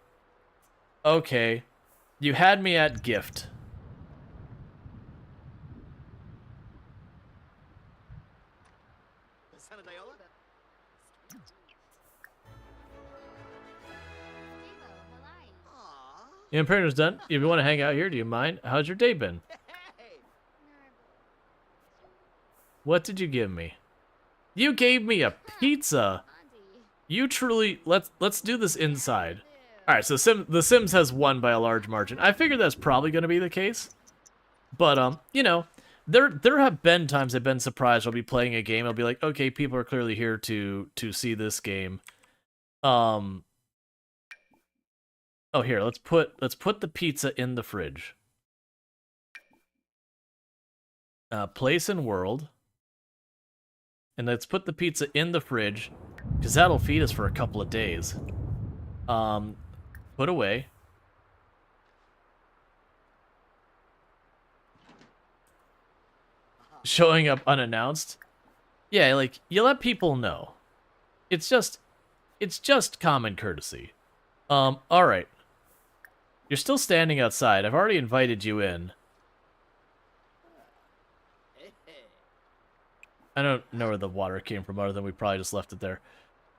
Okay. You had me at gift. The Imperator's done. If you want to hang out here, do you mind? How's your day been? What did you give me? You gave me a pizza. You truly... Let's do this inside. Alright, so The Sims has won by a large margin. I figured that's probably going to be the case. But, you know, there have been times I've been surprised. I'll be playing a game. I'll be like, okay, people are clearly here to see this game. Oh, here, let's put the pizza in the fridge. Place in world. And let's put the pizza in the fridge, because that'll feed us for a couple of days. Put away. Showing up unannounced. Yeah, like, you let people know. It's just common courtesy. Alright. You're still standing outside. I've already invited you in. I don't know where the water came from, other than we probably just left it there.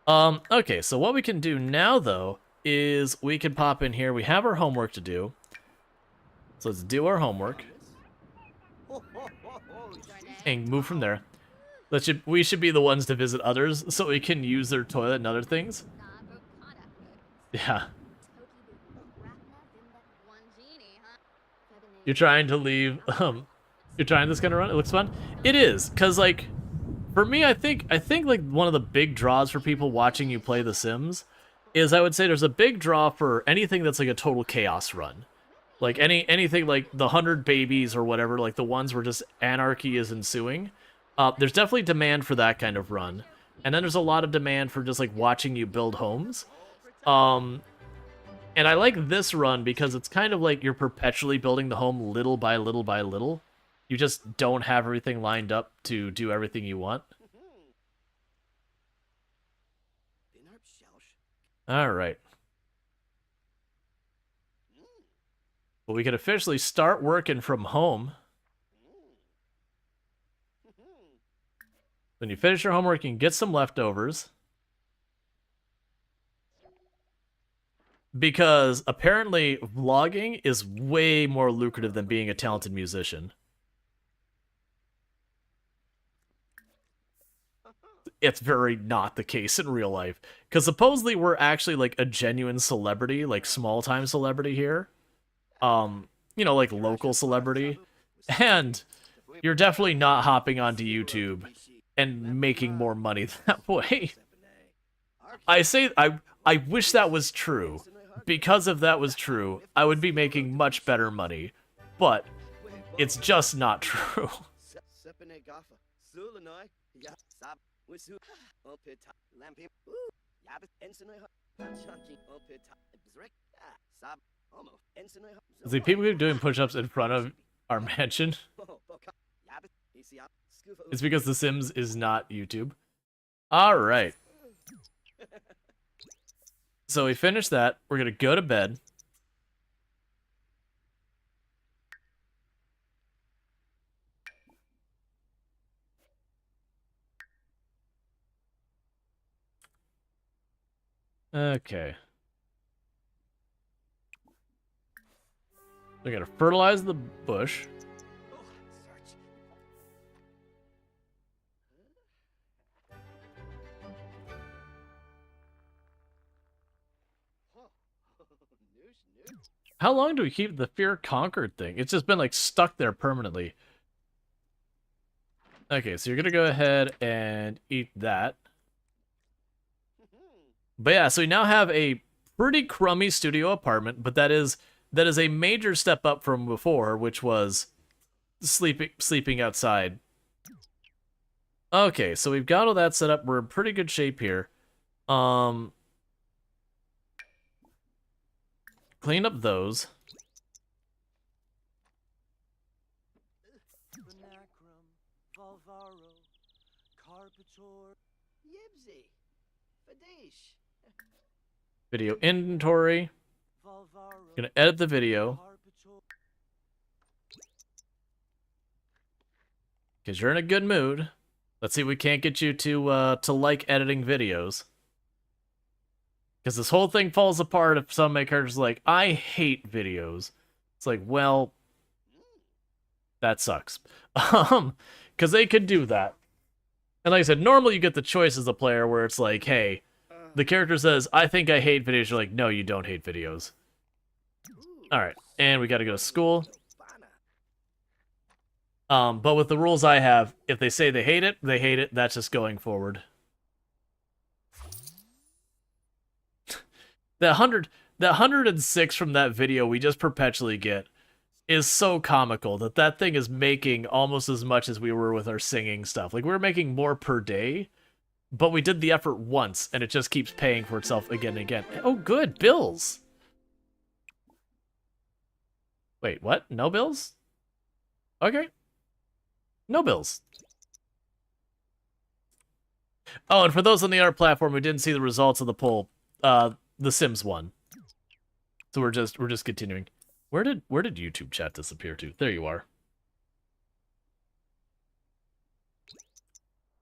Okay, so what we can do now, though, is we can pop in here. We have our homework to do. So let's do our homework. And move from there. We should be the ones to visit others, so we can use their toilet and other things. Yeah. You're trying to leave, you're trying this kind of run? It looks fun? It is, because, like, for me, I think, like, one of the big draws for people watching you play The Sims is, I would say there's a big draw for anything that's, like, a total chaos run. Like, anything like the 100 Babies or whatever, like, the ones where just anarchy is ensuing. There's definitely demand for that kind of run. And then there's a lot of demand for just, like, watching you build homes. And I like this run because it's kind of like you're perpetually building the home little by little by little. You just don't have everything lined up to do everything you want. Alright. Well, we can officially start working from home. When you finish your homework, you can get some leftovers. Because apparently vlogging is way more lucrative than being a talented musician. It's very not the case in real life. Because supposedly we're actually like a genuine celebrity, like small-time celebrity here. You know, like local celebrity. And you're definitely not hopping onto YouTube and making more money that way. I wish that was true. Because if that was true, I would be making much better money. But it's just not true. See, people keep doing push-ups in front of our mansion. It's because The Sims is not YouTube. Alright. So we finished that. We're gonna go to bed. Okay. We're gonna fertilize the bush. How long do we keep the fear conquered thing? It's just been like stuck there permanently. Okay, so you're gonna go ahead and eat that. But yeah, so we now have a pretty crummy studio apartment, but that is a major step up from before, which was sleeping outside. Okay, so we've got all that set up. We're in pretty good shape here. Clean up those. Video inventory. Gonna edit the video. Because you're in a good mood. Let's see if we can't get you to like editing videos. Because this whole thing falls apart if some makers like, I hate videos. It's like, well, that sucks. Because they could do that. And like I said, normally you get the choice as a player where it's like, hey, the character says, I think I hate videos. You're like, no, you don't hate videos. Alright, and we gotta go to school. But with the rules I have, if they say they hate it, they hate it. That's just going forward. That 106 from that video we just perpetually get is so comical that thing is making almost as much as we were with our singing stuff. Like, we're making more per day, but we did the effort once, and it just keeps paying for itself again and again. Oh, good, bills! Wait, what? No bills? Okay. No bills. Oh, and for those on the other platform who didn't see the results of the poll, The Sims won. So we're just continuing. Where did YouTube chat disappear to? There you are.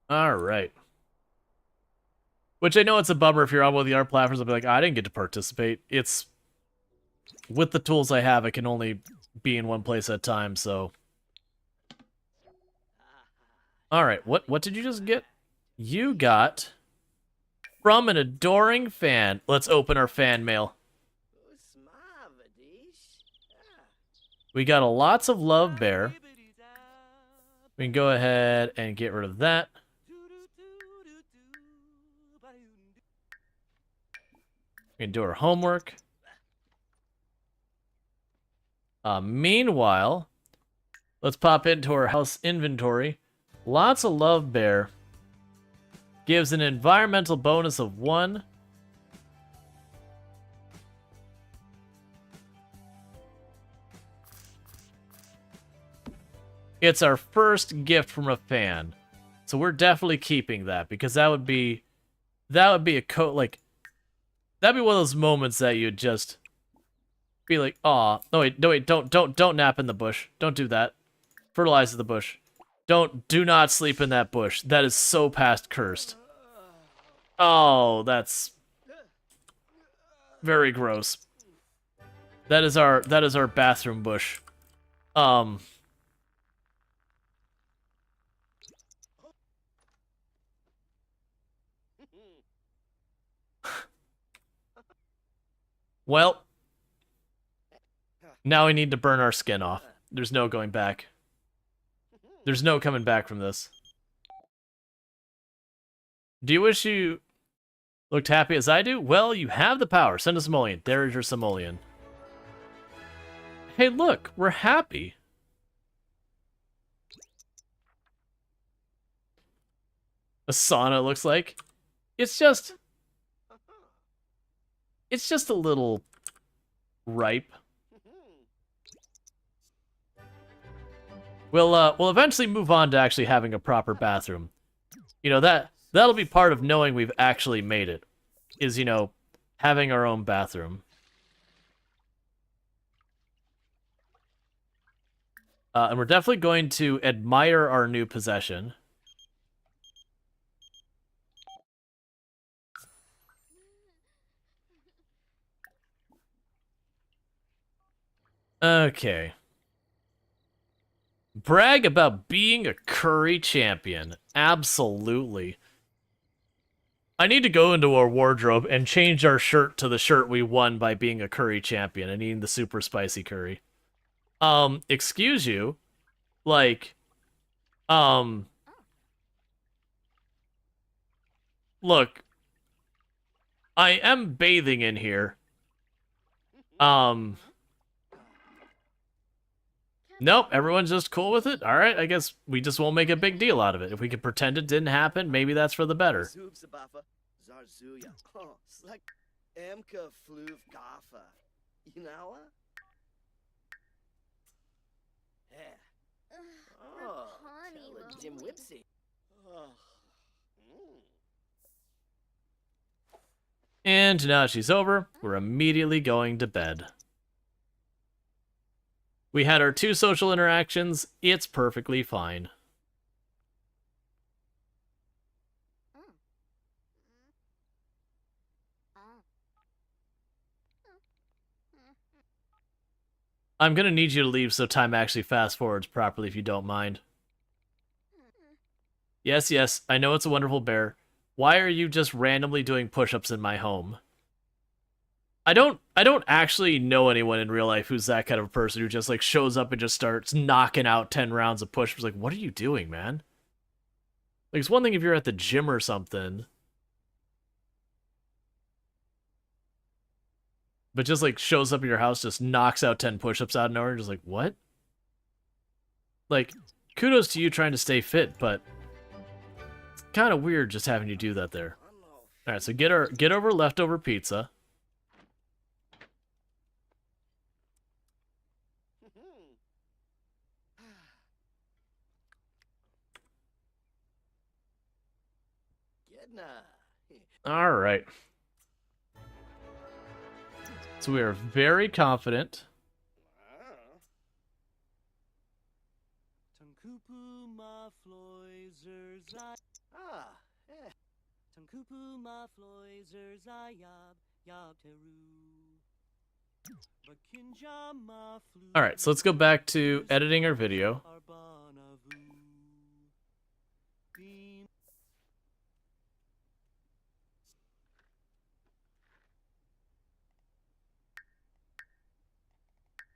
All right. Which I know it's a bummer if you're on one of the other platforms. I'll be like, I didn't get to participate. It's with the tools I have, I can only be in one place at a time. So, all right. What did you just get? You got from an adoring fan. Let's open our fan mail. We got a lots of love bear. We can go ahead and get rid of that. We can do our homework. Meanwhile, let's pop into our house inventory. Lots of love, bear. Gives an environmental bonus of 1. It's our first gift from a fan. So we're definitely keeping that, because that would be a like, that'd be one of those moments that you'd just be like, aw, no wait, don't nap in the bush. Don't do that. Fertilize the bush. Do not sleep in that bush. That is so past cursed. Oh, that's very gross. That is our bathroom bush. Well, now we need to burn our skin off. There's no going back. There's no coming back from this. Do you wish you looked happy as I do? Well, you have the power. Send a simoleon. There is your simoleon. Hey, look, we're happy. A sauna looks like. It's just a little ripe. We'll eventually move on to actually having a proper bathroom. You know, that'll be part of knowing we've actually made it. Is, you know, having our own bathroom. And we're definitely going to admire our new possession. Okay. Brag about being a curry champion. Absolutely. I need to go into our wardrobe and change our shirt to the shirt we won by being a curry champion and eating the super spicy curry. Excuse you. Like, look. I am bathing in here. Nope, everyone's just cool with it. All right, I guess we just won't make a big deal out of it. If we could pretend it didn't happen, maybe that's for the better. You know? Jim Whipsy. And now she's over, we're immediately going to bed. We had our 2 social interactions. It's perfectly fine. I'm gonna need you to leave so time actually fast forwards properly if you don't mind. Yes, I know it's a wonderful bear. Why are you just randomly doing push-ups in my home? I don't actually know anyone in real life who's that kind of a person who just like shows up and just starts knocking out 10 rounds of push-ups. Like, what are you doing, man? Like, it's one thing if you're at the gym or something, but just like shows up at your house, just knocks out 10 push-ups out of nowhere, and just like, what? Like, kudos to you trying to stay fit, but it's kind of weird just having you do that there. All right, so get over leftover pizza. All right. So we are very confident. All right, so let's go back to editing our video.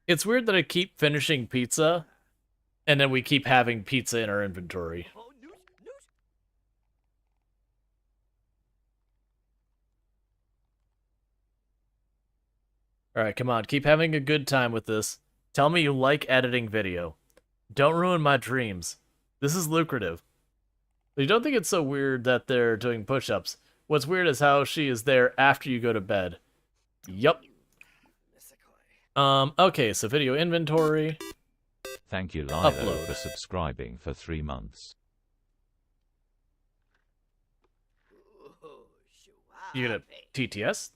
It's weird that I keep finishing pizza, and then we keep having pizza in our inventory. Alright, come on, keep having a good time with this. Tell me you like editing video. Don't ruin my dreams. This is lucrative. You don't think it's so weird that they're doing push-ups. What's weird is how she is there after you go to bed. Yup. Okay, so video inventory. Thank you, Lilo, Upload. for subscribing for 3 months. You gonna TTS?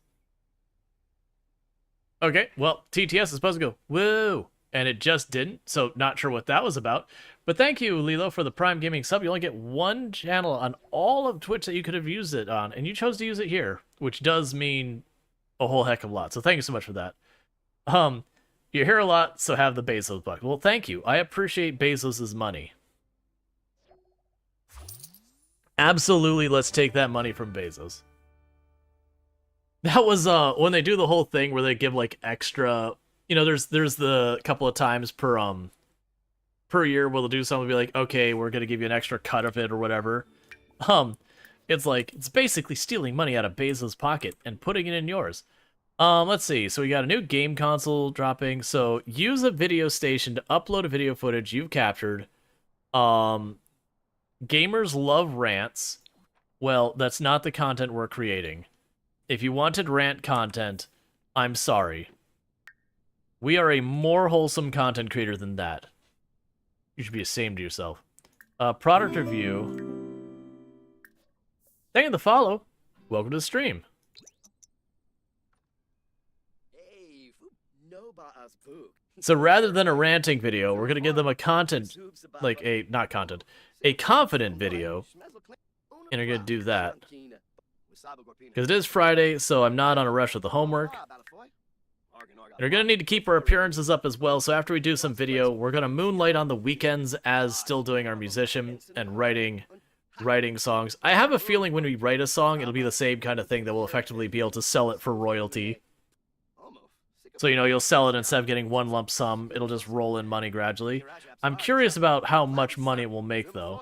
Okay, well, TTS is supposed to go, woo! And it just didn't, so not sure what that was about. But thank you, Lilo, for the Prime Gaming sub. You only get one channel on all of Twitch that you could have used it on, and you chose to use it here, which does mean a whole heck of a lot. So thank you so much for that. You're here a lot, so have the Bezos buck. Well, thank you. I appreciate Bezos's money. Absolutely, let's take that money from Bezos. That was when they do the whole thing where they give like extra, you know, there's the couple of times per year where they'll do something be like, okay, we're gonna give you an extra cut of it or whatever. It's like it's basically stealing money out of Bezos' pocket and putting it in yours. Let's see. So we got a new game console dropping. So use a video station to upload a video footage you've captured. Gamers love rants. Well, that's not the content we're creating. If you wanted rant content, I'm sorry. We are a more wholesome content creator than that. You should be ashamed of yourself. Product review. Thank you for the follow. Welcome to the stream. So rather than a ranting video, we're gonna give them a confident video, and we're gonna do that. Because it is Friday, so I'm not on a rush with the homework. And we're gonna need to keep our appearances up as well, so after we do some video, we're gonna moonlight on the weekends as still doing our musician and writing songs. I have a feeling when we write a song, it'll be the same kind of thing that we'll effectively be able to sell it for royalty. So, you know, you'll sell it instead of getting one lump sum, it'll just roll in money gradually. I'm curious about how much money it will make, though.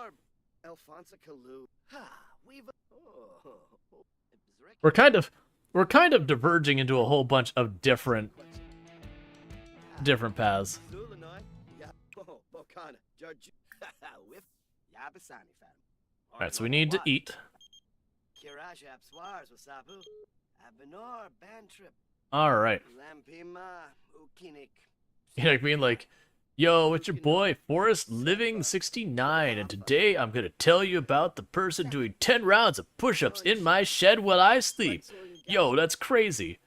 We're kind of diverging into a whole bunch of different paths. Alright, so we need to eat. Alright. You know what I mean? Like, yo, it's your boy, Forrest Living 69, and today I'm gonna tell you about the person doing 10 rounds of push-ups in my shed while I sleep. Yo, that's crazy.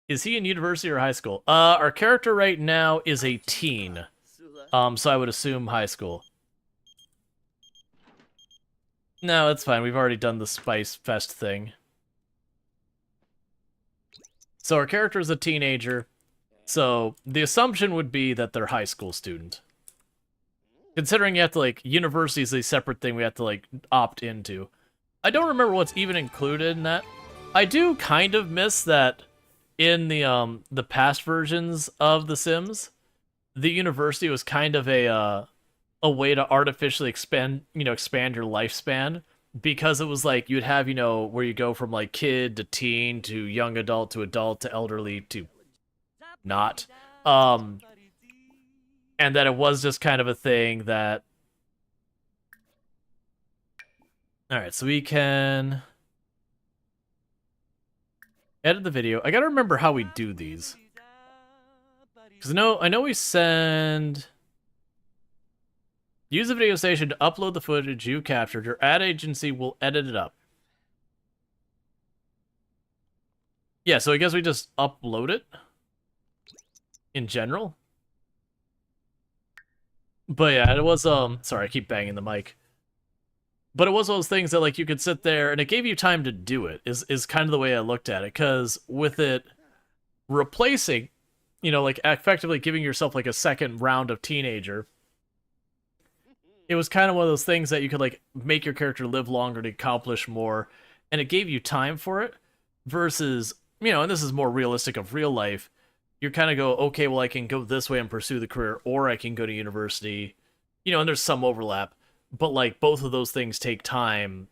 Is he in university or high school? Our character right now is a teen. So I would assume high school. No, it's fine. We've already done the Spice Fest thing. So our character is a teenager. So the assumption would be that they're high school student. Considering you have to, like, university is a separate thing we have to, like, opt into. I don't remember what's even included in that. I do kind of miss that in the past versions of The Sims, the university was kind of a way to artificially expand your lifespan, because it was like you'd have, you know, where you go from like kid to teen to young adult to elderly to not. And that it was just kind of a thing that... Alright, so we can edit the video. I gotta remember how we do these. Because I know we send... Use the video station to upload the footage you captured. Your ad agency will edit it up. Yeah, so I guess we just upload it in general. But yeah, it was, sorry, I keep banging the mic. But it was one of those things that, like, you could sit there, and it gave you time to do it, is kind of the way I looked at it. Because with it replacing, you know, like, effectively giving yourself, like, a second round of teenager, it was kind of one of those things that you could, like, make your character live longer to accomplish more, and it gave you time for it, versus, you know, and this is more realistic of real life, you kind of go, okay, well, I can go this way and pursue the career, or I can go to university, you know, and there's some overlap, but, like, both of those things take time.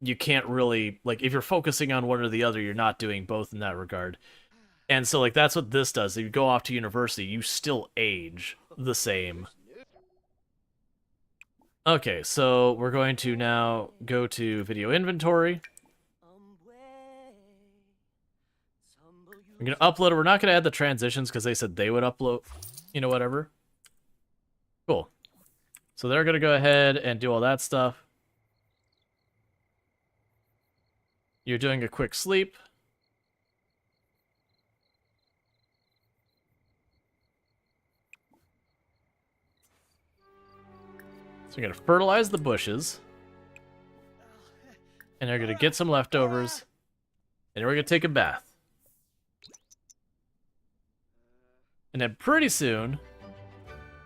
You can't really, like, if you're focusing on one or the other, you're not doing both in that regard. And so, like, that's what this does. If you go off to university, you still age the same. Okay, so we're going to now go to video inventory. We're going to upload it. We're not going to add the transitions because they said they would upload, you know, whatever. Cool. So they're going to go ahead and do all that stuff. You're doing a quick sleep. So you're going to fertilize the bushes. And you're going to get some leftovers. And we're going to take a bath. And then pretty soon,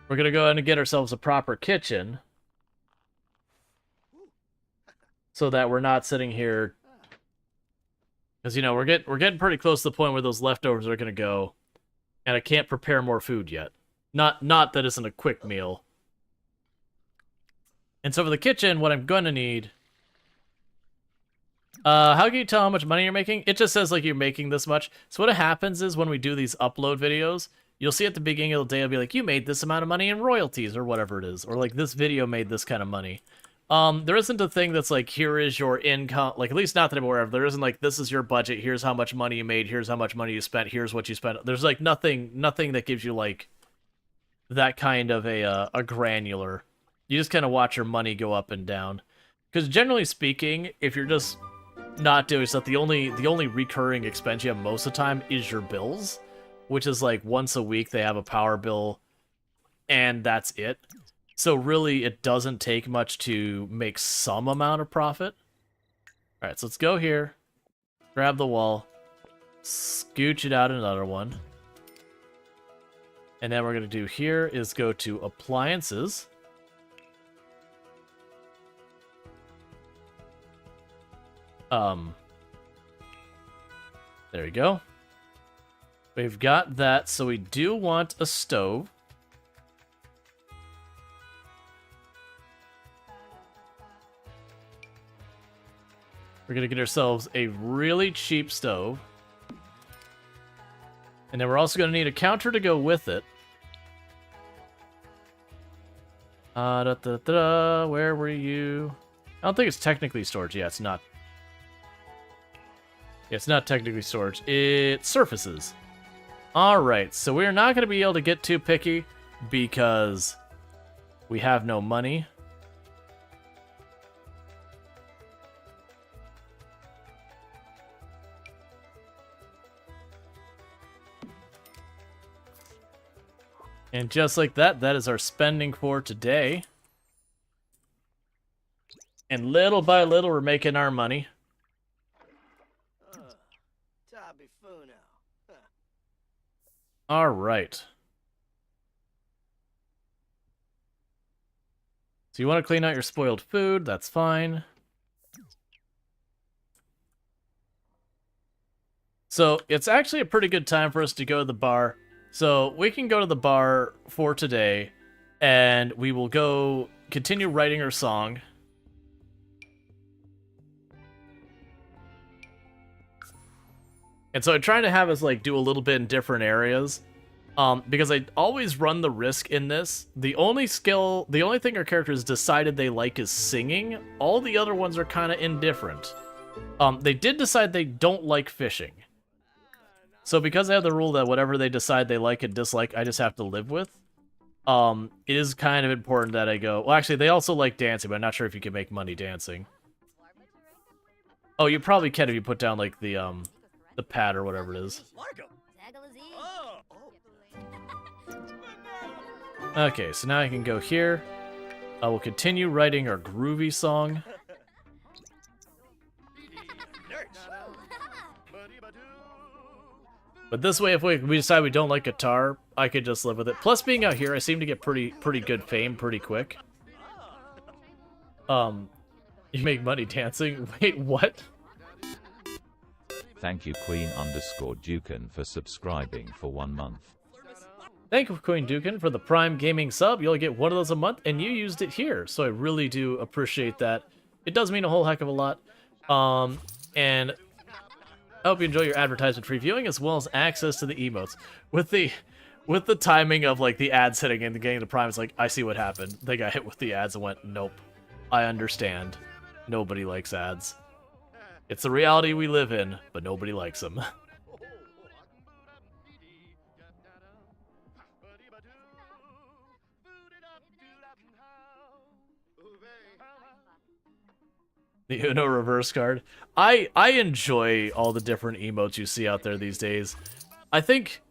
we're going to go ahead and get ourselves a proper kitchen. So that we're not sitting here. Because, you know, we're getting pretty close to the point where those leftovers are going to go. And I can't prepare more food yet. Not that isn't a quick meal. And so for the kitchen, what I'm going to need... how can you tell how much money you're making? It just says, like, you're making this much. So what happens is when we do these upload videos, you'll see at the beginning of the day, it'll be like, you made this amount of money in royalties, or whatever it is. Or, like, this video made this kind of money. There isn't a thing that's like, here is your income, like, at least not that I'm aware of. There isn't like, this is your budget, here's how much money you made, here's how much money you spent, here's what you spent. There's like nothing that gives you like that kind of a granular. You just kind of watch your money go up and down. Because generally speaking, if you're just not doing stuff, the only recurring expense you have most of the time is your bills, which is like once a week they have a power bill, and that's it. So really, it doesn't take much to make some amount of profit. All right, so let's go here, grab the wall, scooch it out another one. And then we're going to do here is go to appliances. There we go. We've got that, so we do want a stove. We're going to get ourselves a really cheap stove. And then we're also going to need a counter to go with it. Where were you? I don't think it's technically storage. Yeah, it's not. Yeah, it's not technically storage. It's surfaces. Alright, so we're not going to be able to get too picky because we have no money. And just like that, that is our spending for today. And little by little, we're making our money. All right. So you want to clean out your spoiled food, that's fine. So it's actually a pretty good time for us to go to the bar. So we can go to the bar for today, and we will go continue writing our song. And so I'm trying to have us like do a little bit in different areas, because I always run the risk in this. The only thing our characters decided they like is singing. All the other ones are kind of indifferent. They did decide they don't like fishing. So because I have the rule that whatever they decide they like and dislike, I just have to live with, it is kind of important that I go... Well, actually, they also like dancing, but I'm not sure if you can make money dancing. Oh, you probably can if you put down, like, the pad or whatever it is. Okay, so now I can go here. I will continue writing our groovy song. But this way, if we decide we don't like guitar, I could just live with it. Plus, being out here, I seem to get pretty good fame pretty quick. You make money dancing? Wait, what? Thank you Queen_Dukin for subscribing for 1 month. Thank you, Queen Dukin, for the Prime Gaming sub. You'll get one of those a month, and you used it here, so I really do appreciate that. It does mean a whole heck of a lot. And I hope you enjoy your advertisement-free viewing, as well as access to the emotes. With with the timing of like the ads hitting and getting the prime, it's like I see what happened. They got hit with the ads and went, nope. I understand. Nobody likes ads. It's the reality we live in, but nobody likes them. The Uno reverse card. I enjoy all the different emotes you see out there these days. I think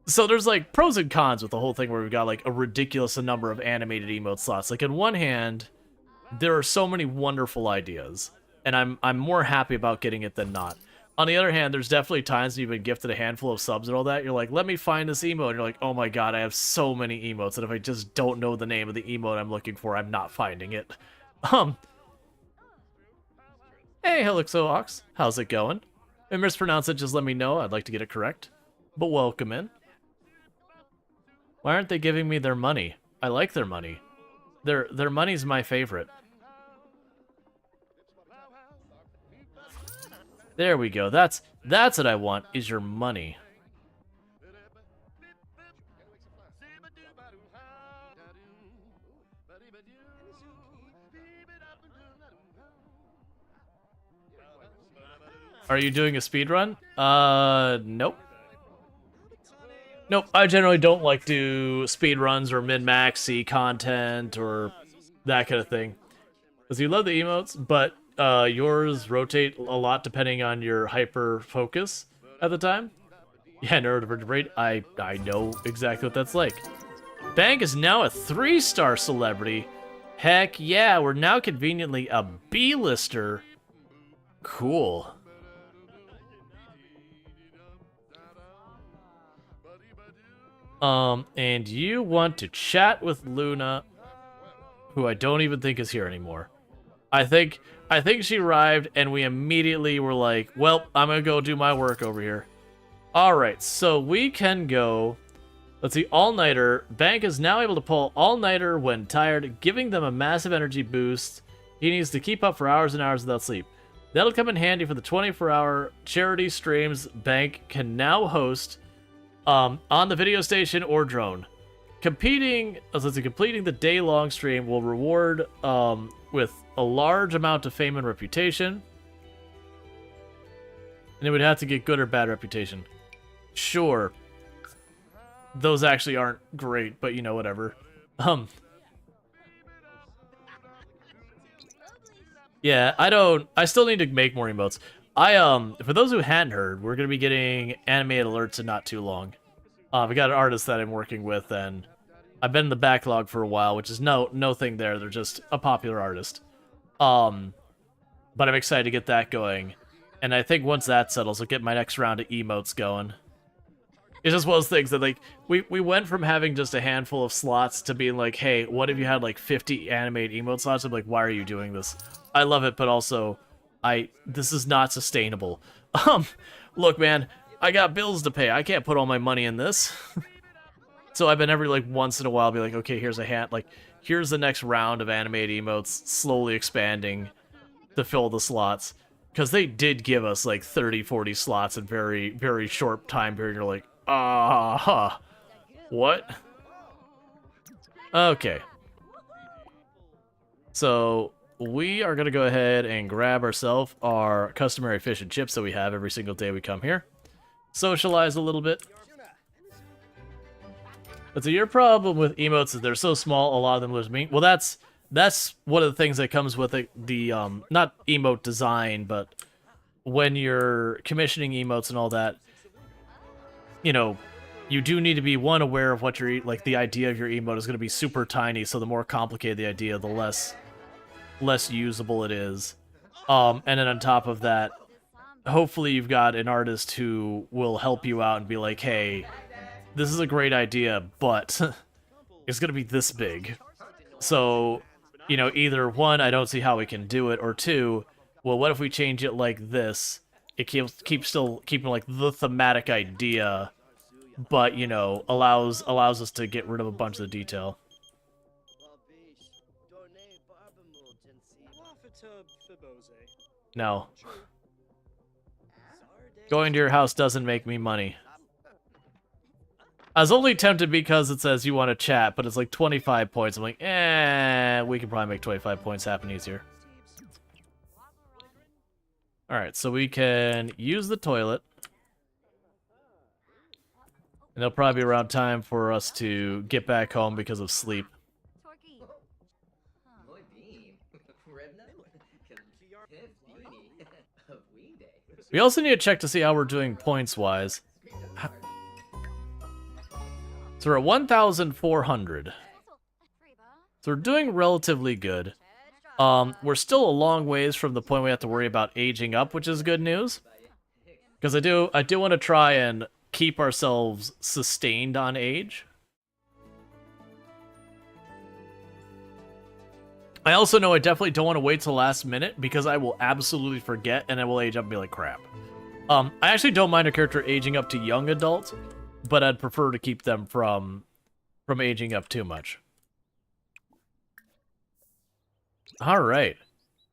so there's like pros and cons with the whole thing where we've got like a ridiculous number of animated emote slots. Like in one hand, there are so many wonderful ideas, and I'm more happy about getting it than not. On the other hand, there's definitely times when you've been gifted a handful of subs and all that. You're like, let me find this emote. And you're like, oh my god, I have so many emotes, and if I just don't know the name of the emote I'm looking for, I'm not finding it. Hey, Helixox, how's it going? If I mispronounce it, just let me know. I'd like to get it correct. But welcome in. Why aren't they giving me their money? I like their money. Their money's my favorite. There we go. That's what I want, is your money. Are you doing a speed run? Nope. Nope, I generally don't like do speed runs or min-maxy content or that kind of thing. Because you love the emotes, but yours rotate a lot depending on your hyper focus at the time. Yeah, neurodivergent, I know exactly what that's like. Bank is now a 3-star celebrity. Heck yeah, we're now conveniently a B-lister. Cool. And you want to chat with Luna, who I don't even think is here anymore. I think she arrived and we immediately were like, well, I'm gonna go do my work over here. Alright, so we can go, let's see, all-nighter. Bank is now able to pull all-nighter when tired, giving them a massive energy boost. He needs to keep up for hours and hours without sleep. That'll come in handy for the 24-hour charity streams Bank can now host on the video station or drone. Completing the day-long stream will reward with a large amount of fame and reputation. And it would have to get good or bad reputation. Sure. Those actually aren't great, but you know, whatever. Yeah, I still need to make more emotes. For those who hadn't heard, we're gonna be getting animated alerts in not too long. We got an artist that I'm working with, and I've been in the backlog for a while, which is no thing there. They're just a popular artist. But I'm excited to get that going. And I think once that settles, I'll get my next round of emotes going. It's just one of those things that, like, we went from having just a handful of slots to being like, hey, what if you had, like, 50 animated emote slots? I'm like, why are you doing this? I love it, but also, this is not sustainable. Look, man, I got bills to pay. I can't put all my money in this. So I've been every, like, once in a while be like, okay, here's a hand, like, here's the next round of animated emotes, slowly expanding to fill the slots. Because they did give us, like, 30, 40 slots in very, very short time period. You're like, what? Okay. So we are going to go ahead and grab ourselves our customary fish and chips that we have every single day we come here. Socialize a little bit. But so your problem with emotes is they're so small, a lot of them lose meaning. Well, that's one of the things that comes with the not emote design, but when you're commissioning emotes and all that, you know, you do need to be, one, aware of what your, like, the idea of your emote is going to be super tiny, so the more complicated the idea, the less usable it is. And then on top of that, hopefully you've got an artist who will help you out and be like, hey, this is a great idea, but it's going to be this big. So, you know, either one, I don't see how we can do it, or two, well, what if we change it like this? It keeps still keeping, like, the thematic idea, but, you know, allows us to get rid of a bunch of the detail. No. Going to your house doesn't make me money. I was only tempted because it says you want to chat, but it's like 25 points. I'm like, we can probably make 25 points happen easier. Alright, so we can use the toilet. And it'll probably be around time for us to get back home because of sleep. We also need to check to see how we're doing points-wise. So we're at 1,400. So we're doing relatively good. We're still a long ways from the point we have to worry about aging up, which is good news. Because I do want to try and keep ourselves sustained on age. I also know I definitely don't want to wait till last minute because I will absolutely forget and I will age up and be like crap. I actually don't mind a character aging up to young adult, but I'd prefer to keep them from aging up too much. All right.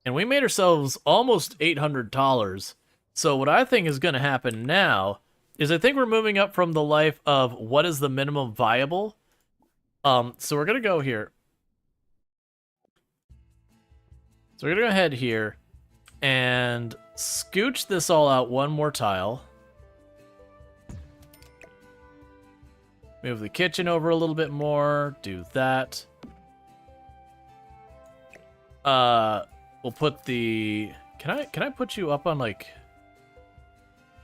And we made ourselves almost $800. So what I think is going to happen now is I think we're moving up from the life of what is the minimum viable. So we're going to go here. So we're going to go ahead here and scooch this all out one more tile. Move the kitchen over a little bit more. Do that. We'll put the... Can I put you up on, like...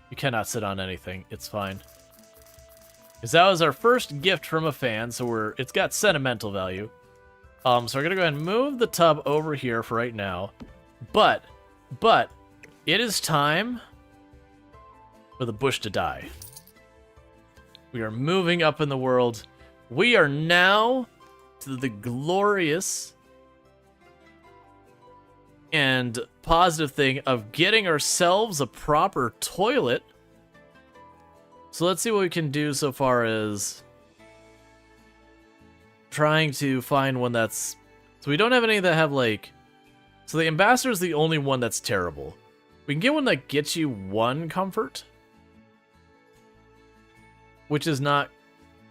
You cannot sit on anything. It's fine. Because that was our first gift from a fan, so it's got sentimental value. So we're gonna go ahead and move the tub over here for right now. But, it is time for the bush to die. We are moving up in the world. We are now to the glorious and positive thing of getting ourselves a proper toilet. So let's see what we can do so far as trying to find one that's... So we don't have any that have, like... So the ambassador is the only one that's terrible. We can get one that gets you 1 comfort, which is not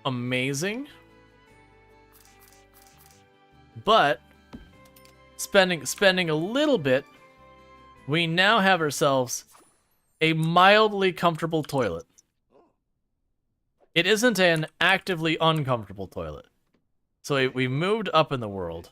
amazing. But spending a little bit, we now have ourselves a mildly comfortable toilet. It isn't an actively uncomfortable toilet. So we moved up in the world.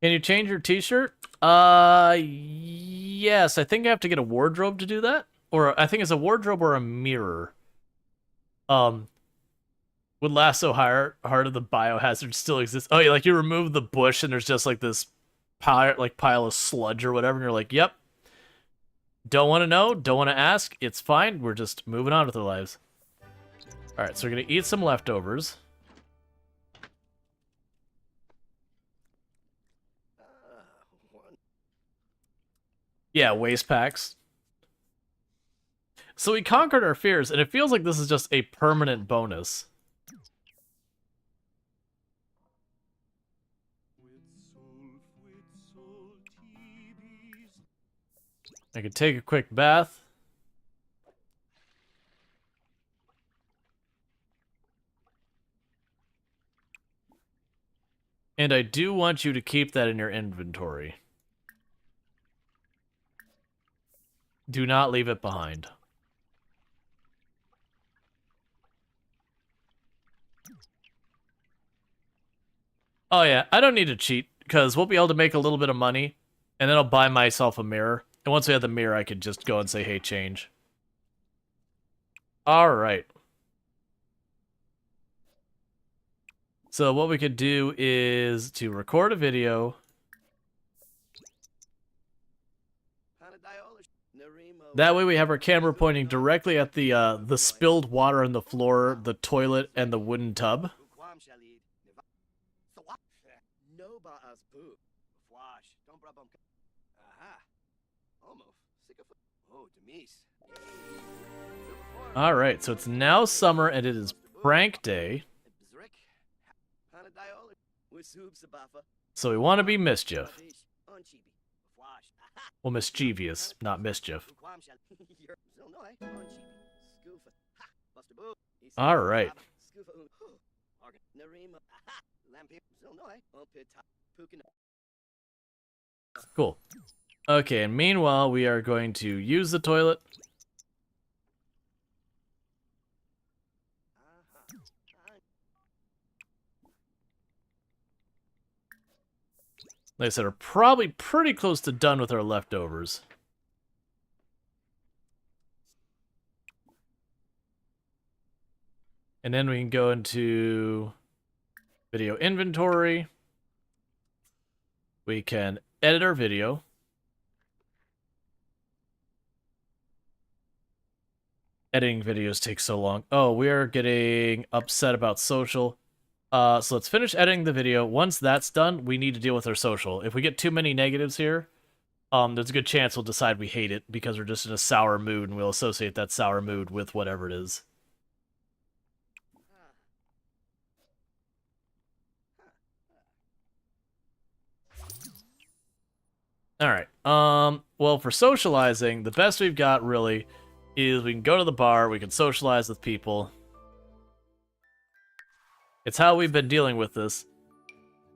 Can you change your t-shirt? Yes, I think I have to get a wardrobe to do that. Or I think it's a wardrobe or a mirror. Would lasso heart of the biohazard still exist? Oh yeah, like you remove the bush and there's just like this pile of sludge or whatever, and you're like, yep. Don't want to know, don't want to ask, it's fine, we're just moving on with our lives. Alright, so we're gonna eat some leftovers. Yeah, waste packs. So we conquered our fears, and it feels like this is just a permanent bonus. I could take a quick bath. And I do want you to keep that in your inventory. Do not leave it behind. Oh yeah, I don't need to cheat, because we'll be able to make a little bit of money, and then I'll buy myself a mirror. And once we have the mirror, I could just go and say, hey, change. Alright. So what we could do is to record a video. That way we have our camera pointing directly at the spilled water on the floor, the toilet, and the wooden tub. Alright, so it's now summer and it is prank day. So we want to be mischief. Well, mischievous, not mischief. All right. Cool. Okay, and meanwhile, we are going to use the toilet. Like I said, we're probably pretty close to done with our leftovers. And then we can go into video inventory. We can edit our video. Editing videos takes so long. Oh, we are getting upset about social. So let's finish editing the video. Once that's done, we need to deal with our social. If we get too many negatives here, there's a good chance we'll decide we hate it because we're just in a sour mood and we'll associate that sour mood with whatever it is. Alright, well, for socializing, the best we've got, really, is we can go to the bar, we can socialize with people. It's how we've been dealing with this.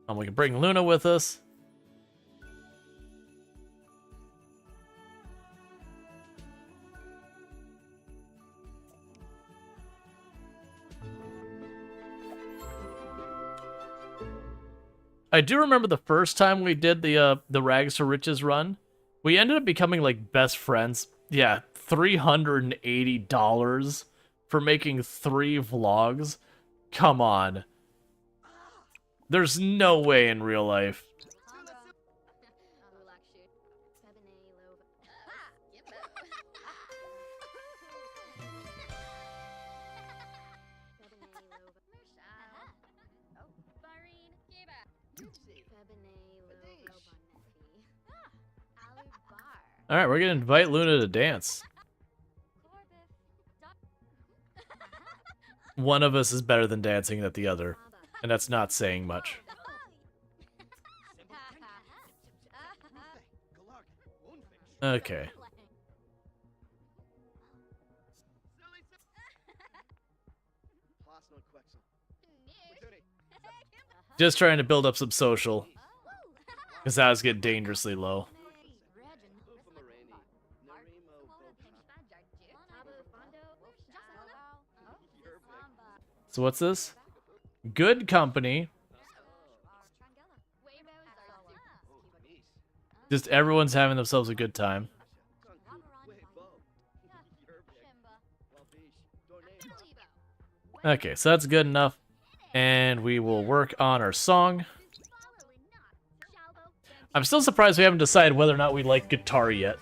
We can bring Luna with us. I do remember the first time we did the Rags to Riches run. We ended up becoming like best friends. Yeah, $380 for making 3 vlogs. Come on. There's no way in real life. Alright, we're gonna invite Luna to dance. One of us is better than dancing than the other, and that's not saying much. Okay. Just trying to build up some social, because that was getting dangerously low. So what's this? Good company. Just everyone's having themselves a good time. Okay, so that's good enough. And we will work on our song. I'm still surprised we haven't decided whether or not we like guitar yet.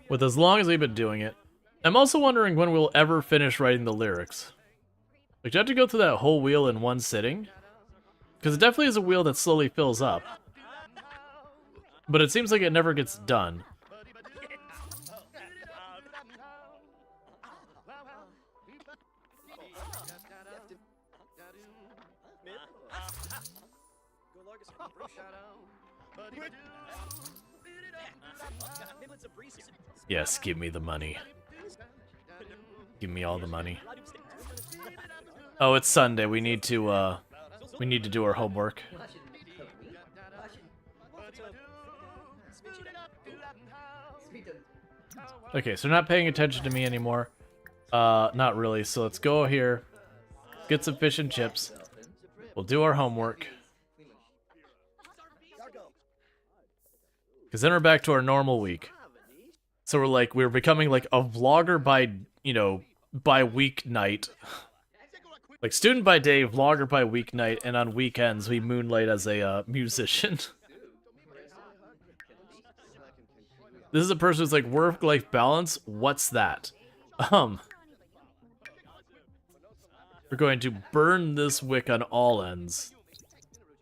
With as long as we've been doing it. I'm also wondering when we'll ever finish writing the lyrics. Like, do you have to go through that whole wheel in one sitting? Because it definitely is a wheel that slowly fills up. But it seems like it never gets done. Yes, give me the money. Give me all the money. Oh, it's Sunday. We need to do our homework. Okay, so not paying attention to me anymore. Not really. So let's go here. Get some fish and chips. We'll do our homework. Because then we're back to our normal week. So we're becoming like a vlogger by, by weeknight. Like student by day, vlogger by weeknight, and on weekends we moonlight as a musician. This is a person who's like, work-life balance? What's that? We're going to burn this wick on all ends.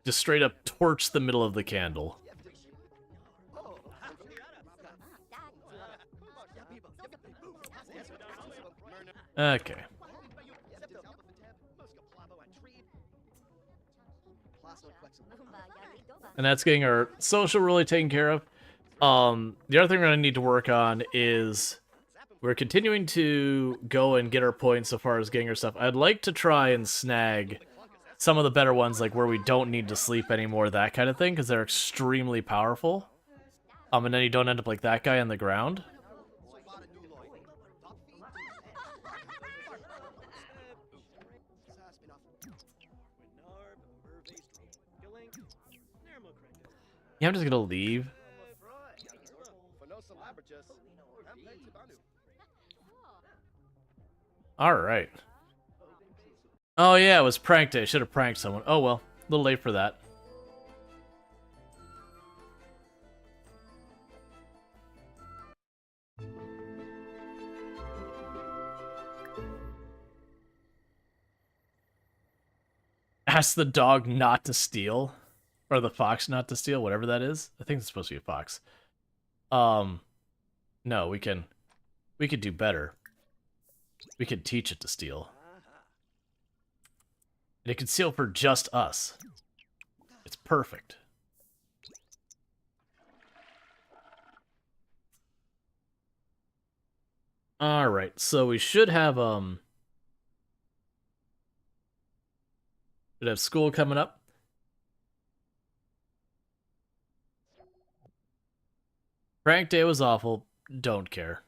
Just straight up torch the middle of the candle. Okay. And that's getting our social really taken care of. The other thing we're going to need to work on is we're continuing to go and get our points so far as getting our stuff. I'd like to try and snag some of the better ones, like where we don't need to sleep anymore, that kind of thing, because they're extremely powerful. And then you don't end up like that guy on the ground. Yeah, I'm just gonna leave. Alright. Oh yeah, it was prank day. Should have pranked someone. Oh well, a little late for that. Ask the dog not to steal. Or the fox not to steal, whatever that is. I think it's supposed to be a fox. No, we could do better. We could teach it to steal. And it can steal for just us. It's perfect. Alright, so we should have, should have school coming up. Prank day was awful. Don't care.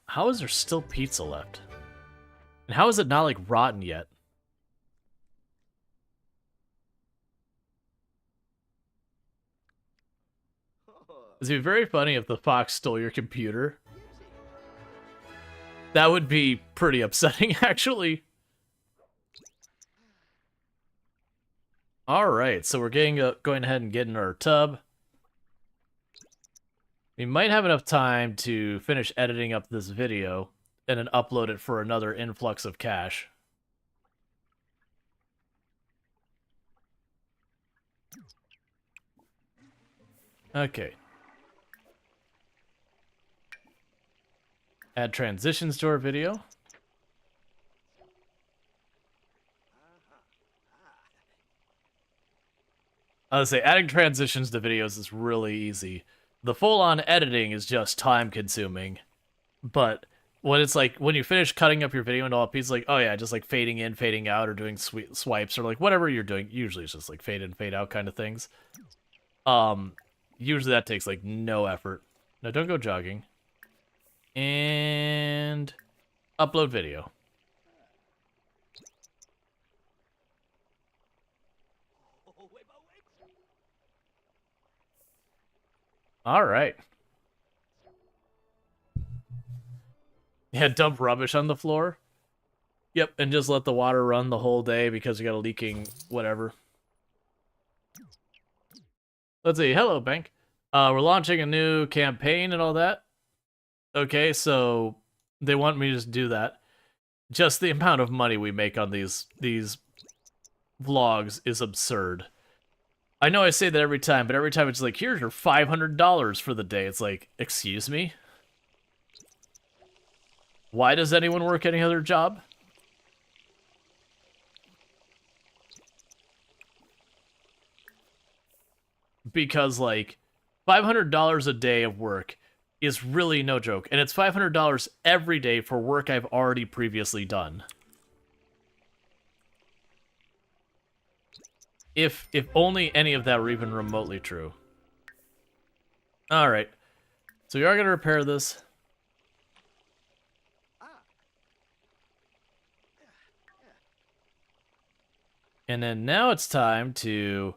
How is there still pizza left? And how is it not, like, rotten yet? It'd be very funny if the fox stole your computer. That would be pretty upsetting, actually. Alright, so we're going ahead and getting our tub. We might have enough time to finish editing up this video and then upload it for another influx of cash. Okay. Add transitions to our video. I would say adding transitions to videos is really easy. The full-on editing is just time-consuming. But when it's like, when you finish cutting up your video into all pieces, like, oh yeah, just like fading in, fading out, or doing swipes, or like whatever you're doing, usually it's just like fade in, fade out kind of things. Usually that takes like no effort. No, don't go jogging. And upload video. All right. Yeah, dump rubbish on the floor. Yep, and just let the water run the whole day because you got a leaking whatever. Let's see. Hello, bank. We're launching a new campaign and all that. Okay, so they want me to just do that. Just the amount of money we make on these vlogs is absurd. I know I say that every time, but every time it's like, here's your $500 for the day. It's like, excuse me? Why does anyone work any other job? Because, like, $500 a day of work is really no joke. And it's $500 every day for work I've already previously done. If only any of that were even remotely true. Alright. So we are going to repair this. And then now it's time to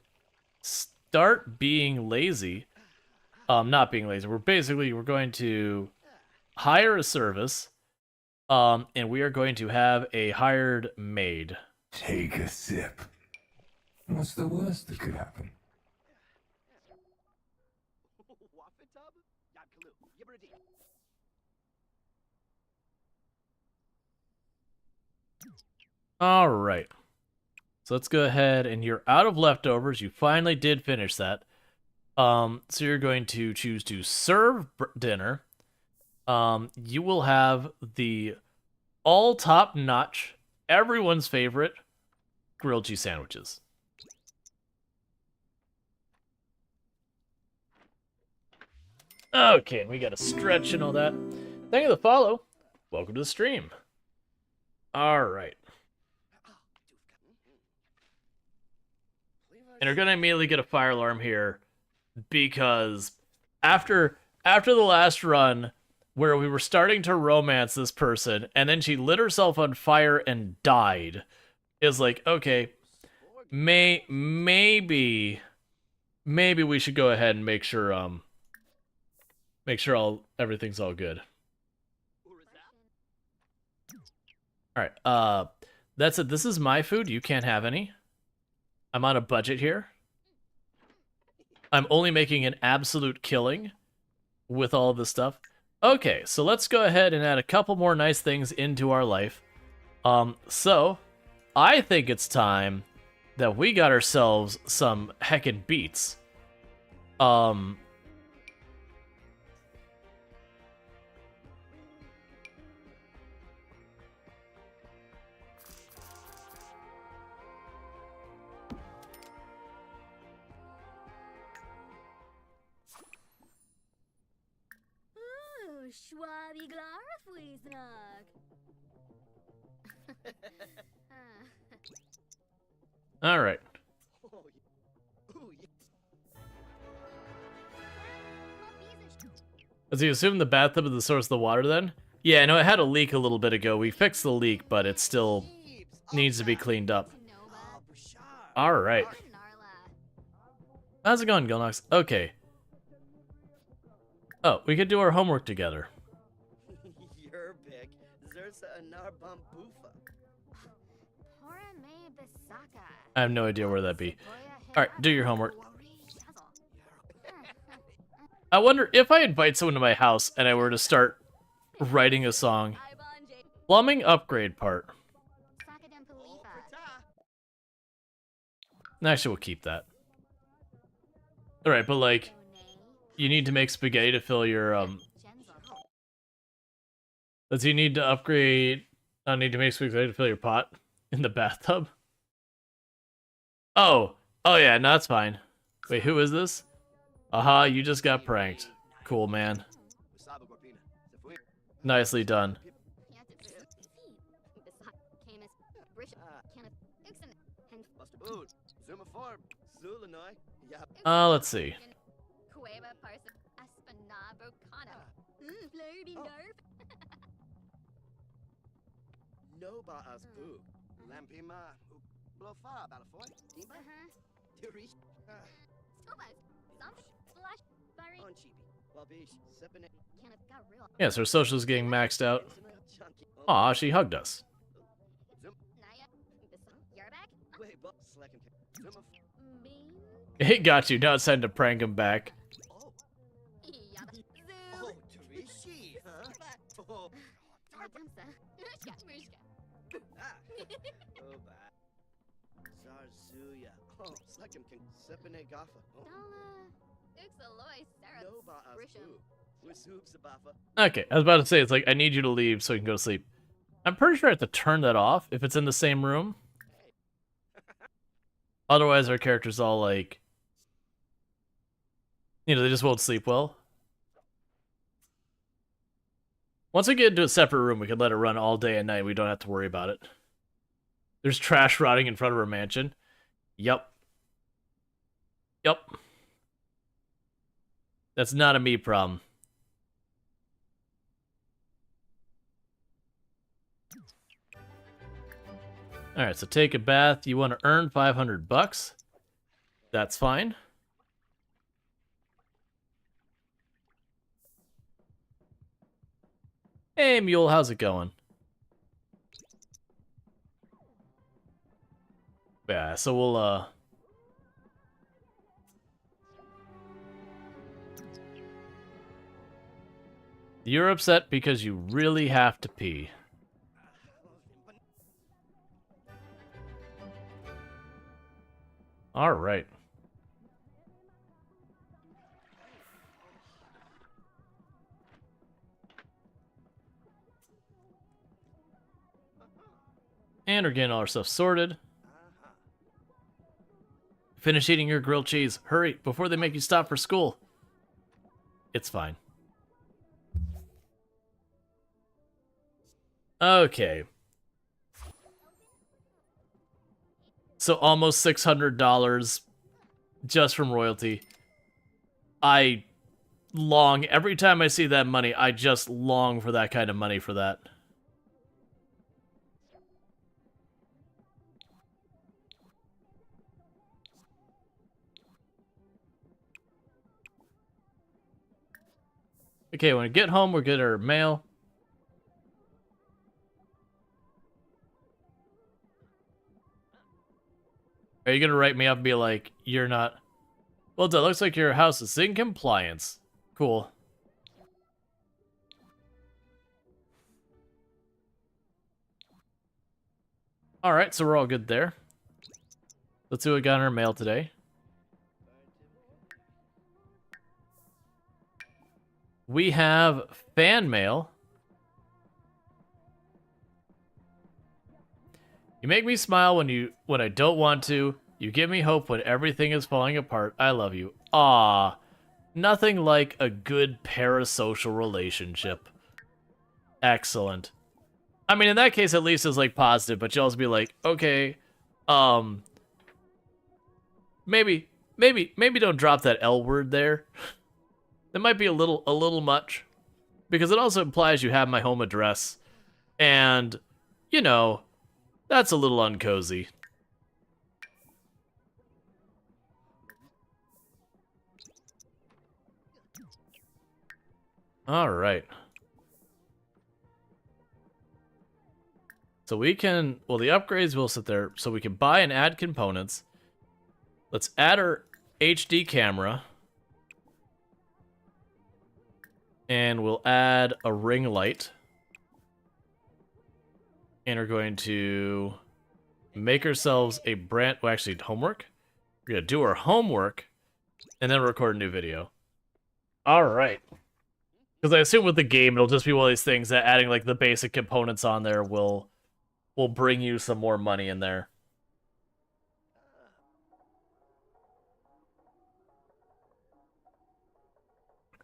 start being lazy. Not being lazy. We're going to hire a service. And we are going to have a hired maid. Take a sip. What's the worst that could happen? All right. So let's go ahead, and you're out of leftovers. You finally did finish that. So you're going to choose to serve dinner. You will have the all top notch, everyone's favorite grilled cheese sandwiches. Okay, we got a stretch and all that. Thank you for the follow. Welcome to the stream. All right. And we're gonna immediately get a fire alarm here because after the last run where we were starting to romance this person and then she lit herself on fire and died, is like, okay, maybe we should go ahead and make sure everything's all good. All right, that's it. This is my food. You can't have any. I'm on a budget here. I'm only making an absolute killing with all of this stuff. Okay, so let's go ahead and add a couple more nice things into our life. So I think it's time that we got ourselves some heckin' beets. All right. Does he assume the bathtub is the source of the water then? Yeah, no, it had a leak a little bit ago. We fixed the leak, but it still needs to be cleaned up. All right. How's it going, Gilnox? Okay. Oh, we could do our homework together. I have no idea where that'd be. Alright, do your homework. I wonder if I invite someone to my house and I were to start writing a song. Plumbing upgrade part. Actually, we'll keep that. Alright, but like, you need to make spaghetti to fill your, Does he need to upgrade... need to make spaghetti to fill your pot in the bathtub? Oh yeah, no, that's fine. Wait, who is this? Aha, you just got pranked. Cool, man. Nicely done. Let's see. Yes, her social's getting maxed out. Aw, she hugged us. It got you, now it's time to prank him back. Okay, I was about to say, it's like, I need you to leave so you can go to sleep. I'm pretty sure I have to turn that off if it's in the same room. Otherwise, our characters all, like... You know, they just won't sleep well. Once we get into a separate room, we can let it run all day and night. We don't have to worry about it. There's trash rotting in front of our mansion. Yup. Yup. That's not a me problem. Alright, so take a bath. You want to earn 500 bucks. That's fine. Hey, Mule, how's it going? Yeah, so we'll, You're upset because you really have to pee. Alright. And we're getting all our stuff sorted. Finish eating your grilled cheese. Hurry, before they make you stop for school. It's fine. Okay. So almost $600 just from royalty. I long, every time I see that money, I just long for that kind of money for that. Okay, when we get home, we'll get our mail. Are you gonna write me up and be like, you're not... Well, that looks like your house is in compliance. Cool. Alright, so we're all good there. Let's see what we got in our mail today. We have fan mail. You make me smile when I don't want to. You give me hope when everything is falling apart. I love you. Ah, nothing like a good parasocial relationship. Excellent. I mean, in that case, at least it's like positive, but you'll also be like, okay, maybe don't drop that L word there. That might be a little much, because it also implies you have my home address, and, you know, that's a little uncozy. All right. So we can, well, the upgrades will sit there, so we can buy and add components. Let's add our HD camera. And we'll add a ring light. And we're going to make ourselves a brand... Well, actually, homework? We're going to do our homework, and then record a new video. Alright. Because I assume with the game, it'll just be one of these things that adding, like, the basic components on there will bring you some more money in there.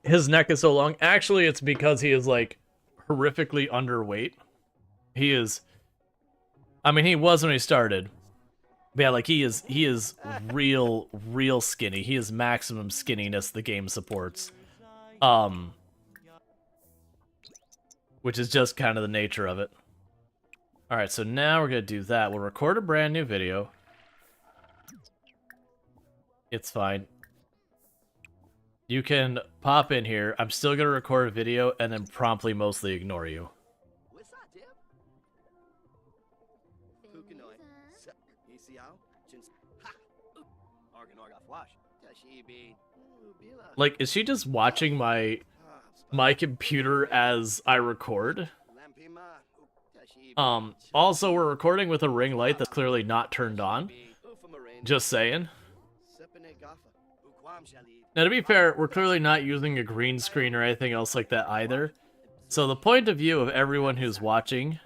His neck is so long. Actually, it's because he is, like, horrifically underweight. He is... I mean, he was when he started. But yeah, like, he is real skinny. He is maximum skinniness the game supports. Which is just kind of the nature of it. Alright, so now we're going to do that. We'll record a brand new video. It's fine. You can pop in here. I'm still going to record a video and then promptly mostly ignore you. Like, is she just watching my computer as I record? Also, we're recording with a ring light that's clearly not turned on. Just saying. Now, to be fair, we're clearly not using a green screen or anything else like that either. So the point of view of everyone who's watching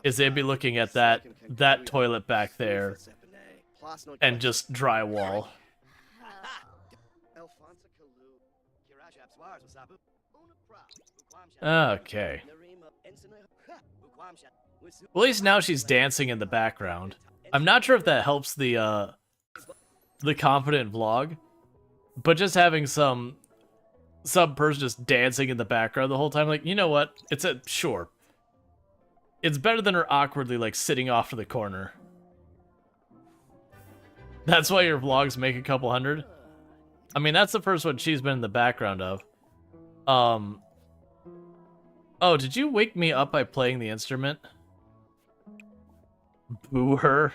is they'd be looking at that toilet back there and just drywall. Okay. Well, at least now she's dancing in the background. I'm not sure if that helps the confident vlog, but just having some person just dancing in the background the whole time, like, you know what? Sure. It's better than her awkwardly, like, sitting off to the corner. That's why your vlogs make a couple hundred? I mean, that's the first one she's been in the background of. Oh, did you wake me up by playing the instrument? Boo her.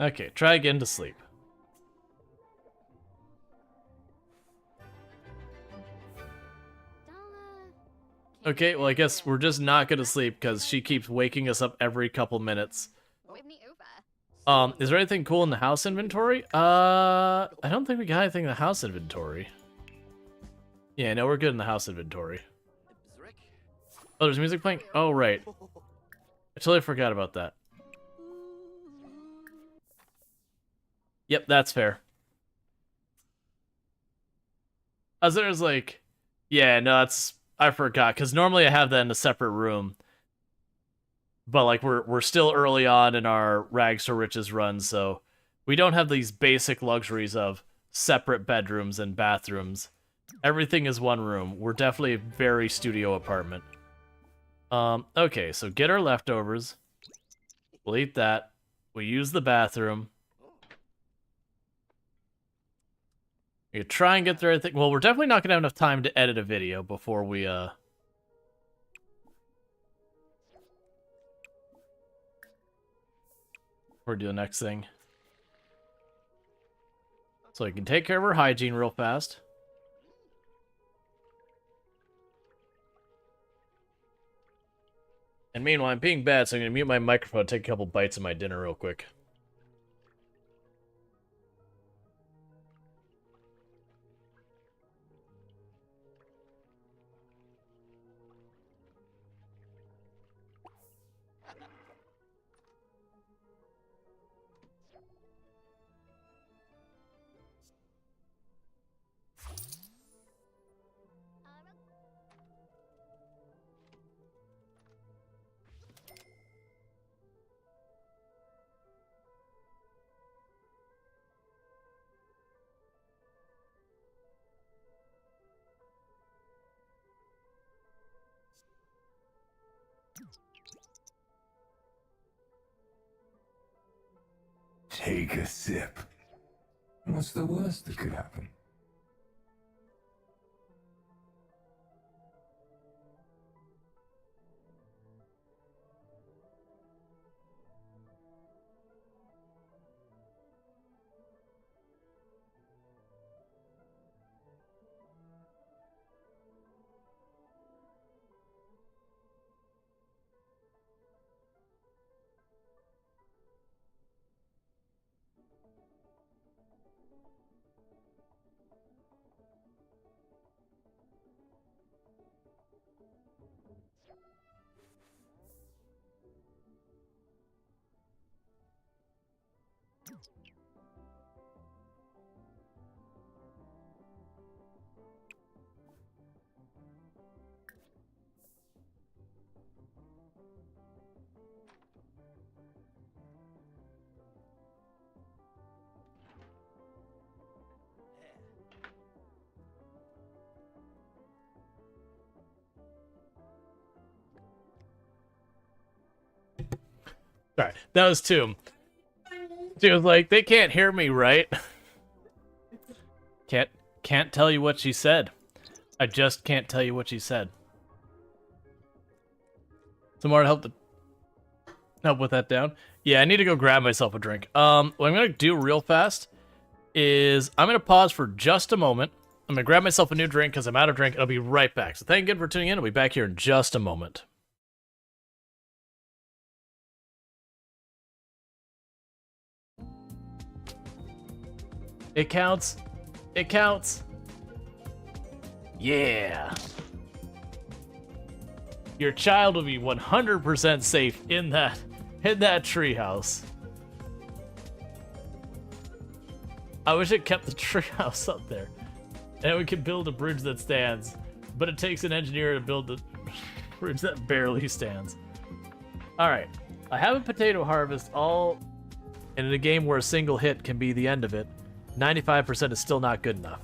Okay, try again to sleep. Okay, well, I guess we're just not gonna sleep because she keeps waking us up every couple minutes. Is there anything cool in the house inventory? I don't think we got anything in the house inventory. Yeah, no, we're good in the house inventory. Oh, there's music playing? Oh, right. I totally forgot about that. Yep, that's fair. As there's like, yeah, no, that's, I forgot, because normally I have that in a separate room. But like we're still early on in our rags to riches run, so we don't have these basic luxuries of separate bedrooms and bathrooms. Everything is one room. We're definitely a very studio apartment. Okay, so get our leftovers. We'll eat that. We use the bathroom. We try and get through everything. Well, we're definitely not gonna have enough time to edit a video before we do the next thing. So we can take care of our hygiene real fast. And meanwhile, I'm being bad, so I'm going to mute my microphone and take a couple bites of my dinner real quick. Take a sip. What's the worst that could happen? Alright, that was two. She was like, they can't hear me, right? Can't tell you what she said. I just can't tell you what she said. Some more to help with that down. Yeah, I need to go grab myself a drink. What I'm gonna do real fast is I'm gonna pause for just a moment. I'm gonna grab myself a new drink because I'm out of drink, and I'll be right back. So thank you again for tuning in. I'll be back here in just a moment. It counts. It counts. Yeah. Your child will be 100% safe in that treehouse. I wish it kept the treehouse up there. And we could build a bridge that stands. But it takes an engineer to build the bridge that barely stands. Alright. I have a potato harvest all... And in a game where a single hit can be the end of it, 95% is still not good enough.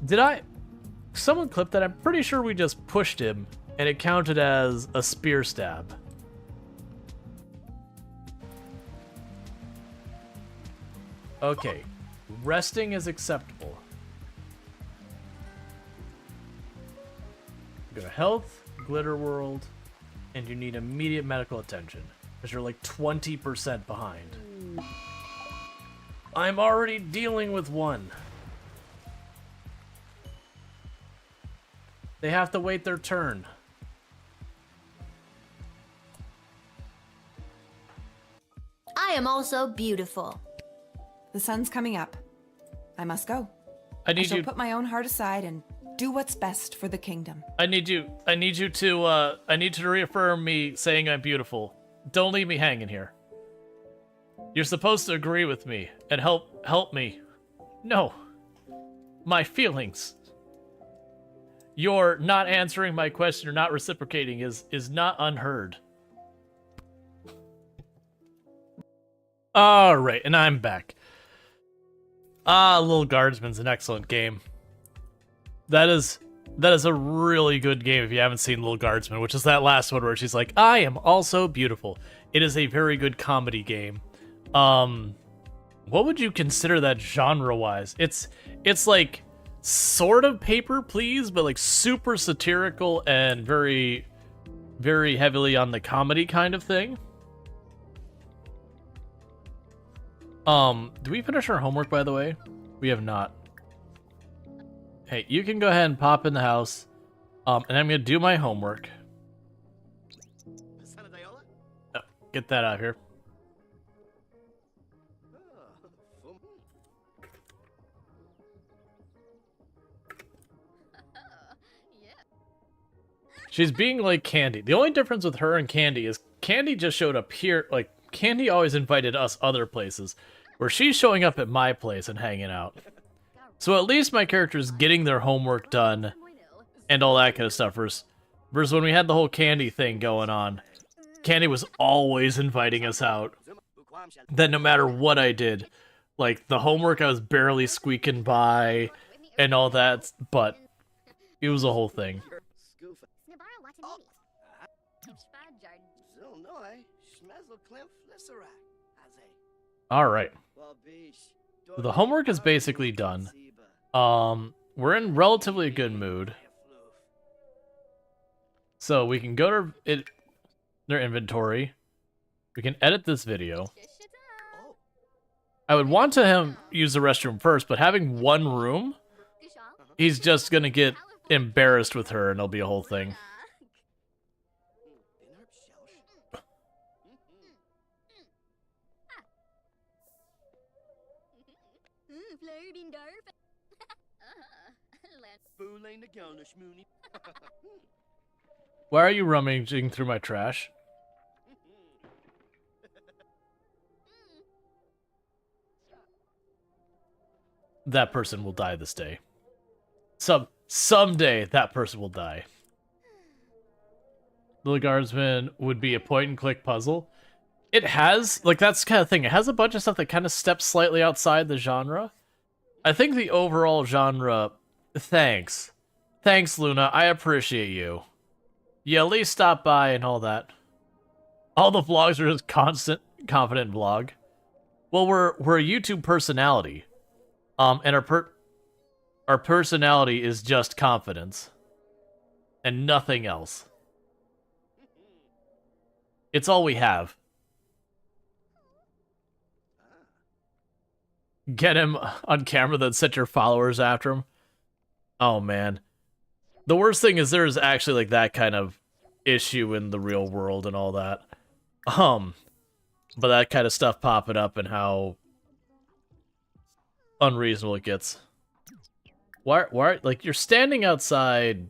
Did I... Someone clipped that. I'm pretty sure we just pushed him, and it counted as a spear stab. Okay. Resting is acceptable. Go to health, glitter world, and you need immediate medical attention, because you're like 20% behind. I'm already dealing with one. They have to wait their turn. I am also beautiful. The sun's coming up. I must go. I I need shall you. put my own heart aside and do what's best for the kingdom. I need you to reaffirm me saying I'm beautiful. Don't leave me hanging here. You're supposed to agree with me and help me. No. My feelings. Your not answering my question or not reciprocating is not unheard. Alright, and I'm back. Little Guardsman's an excellent game. That is a really good game if you haven't seen Little Guardsman, which is that last one where she's like, I am also beautiful. It is a very good comedy game. What would you consider that genre-wise? It's like sort of Paper Please, but like super satirical and very, very heavily on the comedy kind of thing. Do we finish our homework, by the way? We have not. Hey, you can go ahead and pop in the house. And I'm gonna do my homework. Oh, get that out of here. She's being like Candy. The only difference with her and Candy is Candy just showed up here. Like, Candy always invited us other places, where she's showing up at my place and hanging out. So at least my character's getting their homework done and all that kind of stuff. Versus when we had the whole Candy thing going on, Candy was always inviting us out. That no matter what I did, like the homework I was barely squeaking by and all that, but it was a whole thing. Alright. The homework is basically done. We're in relatively a good mood. So we can go to their inventory. We can edit this video. I would want to use the restroom first, but having one room, he's just gonna get embarrassed with her and it'll be a whole thing. Why are you rummaging through my trash? That person will die this day. Someday that person will die. Little Guardsman would be a point-and-click puzzle. It has, like, that's the kind of thing. It has a bunch of stuff that kind of steps slightly outside the genre. I think the overall genre... Thanks. Thanks, Luna. I appreciate you. You at least stop by and all that. All the vlogs are just constant, confident vlog. Well, we're a YouTube personality. And our personality is just confidence. And nothing else. It's all we have. Get him on camera, then set your followers after him. Oh, man. The worst thing is there's actually, like, that kind of issue in the real world and all that. But that kind of stuff popping up and how unreasonable it gets. Why, like, you're standing outside.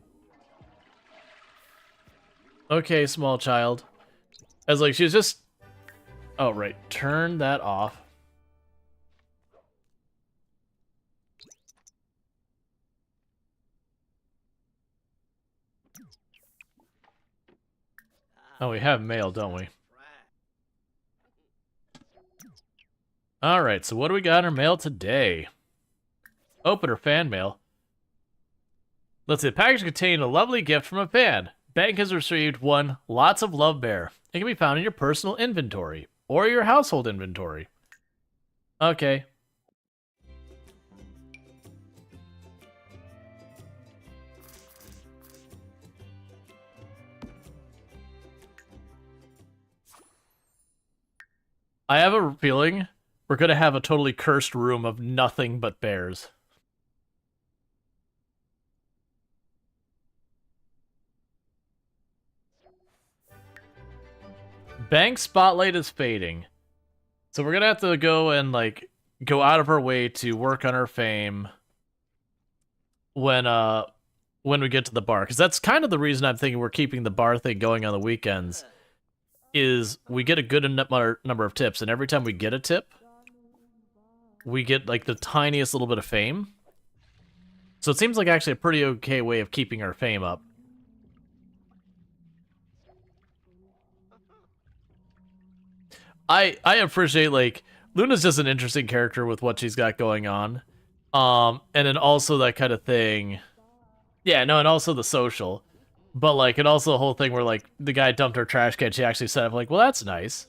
Okay, small child. As, like, she's just... Oh, right. Turn that off. Oh, we have mail, don't we? Alright, so what do we got in our mail today? Open our fan mail. Let's see, the package contained a lovely gift from a fan. Bank has received one Lots of Love Bear. It can be found in your personal inventory, or your household inventory. Okay. I have a feeling we're gonna have a totally cursed room of nothing but bears. Bank spotlight is fading. So we're gonna have to go and like go out of our way to work on our fame when we get to the bar, because that's kind of the reason I'm thinking we're keeping the bar thing going on the weekends. Is we get a good number of tips, and every time we get a tip, we get like the tiniest little bit of fame. So it seems like actually a pretty okay way of keeping our fame up. I appreciate, like, Luna's just an interesting character with what she's got going on. And then also that kind of thing. Yeah, no, and also the social. But, like, and also the whole thing where, like, the guy dumped her trash can, she actually said, like, well, that's nice.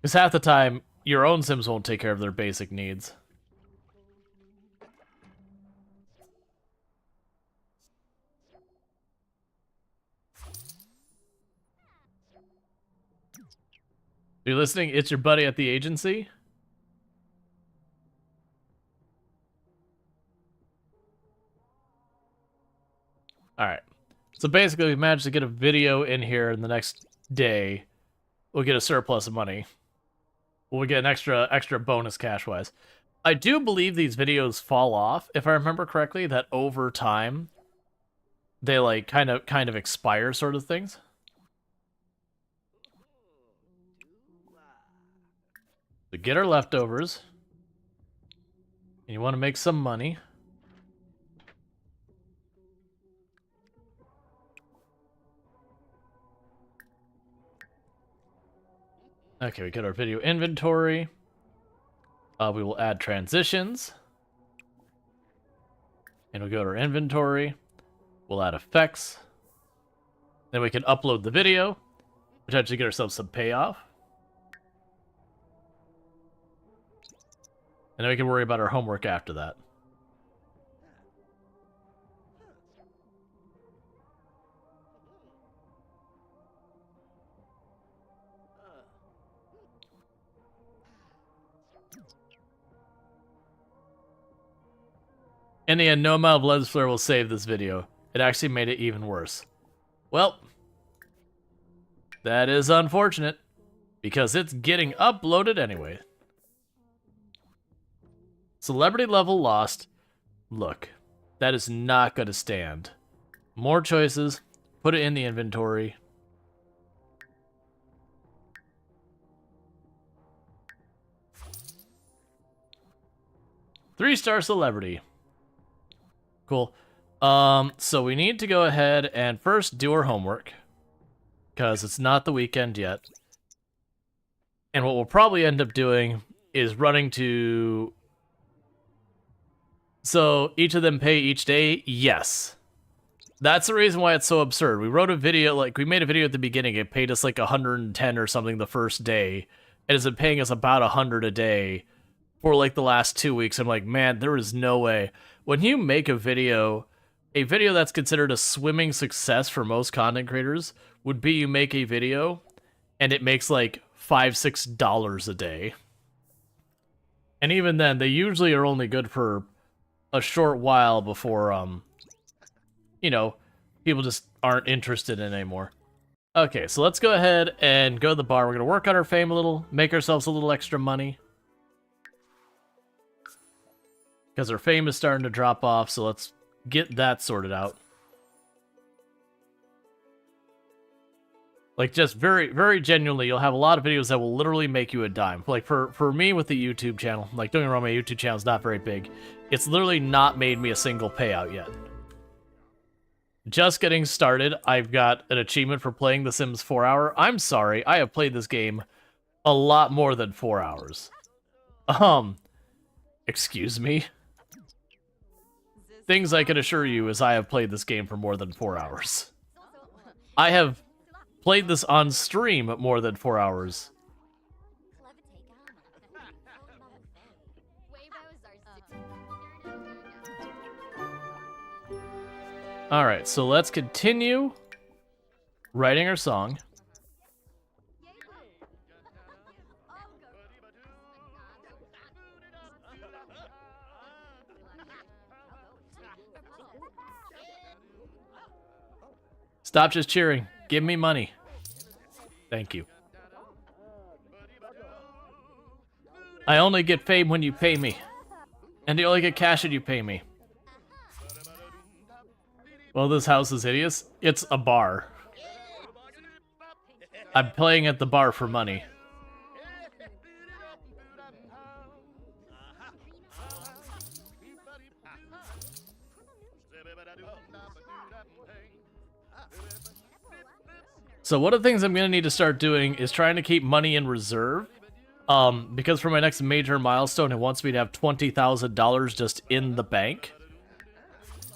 Because half the time, your own Sims won't take care of their basic needs. You listening? It's your buddy at the agency. Alright. So basically, we managed to get a video in here in the next day. We'll get a surplus of money. We'll get an extra bonus cash-wise. I do believe these videos fall off, if I remember correctly, that over time, they, like, kind of expire sort of things. So get our leftovers. And you want to make some money. Okay, we got our video inventory. We will add transitions. And we'll go to our inventory. We'll add effects. Then we can upload the video. Potentially get ourselves some payoff. And then we can worry about our homework after that. In the end, no amount of lens flare will save this video. It actually made it even worse. Well, that is unfortunate, because it's getting uploaded anyway. Celebrity level lost. Look, that is not going to stand. More choices. Put it in the inventory. Three-star celebrity. Cool. So we need to go ahead and first do our homework, because it's not the weekend yet. And what we'll probably end up doing is running to... So, each of them pay each day? Yes. That's the reason why it's so absurd. We wrote a video, like, we made a video at the beginning. It paid us like 110 or something the first day. It has been paying us about 100 a day for like the last 2 weeks. I'm like, man, there is no way. When you make a video that's considered a swimming success for most content creators would be you make a video and it makes like $5-6 a day. And even then, they usually are only good for a short while before, you know, people just aren't interested in it anymore. Okay, so let's go ahead and go to the bar. We're going to work on our fame a little, make ourselves a little extra money. Because our fame is starting to drop off, so let's get that sorted out. Like, just very, very genuinely, you'll have a lot of videos that will literally make you a dime. Like, for me with the YouTube channel, like, don't get me wrong, my YouTube channel is not very big. It's literally not made me a single payout yet. Just getting started, I've got an achievement for playing The Sims 4 Hour. I'm sorry, I have played this game a lot more than 4 hours. Excuse me? Things I can assure you is I have played this game for more than 4 hours. I have played this on stream more than 4 hours. Alright, so let's continue writing our song. Stop just cheering. Give me money. Thank you. I only get fame when you pay me. And you only get cash when you pay me. Well, this house is hideous. It's a bar. I'm playing at the bar for money. So one of the things I'm going to need to start doing is trying to keep money in reserve. Because for my next major milestone, it wants me to have $20,000 just in the bank.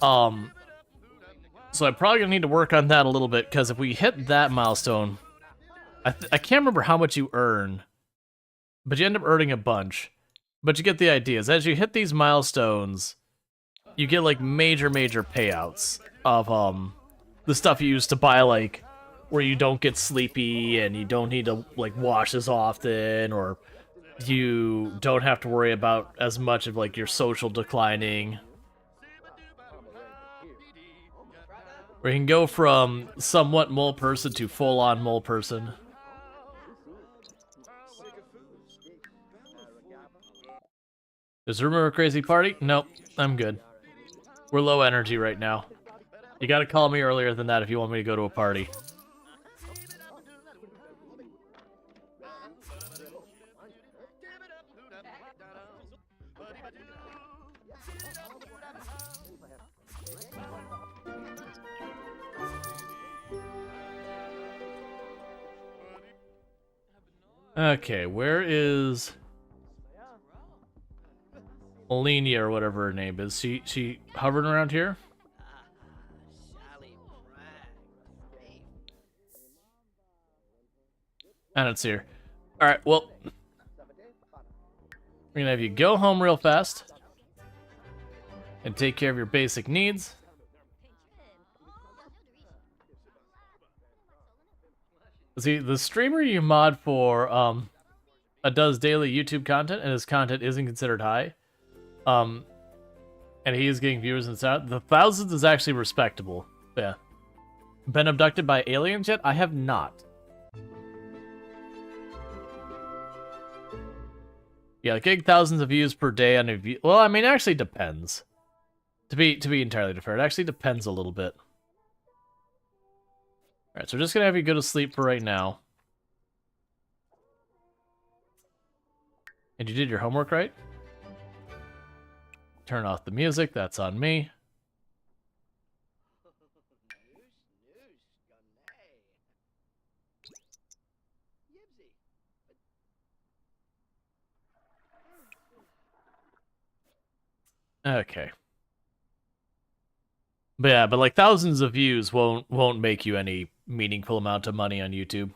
So I'm probably going to need to work on that a little bit, because if we hit that milestone, I can't remember how much you earn, but you end up earning a bunch. But you get the idea. Is as you hit these milestones, you get like major payouts of the stuff you use to buy, like where you don't get sleepy and you don't need to like wash as often, or you don't have to worry about as much of like your social declining. Or you can go from somewhat mole person to full-on mole person. Is there rumor of a crazy party? Nope, I'm good. We're low energy right now. You gotta call me earlier than that if you want me to go to a party. Okay, where is Alenia or whatever her name is? She hovering around here? I don't see her. Alright, well, we're gonna have you go home real fast and take care of your basic needs. See, the streamer you mod for does daily YouTube content, and his content isn't considered high. And he is getting viewers and stuff. The thousands is actually respectable. Yeah. Been abducted by aliens yet? I have not. Yeah, like getting thousands of views per day on a view. Well, I mean, it actually depends. To be entirely fair, it actually depends a little bit. Alright, so we're just gonna have you go to sleep for right now. And you did your homework right? Turn off the music, that's on me. Okay. But yeah, but like thousands of views won't make you any meaningful amount of money on YouTube.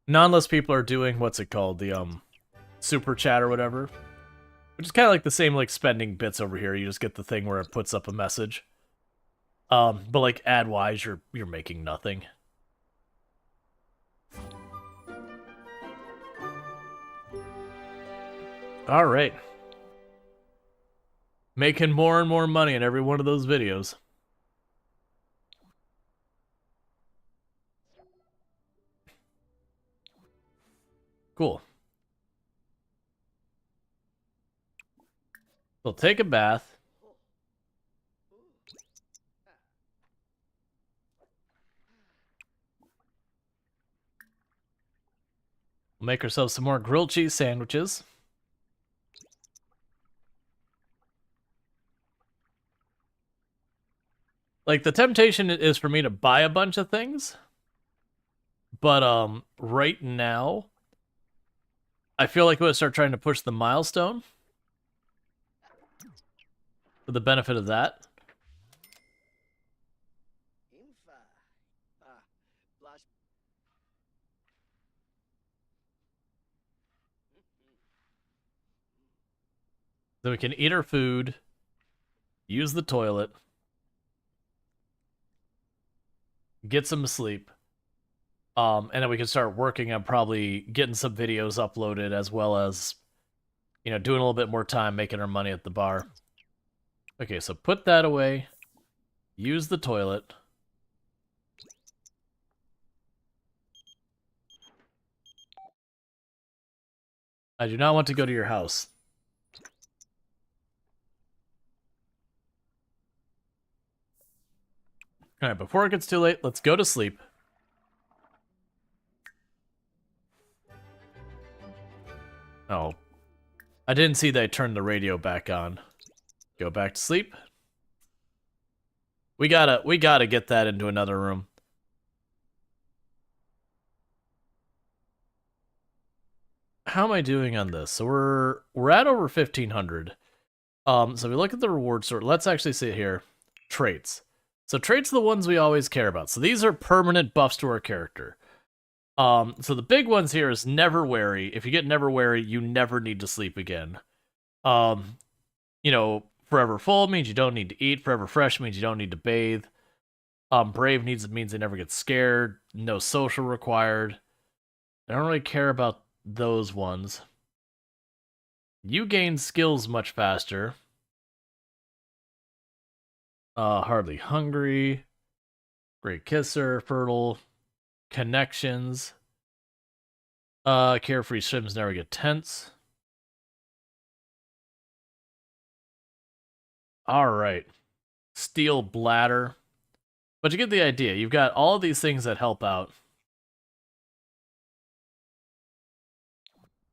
Not unless people are doing, what's it called, the super chat or whatever. Which is kind of like the same like spending bits over here. You just get the thing where it puts up a message. But like ad-wise, you're making nothing. All right. Making more and more money in every one of those videos. Cool. We'll take a bath. We'll make ourselves some more grilled cheese sandwiches. Like, the temptation is for me to buy a bunch of things. But, right now, I feel like I'm going to start trying to push the milestone. For the benefit of that. Then we can eat our food. Use the toilet. Get some sleep. And then we can start working on probably getting some videos uploaded, as well as, you know, doing a little bit more time making our money at the bar. Okay, so put that away. Use the toilet. I do not want to go to your house. Alright, before it gets too late, let's go to sleep. Oh. I didn't see they turned the radio back on. Go back to sleep. We gotta get that into another room. How am I doing on this? So we're at over 1500. So we look at the reward store. Let's actually see it here. Traits. So traits are the ones we always care about. So these are permanent buffs to our character. So the big ones here is never wary. If you get never wary, you never need to sleep again. You know, forever full means you don't need to eat. Forever fresh means you don't need to bathe. Brave means they never get scared. No social required. I don't really care about those ones. You gain skills much faster. Hardly hungry. Great kisser. Fertile. Connections. Carefree swims never get tense. Alright. Steel bladder. But you get the idea. You've got all of these things that help out.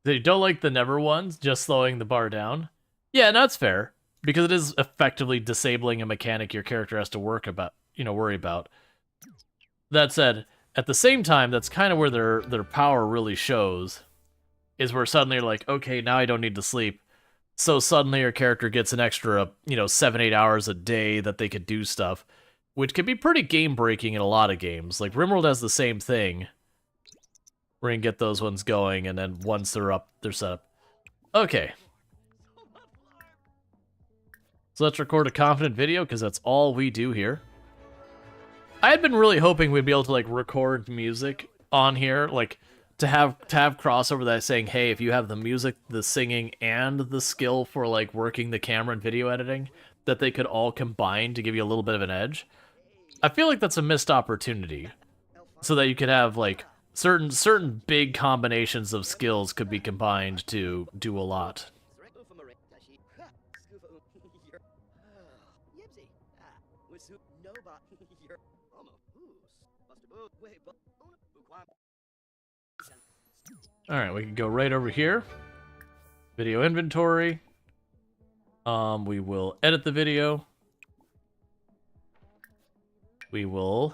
You don't like the never ones, just slowing the bar down? Yeah, that's fair. Because it is effectively disabling a mechanic your character has to worry about. That said, at the same time, that's kind of where their power really shows. Is where suddenly you're like, okay, now I don't need to sleep. So suddenly your character gets an extra, 7-8 hours a day that they could do stuff. Which can be pretty game-breaking in a lot of games. Like, RimWorld has the same thing. We're gonna get those ones going, and then once they're up, they're set up. Okay. So let's record a confident video, because that's all we do here. I had been really hoping we'd be able to, like, record music on here, like, to have crossover that saying, hey, if you have the music, the singing, and the skill for, like, working the camera and video editing, that they could all combine to give you a little bit of an edge. I feel like that's a missed opportunity. So that you could have, like, certain big combinations of skills could be combined to do a lot. Alright, we can go right over here. Video inventory. We will edit the video. We will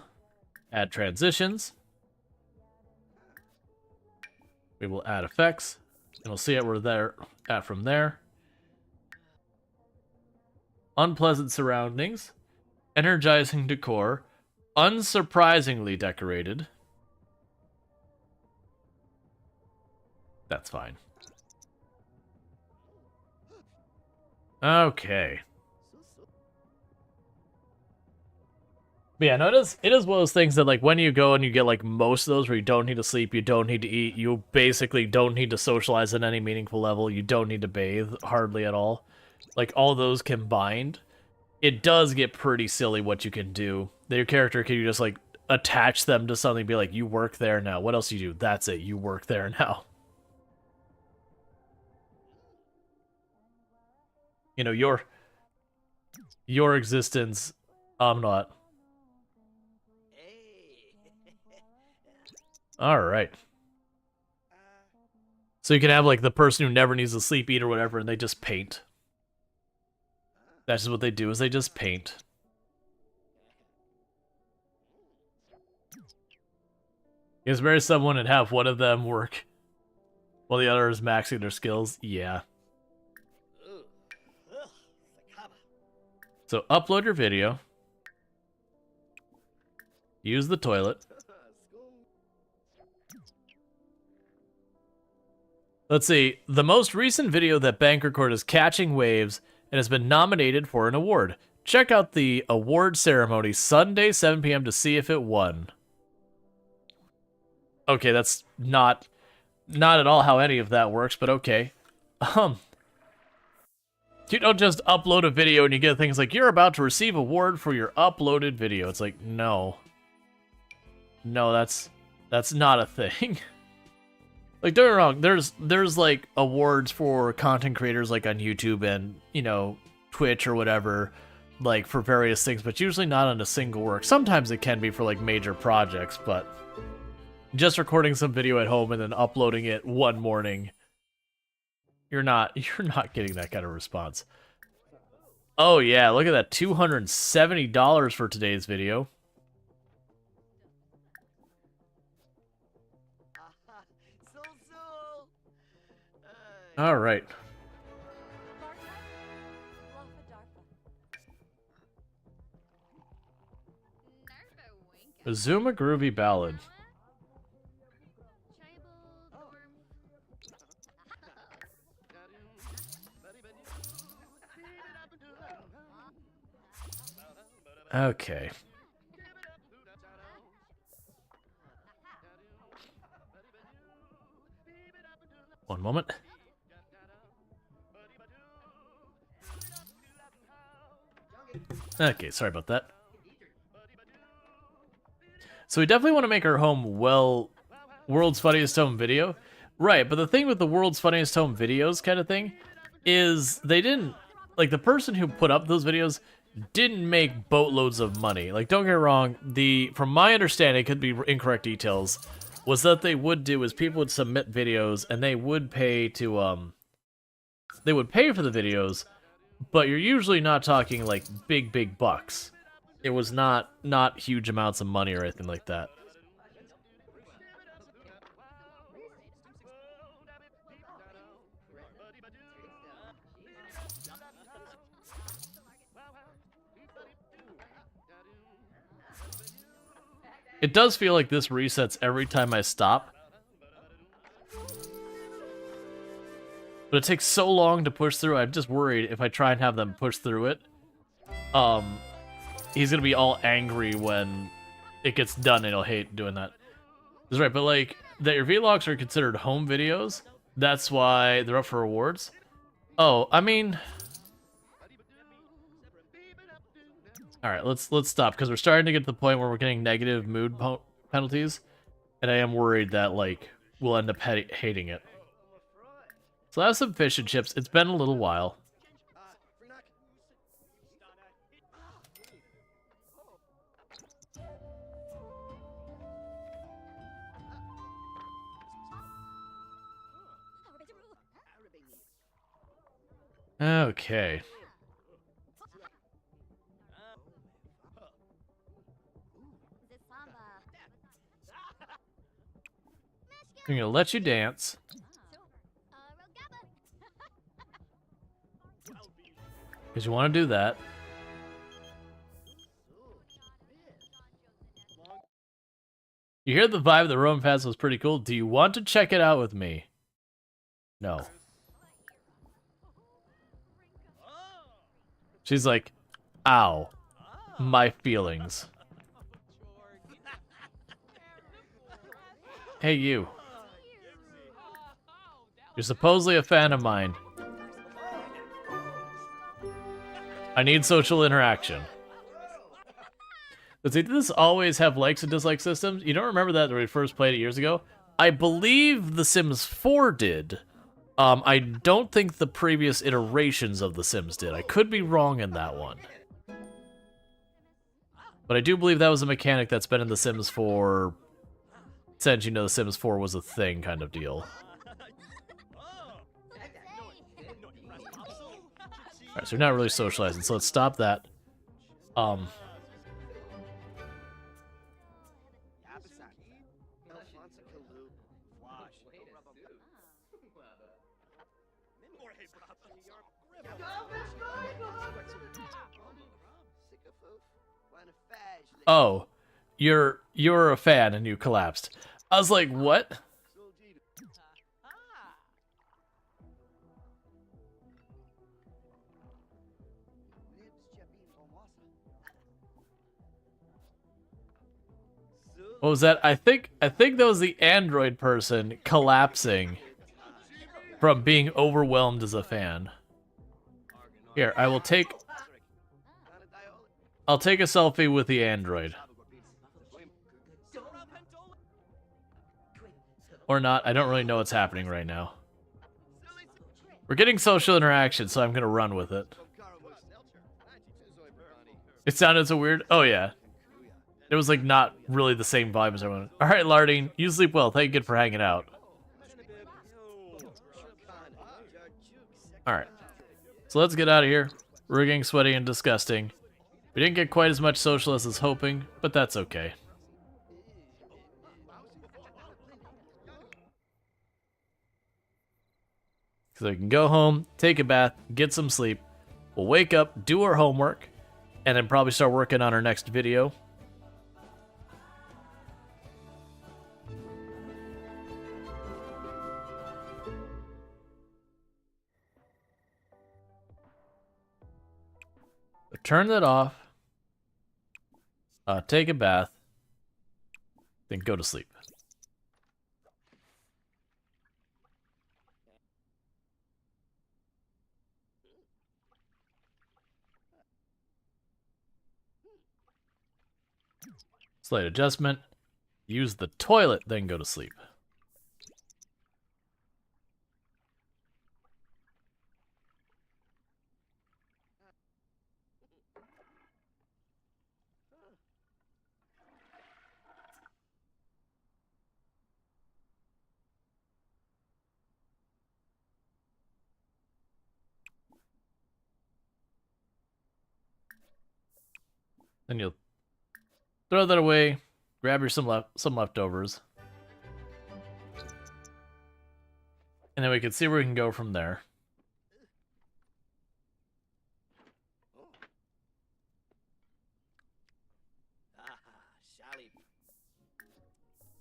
add transitions. We will add effects. And we'll see it where they're at from there. Unpleasant surroundings. Energizing decor. Unsurprisingly decorated. That's fine. Okay. But yeah, no, it is one of those things that, like, when you go and you get, like, most of those where you don't need to sleep, you don't need to eat, you basically don't need to socialize at any meaningful level, you don't need to bathe hardly at all. Like, all those combined, it does get pretty silly what you can do. That your character, can you just, like, attach them to something, be like, you work there now. What else do you do? That's it, you work there now. You know, your existence, I'm not. Alright. So you can have, like, the person who never needs to sleep, eat, or whatever, and they just paint. That's just what they do, is they just paint. You just marry someone and have one of them work while the other is maxing their skills? Yeah. So upload your video. Use the toilet. Let's see. The most recent video that Bank recorded is Catching Waves and has been nominated for an award. Check out the award ceremony Sunday, 7 p.m. to see if it won. Okay, that's not at all how any of that works, but okay. You don't just upload a video and you get things like, you're about to receive an award for your uploaded video. It's like, no. No, that's not a thing. Like, don't get me wrong, there's like awards for content creators like on YouTube and, you know, Twitch or whatever, like for various things, but usually not on a single work. Sometimes it can be for like major projects, but just recording some video at home and then uploading it one morning, you're not getting that kind of response. Oh yeah, look at that, $270 for today's video. All right. Azuma Groovy Ballad. Okay. One moment. Okay, sorry about that. So we definitely want to make our home, well, World's Funniest Home Video. Right, but the thing with the World's Funniest Home Videos kind of thing is they didn't, like, the person who put up those videos didn't make boatloads of money. Like, don't get me wrong, from my understanding, it could be incorrect details, was that they would do is people would submit videos and they would pay to, they would pay for the videos, but you're usually not talking, like, big bucks. It was not huge amounts of money or anything like that. It does feel like this resets every time I stop. But it takes so long to push through, I'm just worried if I try and have them push through it, he's gonna be all angry when it gets done and he'll hate doing that. That's right, but like, that your vlogs are considered home videos, that's why they're up for awards. Oh, I mean... Alright, let's stop, because we're starting to get to the point where we're getting negative mood penalties, and I am worried that, like, we'll end up hating it. So I have some fish and chips. It's been a little while. Okay. I'm gonna let you dance. Because you want to do that. You hear the vibe of the Roman Pass was pretty cool. Do you want to check it out with me? No. She's like, ow, my feelings. Hey, you. You're supposedly a fan of mine. I need social interaction. Does this always have likes and dislike systems? You don't remember that when we first played it years ago? I believe The Sims 4 did. I don't think the previous iterations of The Sims did. I could be wrong in that one. But I do believe that was a mechanic that's been in The Sims 4 since, you know, The Sims 4 was a thing kind of deal. Alright, so you're not really socializing, so let's stop that. Oh, you're a fan and you collapsed. I was like, what? What was that? I think that was the android person collapsing from being overwhelmed as a fan. Here, I'll take a selfie with the android. Or not. I don't really know what's happening right now. We're getting social interaction, so I'm going to run with it. It sounded so weird. Oh, yeah. It was, like, not really the same vibe as everyone. All right, Lardine. You sleep well. Thank you again for hanging out. All right. So let's get out of here. We're getting sweaty and disgusting. We didn't get quite as much social as I was hoping, but that's okay. So we can go home, take a bath, get some sleep. We'll wake up, do our homework, and then probably start working on our next video. Turn that off. Take a bath. Then go to sleep. Slight adjustment. Use the toilet, then go to sleep. Then you'll throw that away, grab your some leftovers. And then we can see where we can go from there.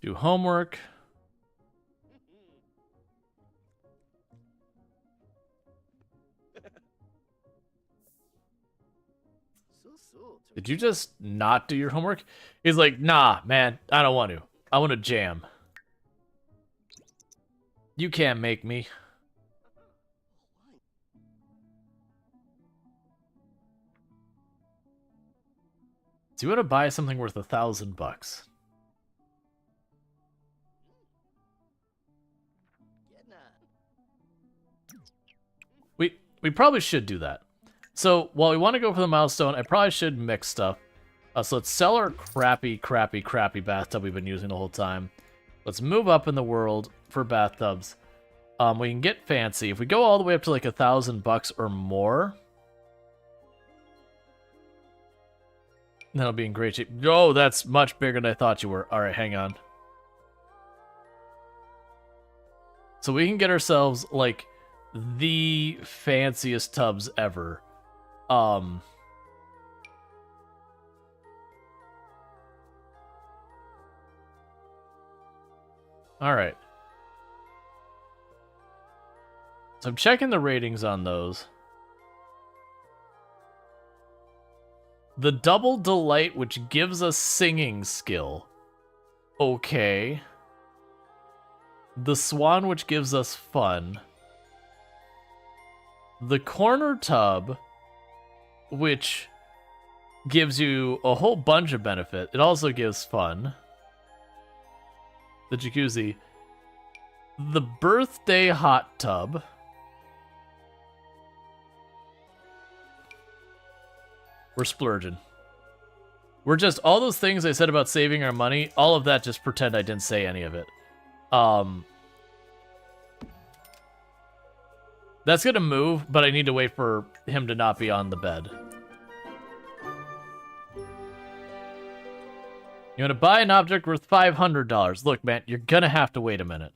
Do homework. Did you just not do your homework? He's like, nah, man, I don't want to. I want to jam. You can't make me. So you want to buy something worth $1,000? We probably should do that. So while we want to go for the milestone, I probably should mix stuff. So let's sell our crappy bathtub we've been using the whole time. Let's move up in the world for bathtubs. We can get fancy. If we go all the way up to like $1,000 or more, that'll be in great shape. Oh, that's much bigger than I thought you were. All right, hang on. So we can get ourselves like the fanciest tubs ever. All right. So I'm checking the ratings on those. The Double Delight, which gives us singing skill. Okay. The Swan, which gives us fun. The Corner Tub, which gives you a whole bunch of benefit. It also gives fun. The Jacuzzi. The Birthday Hot Tub. We're splurging. We're just, all those things I said about saving our money, all of that, just pretend I didn't say any of it. That's gonna move, but I need to wait for him to not be on the bed. You want to buy an object worth $500. Look, man, you're gonna have to wait a minute.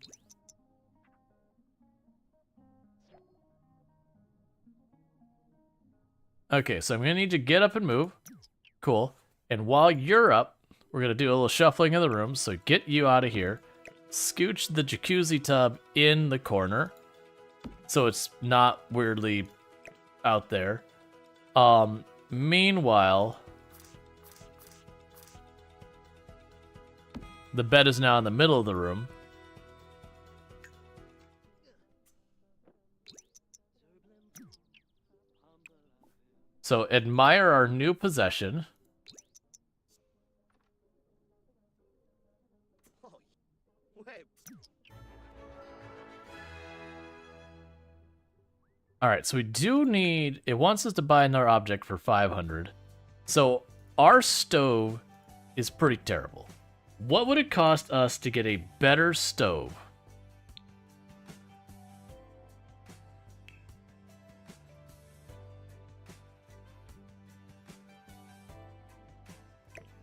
Okay, so I'm gonna need you to get up and move. Cool. And while you're up, we're gonna do a little shuffling of the room. So get you out of here. Scooch the jacuzzi tub in the corner, so it's not weirdly out there. Meanwhile, the bed is now in the middle of the room. So admire our new possession. Alright, so we do need... It wants us to buy another object for 500. So our stove is pretty terrible. What would it cost us to get a better stove?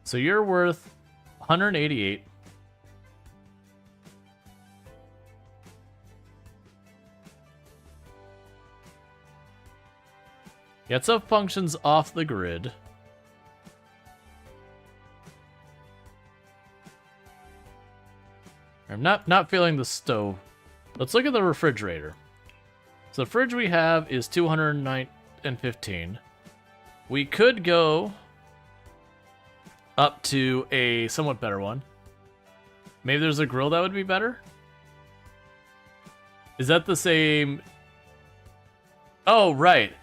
So you're worth 188. Get some functions off the grid. I'm not feeling the stove. Let's look at the refrigerator. So the fridge we have is 215. We could go up to a somewhat better one. Maybe there's a grill that would be better? Is that the same? Oh, right.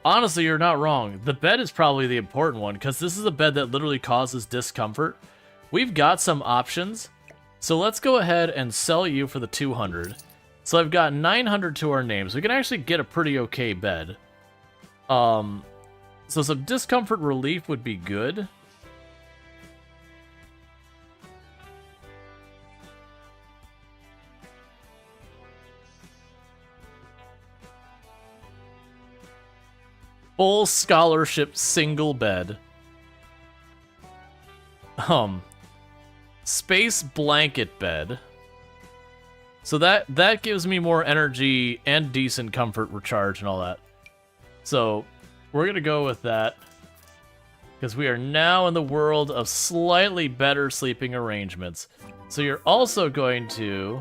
Honestly, you're not wrong. The bed is probably the important one, because this is a bed that literally causes discomfort. We've got some options. So let's go ahead and sell you for the 200. So I've got 900 to our names. We can actually get a pretty okay bed. So some discomfort relief would be good. Full scholarship single bed. Space blanket bed. So that gives me more energy and decent comfort recharge and all that. So we're gonna go with that. Because we are now in the world of slightly better sleeping arrangements. So you're also going to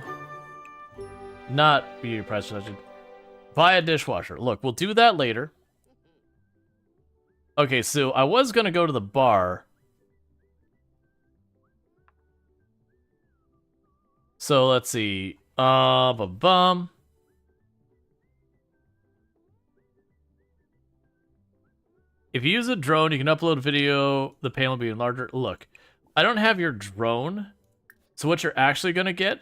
not be your price reduction. Buy a dishwasher. Look, we'll do that later. Okay, so I was gonna go to the bar. So let's see. Ba-bum. If you use a drone, you can upload video. The panel will be larger. Look, I don't have your drone. So what you're actually gonna get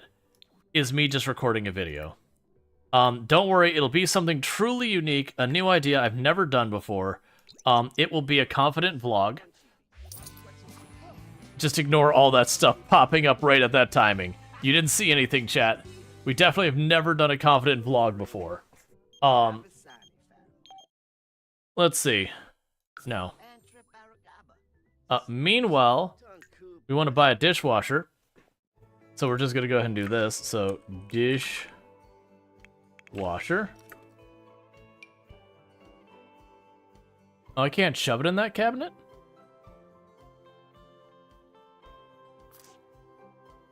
is me just recording a video. Don't worry, it'll be something truly unique, a new idea I've never done before. It will be a confident vlog. Just ignore all that stuff popping up right at that timing. You didn't see anything, chat. We definitely have never done a confident vlog before. Let's see. No. Meanwhile, we want to buy a dishwasher. So we're just going to go ahead and do this. So, dishwasher. Oh, I can't shove it in that cabinet?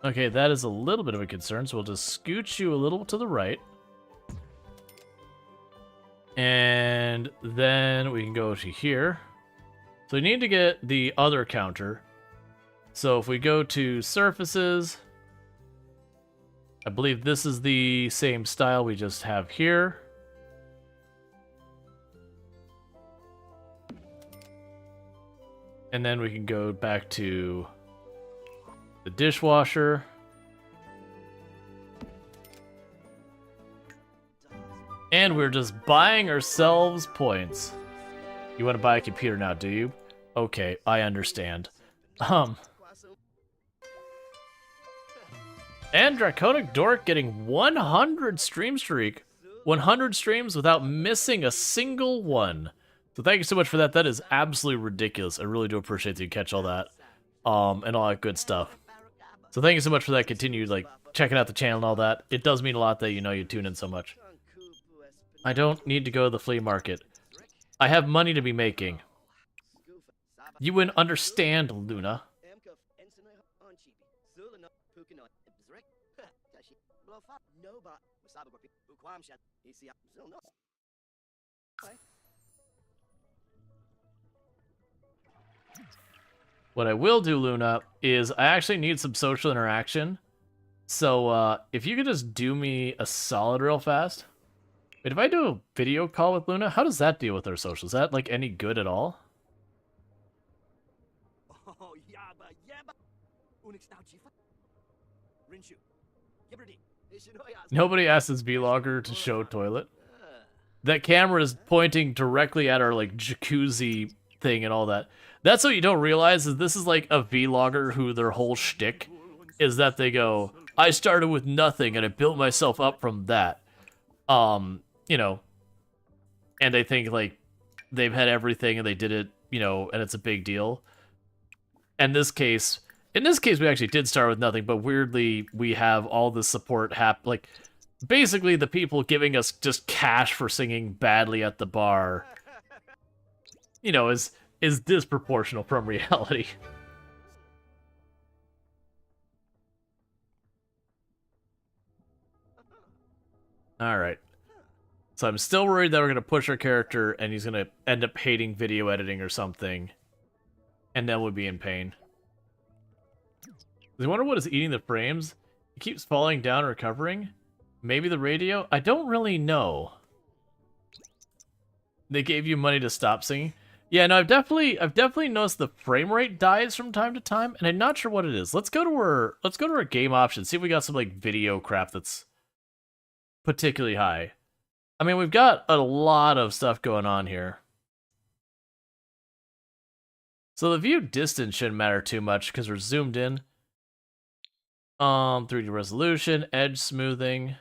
Okay, that is a little bit of a concern, so we'll just scooch you a little to the right. And then we can go to here. So we need to get the other counter. So if we go to surfaces, I believe this is the same style we just have here. And then we can go back to the dishwasher. And we're just buying ourselves points. You want to buy a computer now, do you? Okay, I understand. And Draconic Dork getting 100 stream streak. 100 streams without missing a single one. So thank you so much for that. That is absolutely ridiculous. I really do appreciate that you catch all that. And all that good stuff. So thank you so much for that. Continue, like, checking out the channel and all that. It does mean a lot that, you know, you tune in so much. I don't need to go to the flea market. I have money to be making. You wouldn't understand, Luna. What I will do, Luna, is I actually need some social interaction. So, if you could just do me a solid real fast. Wait, if I do a video call with Luna, how does that deal with our social? Is that, like, any good at all? Nobody asks his vlogger to show toilet. that camera is pointing directly at our like jacuzzi thing and all that. That's what you don't realize is this is like a vlogger who their whole shtick is that they go, I started with nothing and I built myself up from that. You know, and they think like they've had everything and they did it, you know, and it's a big deal. And in this case, we actually did start with nothing, but weirdly, we have all the support like, basically the people giving us just cash for singing badly at the bar, you know, is disproportional from reality. Alright. So I'm still worried that we're going to push our character and he's going to end up hating video editing or something. And then we'll be in pain. I wonder what is eating the frames? He keeps falling down and recovering? Maybe the radio? I don't really know. They gave you money to stop singing? Yeah, no, I've definitely noticed the frame rate dies from time to time, and I'm not sure what it is. Let's go to our game options, see if we got some like video crap that's particularly high. I mean, we've got a lot of stuff going on here. So the view distance shouldn't matter too much because we're zoomed in. 3D resolution, edge smoothing.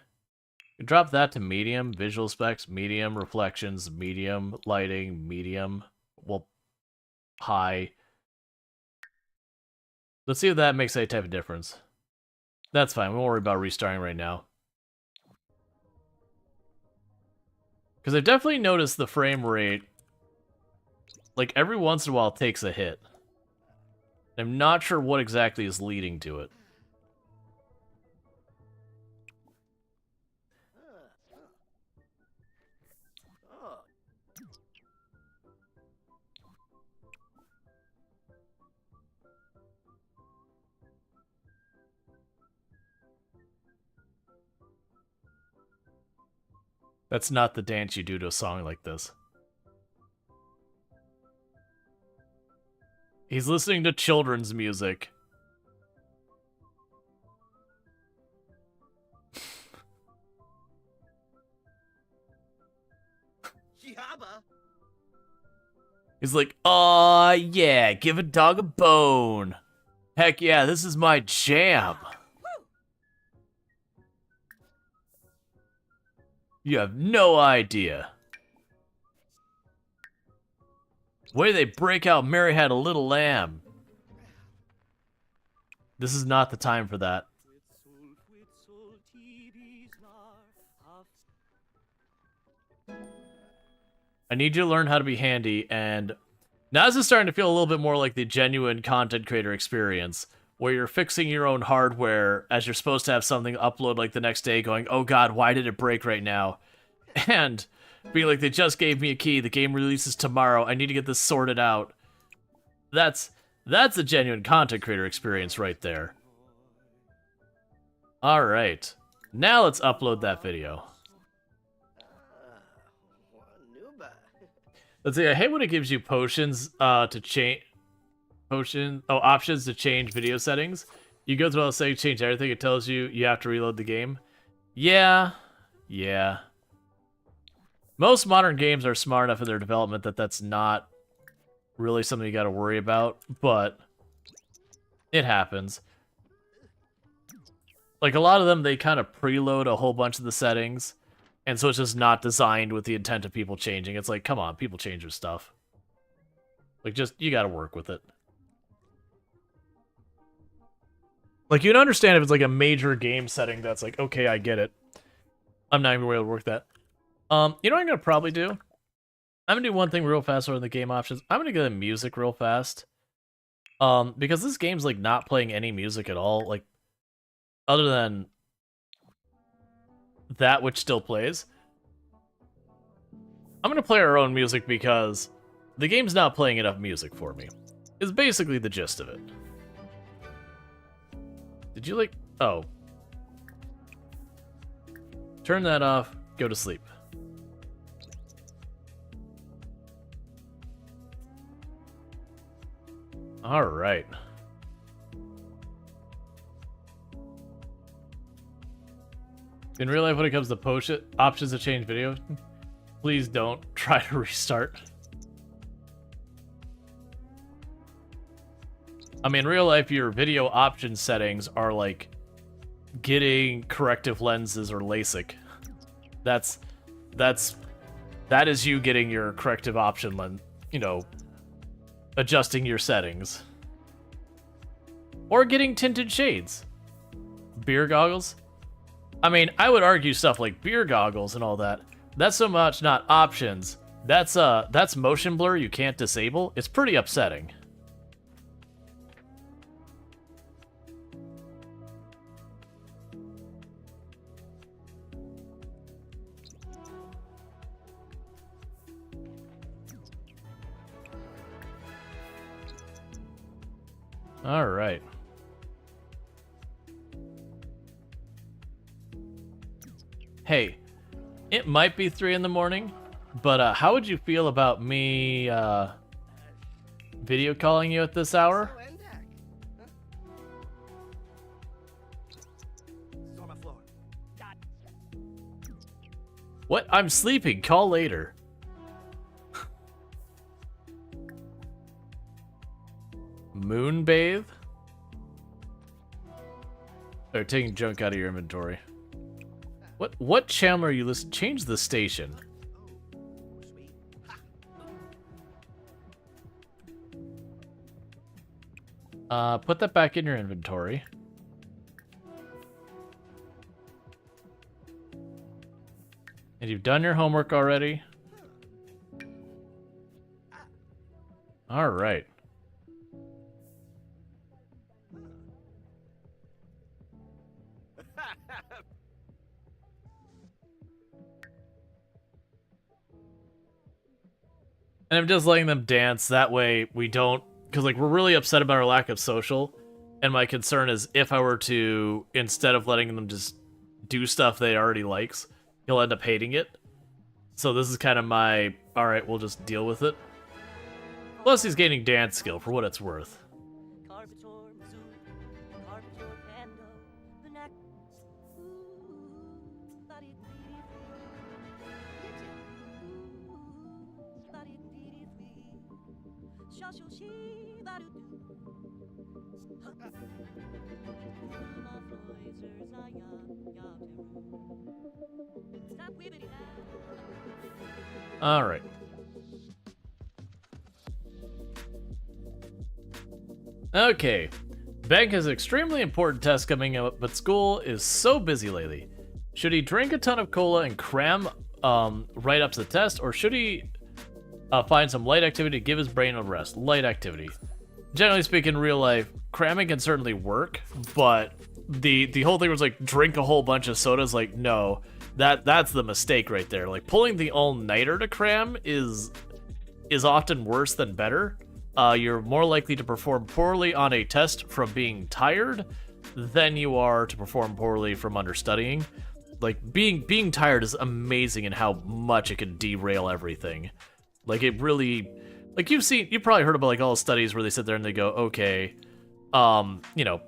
You drop that to medium, visual specs, medium, reflections, medium, lighting, medium, well, high. Let's see if that makes any type of difference. That's fine, we won't worry about restarting right now. Because I've definitely noticed the frame rate, like, every once in a while takes a hit. I'm not sure what exactly is leading to it. That's not the dance you do to a song like this. He's listening to children's music. He's like, aw, yeah, give a dog a bone. Heck yeah, this is my jam. You have no idea. Way they break out Mary Had a Little Lamb. This is not the time for that. I need you to learn how to be handy, and now this is starting to feel a little bit more like the genuine content creator experience, where you're fixing your own hardware as you're supposed to have something upload like the next day going, oh god, why did it break right now? And being like, they just gave me a key, the game releases tomorrow, I need to get this sorted out. That's a genuine content creator experience right there. Alright, now let's upload that video. Let's see, I hate when it gives you potions to change... options to change video settings. You go through all the settings, change everything, it tells you you have to reload the game. Yeah. Most modern games are smart enough in their development that that's not really something you gotta worry about, but it happens. Like, a lot of them, they kind of preload a whole bunch of the settings, and so it's just not designed with the intent of people changing. It's like, come on, people change their stuff. Like, just, you gotta work with it. Like, you'd understand if it's like a major game setting that's like, okay, I get it. I'm not even able to work that. You know what I'm gonna probably do? I'm gonna do one thing real fast over the game options. I'm gonna go to music real fast. Because this game's like not playing any music at all, like, other than that which still plays. I'm gonna play our own music because the game's not playing enough music for me. Is basically the gist of it. Did you like... Oh. Turn that off, go to sleep. Alright. In real life, when it comes to options to change video, Please don't try to restart. I mean, in real life, your video option settings are like getting corrective lenses or LASIK. That is you getting your corrective option lens, you know, adjusting your settings. Or getting tinted shades. Beer goggles? I mean, I would argue stuff like beer goggles and all that. That's so much not options. That's motion blur you can't disable. It's pretty upsetting. All right. Hey, it might be 3 in the morning, but how would you feel about me video calling you at this hour? It's on my floor. What? I'm sleeping. Call later. Moonbathe? Or taking junk out of your inventory. What channel are you listening? Change the station. Put that back in your inventory. And you've done your homework already? Alright. And I'm just letting them dance, that way we don't... Because, like, we're really upset about our lack of social, and my concern is if I were to, instead of letting them just do stuff they already likes, he'll end up hating it. So this is kind of my, alright, we'll just deal with it. Plus he's gaining dance skill, for what it's worth. Alright. Okay. Bank has an extremely important test coming up, but school is so busy lately. Should he drink a ton of cola and cram right up to the test, or should he find some light activity to give his brain a rest? Light activity. Generally speaking, in real life, cramming can certainly work, but the whole thing was like drink a whole bunch of sodas. Like, no, that's the mistake right there. Like, pulling the all-nighter to cram is often worse than better. You're more likely to perform poorly on a test from being tired than you are to perform poorly from understudying. Like, being tired is amazing in how much it can derail everything. Like, it really, like, you've probably heard about, like, all the studies where they sit there and they go, okay, you know,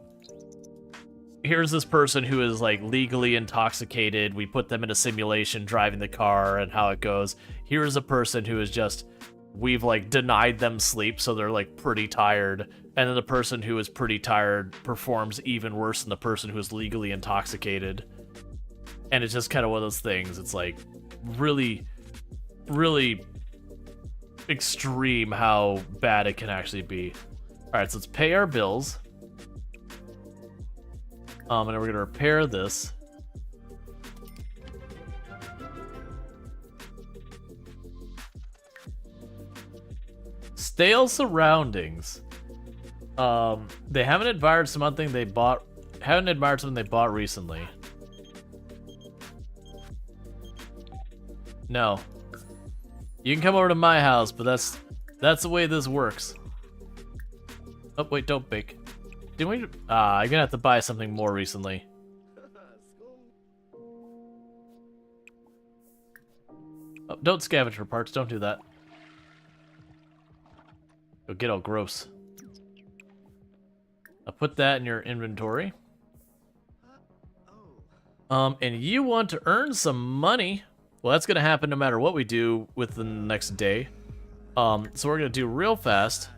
here's this person who is, like, legally intoxicated. We put them in a simulation driving the car and how it goes. Here's a person who is just, we've, like, denied them sleep, so they're, like, pretty tired. And then the person who is pretty tired performs even worse than the person who is legally intoxicated. And it's just kind of one of those things. It's, like, really, really extreme how bad it can actually be. Alright, so let's pay our bills. And then we're gonna repair this. Stale surroundings. They haven't admired something they bought. Haven't admired something they bought recently. No. You can come over to my house, but that's the way this works. Oh wait, don't bake. Didn't we? I'm gonna have to buy something more recently. Oh, don't scavenge for parts. Don't do that. You'll get all gross. I'll put that in your inventory. And you want to earn some money. Well, that's going to happen no matter what we do within the next day. So we're going to do real fast.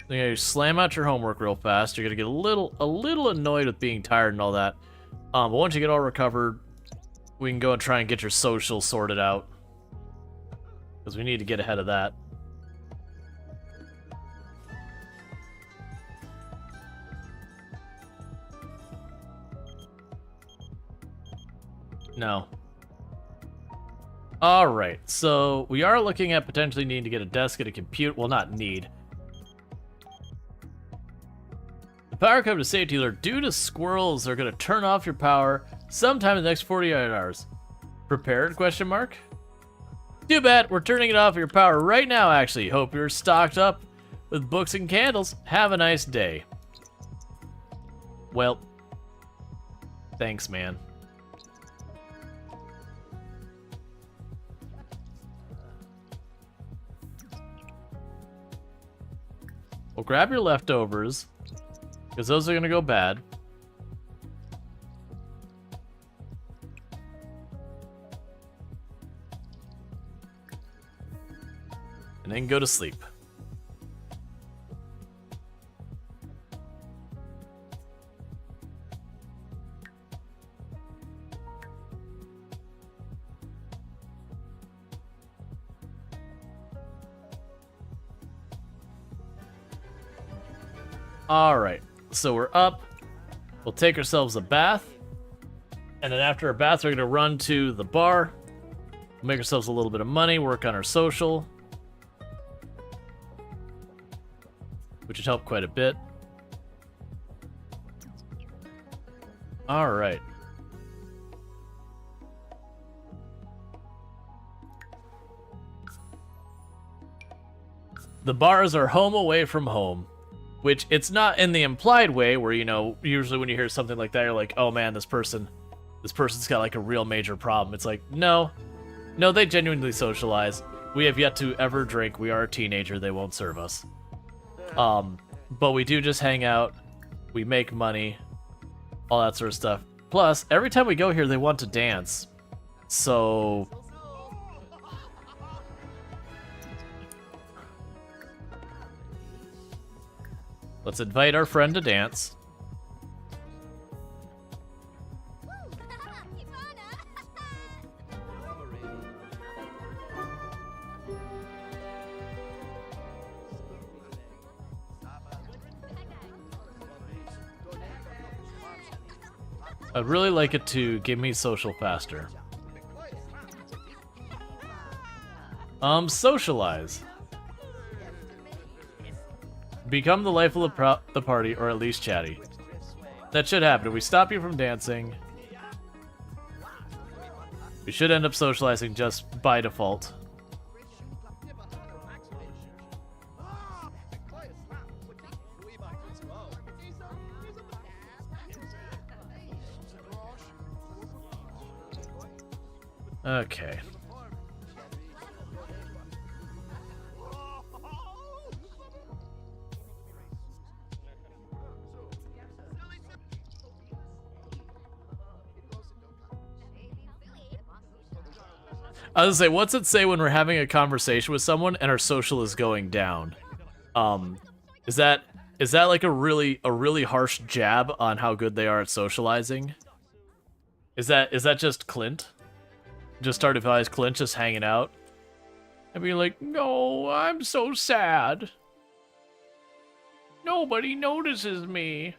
You're going to slam out your homework real fast. You're going to get a little annoyed with being tired and all that. But once you get all recovered, we can go and try and get your social sorted out. Because we need to get ahead of that. No. Alright, so we are looking at potentially needing to get a desk and a compute. Well, not need. The power code to safety alert. Due to squirrels, are going to turn off your power sometime in the next 48 hours. Prepared? Question mark. Too bad. We're turning it off your power right now, actually. Hope you're stocked up with books and candles. Have a nice day. Well, thanks, man. Well, grab your leftovers, because those are going to go bad. And then go to sleep. Alright, so we're up. We'll take ourselves a bath. And then after our bath, we're going to run to the bar. Make ourselves a little bit of money, work on our social. Which would help quite a bit. Alright. The bars are home away from home. Which, it's not in the implied way where, you know, usually when you hear something like that, you're like, oh man, this person's got like a real major problem. It's like, no, they genuinely socialize. We have yet to ever drink. We are a teenager. They won't serve us. But we do just hang out. We make money. All that sort of stuff. Plus, every time we go here, they want to dance. So... let's invite our friend to dance. I'd really like it to give me social faster. Socialize. Become the life of the party, or at least chatty. That should happen. If we stop you from dancing, we should end up socializing just by default. Okay. I was gonna say, what's it say when we're having a conversation with someone and our social is going down? Is that like a really harsh jab on how good they are at socializing? Is that just Clint? Just started as Clint just hanging out? And being like, no, I'm so sad. Nobody notices me.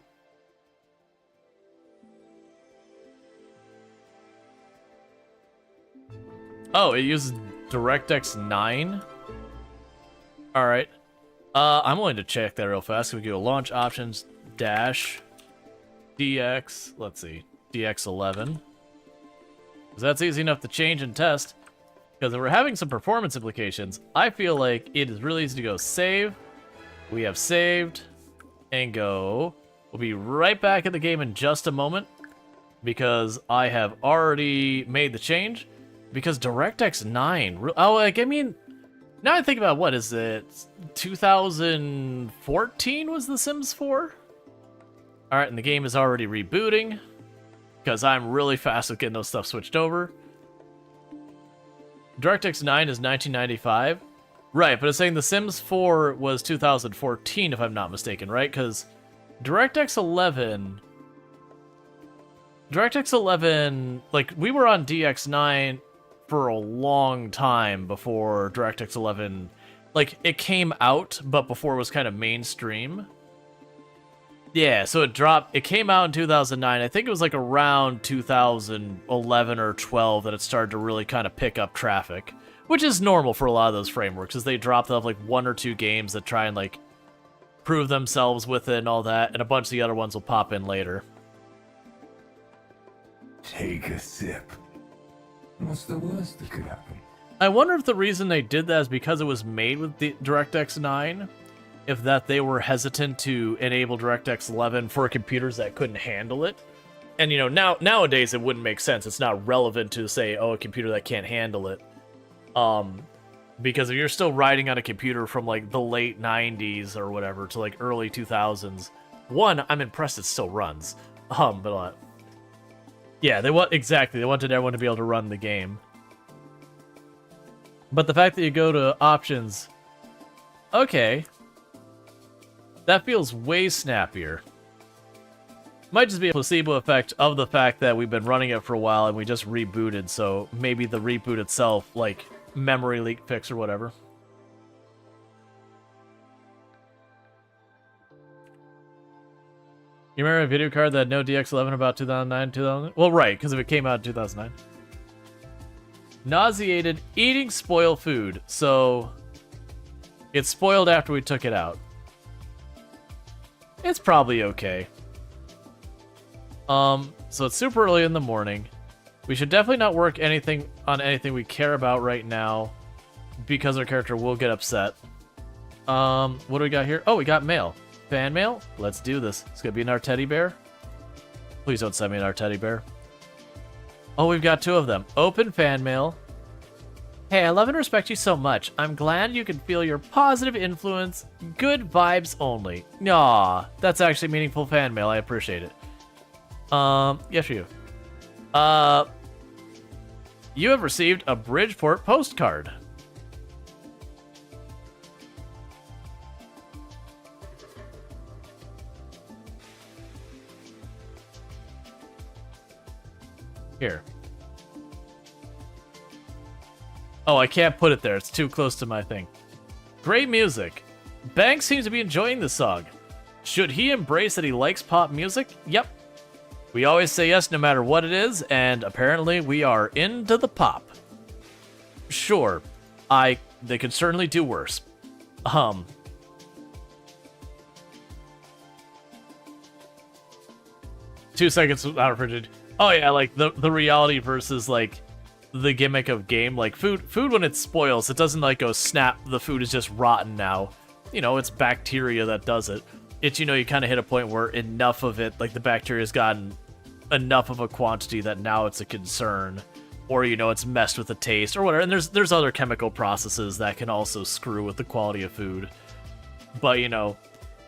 Oh, it uses DirectX 9? Alright. I'm willing to check that real fast. We go launch options, dash, DX, let's see, DX11. Because that's easy enough to change and test. Because if we're having some performance implications, I feel like it is really easy to go save. We have saved. And go. We'll be right back in the game in just a moment. Because I have already made the change. Because DirectX 9... oh, like, I mean... now I think about, what is it? 2014 was The Sims 4? Alright, and the game is already rebooting. Because I'm really fast at getting those stuff switched over. DirectX 9 is 1995. Right, but it's saying The Sims 4 was 2014, if I'm not mistaken, right? Because DirectX 11... DirectX 11, like, we were on DX9 for a long time before DirectX 11... Like, it came out, but before it was kind of mainstream. Yeah, so it came out in 2009. I think it was, like, around 2011 or 12 that it started to really kind of pick up traffic. Which is normal for a lot of those frameworks, because they drop off, like, 1 or 2 games that try and, like, prove themselves with it and all that, and a bunch of the other ones will pop in later. Take a sip. What's the worst that could happen? I wonder if the reason they did that is because it was made with the DirectX 9, if that they were hesitant to enable DirectX 11 for computers that couldn't handle it. And, you know, nowadays it wouldn't make sense. It's not relevant to say, oh, a computer that can't handle it. Because if you're still riding on a computer from, like, the late 90s or whatever to, like, early 2000s, one, I'm impressed it still runs. But, yeah, they wanted everyone to be able to run the game. But the fact that you go to options, okay, that feels way snappier. Might just be a placebo effect of the fact that we've been running it for a while and we just rebooted, so maybe the reboot itself, like, memory leak fix or whatever. You remember a video card that had no DX11 about 2009, 2000? Well, right, because if it came out in 2009. Nauseated, eating spoiled food. So, it's spoiled after we took it out. It's probably okay. So it's super early in the morning. We should definitely not work on anything we care about right now, because our character will get upset. What do we got here? Oh, we got mail. Fan mail? Let's do this. It's gonna be an our teddy bear. Please don't send me an our teddy bear. Oh, we've got 2 of them. Open fan mail. Hey, I love and respect you so much. I'm glad you can feel your positive influence. Good vibes only. Aw, that's actually meaningful fan mail. I appreciate it. Yes, for you. You have received a Bridgeport postcard. Here. Oh, I can't put it there. It's too close to my thing. Great music. Banks seems to be enjoying the song. Should he embrace that he likes pop music? Yep. We always say yes no matter what it is, and apparently we are into the pop. Sure. They could certainly do worse. 2 seconds without a frigid. Oh yeah, like the reality versus like the gimmick of game. Like food when it spoils, it doesn't like go snap, the food is just rotten now. You know, it's bacteria that does it. It's, you know, you kind of hit a point where enough of it, like the bacteria's gotten enough of a quantity that now it's a concern. Or, you know, it's messed with the taste or whatever. And there's other chemical processes that can also screw with the quality of food. But, you know,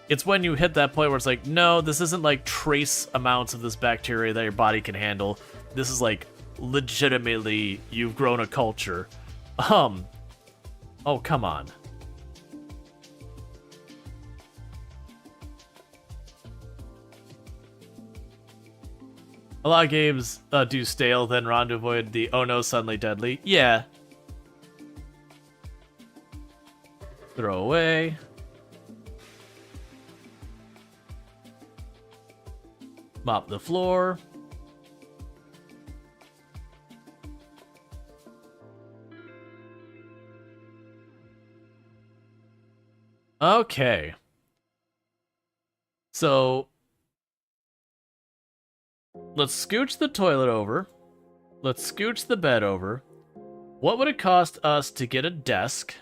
it's when you hit that point where it's like, no, this isn't like trace amounts of this bacteria that your body can handle. This is like legitimately you've grown a culture. Oh, come on. A lot of games do stale, then run to avoid the oh no, suddenly deadly. Yeah. Throw away. Mop the floor. Okay. So let's scooch the toilet over. Let's scooch the bed over. What would it cost us to get a desk?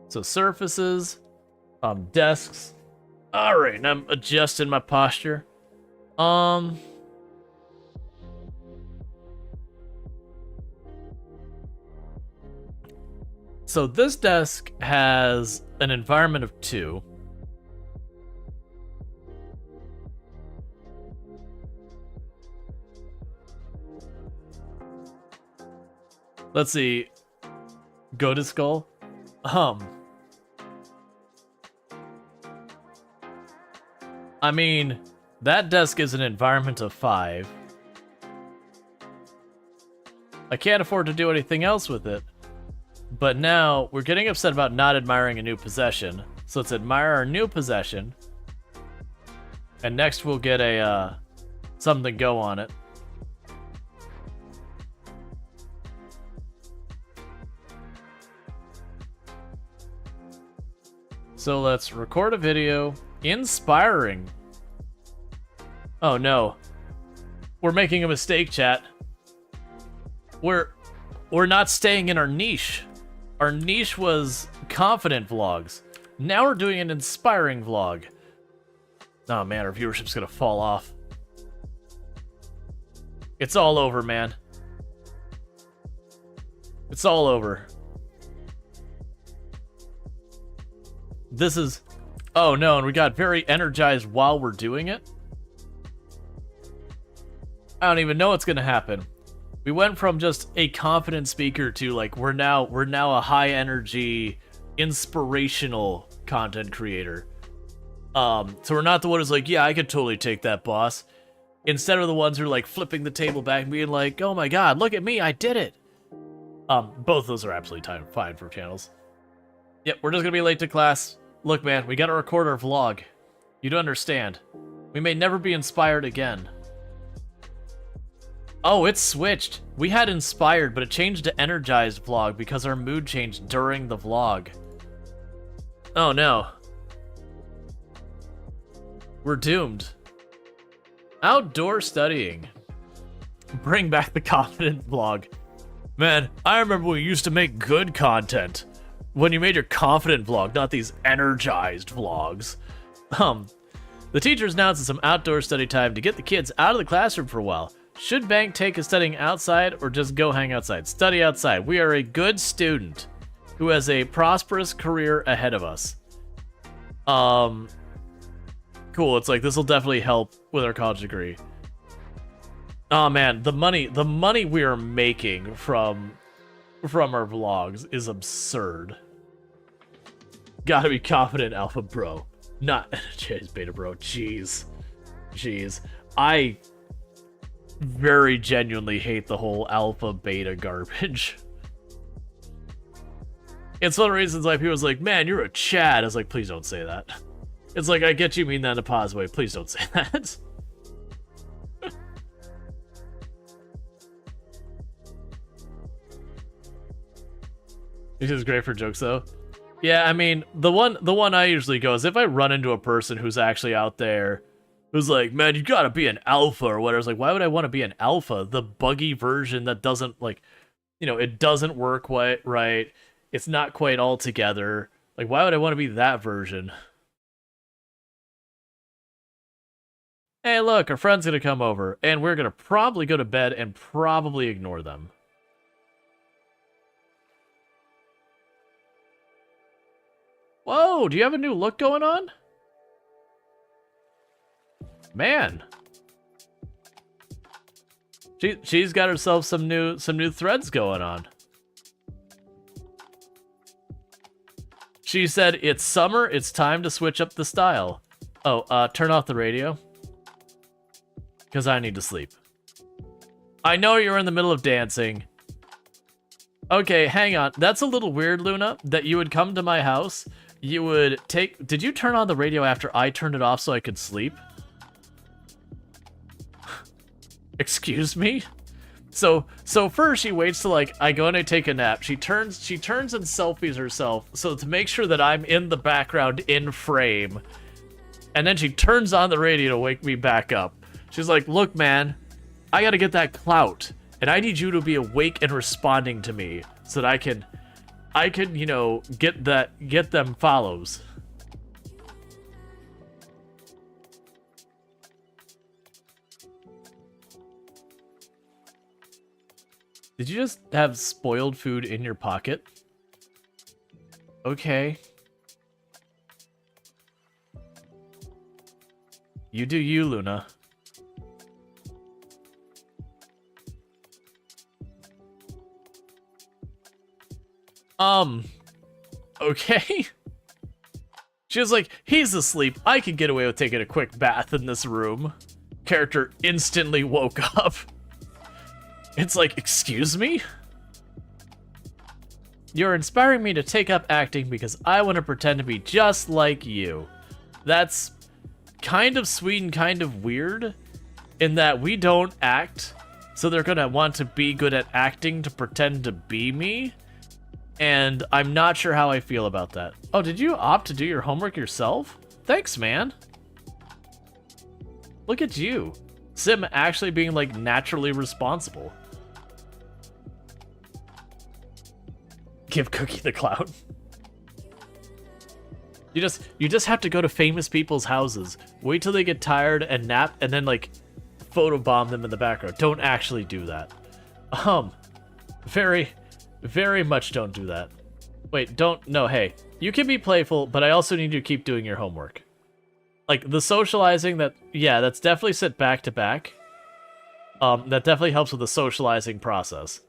So surfaces, desks. All right, and I'm adjusting my posture. So this desk has an environment of 2. Let's see. Go to skull. I mean, that desk is an environment of 5. I can't afford to do anything else with it. But now, we're getting upset about not admiring a new possession. So let's admire our new possession. And next we'll get a, something to go on it. So let's record a video. Inspiring. Oh no. We're making a mistake, chat. We're not staying in our niche. Our niche was confident vlogs. Now we're doing an inspiring vlog. Oh man, our viewership's gonna fall off. It's all over, man. It's all over. This is... Oh no, and we got very energized while we're doing it? I don't even know what's gonna happen. We went from just a confident speaker to like we're now a high energy, inspirational content creator. So we're not the one who's like, yeah, I could totally take that, boss. Instead of the ones who are like flipping the table back and being like, oh my god, look at me, I did it. Both of those are absolutely fine for channels. Yep, we're just gonna be late to class. Look, man, we gotta record our vlog. You don't understand. We may never be inspired again. Oh, it's switched. We had inspired, but it changed to energized vlog because our mood changed during the vlog. Oh no. We're doomed. Outdoor studying. Bring back the confident vlog. Man, I remember when we used to make good content. When you made your confident vlog, not these energized vlogs. The teachers announced some outdoor study time to get the kids out of the classroom for a while. Should Bank take a studying outside or just go hang outside? Study outside. We are a good student who has a prosperous career ahead of us. Cool. It's like this will definitely help with our college degree. Oh man, the money we are making from our vlogs is absurd. Gotta be confident, Alpha Bro. Not energized Beta Bro. Jeez. I very genuinely hate the whole alpha beta garbage. It's one of the reasons why people's like, man, you're a Chad. I was like, please don't say that. It's like, I get you mean that in a positive way. Please don't say that. This is great for jokes though. Yeah, I mean, the one I usually go is if I run into a person who's actually out there who's like, man, you gotta be an alpha or whatever. It's like, why would I want to be an alpha? The buggy version that doesn't, like, you know, it doesn't work quite right. It's not quite all together. Like, why would I want to be that version? Hey, look, our friend's gonna come over, and we're gonna probably go to bed and probably ignore them. Whoa, do you have a new look going on? Man. She's got herself some new threads going on. She said, it's summer, it's time to switch up the style. Oh, turn off the radio. Because I need to sleep. I know you're in the middle of dancing. Okay, hang on. That's a little weird, Luna, that you would come to my house, you would take... Did you turn on the radio after I turned it off so I could sleep? Excuse me? So first she waits till like I go in and take a nap. She turns and selfies herself so to make sure that I'm in the background in frame. And then she turns on the radio to wake me back up. She's like, "Look, man, I got to get that clout and I need you to be awake and responding to me so that I can, you know, get them follows." Did you just have spoiled food in your pocket? Okay. You do you, Luna. Okay. She was like, he's asleep. I could get away with taking a quick bath in this room. Character instantly woke up. It's like, excuse me? You're inspiring me to take up acting because I want to pretend to be just like you. That's kind of sweet and kind of weird in that we don't act, so they're gonna want to be good at acting to pretend to be me. And I'm not sure how I feel about that. Oh, did you opt to do your homework yourself? Thanks, man. Look at you. Sim actually being, like, naturally responsible. Give Cookie the clout. You just have to go to famous people's houses. Wait till they get tired and nap, and then, like, photobomb them in the background. Don't actually do that. Very much don't do that. Wait, no, hey. You can be playful, but I also need you to keep doing your homework. Like, the socializing that's definitely set back to back. That definitely helps with the socializing process.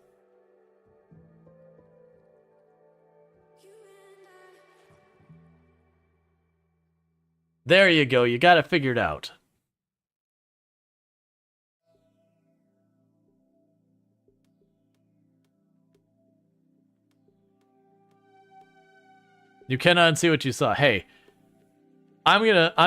There you go, you got it figured out. You cannot unsee what you saw. Hey, I'm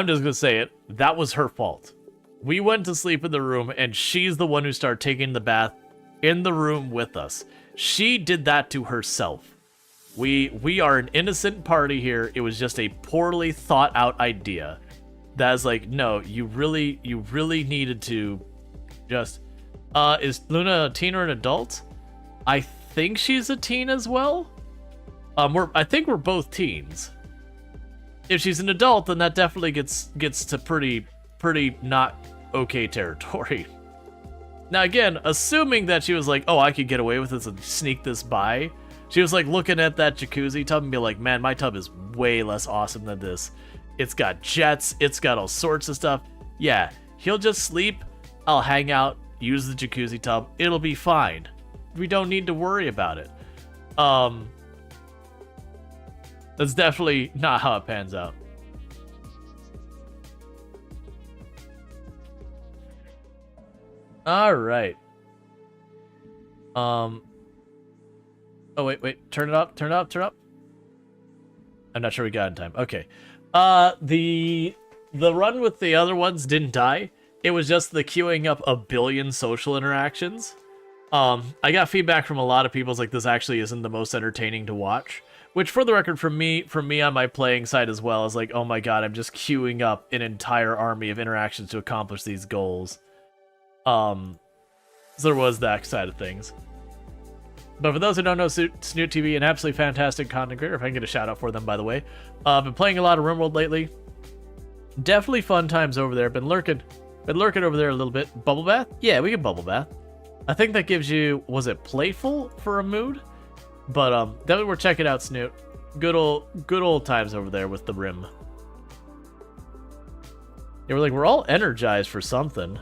just gonna say it. That was her fault. We went to sleep in the room, and she's the one who started taking the bath in the room with us. She did that to herself. We are an innocent party here. It was just a poorly thought out idea. That's like, no, you really needed to just... is Luna a teen or an adult? I think she's a teen as well. I think we're both teens. If she's an adult, then that definitely gets to pretty not okay territory. Now again, assuming that she was like, oh, I could get away with this and sneak this by. She was like looking at that jacuzzi tub and be like, man, my tub is way less awesome than this. It's got jets, it's got all sorts of stuff. Yeah, he'll just sleep, I'll hang out, use the jacuzzi tub, it'll be fine. We don't need to worry about it. That's definitely not how it pans out. All right. Oh, wait. Turn it up. I'm not sure we got in time. Okay. The run with the other ones didn't die. It was just the queuing up a billion social interactions. I got feedback from a lot of people. It's like, this actually isn't the most entertaining to watch. Which, for the record, for me on my playing side as well, is like, oh my god, I'm just queuing up an entire army of interactions to accomplish these goals. So there was that side of things. But for those who don't know, Snoot TV, an absolutely fantastic content creator, if I can get a shout out for them, by the way. Been playing a lot of RimWorld lately. Definitely fun times over there. Been lurking over there a little bit. Bubble bath? Yeah, we can bubble bath. I think that gives you, was it playful for a mood? But definitely we're checking out Snoot. Good old times over there with the Rim. Yeah, we're all energized for something.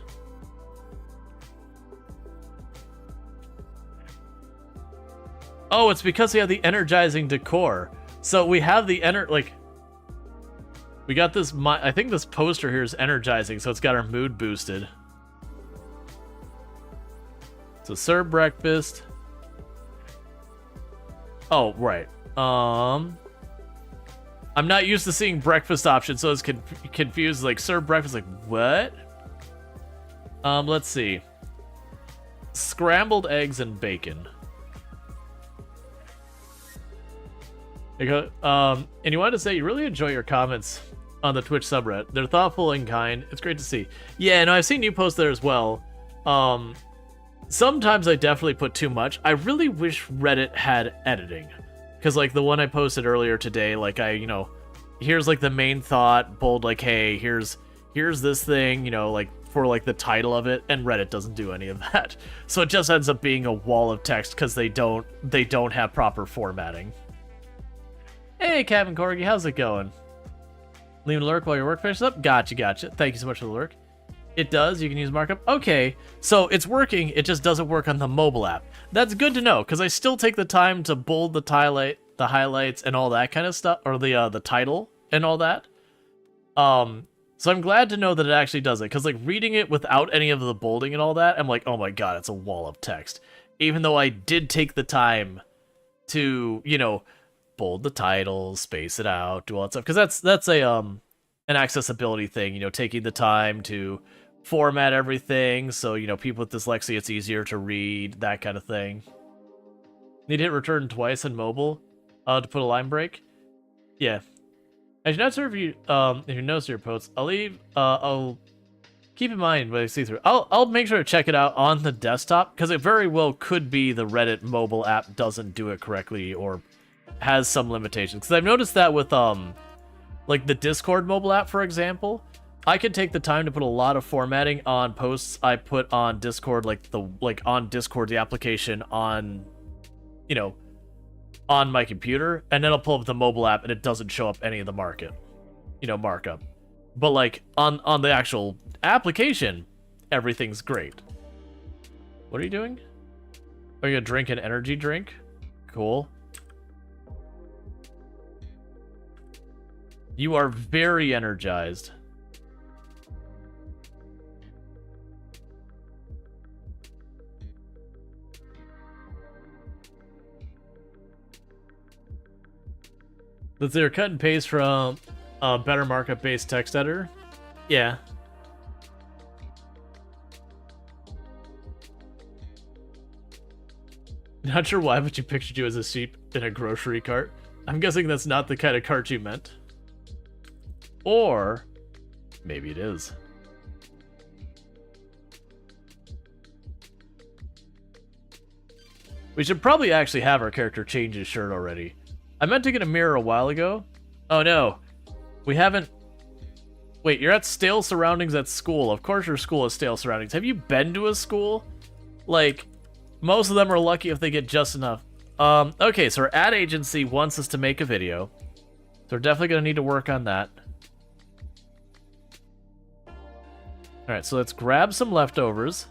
Oh, it's because we have the energizing decor. So we have the we got this, I think this poster here is energizing, so it's got our mood boosted. So serve breakfast. Oh, right. I'm not used to seeing breakfast options, so it's confused. Like, serve breakfast, like, what? Let's see. Scrambled eggs and bacon. There you go. And you wanted to say you really enjoy your comments on the Twitch subreddit. They're thoughtful and kind. It's great to see. Yeah, no, I've seen you post there as well. Sometimes I definitely put too much. I really wish Reddit had editing. Because, like, the one I posted earlier today, like, here's, like, the main thought, bold, like, hey, here's this thing, like, for, like, the title of it, and Reddit doesn't do any of that. So it just ends up being a wall of text because they don't have proper formatting. Hey, Kevin Corgi, how's it going? Leave a lurk while your work finishes up? Gotcha. Thank you so much for the lurk. It does. You can use markup. Okay, so it's working. It just doesn't work on the mobile app. That's good to know, because I still take the time to bold the the highlights and all that kind of stuff, or the title and all that. So I'm glad to know that it actually does it, because like reading it without any of the bolding and all that, I'm like, oh my god, it's a wall of text. Even though I did take the time to, you know, bold the title, space it out, do all that stuff, because that's a an accessibility thing, you know, taking the time to format everything so, you know, people with dyslexia, it's easier to read, that kind of thing. Need to hit return twice on mobile to put a line break. Yeah. I should not serve you if you notice your posts. I'll keep in mind what I see through. I'll make sure to check it out on the desktop, because it very well could be the Reddit mobile app doesn't do it correctly or has some limitations. Because I've noticed that with like the Discord mobile app, for example, I can take the time to put a lot of formatting on posts I put on Discord, like on Discord, the application on, you know, on my computer, and then I'll pull up the mobile app and it doesn't show up any of the markup. But like on the actual application, everything's great. What are you doing? Are you gonna drink an energy drink? Cool. You are very energized. Let's say cut and paste from a better markup-based text editor. Yeah. Not sure why, but you pictured you as a sheep in a grocery cart. I'm guessing that's not the kind of cart you meant. Or maybe it is. We should probably actually have our character change his shirt already. I meant to get a mirror a while ago. Oh no, we haven't. Wait, you're at stale surroundings at school. Of course your school has stale surroundings. Have you been to a school? Like, most of them are lucky if they get just enough. Okay, so our ad agency wants us to make a video. So we're definitely gonna need to work on that. Alright, so let's grab some leftovers.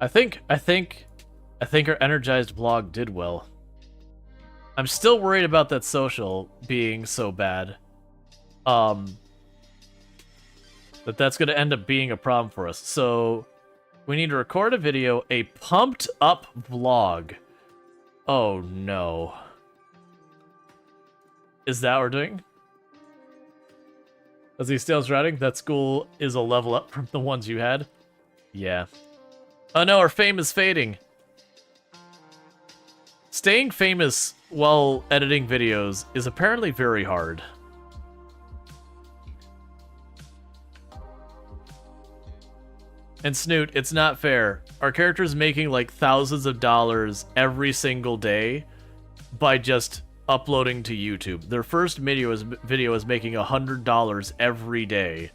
I think our energized blog did well. I'm still worried about that social being so bad. That's gonna end up being a problem for us. So we need to record a video, a pumped up vlog. Oh no. Is that what we're doing? As he still writing, that school is a level up from the ones you had? Yeah. Oh no, our fame is fading. Staying famous while editing videos is apparently very hard. And Snoot, it's not fair. Our character's making like thousands of dollars every single day by just uploading to YouTube. Their first video is making $100 every day.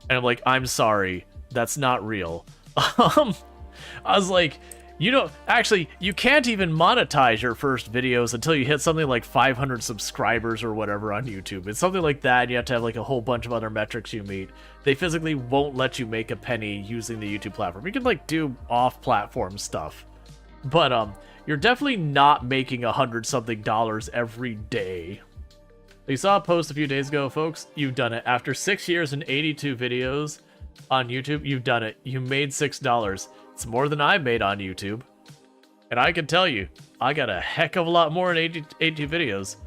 And I'm like, I'm sorry, that's not real. I was like, you know, actually, you can't even monetize your first videos until you hit something like 500 subscribers or whatever on YouTube. It's something like that, and you have to have like a whole bunch of other metrics you meet. They physically won't let you make a penny using the YouTube platform. You can like do off-platform stuff, but you're definitely not making $100-something every day. You saw a post a few days ago, folks. You've done it. After 6 years and 82 videos on YouTube, you've done it. You made $6. It's more than I made on YouTube. And I can tell you, I got a heck of a lot more in 82 videos.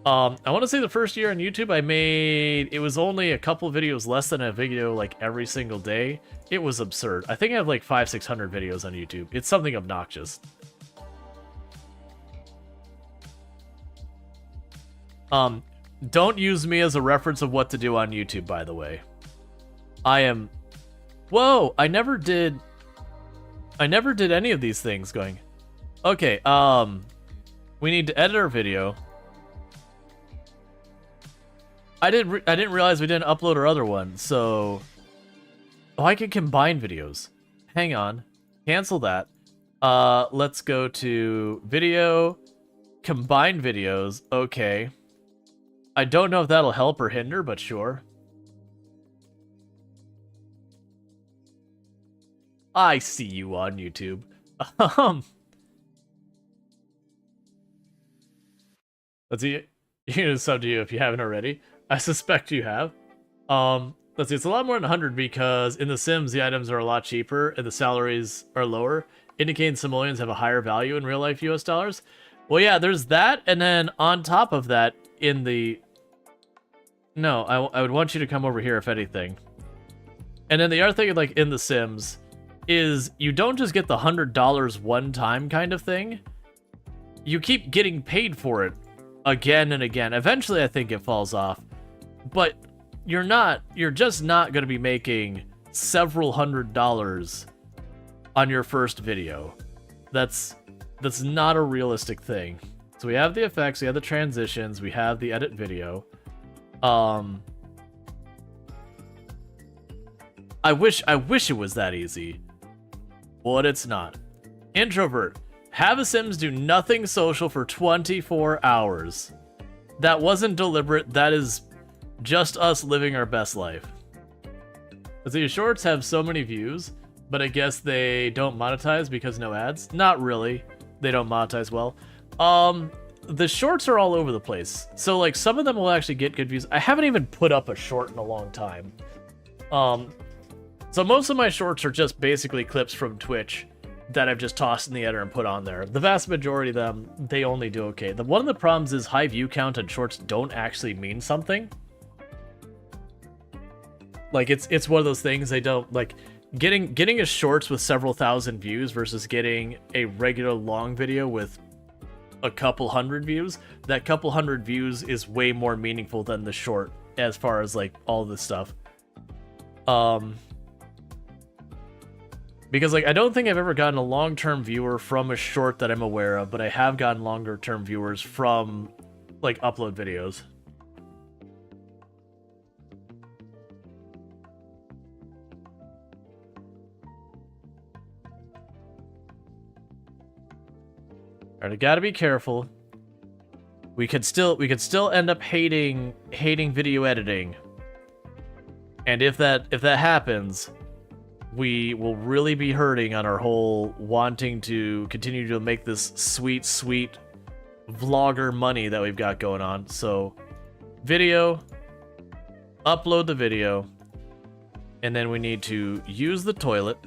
I want to say the first year on YouTube I made, it was only a couple videos less than a video like every single day. It was absurd. I think I have like 500-600 videos on YouTube. It's something obnoxious. Don't use me as a reference of what to do on YouTube, by the way. I am... Whoa, I never did any of these things going. Okay, we need to edit our video. I didn't realize we didn't upload our other one, so... Oh, I can combine videos. Hang on. Cancel that. Let's go to video, combine videos. Okay. I don't know if that'll help or hinder, but sure. I see you on YouTube. Let's see. You know, sub to you if you haven't already. I suspect you have. Let's see. It's a lot more than 100 because in The Sims the items are a lot cheaper and the salaries are lower, indicating simoleons have a higher value in real life US dollars. Well, yeah, there's that, and then on top of that, in the... No, I would want you to come over here if anything. And then the other thing, like, in The Sims, is you don't just get the $100 one time kind of thing. You keep getting paid for it again and again. Eventually, I think it falls off. But you're just not going to be making several $100s on your first video. That's not a realistic thing. So we have the effects, we have the transitions, we have the edit video. I wish it was that easy, but it's not. Introvert. Have a Sims do nothing social for 24 hours. That wasn't deliberate. That is just us living our best life. So your shorts have so many views, but I guess they don't monetize because no ads. Not really. They don't monetize well. The shorts are all over the place. So like some of them will actually get good views. I haven't even put up a short in a long time. So most of my shorts are just basically clips from Twitch that I've just tossed in the editor and put on there. The vast majority of them, they only do okay. One of the problems is high view count and shorts don't actually mean something. Like it's one of those things they don't like. Getting a shorts with several thousand views versus getting a regular long video with a couple hundred views. That couple hundred views is way more meaningful than the short as far as like all this stuff. Because like I don't think I've ever gotten a long-term viewer from a short that I'm aware of, but I have gotten longer-term viewers from like upload videos. Alright, I gotta be careful. We could still end up hating video editing. And if that happens, we will really be hurting on our whole wanting to continue to make this sweet, sweet vlogger money that we've got going on. So, video, upload the video, and then we need to use the toilet.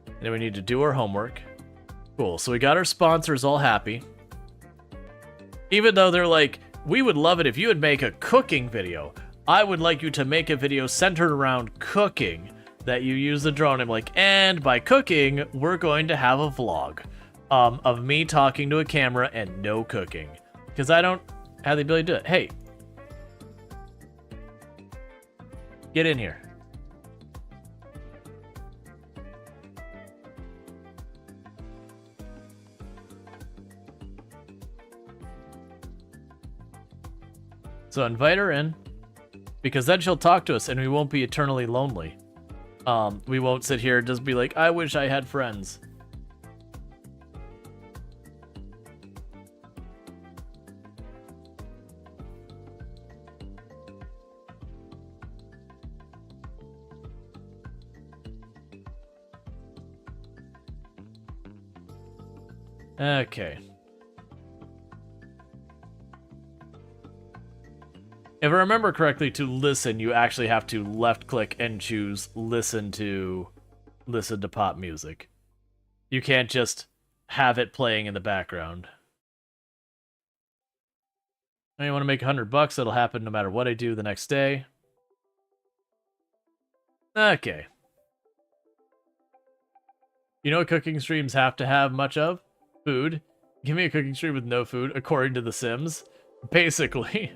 And then we need to do our homework. Cool, so we got our sponsors all happy. Even though they're like, we would love it if you would make a cooking video. I would like you to make a video centered around cooking that you use the drone. I'm like, and by cooking, we're going to have a vlog of me talking to a camera and no cooking. Because I don't have the ability to do it. Hey. Get in here. So invite her in. Because then she'll talk to us and we won't be eternally lonely. We won't sit here and just be like, I wish I had friends. Okay. If I remember correctly, to listen, you actually have to left-click and choose listen to pop music. You can't just have it playing in the background. I want to make $100. That'll happen no matter what I do the next day. Okay. You know what cooking streams have to have much of? Food. Give me a cooking stream with no food, according to The Sims. Basically.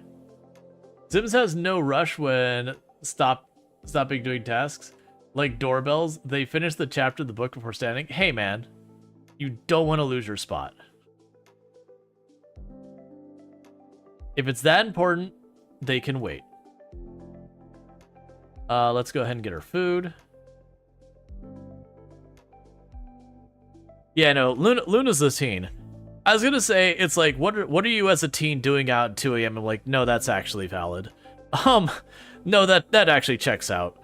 Sims has no rush when stopping doing tasks. Like doorbells, they finish the chapter of the book before standing. Hey man, you don't want to lose your spot. If it's that important, they can wait. Let's go ahead and get her food. Yeah, no, Luna's the teen. I was gonna say, it's like, what are you as a teen doing out at 2 a.m.? I'm like, no, that's actually valid. no, that actually checks out.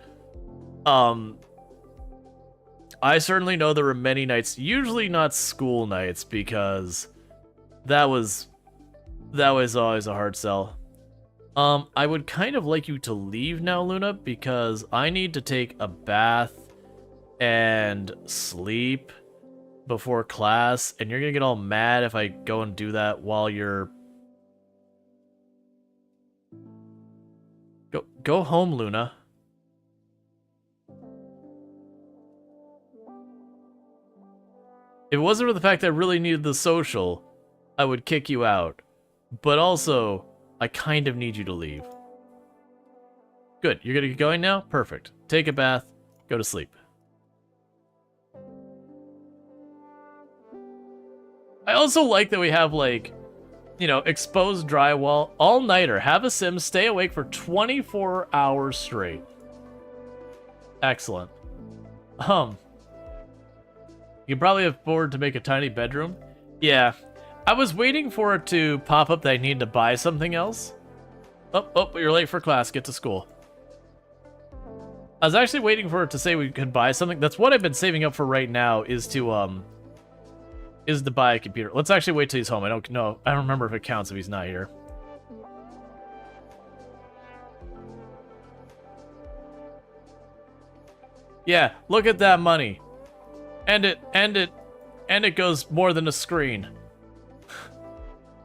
I certainly know there were many nights, usually not school nights, because that was always a hard sell. I would kind of like you to leave now, Luna, because I need to take a bath and sleep before class, and you're gonna get all mad if I go and do that while you're... Go home, Luna. If it wasn't for the fact that I really needed the social, I would kick you out. But also, I kind of need you to leave. Good, you're gonna get going now? Perfect. Take a bath, go to sleep. I also like that we have, like, you know, exposed drywall, all-nighter, have a sim, stay awake for 24 hours straight. Excellent. You can probably afford to make a tiny bedroom. Yeah. I was waiting for it to pop up that I need to buy something else. Oh, you're late for class. Get to school. I was actually waiting for it to say we could buy something. That's what I've been saving up for right now, is to buy a computer. Let's actually wait till he's home. I don't know. I don't remember if it counts if he's not here. Yeah, look at that money. And it goes more than a screen.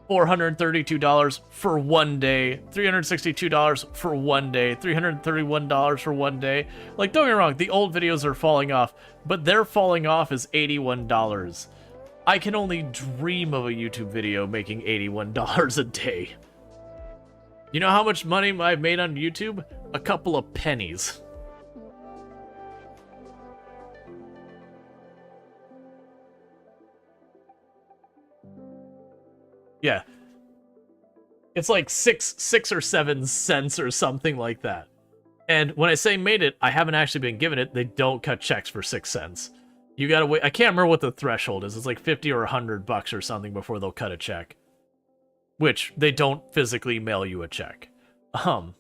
$432 for one day, $362 for one day, $331 for one day. Like, don't get me wrong, the old videos are falling off, but their falling off is $81. I can only dream of a YouTube video making $81 a day. You know how much money I've made on YouTube? A couple of pennies. Yeah. It's like six or 7 cents or something like that. And when I say made it, I haven't actually been given it. They don't cut checks for 6 cents. You gotta wait. I can't remember what the threshold is. It's like 50 or $100 or something before they'll cut a check. Which, they don't physically mail you a check. Fond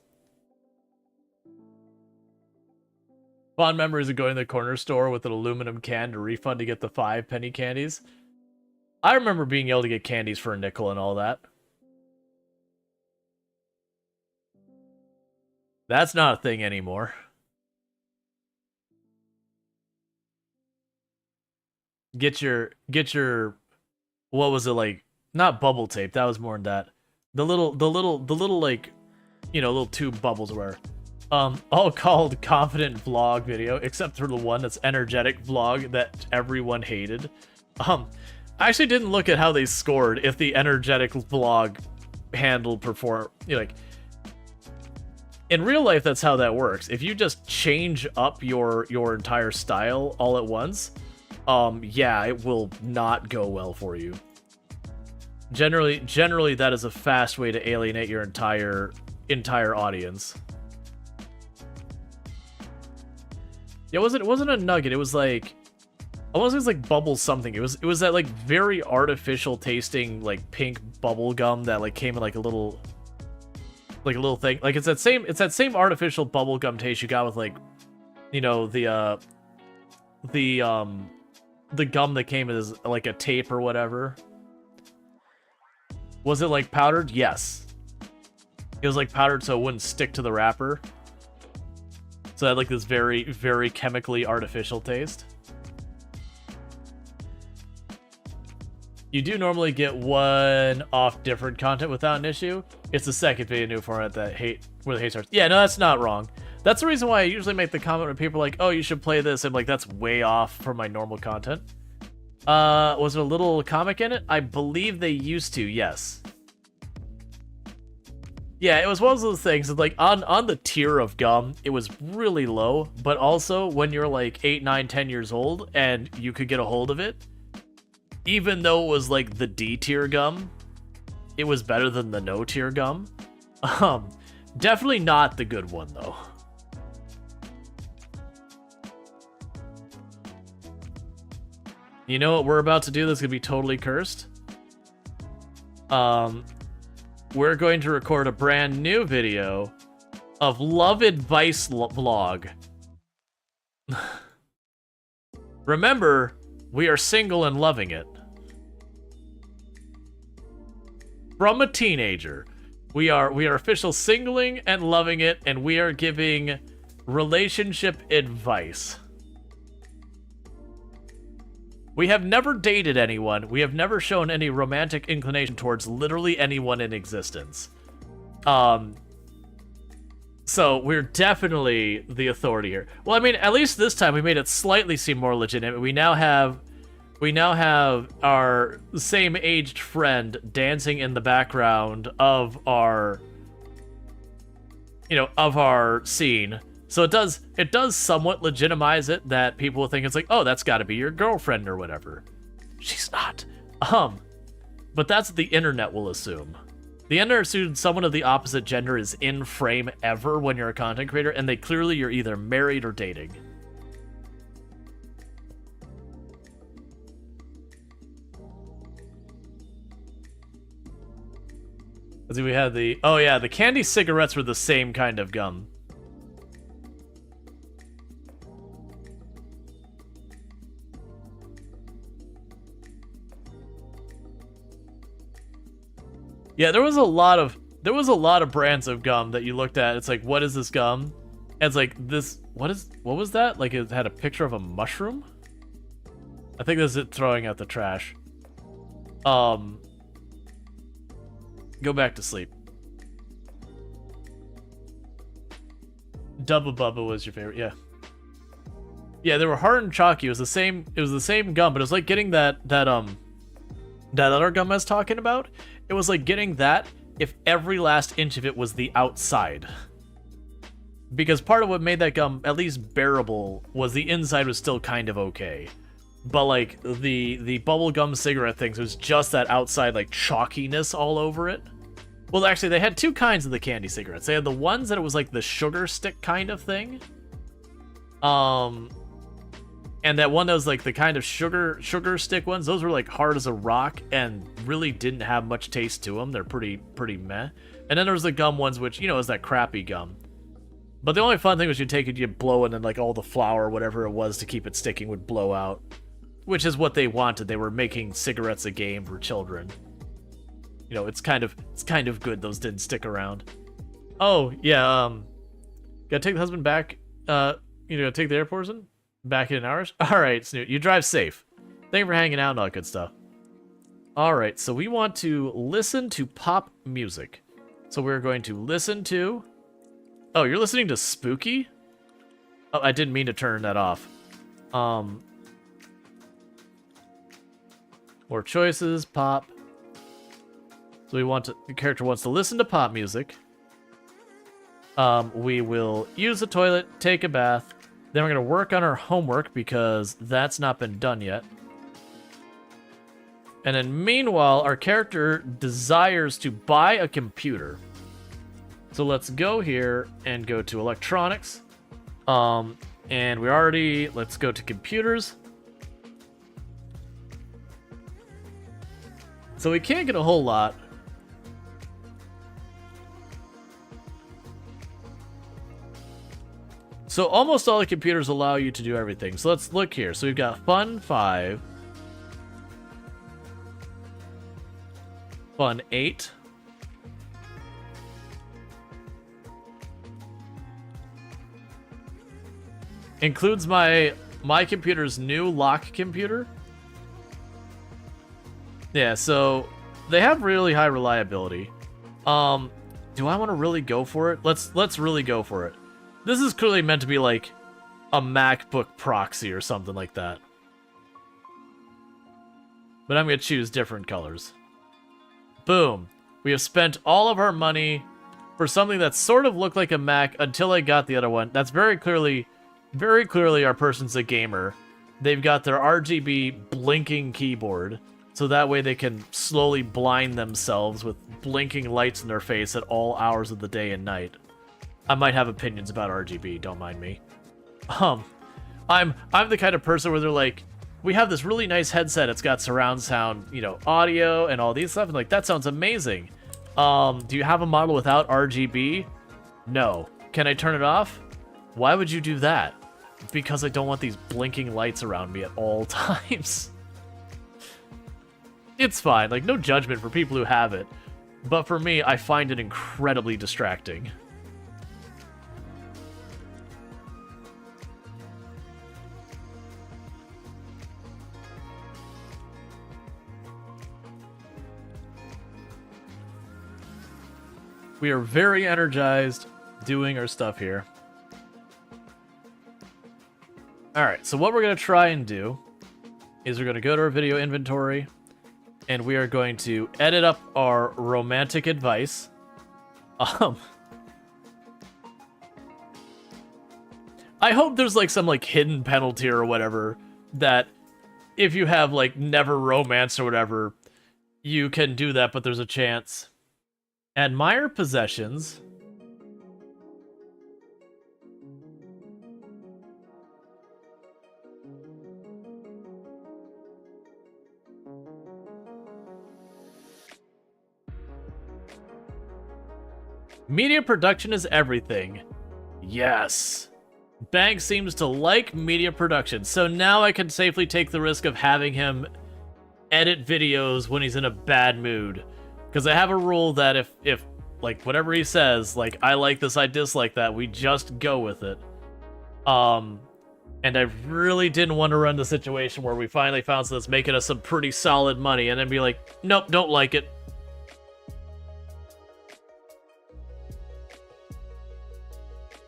memories of going to the corner store with an aluminum can to refund to get the 5-penny candies. I remember being able to get candies for a nickel and all that. That's not a thing anymore. Get your, what was it, like, not bubble tape, that was more than that. The little, like, you know, little tube bubbles were. All called confident vlog video, except for the one that's energetic vlog that everyone hated. I actually didn't look at how they scored if the energetic vlog handled you know, like, in real life, that's how that works. If you just change up your entire style all at once, yeah, it will not go well for you. Generally, that is a fast way to alienate your entire audience. Yeah, it wasn't a nugget. It was like, I want to say it was like bubble something. It was that like very artificial tasting like pink bubble gum that like came in like a little thing. Like it's that same artificial bubble gum taste you got with like, you know, the gum that came as like a tape or whatever. Was it like powdered? Yes. It was like powdered so it wouldn't stick to the wrapper. So it had like this very, very chemically artificial taste. You do normally get one off different content without an issue. It's the second video new format where the hate starts. Yeah, no, that's not wrong. That's the reason why I usually make the comment when people are like, oh, you should play this. I'm like, that's way off from my normal content. Was there a little comic in it? I believe they used to, yes. Yeah, it was one of those things that, like, on the tier of gum, it was really low, but also when you're like 8, 9, 10 years old and you could get a hold of it, even though it was like the D tier gum, it was better than the no tier gum. Definitely not the good one though. You know what we're about to do that's gonna be totally cursed? We're going to record a brand new video of love advice vlog. Remember, we are single and loving it. From a teenager, we are official singling and loving it, and we are giving relationship advice. We have never dated anyone. We have never shown any romantic inclination towards literally anyone in existence. So we're definitely the authority here. Well, I mean, at least this time we made it slightly seem more legitimate. We now have our same-aged friend dancing in the background of our, of our scene. So it does somewhat legitimize it that people will think it's like, oh, that's got to be your girlfriend or whatever. She's not. But that's what the internet will assume. The internet assumes someone of the opposite gender is in frame ever when you're a content creator, and you're either married or dating. Let's see, we had the candy cigarettes were the same kind of gum. Yeah, there was a lot of brands of gum that you looked at. It's like, what is this gum? And it's like what was that? Like it had a picture of a mushroom? I think this is it throwing out the trash. Go back to sleep. Dubba Bubba was your favorite, yeah. Yeah, they were hard and chalky. It was the same gum, but it was like getting that other gum I was talking about. It was like getting that if every last inch of it was the outside. Because part of what made that gum at least bearable was the inside was still kind of okay. But like the bubblegum cigarette things was just that outside like chalkiness all over it. Well, actually they had two kinds of the candy cigarettes. They had the ones that it was like the sugar stick kind of thing. And that one that was like the kind of sugar stick ones, those were like hard as a rock and really didn't have much taste to them. They're pretty meh. And then there was the gum ones, which, was that crappy gum. But the only fun thing was you take it, you blow it, and like all the flour, whatever it was to keep it sticking would blow out. Which is what they wanted. They were making cigarettes a game for children. It's kind of good those didn't stick around. Oh, yeah, gotta take the husband back, gotta take the air person? Back in hours? Alright, Snoot, you drive safe. Thank you for hanging out and all that good stuff. Alright, so we want to listen to pop music. So we're going to listen to... Oh, you're listening to Spooky? Oh, I didn't mean to turn that off. More choices, pop. So the character wants to listen to pop music. We will use the toilet, take a bath. Then we're going to work on our homework because that's not been done yet. And then meanwhile, our character desires to buy a computer. So let's go here and go to electronics. And let's go to computers. So we can't get a whole lot. So almost all the computers allow you to do everything. So let's look here. So we've got Fun 5. Fun 8. Includes my computer's new lock computer. Yeah, so they have really high reliability. Do I want to really go for it? Let's really go for it. This is clearly meant to be like a MacBook proxy or something like that. But I'm going to choose different colors. Boom. We have spent all of our money for something that sort of looked like a Mac until I got the other one. That's very clearly our person's a gamer. They've got their RGB blinking keyboard, so that way they can slowly blind themselves with blinking lights in their face at all hours of the day and night. I might have opinions about RGB, don't mind me. I'm the kind of person where they're like, we have this really nice headset, it's got surround sound, audio and all these stuff, and like, that sounds amazing. Do you have a model without RGB? No. Can I turn it off? Why would you do that? Because I don't want these blinking lights around me at all times. It's fine, like no judgment for people who have it. But for me, I find it incredibly distracting. We are very energized doing our stuff here. Alright, so what we're going to try and do is we're going to go to our video inventory and we are going to edit up our romantic advice. I hope there's like some like hidden penalty or whatever that if you have like never romance or whatever, you can do that, but there's a chance. Admire possessions. Media production is everything. Yes. Bank seems to like media production, so now I can safely take the risk of having him edit videos when he's in a bad mood. Because I have a rule that if like whatever he says, like I like this, I dislike that, we just go with it. And I really didn't want to run the situation where we finally found something that's making us some pretty solid money and then be like, nope, don't like it.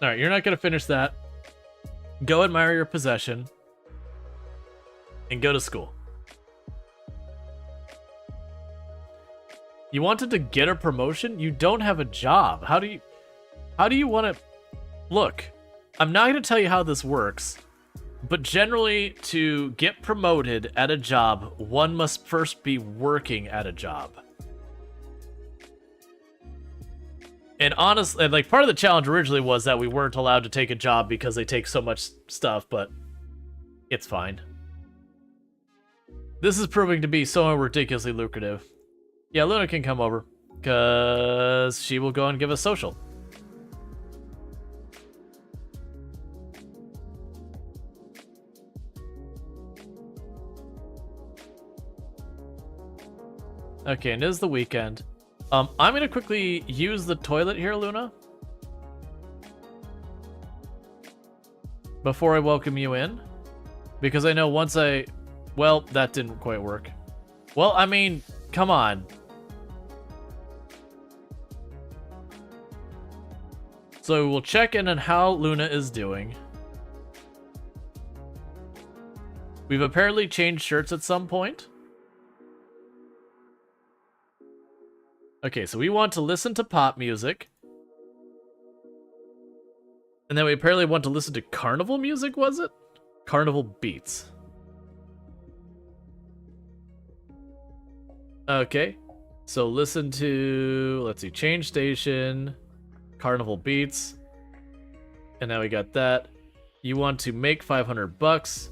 Alright, you're not gonna finish that. Go admire your possession. And go to school. You wanted to get a promotion? You don't have a job. How do you want to... Look, I'm not going to tell you how this works, but generally, to get promoted at a job, one must first be working at a job. And honestly, like, part of the challenge originally was that we weren't allowed to take a job because they take so much stuff, but it's fine. This is proving to be so ridiculously lucrative. Yeah, Luna can come over, because she will go and give us social. Okay, and it is the weekend. I'm going to quickly use the toilet here, Luna. Before I welcome you in. Because I know once I... Well, that didn't quite work. Well, I mean, come on. So we'll check in on how Luna is doing. We've apparently changed shirts at some point. Okay, so we want to listen to pop music. And then we apparently want to listen to carnival music, was it? Carnival beats. Okay, so listen to, let's see, change station, carnival beats, and now we got that. You want to make 500 bucks.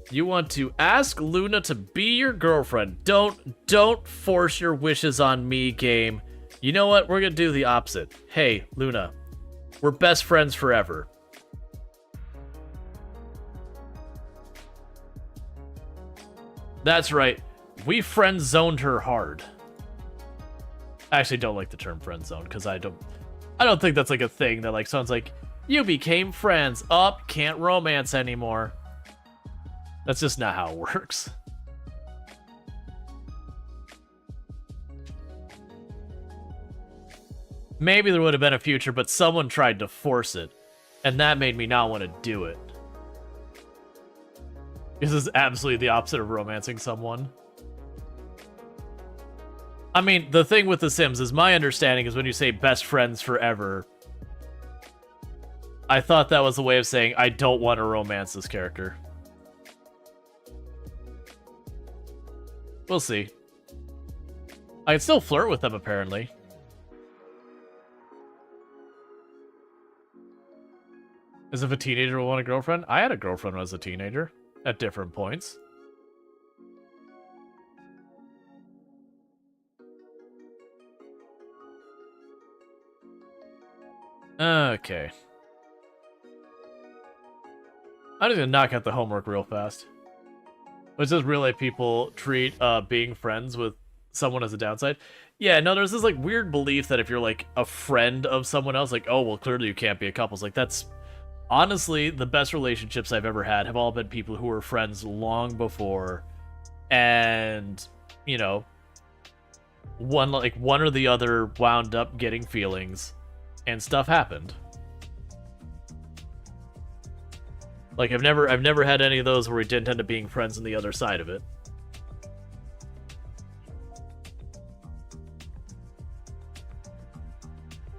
You want to ask Luna to be your girlfriend. Don't force your wishes on me, game. You know what? We're gonna do the opposite. Hey, Luna, we're best friends forever. That's right. We friend zoned her hard. I actually don't like the term friend zone because I don't think that's like a thing that like sounds like you became friends. Up, can't romance anymore. That's just not how it works. Maybe there would have been a future, but someone tried to force it, and that made me not want to do it. This is absolutely the opposite of romancing someone. I mean, the thing with The Sims is my understanding is when you say best friends forever, I thought that was a way of saying I don't want to romance this character. We'll see. I can still flirt with them, apparently. As if a teenager will want a girlfriend? I had a girlfriend when I was a teenager, at different points. Okay. I'm just gonna knock out the homework real fast. Which does really people treat being friends with someone as a downside? Yeah, no, there's this like weird belief that if you're like a friend of someone else, like, oh well, clearly you can't be a couple. It's like that's honestly the best relationships I've ever had have all been people who were friends long before, and you know, one or the other wound up getting feelings, and stuff happened. Like I've never had any of those where we didn't end up being friends on the other side of it.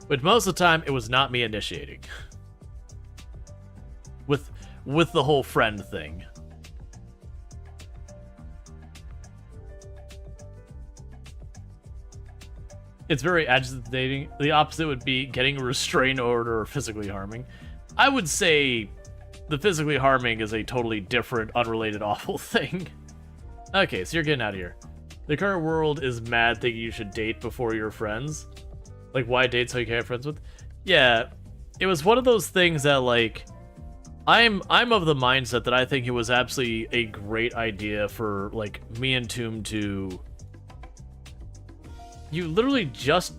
But most of the time, it was not me initiating. With the whole friend thing. It's very agitating. The opposite would be getting a restraining order or physically harming. I would say the physically harming is a totally different, unrelated, awful thing. Okay, so you're getting out of here. The current world is mad thinking you should date before you're friends. Like, why date so you can't have friends with? Yeah, it was one of those things that, like, I'm of the mindset that I think it was absolutely a great idea for, like, me and Tomb to... You literally just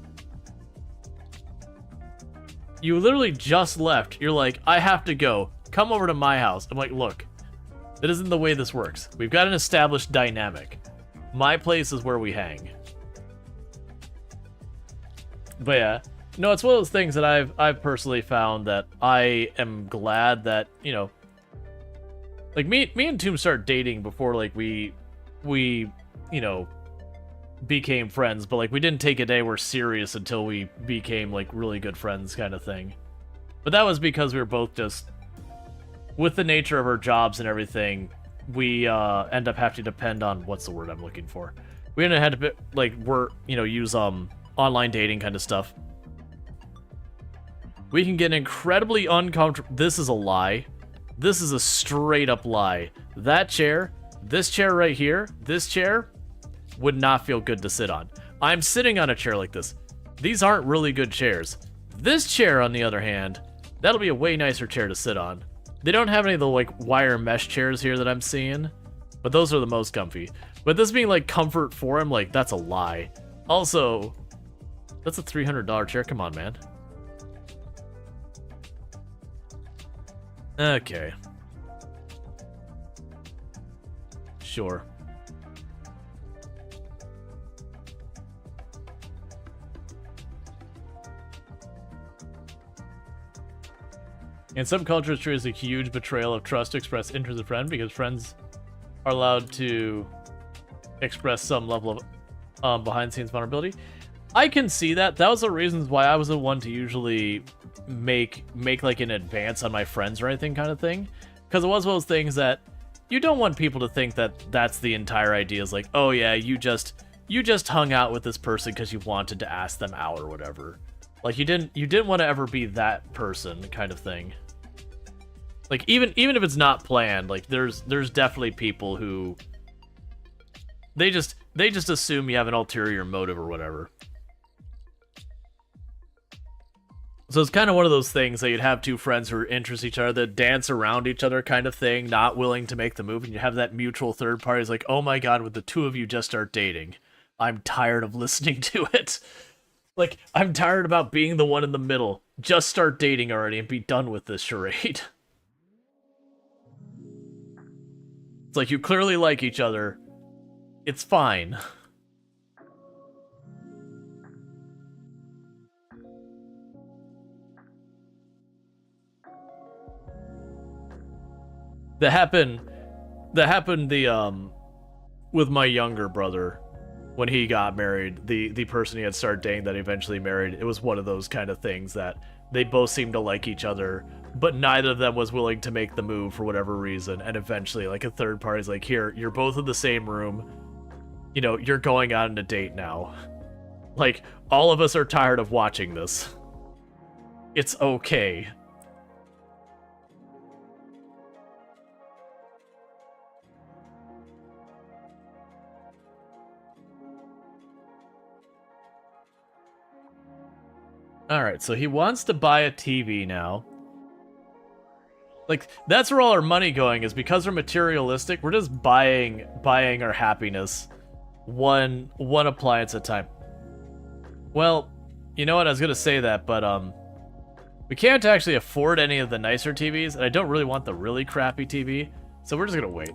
left. You're like, I have to go. Come over to my house. I'm like, look, that isn't the way this works. We've got an established dynamic. My place is where we hang. But yeah, no, it's one of those things that I've personally found that I am glad that, you know, like me and Tomb started dating before like we you know, became friends, but like we didn't take a day we're serious until we became like really good friends kind of thing. But that was because we were both just, with the nature of our jobs and everything, we end up having to depend on, what's the word I'm looking for? We ended up had to like use online dating kind of stuff. We can get incredibly uncomfortable. This is a lie. This is a straight up lie. That chair, this chair right here, this chair would not feel good to sit on. I'm sitting on a chair like this. These aren't really good chairs. This chair, on the other hand, that'll be a way nicer chair to sit on. They don't have any of the like wire mesh chairs here that I'm seeing, but those are the most comfy. But this being like comfort for him, like that's a lie. Also, that's a $300 chair. Come on, man. Okay. Sure. In some cultures, true is a huge betrayal of trust to express interest in a friend because friends are allowed to express some level of behind-the-scenes vulnerability. I can see that. That was the reasons why I was the one to usually make like an advance on my friends or anything kind of thing. Because it was one of those things that you don't want people to think that that's the entire idea. Is like, oh yeah, you just hung out with this person because you wanted to ask them out or whatever. Like you didn't want to ever be that person kind of thing. Like even if it's not planned, like there's definitely people who they just assume you have an ulterior motive or whatever. So it's kind of one of those things that you'd have two friends who are interested in each other that dance around each other kind of thing, not willing to make the move, and you have that mutual third party is like, oh my god, would the two of you just start dating? I'm tired of listening to it. Like, I'm tired about being the one in the middle. Just start dating already and be done with this charade. It's like, you clearly like each other. It's fine. That happened with my younger brother when he got married. The person he had started dating that he eventually married, it was one of those kind of things that they both seemed to like each other, but neither of them was willing to make the move for whatever reason, and eventually like a third party's like, here, you're both in the same room, you know, you're going out on a date now. Like, all of us are tired of watching this. It's okay. Alright, so he wants to buy a TV now. Like, that's where all our money going is because we're materialistic. We're just buying our happiness one appliance at a time. Well, you know what? I was gonna say that, but we can't actually afford any of the nicer TVs, and I don't really want the really crappy TV, so we're just gonna wait.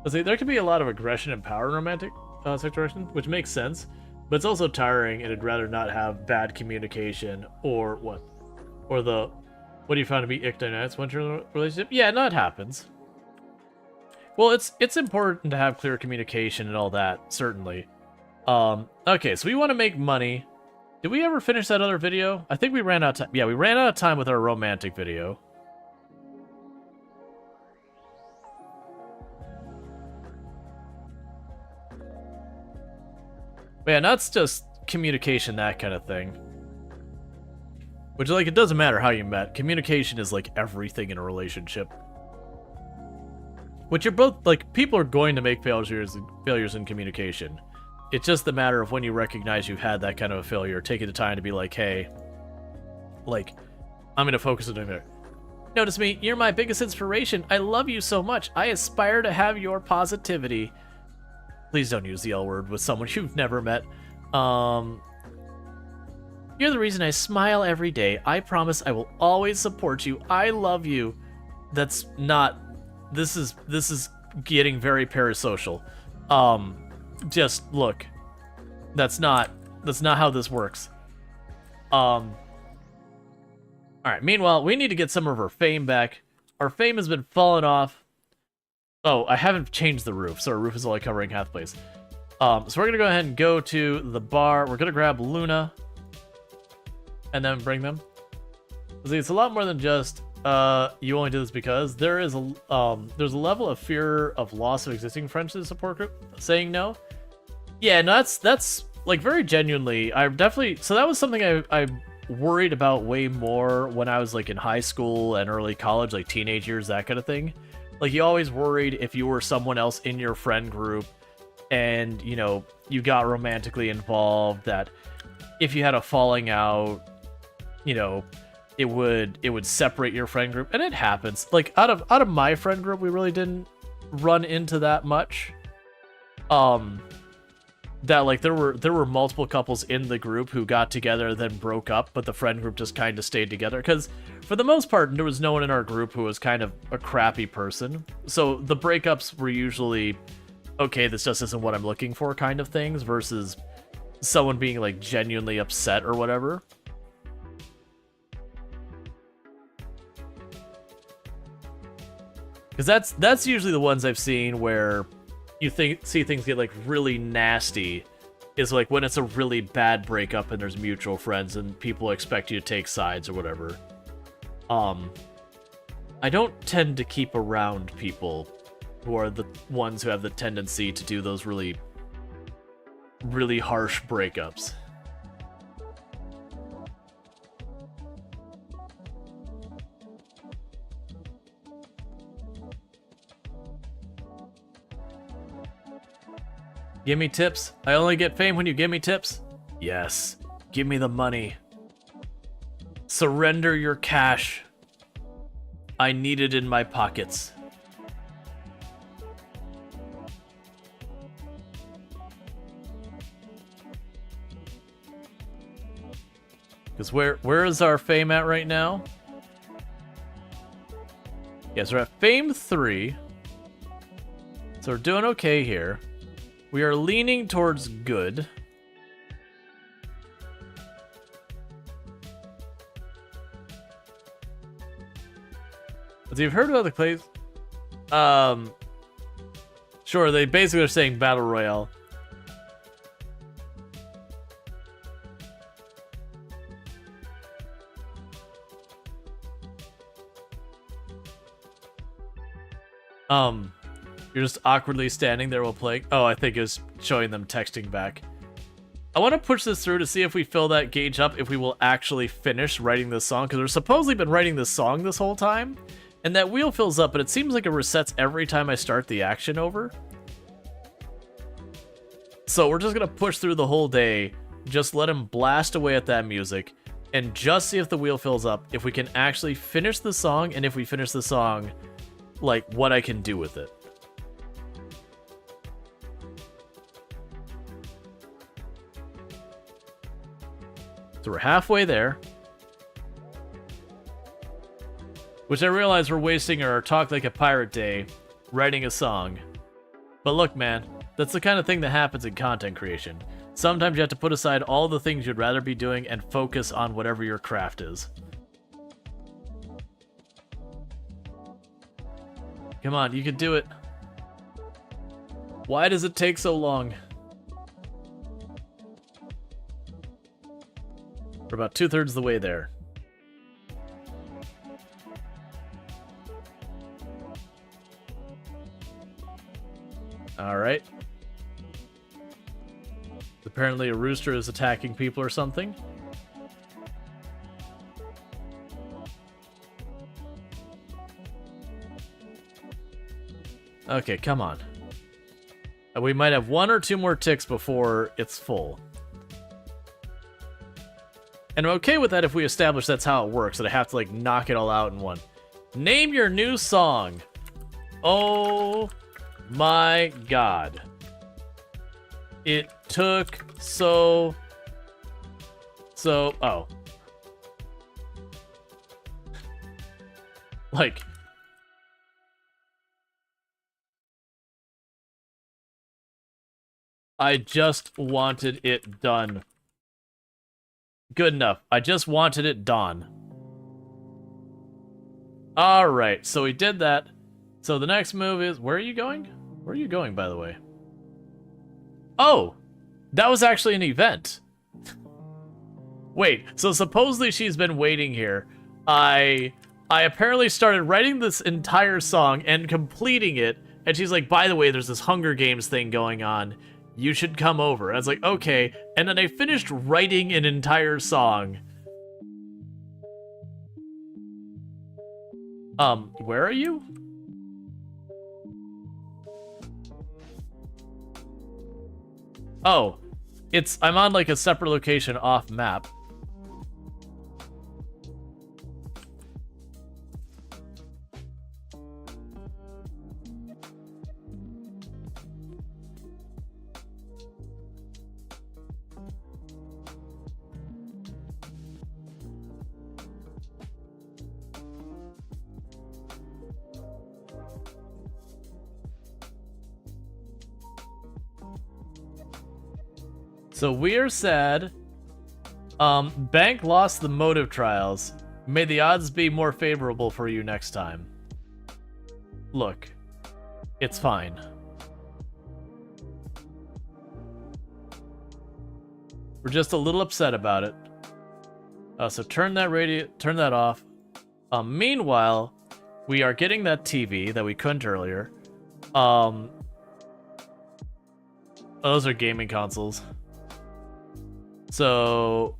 Let's see, there can be a lot of aggression and power in romantic situation, which makes sense, but it's also tiring, and I'd rather not have bad communication or what do you find to be ick dynamics once you're in a relationship? Yeah, no, it happens. Well, it's important to have clear communication and all that, certainly. Okay, so we want to make money. Did we ever finish that other video? I think we ran out of time. Yeah, we ran out of time with our romantic video. Yeah, that's just communication, that kind of thing. Which, like, it doesn't matter how you met. Communication is, like, everything in a relationship. Which you're both, like, people are going to make failures in communication. It's just the matter of when you recognize you've had that kind of a failure, taking the time to be like, hey, like, I'm going to focus on it. Notice me, you're my biggest inspiration. I love you so much. I aspire to have your positivity. Please don't use the L word with someone you've never met. You're the reason I smile every day. I promise I will always support you. I love you. That's not... This is getting very parasocial. Just look. That's not how this works. Alright, meanwhile, we need to get some of our fame back. Our fame has been falling off. Oh, I haven't changed the roof, so our roof is only covering half the place. So we're gonna go ahead and go to the bar. We're gonna grab Luna. And then bring them. See, it's a lot more than just you only do this because there's a level of fear of loss of existing friends to the support group saying no. Yeah, no, that's like very genuinely. I definitely so that was something I worried about way more when I was like in high school and early college, like teenage years, that kind of thing. Like you always worried if you were someone else in your friend group and you know you got romantically involved that if you had a falling out, you know, it would separate your friend group, and it happens. Like out of my friend group, we really didn't run into that much. That like there were multiple couples in the group who got together then broke up, but the friend group just kind of stayed together because for the most part there was no one in our group who was kind of a crappy person. So the breakups were usually okay, this just isn't what I'm looking for kind of things versus someone being like genuinely upset or whatever. Because that's usually the ones I've seen where you see things get like really nasty is like when it's a really bad breakup and there's mutual friends and people expect you to take sides or whatever. I don't tend to keep around people who are the ones who have the tendency to do those really, really harsh breakups. Give me tips. I only get fame when you give me tips. Yes. Give me the money. Surrender your cash. I need it in my pockets. Because where is our fame at right now? Yes, we're at fame 3. So we're doing okay here. We are leaning towards good. But you've heard about the place? Sure, they basically are saying Battle Royale. You're just awkwardly standing there while playing. Oh, I think it was showing them texting back. I want to push this through to see if we fill that gauge up, if we will actually finish writing this song, because we've supposedly been writing this song this whole time, and that wheel fills up, but it seems like it resets every time I start the action over. So we're just going to push through the whole day, just let him blast away at that music, and just see if the wheel fills up, if we can actually finish the song, and if we finish the song, like, what I can do with it. So we're halfway there. Which I realize we're wasting our Talk Like a Pirate day writing a song. But look, man, that's the kind of thing that happens in content creation. Sometimes you have to put aside all the things you'd rather be doing and focus on whatever your craft is. Come on, you can do it. Why does it take so long? We're about 2/3 of the way there. Alright. Apparently a rooster is attacking people or something. Okay, come on. We might have 1 or 2 more ticks before it's full. And I'm okay with that if we establish that's how it works, that I have to, like, knock it all out in one. Name your new song. Oh my god. It took so... Oh. Like... I just wanted it done. Good enough. I just wanted it done. Alright, so we did that. So the next move is... Where are you going? Where are you going, by the way? Oh! That was actually an event. Wait, so supposedly she's been waiting here. I apparently started writing this entire song and completing it, and she's like, by the way, there's this Hunger Games thing going on. You should come over. I was like, okay. And then I finished writing an entire song. Where are you? Oh, I'm on like a separate location off map. So we're sad. Bank lost the motive trials. May the odds be more favorable for you next time. Look, it's fine. We're just a little upset about it. So turn that off. Meanwhile, we are getting that TV that we couldn't earlier. Those are gaming consoles. So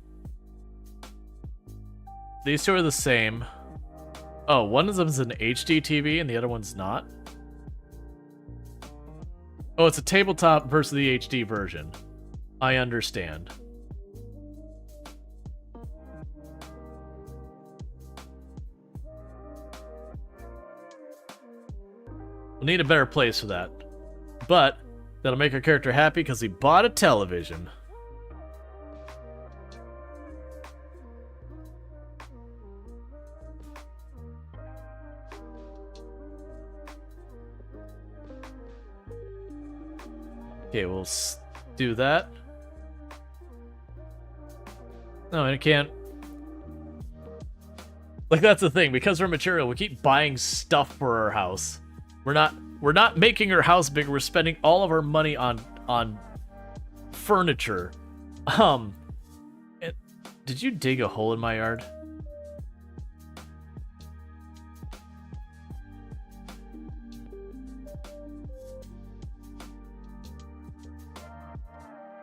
these two are the same. Oh, one of them is an HD TV and the other one's not. Oh, it's a tabletop versus the HD version. I understand. We'll need a better place for that. But that'll make our character happy because he bought a television. Okay, we'll do that. No, I can't. Like, that's the thing. Because we're material, we keep buying stuff for our house. We're not making our house bigger. We're spending all of our money on furniture. Did you dig a hole in my yard?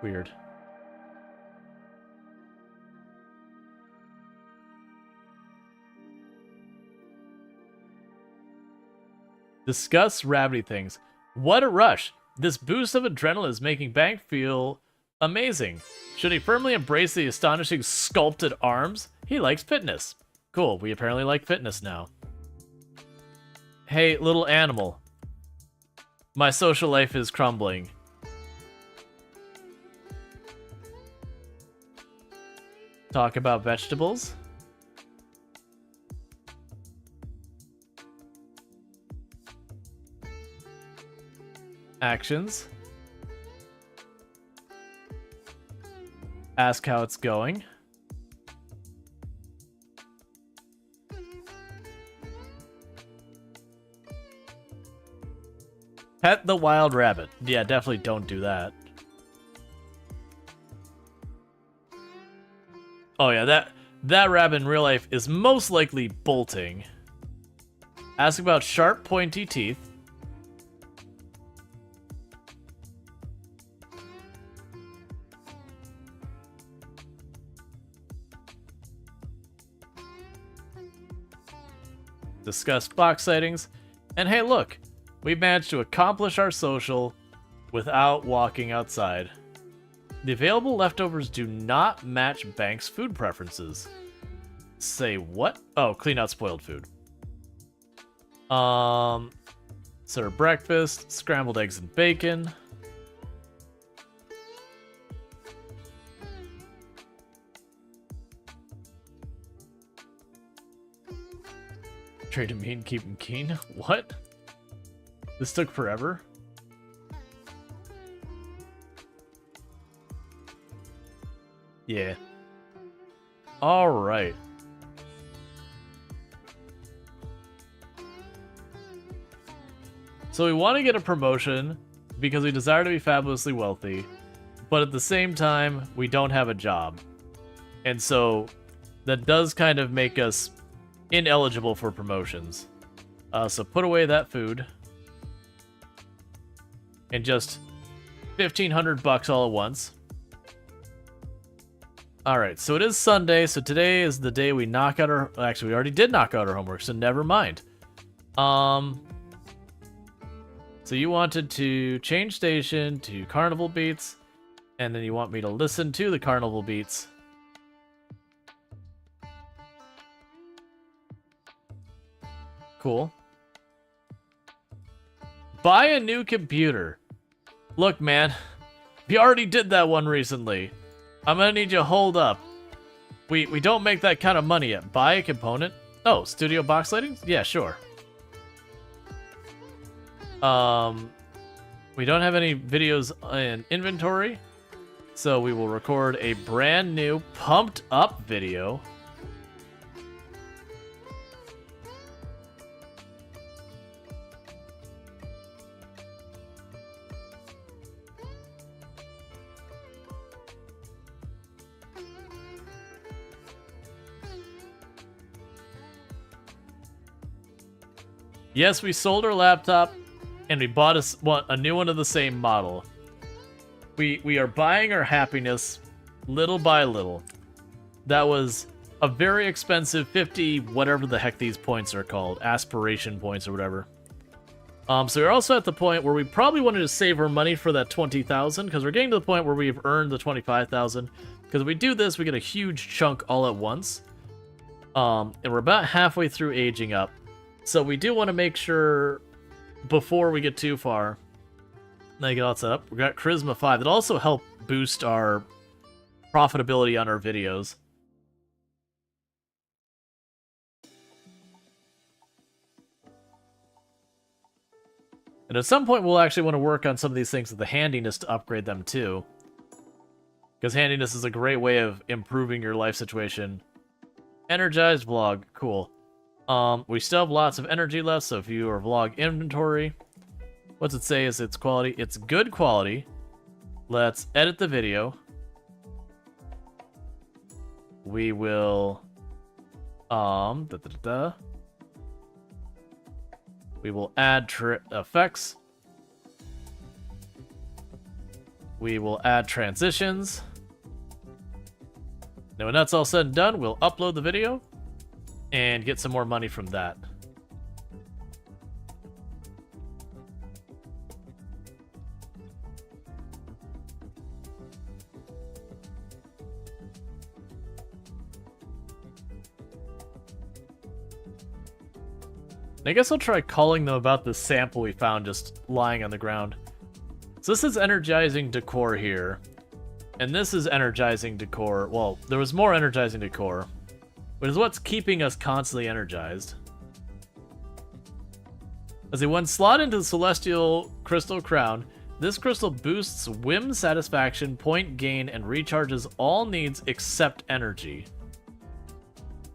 Weird. Discuss rabbity things. What a rush! This boost of adrenaline is making Bank feel Amazing. Should he firmly embrace the astonishing sculpted arms? He likes fitness. Cool, we apparently like fitness now. Hey, little animal. My social life is crumbling. Talk about vegetables. Actions. Ask how it's going. Pet the wild rabbit. Yeah, definitely don't do that. Oh yeah, that rabbit in real life is most likely bolting. Ask about sharp, pointy teeth. Discuss box sightings. And hey, look, we managed to accomplish our social without walking outside. The available leftovers do not match Bank's food preferences. Say what? Oh, clean out spoiled food. Serve breakfast, scrambled eggs and bacon. Trade him mean, keep him keen. What? This took forever? Yeah. Alright. So we want to get a promotion because we desire to be fabulously wealthy, but at the same time, we don't have a job. And so that does kind of make us ineligible for promotions. So put away that food. And just 1,500 bucks all at once. Alright, so it is Sunday, so today is the day we knock out our... Actually, we already did knock out our homework, so never mind. So you wanted to change station to Carnival Beats, and then you want me to listen to the Carnival Beats. Cool. Buy a new computer. Look, man, we already did that one recently. I'm gonna need you to hold up. We don't make that kind of money yet. Buy a component? Oh, studio box lighting? Yeah, sure. We don't have any videos in inventory, so we will record a brand new pumped up video. Yes, we sold our laptop, and we bought a new one of the same model. We are buying our happiness little by little. That was a very expensive 50, whatever the heck these points are called, aspiration points or whatever. So we're also at the point where we probably wanted to save our money for that 20,000, because we're getting to the point where we've earned the 25,000. Because if we do this, we get a huge chunk all at once. And we're about halfway through aging up. So we do want to make sure, before we get too far, now get all set up. We got Charisma 5. That'll also help boost our profitability on our videos. And at some point, we'll actually want to work on some of these things with the handiness to upgrade them too. Because handiness is a great way of improving your life situation. Energized vlog. Cool. We still have lots of energy left, so view our vlog inventory. What's it say is its quality? It's good quality. Let's edit the video. We will, we will add effects. We will add transitions. Now when that's all said and done, we'll upload the video and get some more money from that. And I guess I'll try calling them about the sample we found just lying on the ground. So this is energizing decor here. And this is energizing decor. Well, there was more energizing decor, which is what's keeping us constantly energized. As when slot into the Celestial Crystal Crown, this crystal boosts whim satisfaction, point gain, and recharges all needs except energy.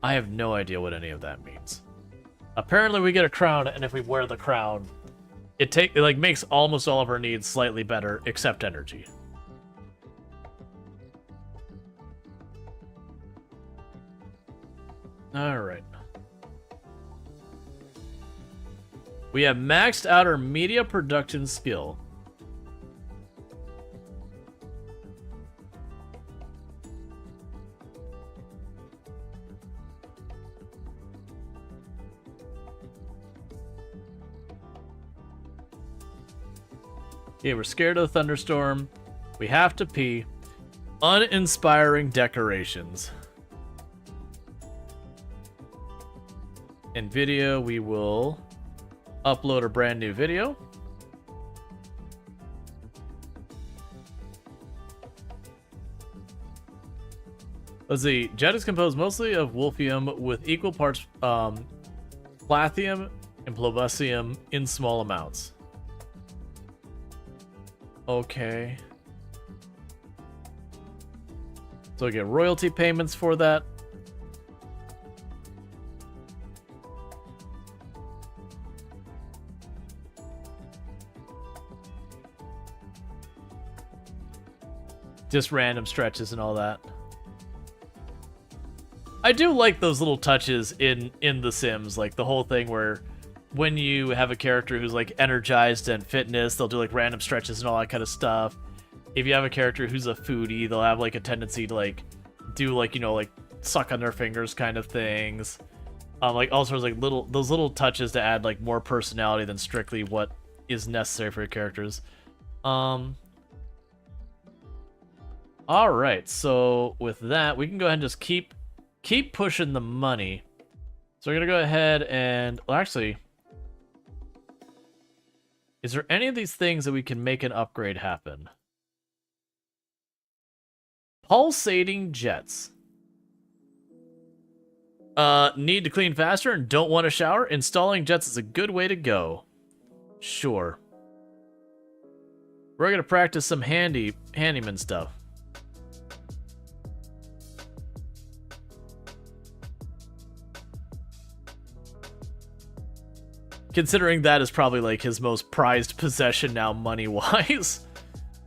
I have no idea what any of that means. Apparently we get a crown, and if we wear the crown, it like makes almost all of our needs slightly better except energy. Alright. We have maxed out our media production skill. Okay, we're scared of the thunderstorm. We have to pee. Uninspiring decorations. In video, we will upload a brand new video. Let's see. Jet is composed mostly of wolffium with equal parts plathium and ploboscium in small amounts. Okay. So I get royalty payments for that. Just random stretches and all that. I do like those little touches in The Sims, like the whole thing where when you have a character who's like energized and fitness, they'll do like random stretches and all that kind of stuff. If you have a character who's a foodie, they'll have like a tendency to like do like, you know, like suck on their fingers kind of things. Like all sorts of like those little touches to add like more personality than strictly what is necessary for your characters. Alright, so with that, we can go ahead and just keep pushing the money. So we're gonna go ahead and, well, actually, is there any of these things that we can make an upgrade happen? Pulsating jets. Need to clean faster and don't want to shower? Installing jets is a good way to go. Sure. We're gonna practice some handyman stuff. Considering that is probably like his most prized possession now money-wise.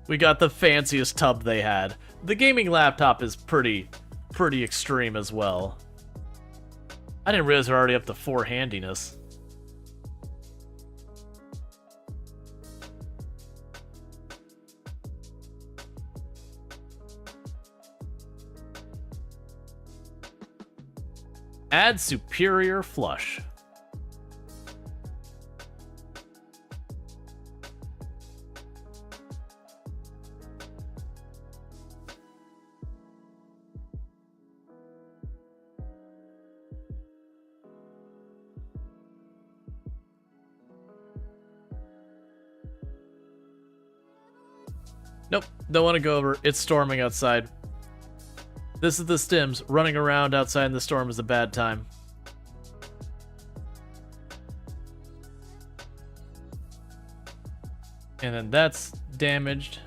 We got the fanciest tub they had. The gaming laptop is pretty extreme as well. I didn't realize they're already up to 4 handiness. Add superior flush. Nope, don't want to go over. It's storming outside. This is the Stims. Running around outside in the storm is a bad time. And then that's damaged.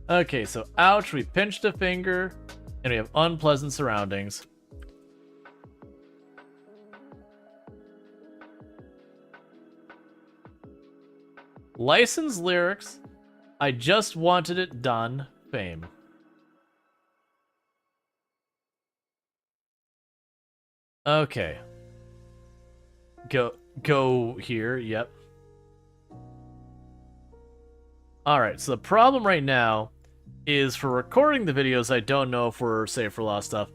Okay, so ouch, we pinched a finger, and we have unpleasant surroundings. Licensed lyrics, I just wanted it done, fame. Okay. Go here, yep. Alright, so the problem right now is for recording the videos, I don't know if we're safe for a lot of stuff.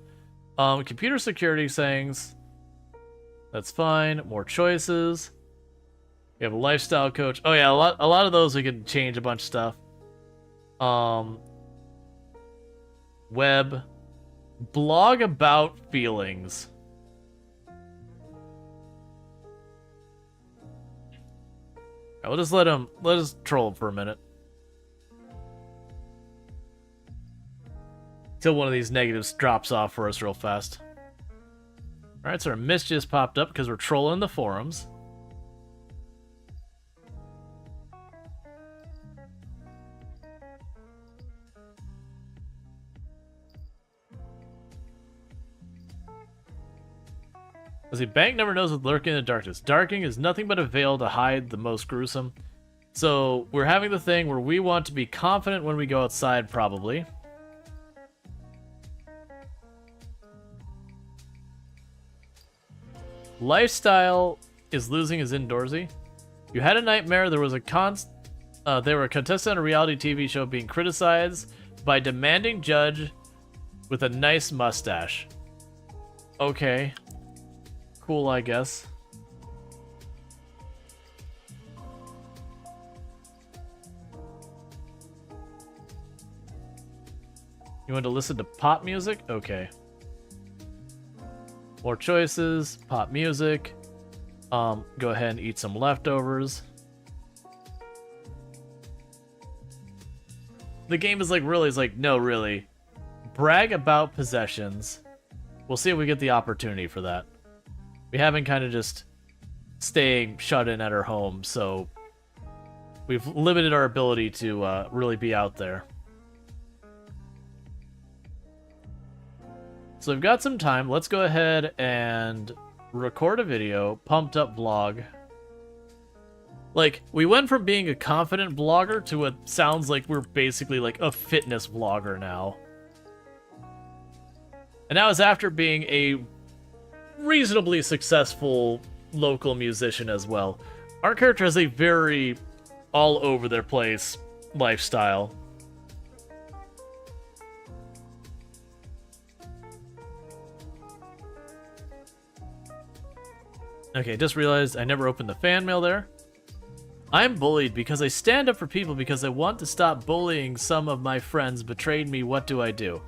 Computer security settings. That's fine. More choices. We have a lifestyle coach. Oh yeah, a lot of those we can change a bunch of stuff. Web. Blog about feelings. Alright, we'll just let us troll him for a minute. Till one of these negatives drops off for us real fast. Alright, so our miss just popped up because we're trolling the forums. Let's see, Bank never knows what lurking in the darkness. Darking is nothing but a veil to hide the most gruesome. So, we're having the thing where we want to be confident when we go outside, probably. Lifestyle is losing his indoorsy. You had a nightmare. There was they were a contestant on a reality TV show being criticized by demanding judge with a nice mustache. Okay. Cool, I guess. You want to listen to pop music? Okay. More choices, pop music. Go ahead and eat some leftovers. The game is like, really, it's like, no, really. Brag about possessions. We'll see if we get the opportunity for that. We haven't kind of just staying shut in at our home, so we've limited our ability to really be out there. So we've got some time. Let's go ahead and record a video, pumped up vlog. Like, we went from being a confident vlogger to what sounds like we're basically like a fitness vlogger now. And that was after being a reasonably successful local musician as well. Our character has a very all over their place lifestyle. Okay, just realized I never opened the fan mail there. I'm bullied because I stand up for people because I want to stop bullying. Some of my friends betrayed me. What do I do?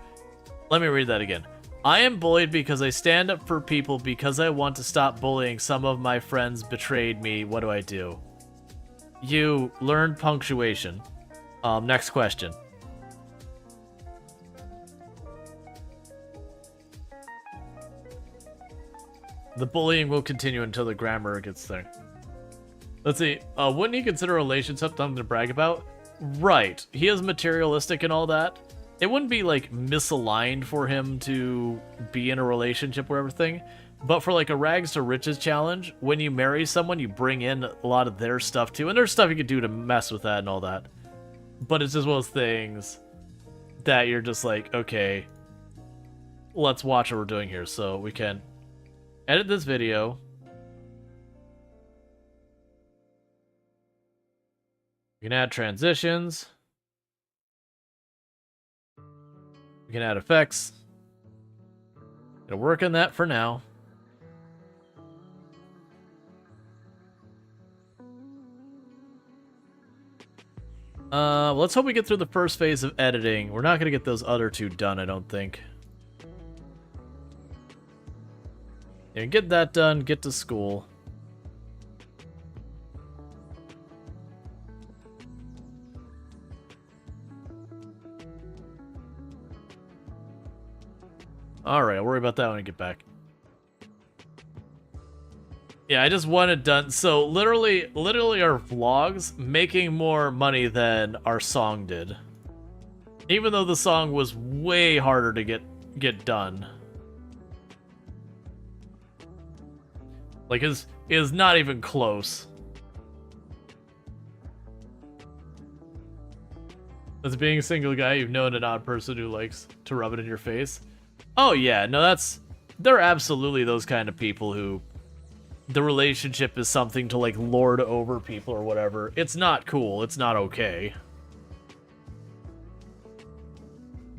Let me read that again. I am bullied because I stand up for people because I want to stop bullying. Some of my friends betrayed me. What do I do? You learned punctuation. Next question. The bullying will continue until the grammar gets there. Let's see. Wouldn't he consider a relationship something to brag about? Right. He is materialistic and all that. It wouldn't be, like, misaligned for him to be in a relationship or everything. But for, like, a rags to riches challenge, when you marry someone, you bring in a lot of their stuff, too. And there's stuff you could do to mess with that and all that. But it's just one of those things that you're just like, okay, let's watch what we're doing here. So we can edit this video. We can add transitions. We can add effects. Gonna work on that for now. Let's hope we get through the first phase of editing. We're not gonna get those other two done, I don't think. Yeah, get that done, get to school. Alright, I'll worry about that when I get back. Yeah, I just want it done. So, literally our vlogs making more money than our song did. Even though the song was way harder to get done. Like, is not even close. As being a single guy, you've known an odd person who likes to rub it in your face. Oh yeah, no, they're absolutely those kind of people who the relationship is something to like lord over people or whatever. It's not cool, it's not okay.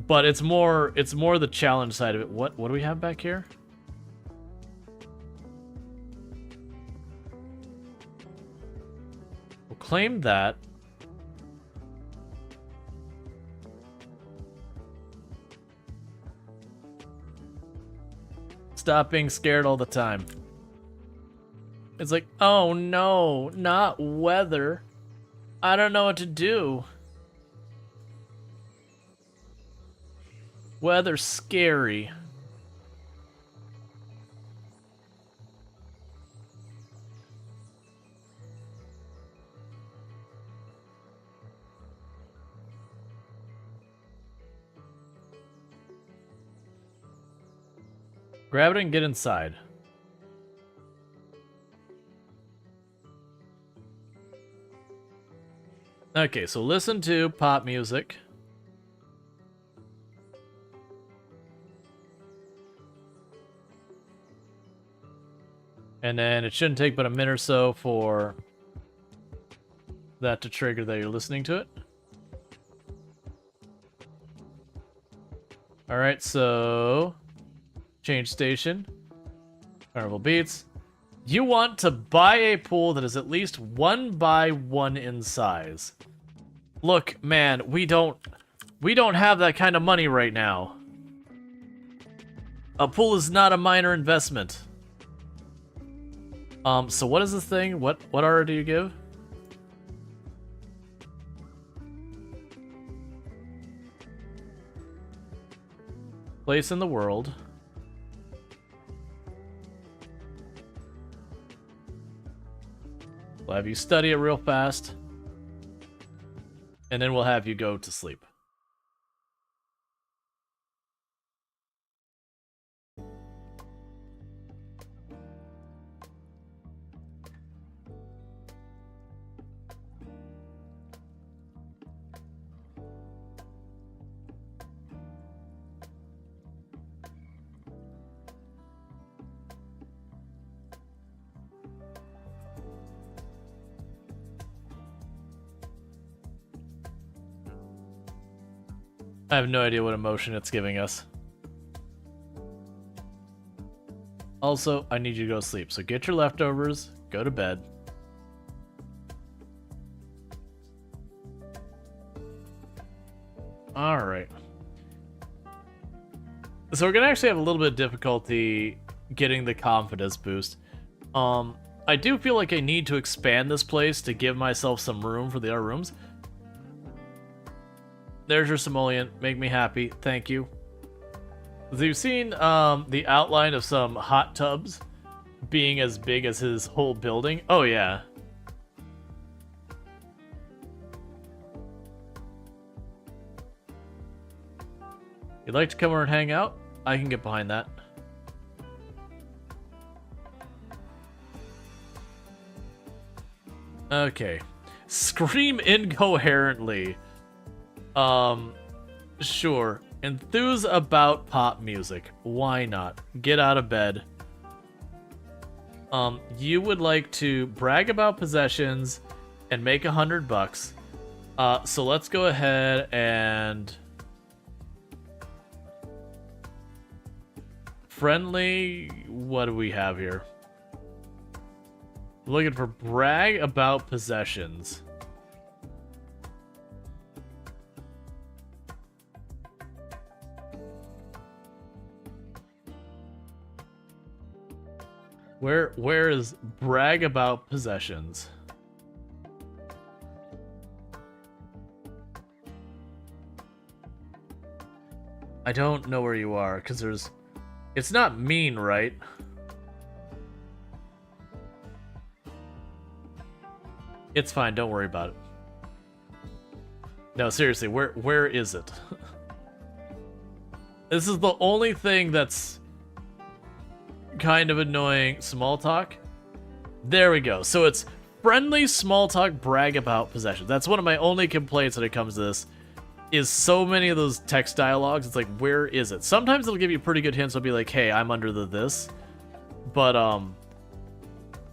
But it's more the challenge side of it. What do we have back here? claim that. Stop being scared all the time. It's like, oh no, not weather. I don't know what to do. Weather's scary. Grab it and get inside. Okay, so listen to pop music. And then it shouldn't take but a minute or so for that to trigger that you're listening to it. Alright, so change station. Carnival Beats. You want to buy a pool that is at least 1 by 1 in size. Look, man, we don't have that kind of money right now. A pool is not a minor investment. So what is this thing? What order do you give? Place in the world. We'll have you study it real fast. And then we'll have you go to sleep. I have no idea what emotion it's giving us. Also, I need you to go to sleep, so get your leftovers, go to bed. Alright. So we're gonna actually have a little bit of difficulty getting the confidence boost. I do feel like I need to expand this place to give myself some room for the other rooms. There's your simoleon. Make me happy. Thank you. So you've seen the outline of some hot tubs being as big as his whole building. Oh, yeah. You'd like to come over and hang out? I can get behind that. Okay. Scream incoherently. Sure. Enthuse about pop music. Why not? Get out of bed. You would like to brag about possessions and make $100. So let's go ahead and friendly. What do we have here? Looking for brag about possessions. Where is brag about possessions? I don't know where you are, because there's... It's not mean, right? It's fine, don't worry about it. No, seriously, where is it? This is the only thing that's kind of annoying. Small talk. There we go. So it's friendly small talk, brag about possessions. That's one of my only complaints when it comes to this, is so many of those text dialogues. It's like, where is it? Sometimes it'll give you pretty good hints. It'll be like, hey, I'm under the this. But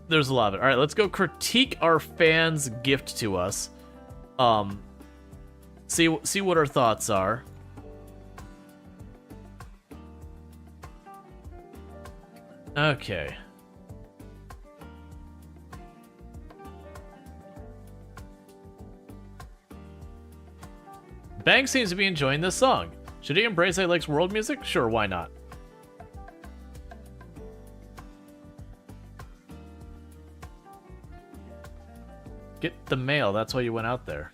there's a lot of it. All right, let's go critique our fans' gift to us. See what our thoughts are. Okay. Bang seems to be enjoying this song. Should he embrace that he likes world music? Sure, why not? Get the mail, that's why you went out there.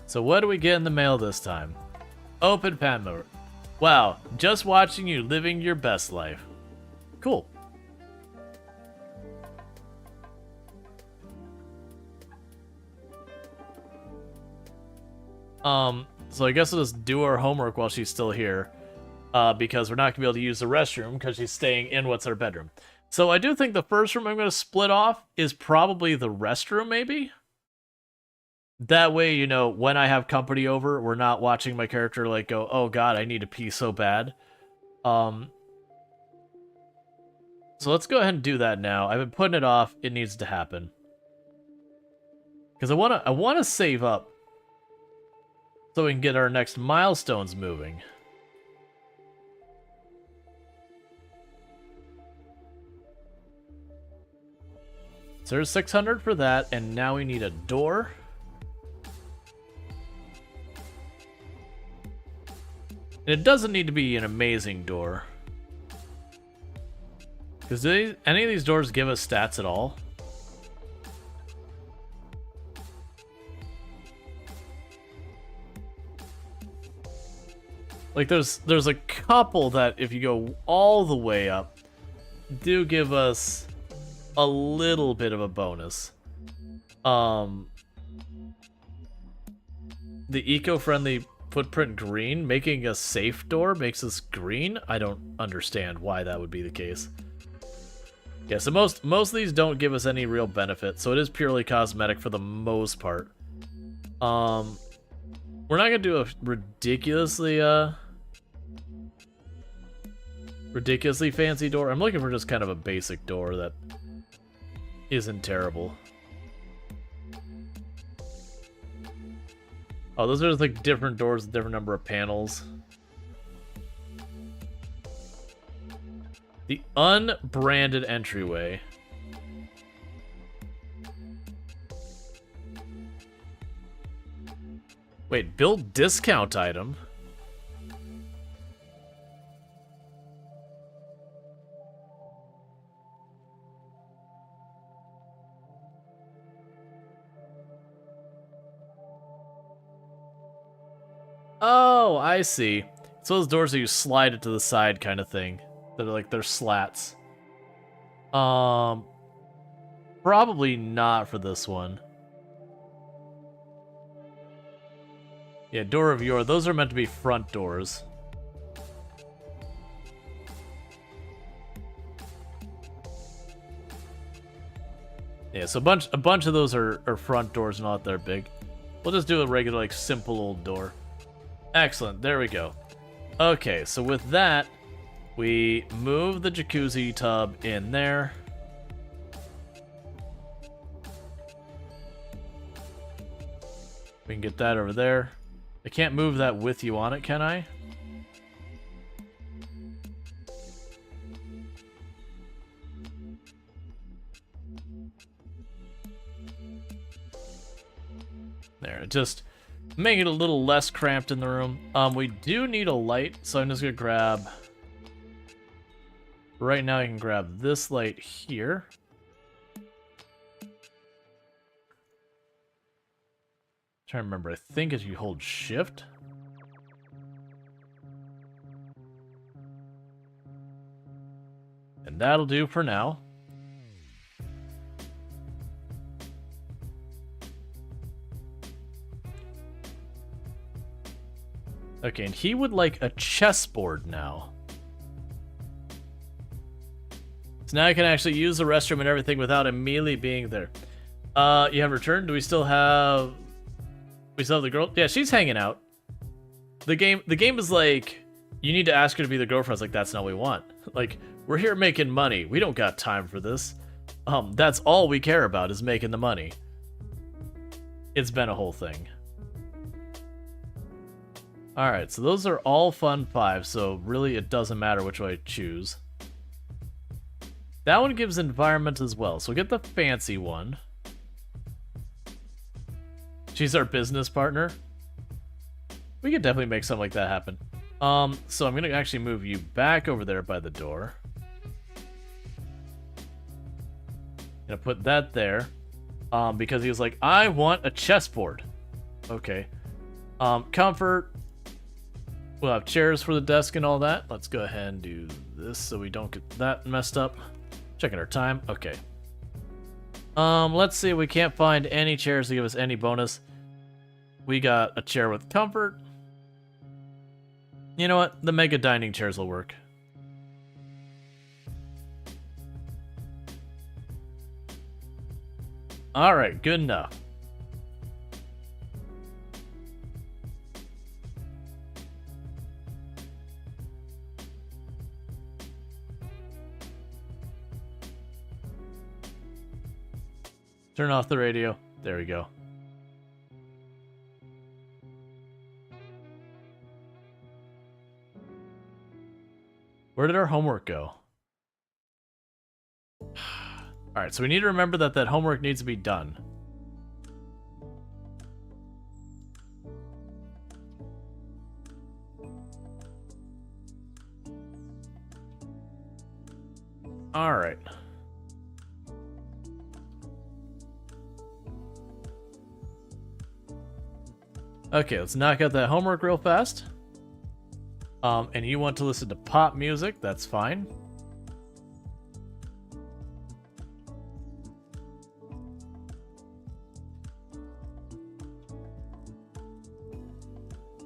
So what do we get in the mail this time? Open Panmo. Wow, just watching you living your best life. Cool. So I guess we'll just do our homework while she's still here. Because we're not going to be able to use the restroom because she's staying in what's our bedroom. So I do think the first room I'm going to split off is probably the restroom, maybe? That way, you know, when I have company over, we're not watching my character like go, oh god, I need to pee so bad. So let's go ahead and do that now. I've been putting it off. It needs to happen. Because I wanna save up so we can get our next milestones moving. So there's 600 for that, and now we need a door. And it doesn't need to be an amazing door. Because do any of these doors give us stats at all? Like there's a couple that if you go all the way up do give us a little bit of a bonus. The eco-friendly footprint green, making a safe door makes us green. I don't understand why that would be the case. Yeah, so most of these don't give us any real benefit, so it is purely cosmetic for the most part. We're not gonna do a ridiculously fancy door. I'm looking for just kind of a basic door that isn't terrible. Oh, those are just like different doors with different number of panels. The unbranded entryway. Wait, build discount item? Oh, I see. It's those doors that you slide it to the side kind of thing. That are like, they're slats. Probably not for this one. Yeah, door of yore. Those are meant to be front doors. Yeah, so a bunch of those are front doors, not that big. We'll just do a regular, like, simple old door. Excellent, there we go. Okay, so with that, we move the jacuzzi tub in there. We can get that over there. I can't move that with you on it, can I? There, just make it a little less cramped in the room. We do need a light, so I'm just gonna grab... Right now I can grab this light here. Trying to remember, I think if you hold shift. And that'll do for now. Okay, and he would like a chessboard now. So now I can actually use the restroom and everything without immediately being there. You have returned? Do we still have... We still have the girl? Yeah, she's hanging out. The game is like, you need to ask her to be the girlfriend. It's like, that's not what we want. Like, we're here making money. We don't got time for this. That's all we care about is making the money. It's been a whole thing. Alright, so those are all fun 5, so really it doesn't matter which way I choose. That one gives environment as well, so we'll get the fancy one. She's our business partner. We could definitely make something like that happen. So I'm gonna actually move you back over there by the door. Gonna put that there. Because he was like, I want a chessboard. Okay. Comfort. We'll have chairs for the desk and all that. Let's go ahead and do this so we don't get that messed up. Checking our time. Okay. Let's see if we can't find any chairs to give us any bonus. We got a chair with comfort. You know what? The mega dining chairs will work. Alright, good enough. Turn off the radio. There we go. Where did our homework go? Alright, so we need to remember that that homework needs to be done. Alright. Okay, let's knock out that homework real fast. And you want to listen to pop music, that's fine.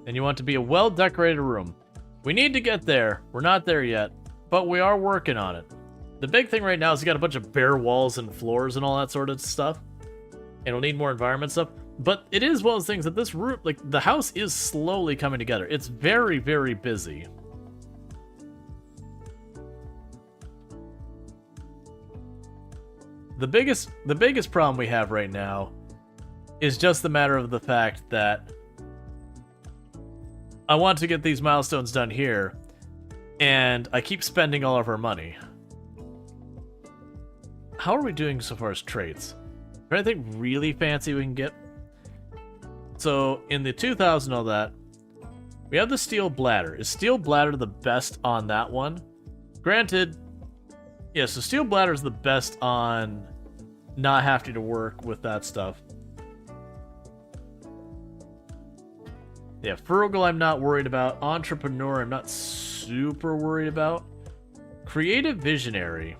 And you want to be a well-decorated room. We need to get there. We're not there yet, but we are working on it. The big thing right now is we got a bunch of bare walls and floors and all that sort of stuff. And we'll need more environment stuff. But it is one of those things that this room, like, the house is slowly coming together. It's very, very busy. The biggest problem we have right now is just the matter of the fact that I want to get these milestones done here, and I keep spending all of our money. How are we doing so far as traits? Is there anything really fancy we can get? So, in the 2000 all that, we have the steel bladder. Is steel bladder the best on that one? Granted, yeah, so steel bladder is the best on not having to work with that stuff. Yeah, frugal I'm not worried about. Entrepreneur I'm not super worried about. Creative visionary.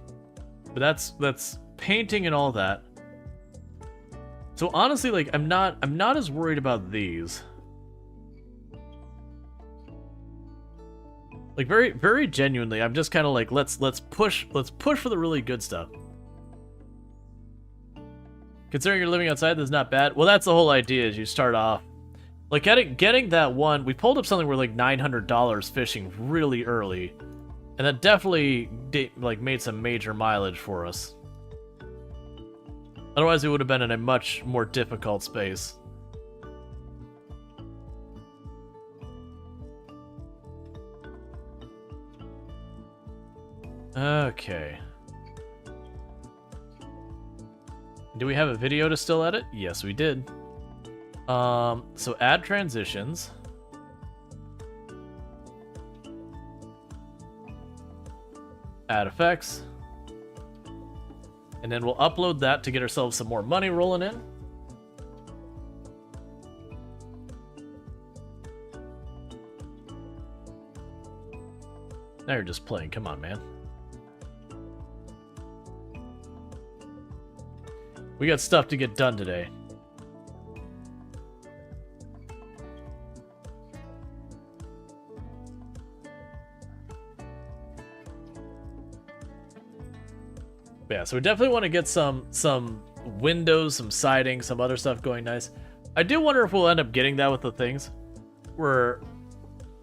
But that's painting and all that. So honestly, like, I'm not as worried about these. Like, very, very genuinely, I'm just kind of like, let's push for the really good stuff. Considering you're living outside, that's not bad. Well, that's the whole idea, is you start off. Like, getting that one, we pulled up something where, like, $900 fishing really early. And that definitely, like, made some major mileage for us. Otherwise, we would have been in a much more difficult space. Okay. Do we have a video to still edit? Yes, we did. So add transitions. Add effects. And then we'll upload that to get ourselves some more money rolling in. Now you're just playing. Come on, man. We got stuff to get done today. Yeah, so we definitely want to get some windows, some siding, some other stuff going nice. I do wonder if we'll end up getting that with the things. Where,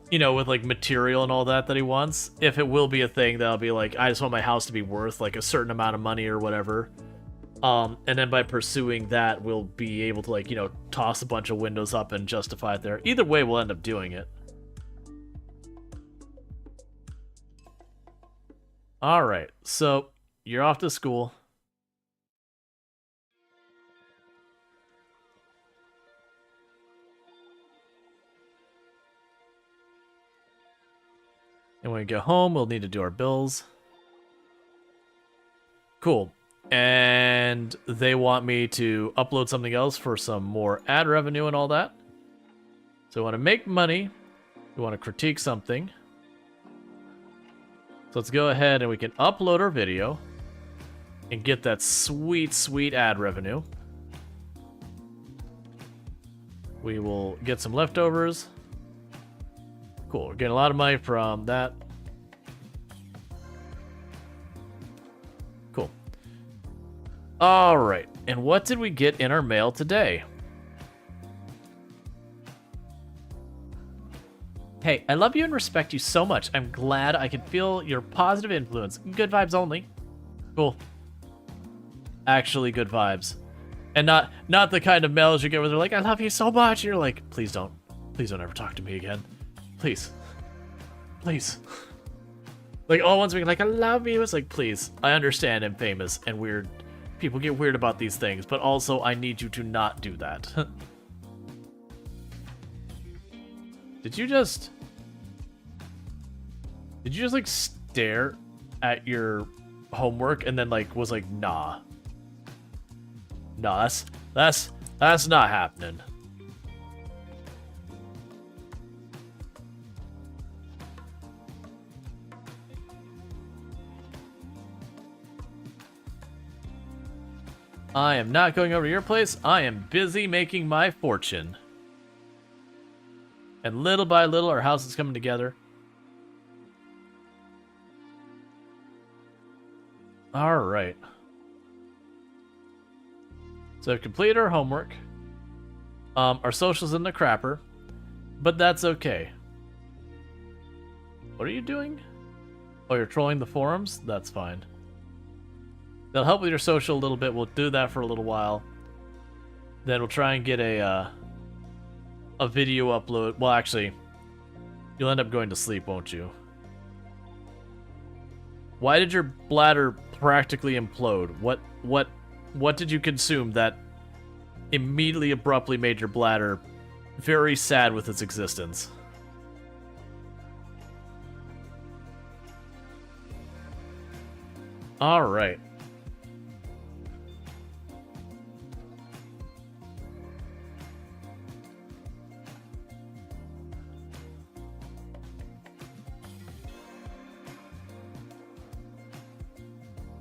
you know, with like material and all that he wants. If it will be a thing that'll be like, I just want my house to be worth like a certain amount of money or whatever. And then by pursuing that, we'll be able to, like, you know, toss a bunch of windows up and justify it there. Either way, we'll end up doing it. Alright, so you're off to school. And when we get home, we'll need to do our bills. Cool. And they want me to upload something else for some more ad revenue and all that. So we want to make money. We want to critique something. So let's go ahead and we can upload our video and get that sweet, sweet ad revenue. We will get some leftovers. Cool, we're getting a lot of money from that. Cool. All right, and what did we get in our mail today? Hey, I love you and respect you so much. I'm glad I can feel your positive influence. Good vibes only. Cool. Actually good vibes. And not the kind of mails you get where they're like, I love you so much. And you're like, please don't ever talk to me again. Please. Please. Like, all ones being like, I love you. It's like, please. I understand I'm famous and weird. People get weird about these things, but also I need you to not do that. Did you just like stare at your homework and then like was like, nah. No, that's not happening. I am not going over to your place. I am busy making my fortune. And little by little, our house is coming together. All right. So I've completed our homework. Our social's in the crapper, but that's okay. What are you doing? Oh, you're trolling the forums? That's fine. They'll help with your social a little bit. We'll do that for a little while. Then we'll try and get a video upload. Well, actually, you'll end up going to sleep, won't you? Why did your bladder practically implode? What did you consume that immediately abruptly made your bladder very sad with its existence? All right.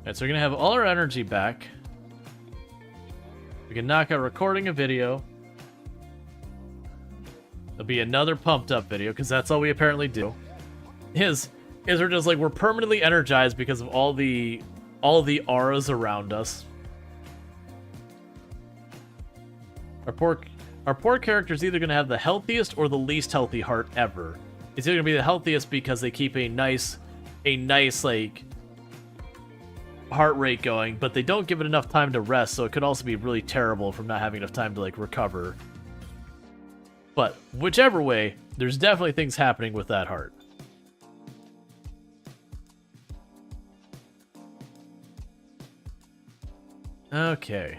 Alright, so we're gonna have all our energy back. We can knock out recording a video. There'll be another pumped up video, because that's all we apparently do. Is we're just like, we're permanently energized because of all the auras around us. Our poor character's either gonna have the healthiest or the least healthy heart ever. It's either gonna be the healthiest because they keep a nice like heart rate going, but they don't give it enough time to rest, so it could also be really terrible from not having enough time to like recover. But whichever way, there's definitely things happening with that heart. Okay.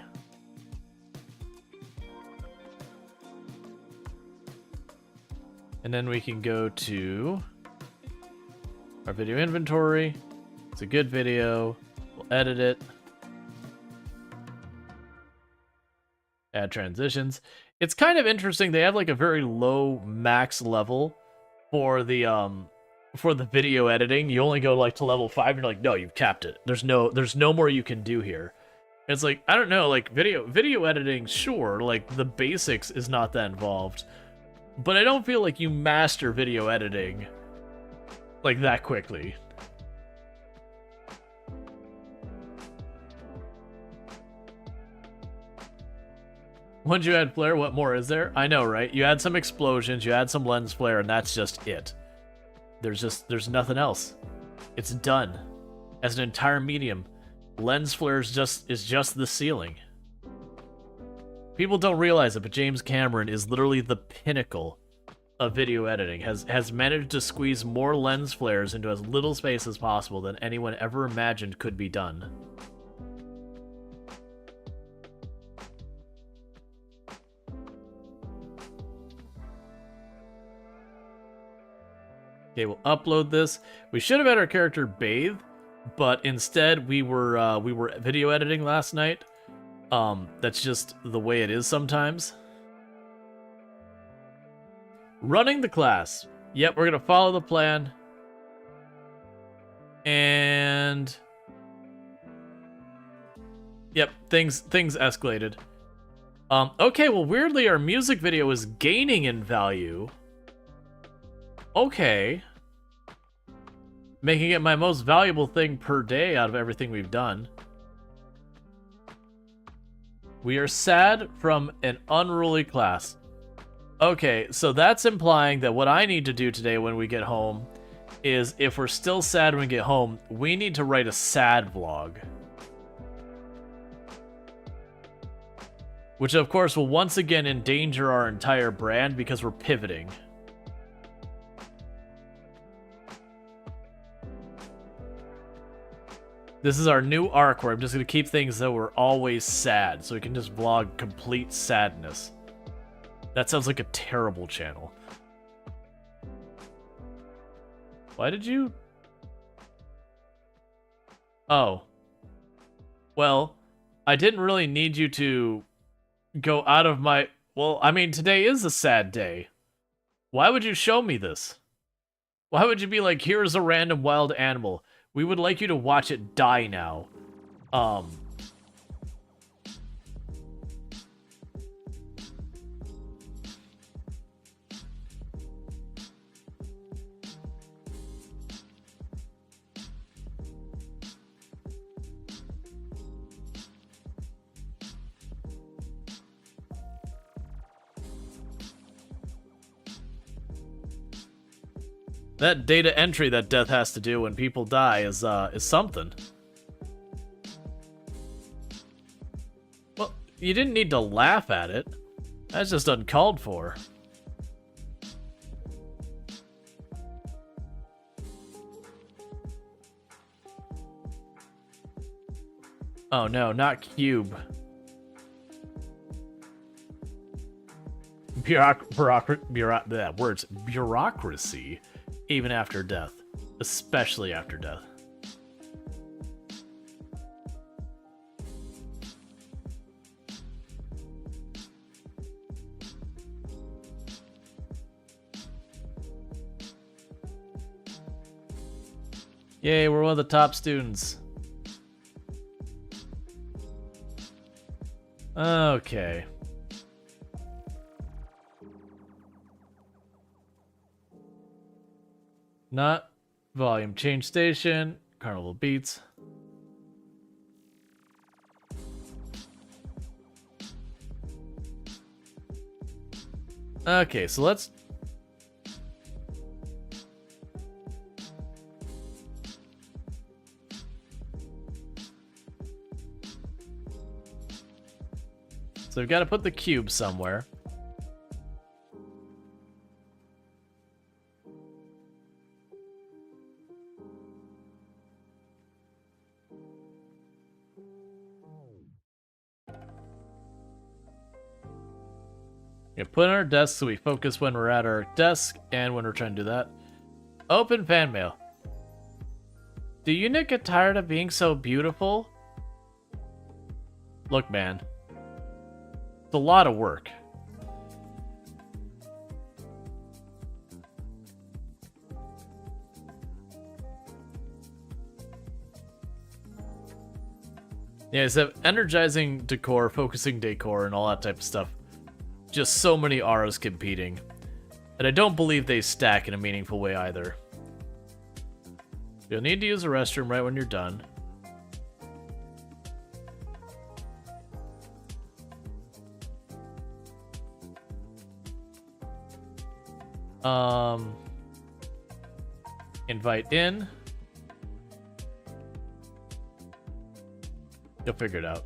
And then we can go to our video inventory. It's a good video. We'll edit it. Add transitions. It's kind of interesting. They have like a very low max level for the video editing. You only go like to level 5 and you're like, no, you've capped it. There's no more you can do here. It's like, I don't know, like video editing, sure, like the basics is not that involved. But I don't feel like you master video editing like that quickly. Once you add flare, what more is there? I know, right? You add some explosions, you add some lens flare, and that's just it. There's nothing else. It's done. As an entire medium, lens flare is just the ceiling. People don't realize it, but James Cameron is literally the pinnacle of video editing, has managed to squeeze more lens flares into as little space as possible than anyone ever imagined could be done. Okay, we'll upload this. We should have had our character bathe, but instead we were video editing last night. That's just the way it is sometimes. Running the class. Yep, we're gonna follow the plan. And yep, things escalated. Okay, well weirdly our music video is gaining in value. Okay. Making it my most valuable thing per day out of everything we've done. We are sad from an unruly class. Okay, so that's implying that what I need to do today when we get home is, if we're still sad when we get home, we need to write a sad vlog. Which of course will once again endanger our entire brand because we're pivoting. This is our new arc where I'm just going to keep things that were always sad, so we can just vlog complete sadness. That sounds like a terrible channel. Why did you... Oh. Well, I didn't really need you to go out of my... Well, I mean, today is a sad day. Why would you show me this? Why would you be like, here's a random wild animal? We would like you to watch it die now. That data entry that Death has to do when people die is something. Well, you didn't need to laugh at it. That's just uncalled for. Oh no, not Cube. Bureaucracy, even after death, especially after death. Yay, we're one of the top students. Okay. Not volume. Change station. Carnival Beats. Okay, so let's... So we've got to put the cube somewhere. Yeah, put on our desk so we focus when we're at our desk and when we're trying to do that. Open fan mail. Do you not get tired of being so beautiful? Look, man. It's a lot of work. Yeah, it's energizing decor, focusing decor, and all that type of stuff. Just so many auras competing. And I don't believe they stack in a meaningful way either. You'll need to use the restroom right when you're done. Invite in. You'll figure it out.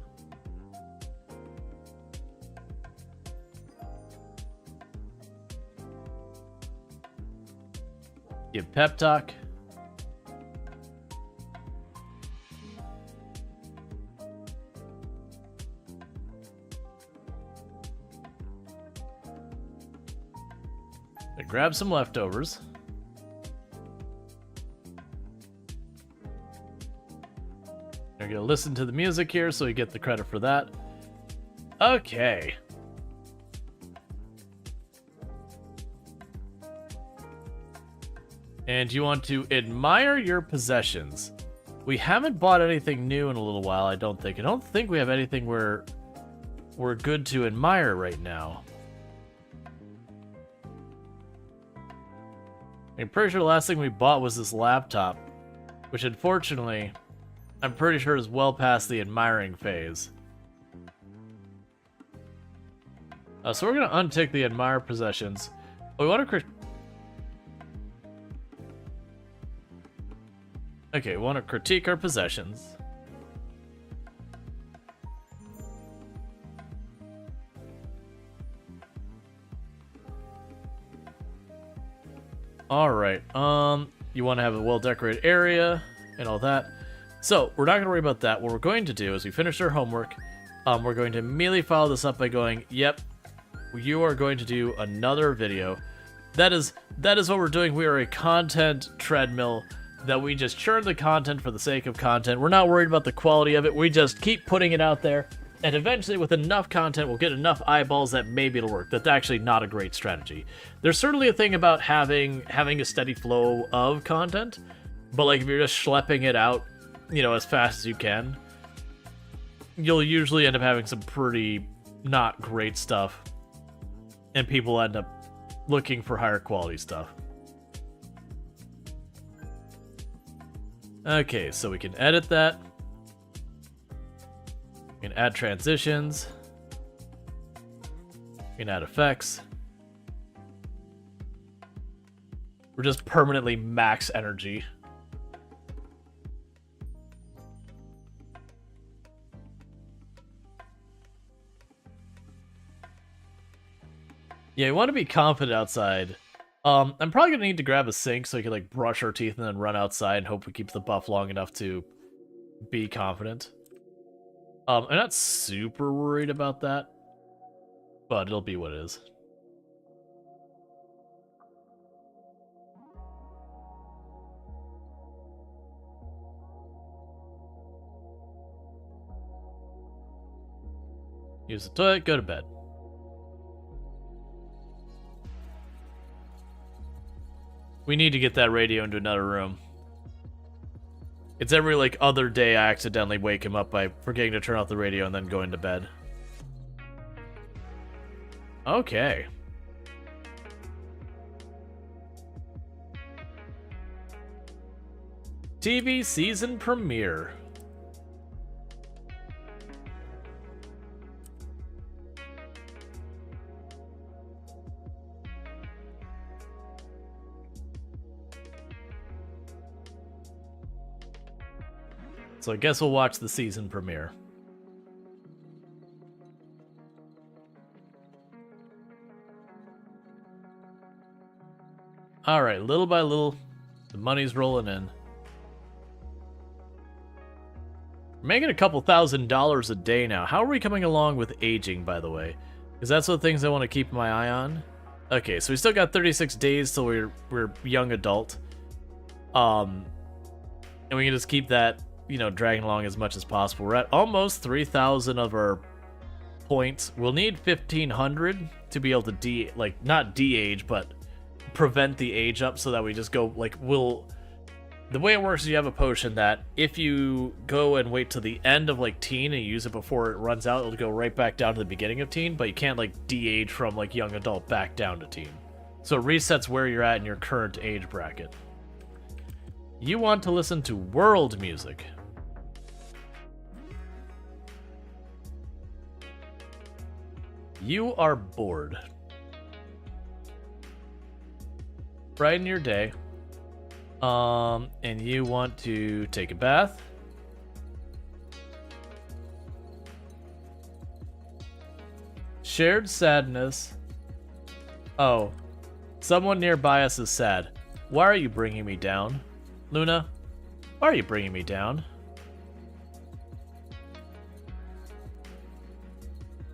Give pep talk. Grab some leftovers. You're gonna listen to the music here so you get the credit for that. Okay. And you want to admire your possessions. We haven't bought anything new in a little while, I don't think. I don't think we have anything we're good to admire right now. I'm pretty sure the last thing we bought was this laptop, which unfortunately, I'm pretty sure is well past the admiring phase. So we're going to untick the admire possessions. We want to... Okay, we want to critique our possessions. Alright, you want to have a well-decorated area and all that. So, we're not going to worry about that. What we're going to do is we finish our homework. We're going to immediately follow this up by going, yep, you are going to do another video. That is what we're doing. We are a content treadmill that we just churn the content for the sake of content. We're not worried about the quality of it. We just keep putting it out there. And eventually, with enough content, we'll get enough eyeballs that maybe it'll work. That's actually not a great strategy. There's certainly a thing about having a steady flow of content, but like if you're just schlepping it out, you know, as fast as you can, you'll usually end up having some pretty not great stuff, and people end up looking for higher quality stuff. Okay, so we can edit that. We can add transitions. We can add effects. We're just permanently max energy. Yeah, you want to be confident outside. I'm probably going to need to grab a sink so I can like brush our teeth and then run outside and hope we keep the buff long enough to be confident. I'm not super worried about that, but it'll be what it is. Use the toilet, go to bed. We need to get that radio into another room. It's every, like, other day I accidentally wake him up by forgetting to turn off the radio and then going to bed. Okay. TV season premiere. So I guess we'll watch the season premiere. Alright, little by little, the money's rolling in. We're making a couple $1,000s a day now. How are we coming along with aging, by the way? Because that's the things I want to keep my eye on. Okay, so we still got 36 days till we're young adult. And we can just keep that, you know, dragging along as much as possible. We're at almost 3,000 of our points. We'll need 1,500 to be able to not de-age, but prevent the age up so that we just go, like, the way it works is you have a potion that if you go and wait till the end of, like, teen and you use it before it runs out, it'll go right back down to the beginning of teen, but you can't, like, de-age from, like, young adult back down to teen. So it resets where you're at in your current age bracket. You want to listen to world music. You are bored. Brighten your day. And you want to take a bath. Shared sadness. Oh, someone nearby us is sad. Why are you bringing me down? Luna, why are you bringing me down?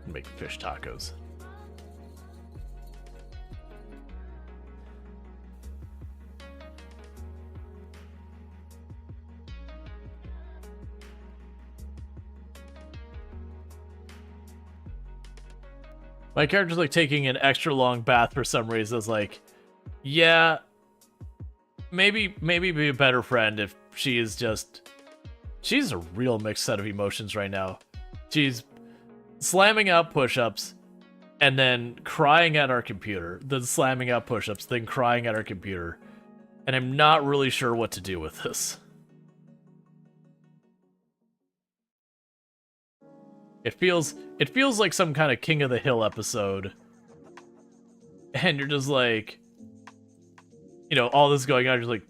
Make fish tacos. My character's like taking an extra long bath for some reason. It's like, yeah, maybe be a better friend if she is just... She's a real mixed set of emotions right now. She's slamming out push-ups and then crying at our computer, then slamming out push-ups, then crying at our computer. And I'm not really sure what to do with this. It feels like some kind of King of the Hill episode. And you're just like, you know, all this going on, you're like,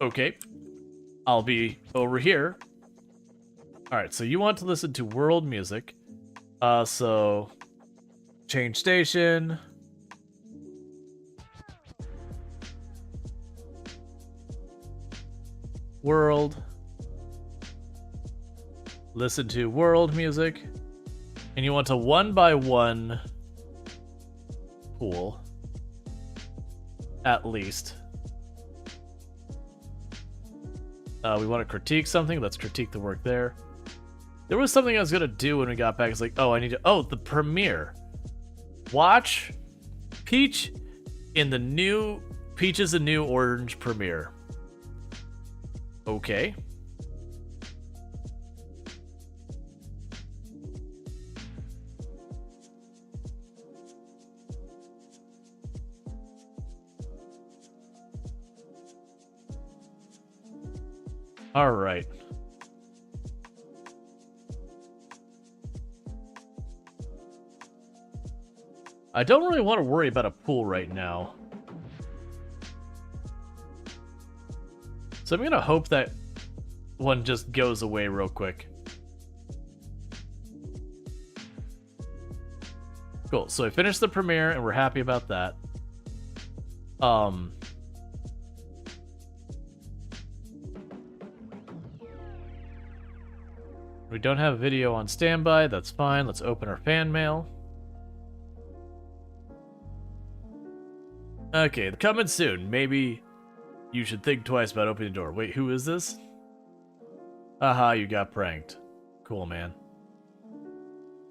okay, I'll be over here. Alright, so you want to listen to world music. So change station. World. Listen to world music. And you want a 1x1 pool. At least. We want to critique something. Let's critique the work there. There was something I was going to do when we got back. It's like, oh, I need to... Oh, the premiere. Watch Peach in the new... Peach is a new orange premiere. Okay. All right. I don't really want to worry about a pool right now. So I'm going to hope that one just goes away real quick. Cool. So I finished the premiere and we're happy about that. We don't have video on standby. That's fine. Let's open our fan mail. Okay, coming soon. Maybe you should think twice about opening the door. Wait, who is this? Aha, you got pranked. Cool, man.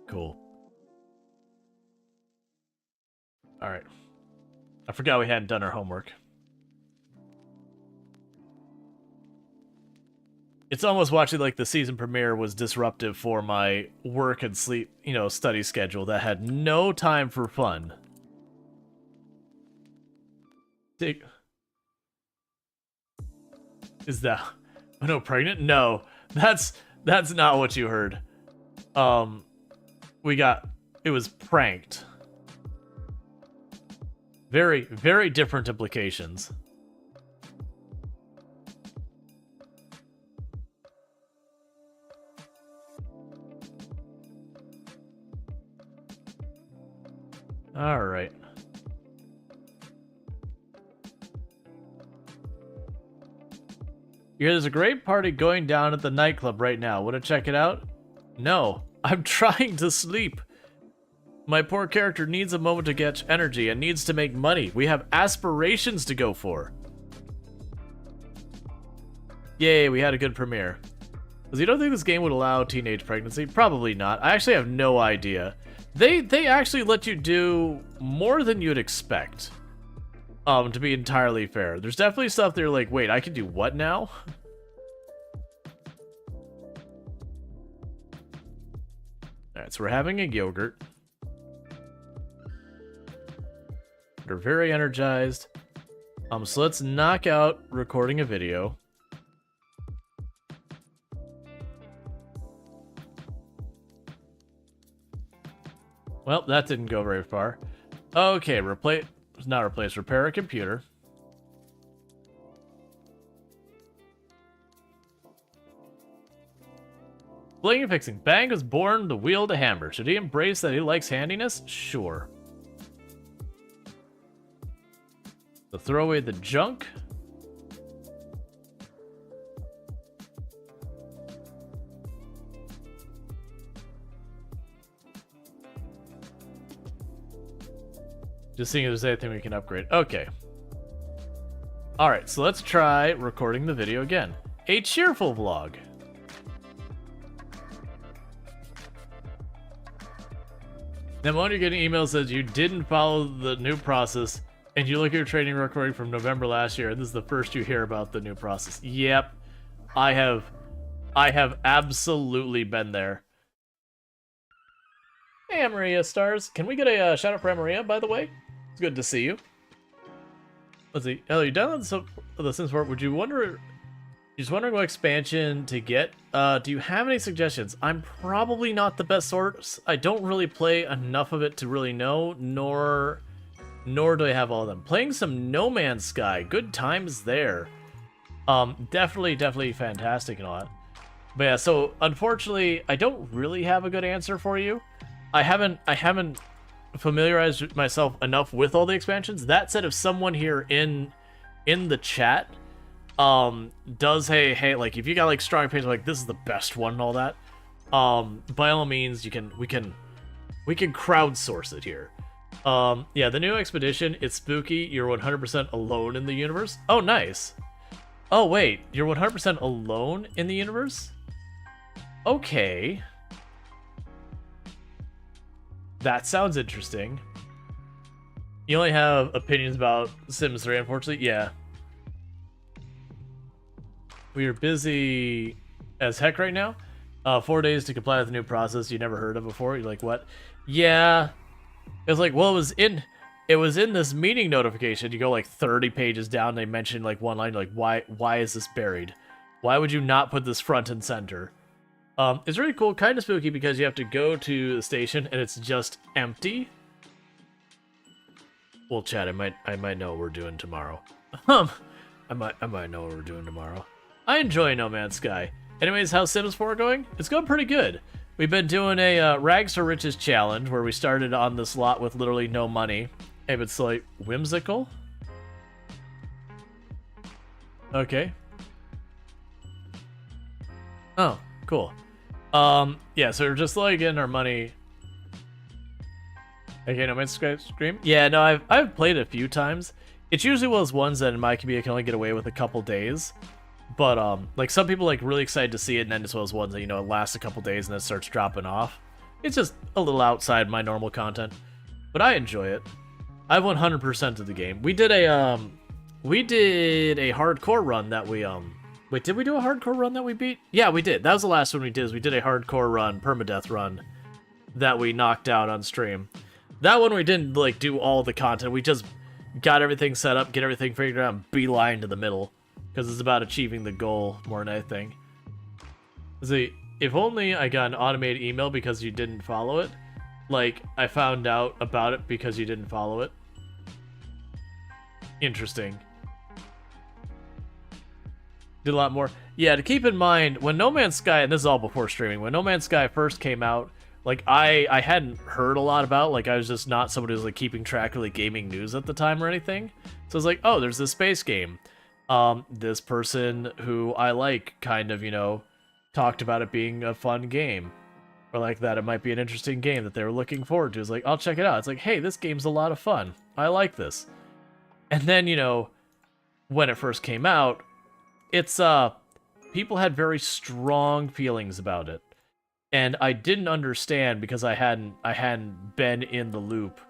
Cool. Alright. I forgot we hadn't done our homework. It's almost watching like the season premiere was disruptive for my work and sleep, you know, study schedule that had no time for fun. Is that... Oh no, pregnant? No. That's not what you heard. It was pranked. Very, very different implications. All right. You hear there's a great party going down at the nightclub right now. Want to check it out? No, I'm trying to sleep. My poor character needs a moment to catch energy and needs to make money. We have aspirations to go for. Yay, we had a good premiere. Because you don't think this game would allow teenage pregnancy? Probably not. I actually have no idea. They actually let you do more than you'd expect. To be entirely fair. There's definitely stuff they're like, wait, I can do what now? Alright, so we're having a yogurt. They're very energized. So let's knock out recording a video. Well, that didn't go very far. Okay, repair a computer. Playing and fixing. Bang was born to wield a hammer. Should he embrace that he likes handiness? Sure. The throw away the junk. Just seeing if there's anything we can upgrade. Okay. Alright, so let's try recording the video again. A cheerful vlog. Now, when you're getting emails says you didn't follow the new process, and you look at your training recording from November last year, and this is the first you hear about the new process. Yep, I have absolutely been there. Hey, Maria Stars, can we get a shout out for Maria, by the way? It's good to see you. Let's see. Oh, you downloaded the Sims 4. Would you wonder? Just wondering what expansion to get. Do you have any suggestions? I'm probably not the best source. I don't really play enough of it to really know, nor do I have all of them. Playing some No Man's Sky. Good times there. Definitely fantastic and all that. But yeah, so unfortunately, I don't really have a good answer for you. I haven't familiarized myself enough with all the expansions. That said, if someone here in the chat does hey, like if you got like strong opinions like this is the best one and all that, by all means we can crowdsource it here. Yeah, the new expedition, it's spooky. You're 100% alone in the universe. Oh, nice. Oh wait, you're 100% alone in the universe? Okay. That sounds interesting. You only have opinions about Sims 3, unfortunately? Yeah. We are busy as heck right now. 4 days to comply with the new process you never heard of before. You're like, what? Yeah. It was like, well, it was in this meeting notification. You go like 30 pages down, they mention like one line, like, why is this buried? Why would you not put this front and center? It's really cool, kind of spooky, because you have to go to the station and it's just empty. Well, chat, I might know what we're doing tomorrow. I might know what we're doing tomorrow. I enjoy No Man's Sky. Anyways, how's Sims 4 going? It's going pretty good. We've been doing a Rags to Riches challenge where we started on this lot with literally no money. Hey, it's like whimsical. Okay. Oh, cool. Yeah, so we're just like getting our money. Okay, No Man's Sky stream. Yeah, no, I've played it a few times. It's usually one of those ones that in my community I can only get away with a couple days. But like some people like really excited to see it, and then it's one of those ones that, you know, it lasts a couple days and then it starts dropping off. It's just a little outside my normal content, but I enjoy it. I've 100% of the game. We did a hardcore run that we wait, did we do a hardcore run that we beat? Yeah, we did. That was the last one we did. Is we did a hardcore run, permadeath run, that we knocked out on stream. That one we didn't like do all the content. We just got everything set up, get everything figured out, and beeline to the middle. Because it's about achieving the goal more than anything. See, if only I got an automated email because you didn't follow it. Like, I found out about it because you didn't follow it. Interesting. Did a lot more. Yeah, to keep in mind, when No Man's Sky, and this is all before streaming, when No Man's Sky first came out, like, I hadn't heard a lot about, like, I was just not somebody who was, like, keeping track of, like, gaming news at the time or anything. So I was like, oh, there's this space game. This person who I like kind of, you know, talked about it being a fun game. Or like that it might be an interesting game that they were looking forward to. It's like, I'll check it out. It's like, hey, this game's a lot of fun. I like this. And then, you know, when it first came out, it's, people had very strong feelings about it. And I didn't understand because I hadn't been in the loop.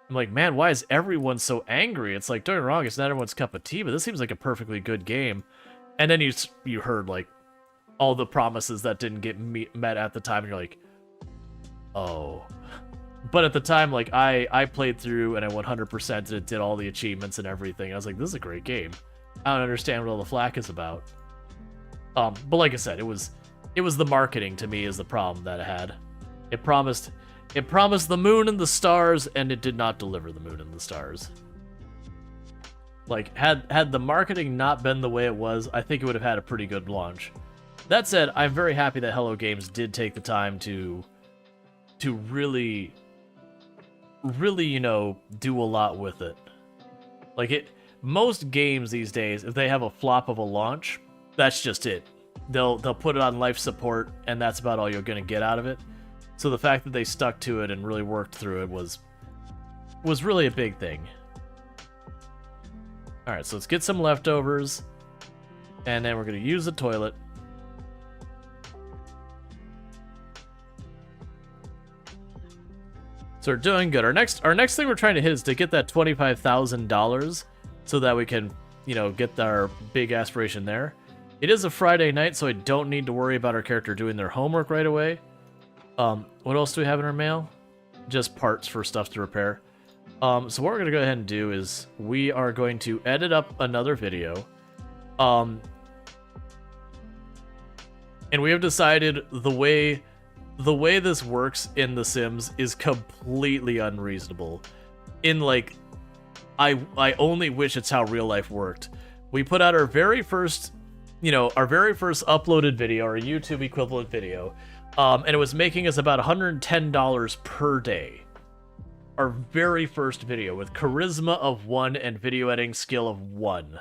I'm like, man, why is everyone so angry? It's like, don't get me wrong, it's not everyone's cup of tea, but this seems like a perfectly good game. And then you heard, like, all the promises that didn't get met at the time, and you're like, oh. But at the time, like, I played through, and I 100%'d it, did all the achievements and everything. I was like, this is a great game. I don't understand what all the flack is about. But like I said, it was the marketing, to me, is the problem that it had. It promised the moon and the stars, and it did not deliver the moon and the stars. Like, had the marketing not been the way it was, I think it would have had a pretty good launch. That said, I'm very happy that Hello Games did take the time to really, you know, do a lot with it. Like, most games these days, if they have a flop of a launch, that's just it. They'll put it on life support, and that's about all you're gonna get out of it. So the fact that they stuck to it and really worked through it was really a big thing. All right, so let's get some leftovers, and then we're gonna use the toilet. So we're doing good. Our next thing we're trying to hit is to get that $25,000 so that we can, you know, get our big aspiration there. It is a Friday night, so I don't need to worry about our character doing their homework right away. What else do we have in our mail? Just parts for stuff to repair. So what we're going to go ahead and do is we are going to edit up another video. And we have decided the way this works in The Sims is completely unreasonable. In like, I only wish it's how real life worked. We put out our very first, uploaded video, our YouTube equivalent video, and it was making us about $110 per day. Our very first video with charisma of 1 and video editing skill of 1.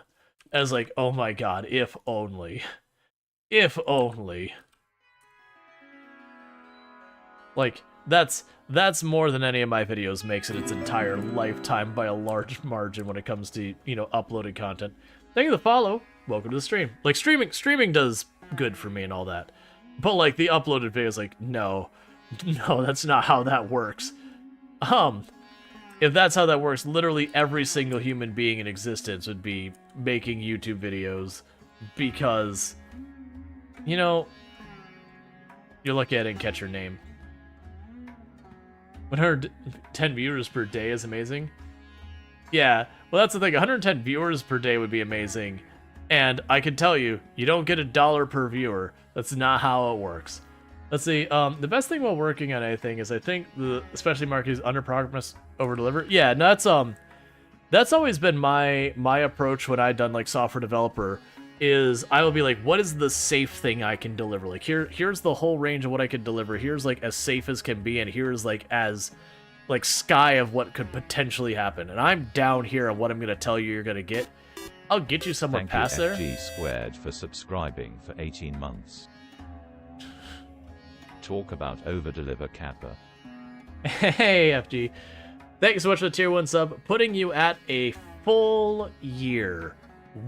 I was like, oh my god, if only. If only. Like, that's more than any of my videos makes in its entire lifetime by a large margin when it comes to, uploaded content. Thank you for the follow. Welcome to the stream. Like, streaming does good for me and all that. But, like, the uploaded video is like, no, that's not how that works. If that's how that works, literally every single human being in existence would be making YouTube videos because, you're lucky I didn't catch your name. 110 viewers per day is amazing. Yeah, well, that's the thing. 110 viewers per day would be amazing. And I can tell you, you don't get $1 per viewer. That's not how it works. Let's see. The best thing while working on anything is I think the especially market is under promise, over deliver. Yeah, no, that's always been my approach when I've done like software developer. Is I will be like, what is the safe thing I can deliver? Like here's the whole range of what I can deliver. Here's like as safe as can be, and here's like as like sky of what could potentially happen. And I'm down here on what I'm gonna tell you're gonna get. I'll get you somewhere past there. Thank you, FG Squared, for subscribing for 18 months. Talk about over-deliver Kappa. Hey, FG. Thanks so much for the tier 1 sub. Putting you at a full year.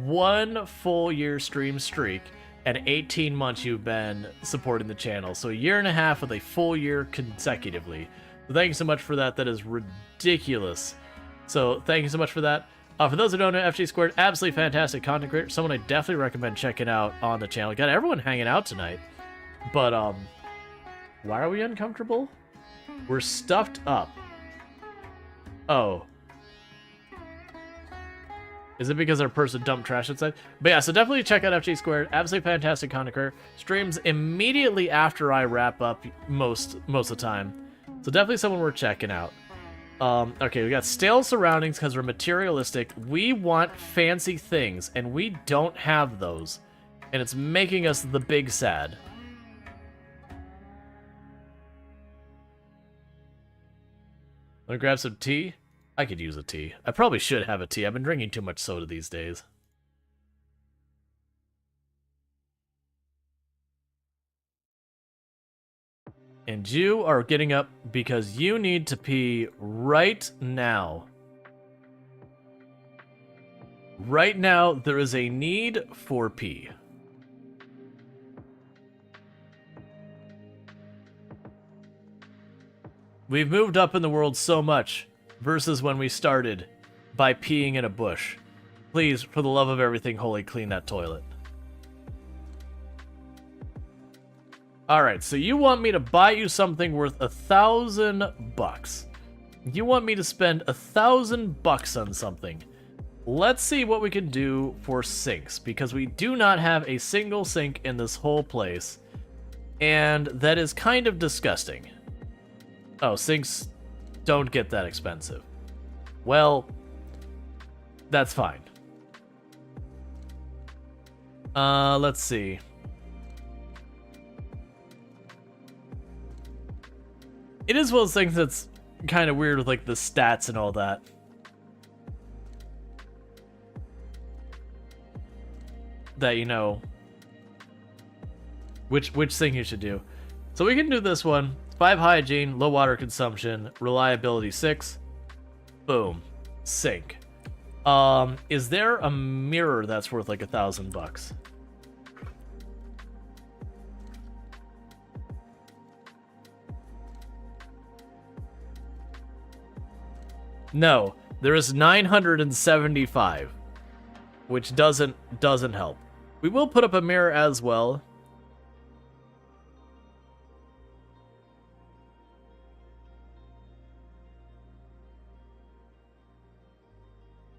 1 full year stream streak. And 18 months you've been supporting the channel. So a year and a half with a full year consecutively. So thank you so much for that. That is ridiculous. So thank you so much for that. For those who don't know, FG Squared, absolutely fantastic content creator. Someone I definitely recommend checking out on the channel. Got everyone hanging out tonight. But, why are we uncomfortable? We're stuffed up. Oh. Is it because our person dumped trash outside? But yeah, so definitely check out FG Squared. Absolutely fantastic content creator. Streams immediately after I wrap up most of the time. So definitely someone worth checking out. Okay, we got stale surroundings because we're materialistic. We want fancy things, and we don't have those. And it's making us the big sad. Wanna grab some tea? I could use a tea. I probably should have a tea. I've been drinking too much soda these days. And you are getting up because you need to pee right now. Right now, there is a need for pee. We've moved up in the world so much versus when we started by peeing in a bush. Please, for the love of everything holy, clean that toilet. Alright, so you want me to buy you something worth $1,000. You want me to spend $1,000 on something. Let's see what we can do for sinks, because we do not have a single sink in this whole place. And that is kind of disgusting. Oh, sinks don't get that expensive. Well, that's fine. Let's see. It is one of those things that's kind of weird with like the stats and all that. that you know which thing you should do. So we can do this one. 5 hygiene, low water consumption, reliability 6. Boom. Sink. Is there a mirror that's worth like $1,000? No, there is 975, which doesn't help. We will put up a mirror as well.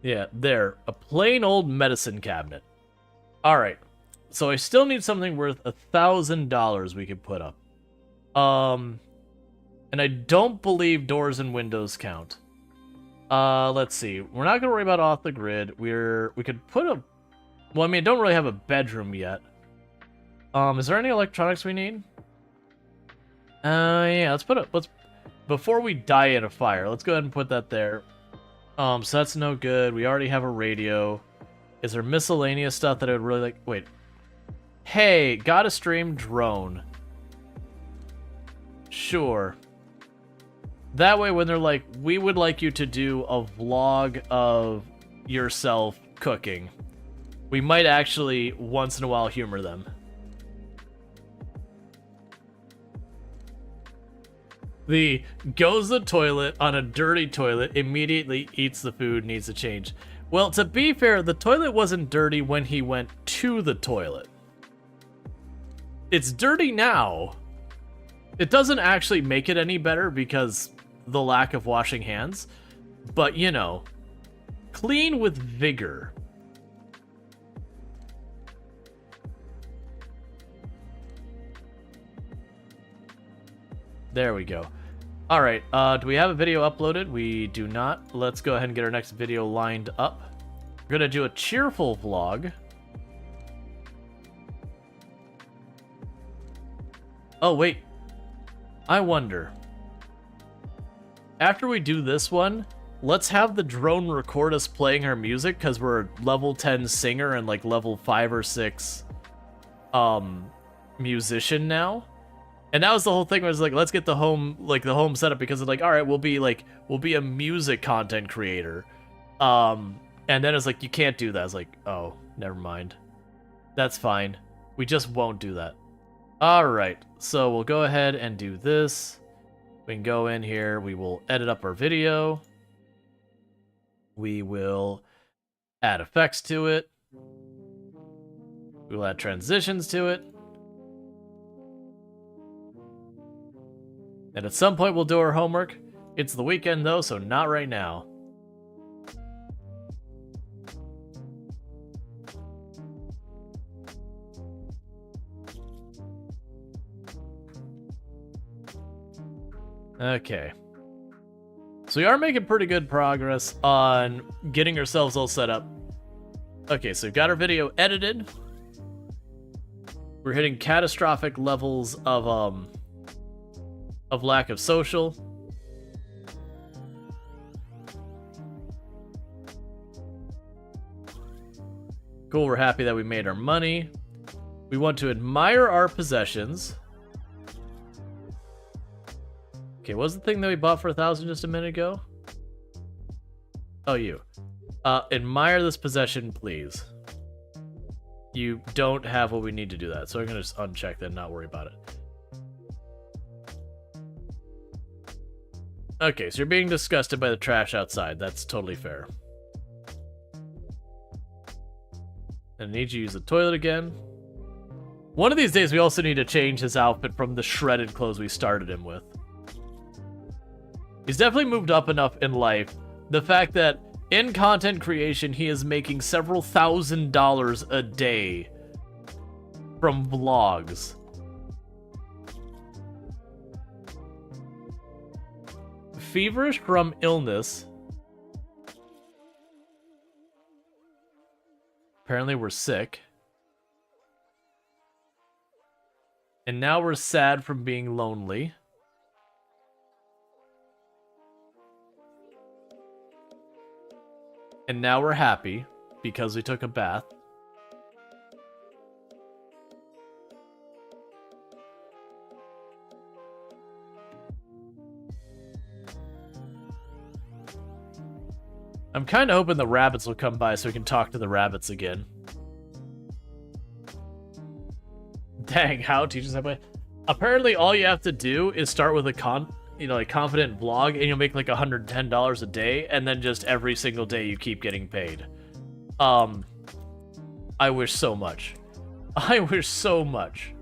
Yeah, there. A plain old medicine cabinet. Alright. So I still need something worth $1,000 we could put up. And I don't believe doors and windows count. Let's see. We're not gonna worry about off the grid. We could put a... Well, I mean, I don't really have a bedroom yet. Is there any electronics we need? Yeah, let's before we die in a fire, let's go ahead and put that there. So that's no good. We already have a radio. Is there miscellaneous stuff that I would really like? Wait. Hey, got a stream drone. Sure. That way, when they're like, we would like you to do a vlog of yourself cooking, we might actually, once in a while, humor them. The goes to the toilet on a dirty toilet, immediately eats the food, needs to change. Well, to be fair, the toilet wasn't dirty when he went to the toilet. It's dirty now. It doesn't actually make it any better because the lack of washing hands. But, you know, clean with vigor. There we go. All right, do we have a video uploaded? We do not. Let's go ahead and get our next video lined up. We're gonna do a cheerful vlog. Oh, wait. I wonder. After we do this one, let's have the drone record us playing our music, because we're a level 10 singer and like level 5 or 6 musician now. And that was the whole thing, was like, let's get the home setup, because it's like, all right, we'll be a music content creator. And then it's like, you can't do that. It's like, oh, never mind. That's fine. We just won't do that. All right, so we'll go ahead and do this. We can go in here. We will edit up our video. We will add effects to it. We will add transitions to it. And at some point we'll do our homework. It's the weekend though, so not right now. Okay. So we are making pretty good progress on getting ourselves all set up. Okay, so we've got our video edited. We're hitting catastrophic levels of lack of social. Cool, we're happy that we made our money. We want to admire our possessions. Okay, what was the thing that we bought for 1,000 just a minute ago? Oh, you. Admire this possession, please. You don't have what we need to do that, so I'm gonna just uncheck that and not worry about it. Okay, so you're being disgusted by the trash outside. That's totally fair. I need you to use the toilet again. One of these days, we also need to change his outfit from the shredded clothes we started him with. He's definitely moved up enough in life. The fact that in content creation, he is making several $1,000s a day from vlogs. Feverish from illness. Apparently we're sick. And now we're sad from being lonely. And now we're happy because we took a bath. I'm kind of hoping the rabbits will come by so we can talk to the rabbits again. Dang, how teaches that way? Apparently, all you have to do is start with a confident vlog, and you'll make like $110 a day, and then just every single day you keep getting paid. I wish so much. I wish so much.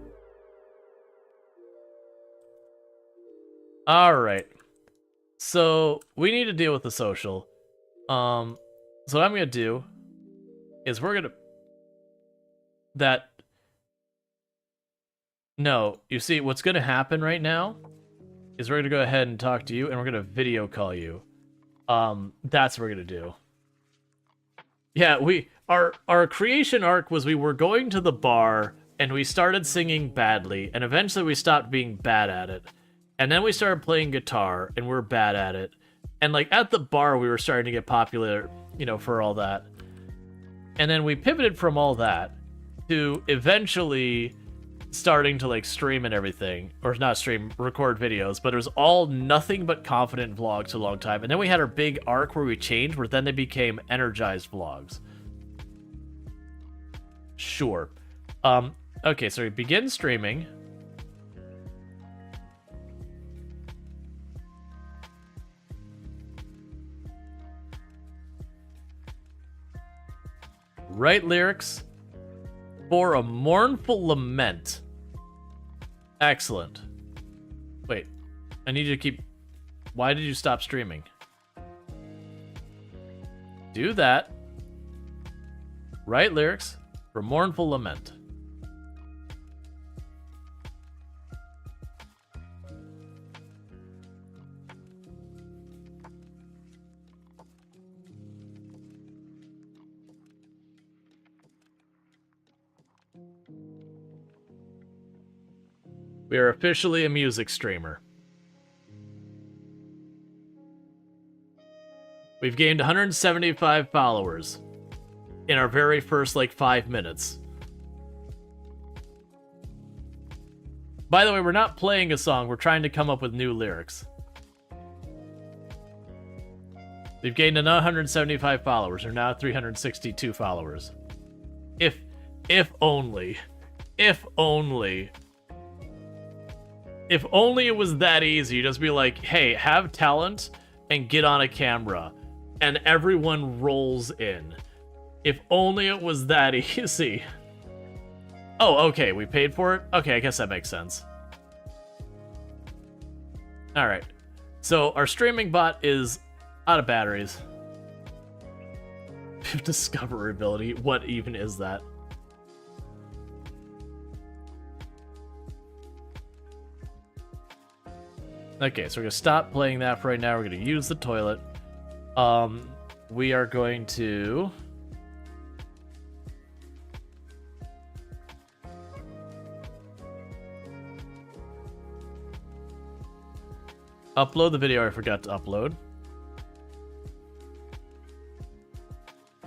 All right. So we need to deal with the social. So what I'm gonna do is No, you see, what's gonna happen right now is we're gonna go ahead and talk to you, and we're gonna video call you. That's what we're gonna do. Yeah, our creation arc was we were going to the bar and we started singing badly, and eventually we stopped being bad at it. And then we started playing guitar and we're bad at it. And like at the bar we were starting to get popular, for all that. And then we pivoted from all that to eventually starting to like stream and everything, or not stream, record videos, but it was all nothing but confident vlogs a long time. And then we had our big arc where we changed, where then they became energized vlogs. Sure. Okay, so we begin streaming. Write lyrics for a mournful lament. Excellent. Wait, I need you to keep... Why did you stop streaming? Do that. Write lyrics for mournful lament. We are officially a music streamer. We've gained 175 followers in our very first, 5 minutes. By the way, we're not playing a song, we're trying to come up with new lyrics. We've gained another 175 followers. We're now 362 followers. If only. If only. If only it was that easy, just be like, hey, have talent and get on a camera, and everyone rolls in. If only it was that easy. Oh, okay, we paid for it? Okay, I guess that makes sense. Alright, so our streaming bot is out of batteries. Discoverability, what even is that? Okay, so we're gonna stop playing that for right now. We're gonna use the toilet. We are going to... upload the video I forgot to upload.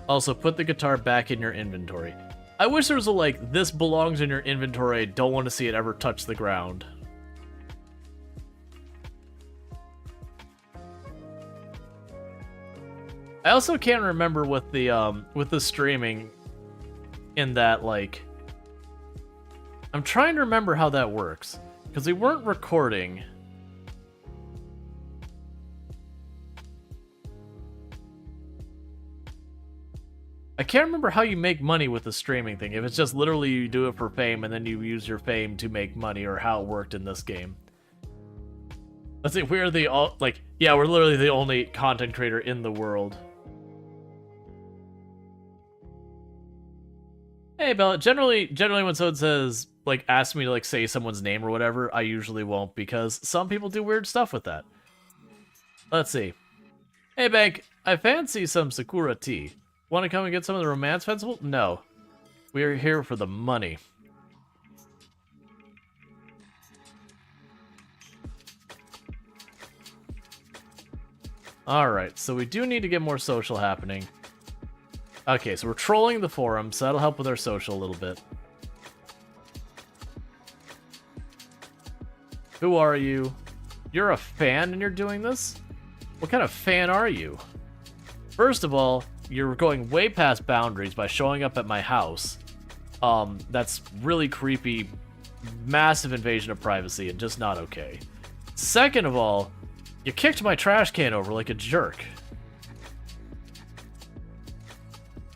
Also, put the guitar back in your inventory. I wish there was a, this belongs in your inventory, I don't want to see it ever touch the ground. I also can't remember with the streaming in that, I'm trying to remember how that works, because we weren't recording. I can't remember how you make money with the streaming thing, if it's just literally you do it for fame and then you use your fame to make money, or how it worked in this game. Let's see, we're yeah, we're literally the only content creator in the world. Hey, Bella, generally when someone says, asks me to, say someone's name or whatever, I usually won't, because some people do weird stuff with that. Let's see. Hey, Bank, I fancy some Sakura tea. Want to come and get some of the Romance Festival? No. We are here for the money. Alright, so we do need to get more social happening. Okay, so we're trolling the forum, so that'll help with our social a little bit. Who are you? You're a fan and you're doing this? What kind of fan are you? First of all, you're going way past boundaries by showing up at my house. That's really creepy, massive invasion of privacy, and just not okay. Second of all, you kicked my trash can over like a jerk.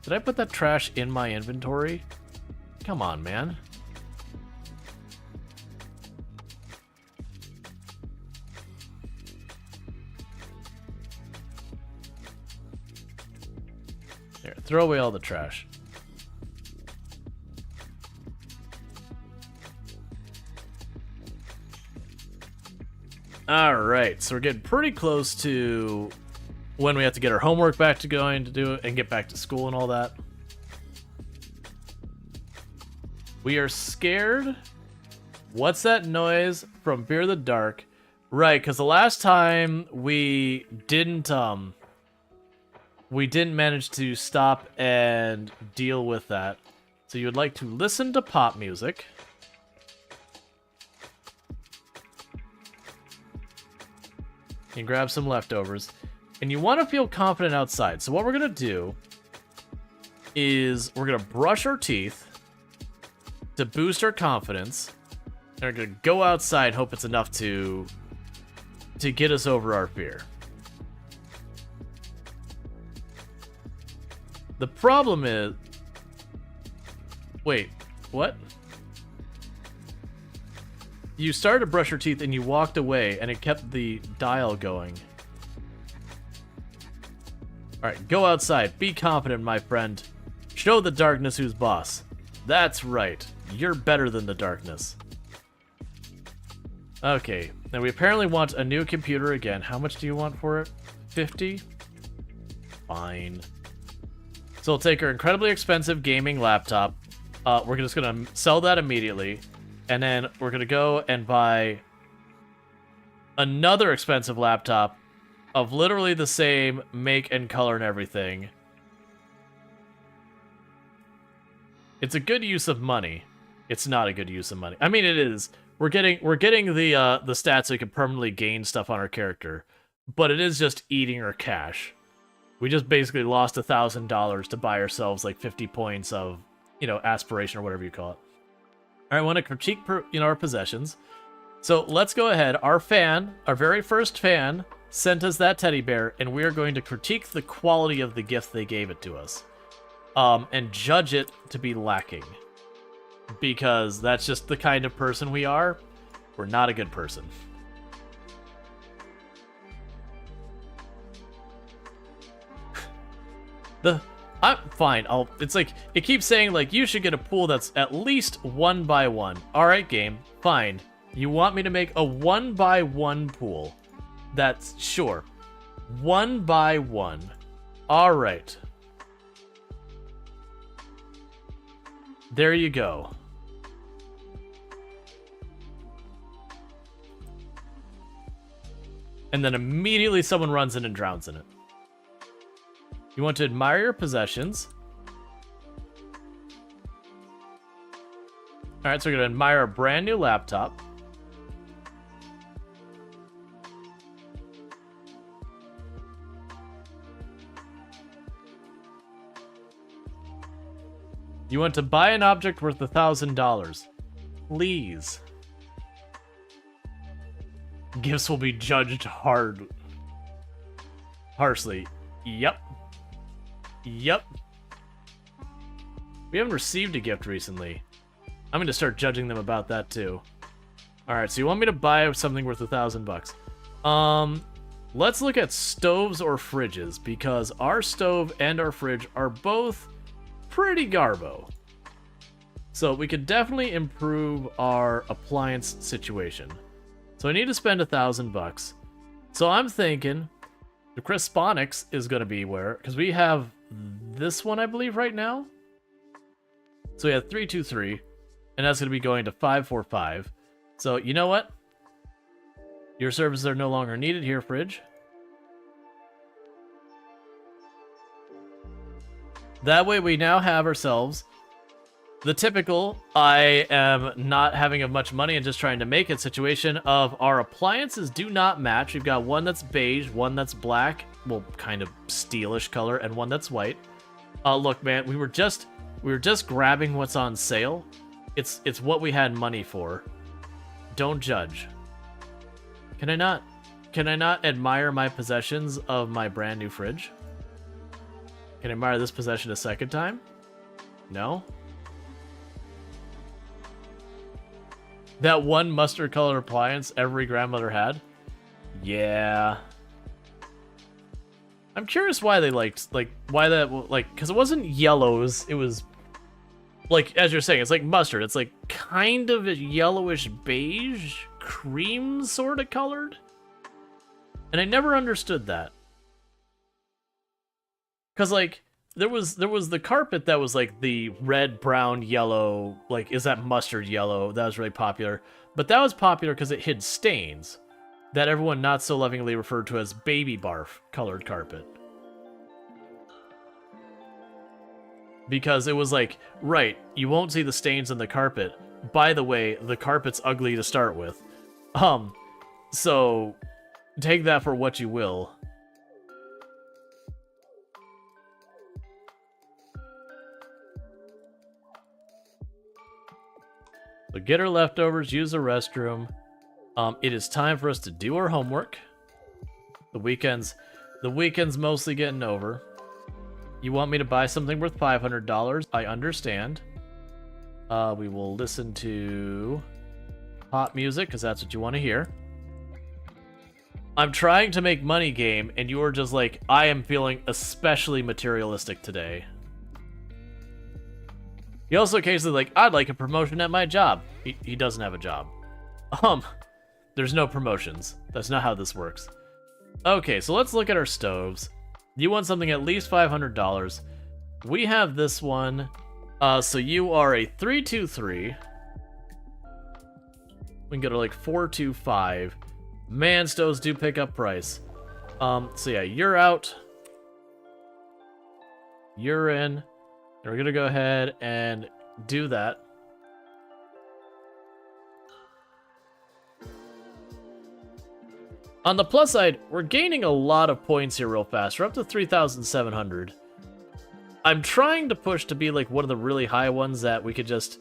Did I put that trash in my inventory? Come on, man. Here, throw away all the trash. Alright, so we're getting pretty close to when we have to get our homework back to going to do it and get back to school and all that. We are scared. What's that noise from Fear the Dark? Right, because the last time we didn't manage to stop and deal with that. So you would like to listen to pop music. And grab some leftovers. And you want to feel confident outside. So what we're going to do is we're going to brush our teeth to boost our confidence. And we're going to go outside and hope it's enough to get us over our fear. The problem is... Wait, what? You started to brush your teeth and you walked away and it kept the dial going. Alright, go outside. Be confident, my friend. Show the darkness who's boss. That's right. You're better than the darkness. Okay, now we apparently want a new computer again. How much do you want for it? 50? Fine. So we'll take our incredibly expensive gaming laptop. We're just going to sell that immediately. And then we're going to go and buy another expensive laptop of literally the same make and color and everything. It's a good use of money. It's not a good use of money. I mean, it is. We're getting the stats so we can permanently gain stuff on our character, but it is just eating our cash. We just basically lost $1,000 to buy ourselves like 50 points of, aspiration or whatever you call it. All right, I want to critique our possessions. So let's go ahead. Our very first fan, sent us that teddy bear, and we are going to critique the quality of the gift they gave it to us, and judge it to be lacking. Because that's just the kind of person we are. We're not a good person. I'm fine. It's like, it keeps saying, like, you should get a pool that's at least 1x1. Alright, game. Fine. You want me to make a 1x1 pool. That's, sure. 1x1. Alright. There you go. And then immediately someone runs in and drowns in it. You want to admire your possessions. Alright, so we're going to admire a brand new laptop. You want to buy an object worth $1,000. Please. Gifts will be judged harshly. Yep. Yep. We haven't received a gift recently. I'm going to start judging them about that too. Alright, so you want me to buy something worth $1,000. Let's look at stoves or fridges, because our stove and our fridge are both pretty garbo. So we could definitely improve our appliance situation. So I need to spend $1,000. So I'm thinking the Crisponics is going to be where, because we have this one, I believe, right now. So we have 323, and that's going to be going to 545. So you know what? Your services are no longer needed here, fridge. That way we now have ourselves the typical I am not having much money and just trying to make it situation of our appliances do not match. We've got one that's beige, one that's black, well, kind of steelish color, and one that's white. Look, man, we were just grabbing what's on sale. It's what we had money for. Don't judge. Can I not admire my possessions of my brand new fridge? Can I admire this possession a second time? No? That one mustard colored appliance every grandmother had? Yeah. I'm curious why they why that, because it wasn't yellows, it was, like, as you're saying, it's like mustard. It's like kind of a yellowish beige, cream sort of colored. And I never understood that. Because, like, there was the carpet that was, like, the red, brown, yellow, like, is that mustard yellow? That was really popular. But that was popular because it hid stains that everyone not so lovingly referred to as baby barf colored carpet. Because it was like, right, you won't see the stains on the carpet. By the way, the carpet's ugly to start with. So take that for what you will. So get our leftovers, use the restroom. It is time for us to do our homework. The weekend's mostly getting over. You want me to buy something worth $500? I understand. We will listen to pop music, because that's what you want to hear. I'm trying to make money game, and you are just like, I am feeling especially materialistic today. He also occasionally like, I'd like a promotion at my job. He doesn't have a job. There's no promotions. That's not how this works. Okay, so let's look at our stoves. You want something at least $500. We have this one. So you are a 323. We can go to like 425. Man, stoves do pick up price. So yeah, you're out. You're in. And we're gonna go ahead and do that. On the plus side, we're gaining a lot of points here real fast. We're up to 3,700. I'm trying to push to be like one of the really high ones that we could just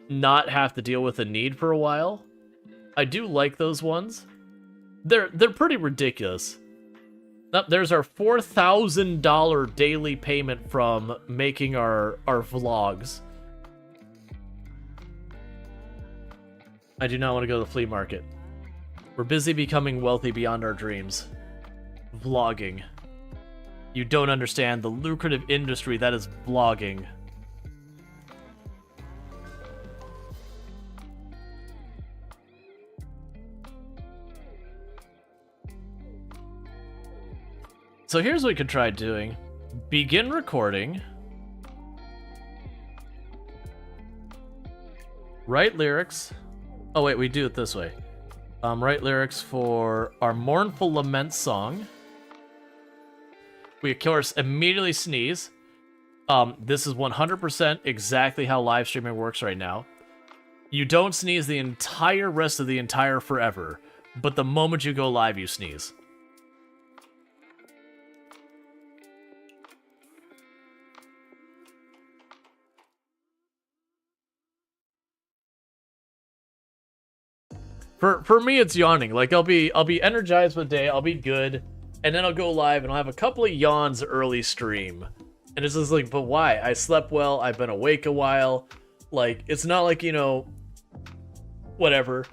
not have to deal with a need for a while. I do like those ones. They're pretty ridiculous. There's our $4,000 daily payment from making our vlogs. I do not want to go to the flea market. We're busy becoming wealthy beyond our dreams. Vlogging. You don't understand the lucrative industry that is vlogging. So here's what we could try doing. Begin recording. Write lyrics. Oh wait, we do it this way. Write lyrics for our Mournful Lament song. We, of course, immediately sneeze. This is 100% exactly how live streaming works right now. You don't sneeze the entire rest of the entire forever, but the moment you go live, you sneeze. For me, it's yawning. Like I'll be energized for the day. I'll be good, and then I'll go live and I'll have a couple of yawns early stream, and it's just like, but why? I slept well. I've been awake a while. Like it's not like, you know, whatever.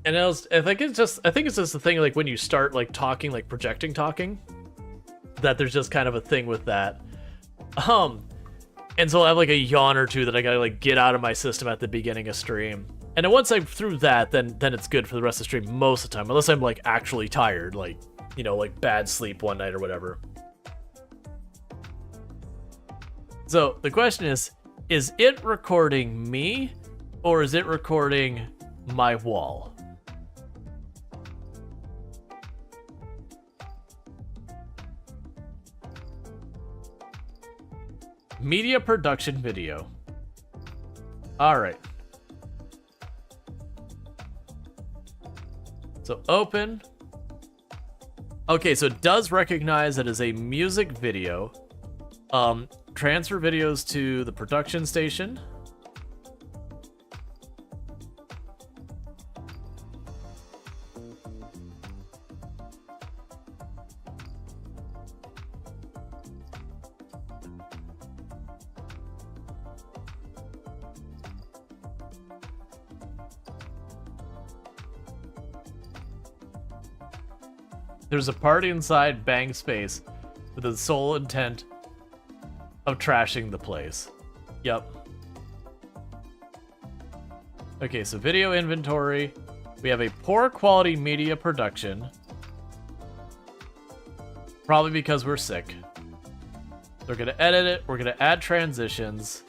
And I think it's just the thing, like when you start like talking, like projecting talking, that there's just kind of a thing with that. And so I have like a yawn or two that I gotta like get out of my system at the beginning of stream. And then once I'm through that, then it's good for the rest of the stream most of the time, unless I'm like actually tired, like, you know, like bad sleep one night or whatever. So the question is it recording me or is it recording my wall? Media production video. All right. So open Okay, so it does recognize it as a music video. Transfer videos to the production station. There's a party inside Bang Space with the sole intent of trashing the place. Yep. Okay, so video inventory. We have a poor quality media production. Probably because we're sick. We're gonna edit it, we're gonna add transitions,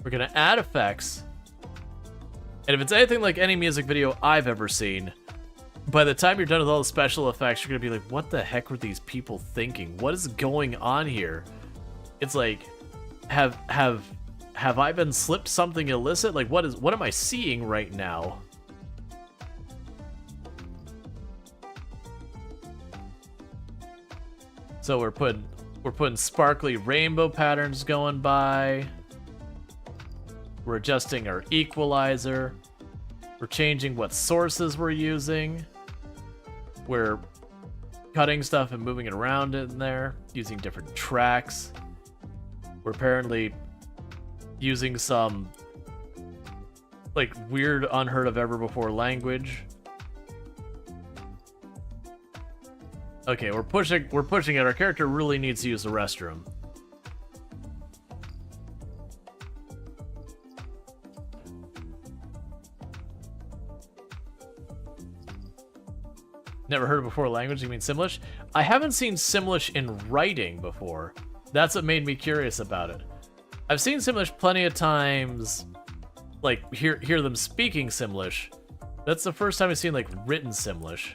we're gonna add effects. And if it's anything like any music video I've ever seen, by the time you're done with all the special effects, you're gonna be like, what the heck were these people thinking? What is going on here? It's like, have I been slipped something illicit? Like, what am I seeing right now? So we're putting sparkly rainbow patterns going by. We're adjusting our equalizer. We're changing what sources we're using. We're cutting stuff and moving it around in there, using different tracks. We're apparently using some like weird, unheard of ever before language. Okay, we're pushing it. Our character really needs to use the restroom. Never heard of before language? You mean Simlish? I haven't seen Simlish in writing before. That's what made me curious about it. I've seen Simlish plenty of times, like hear them speaking Simlish. That's the first time I've seen like written Simlish.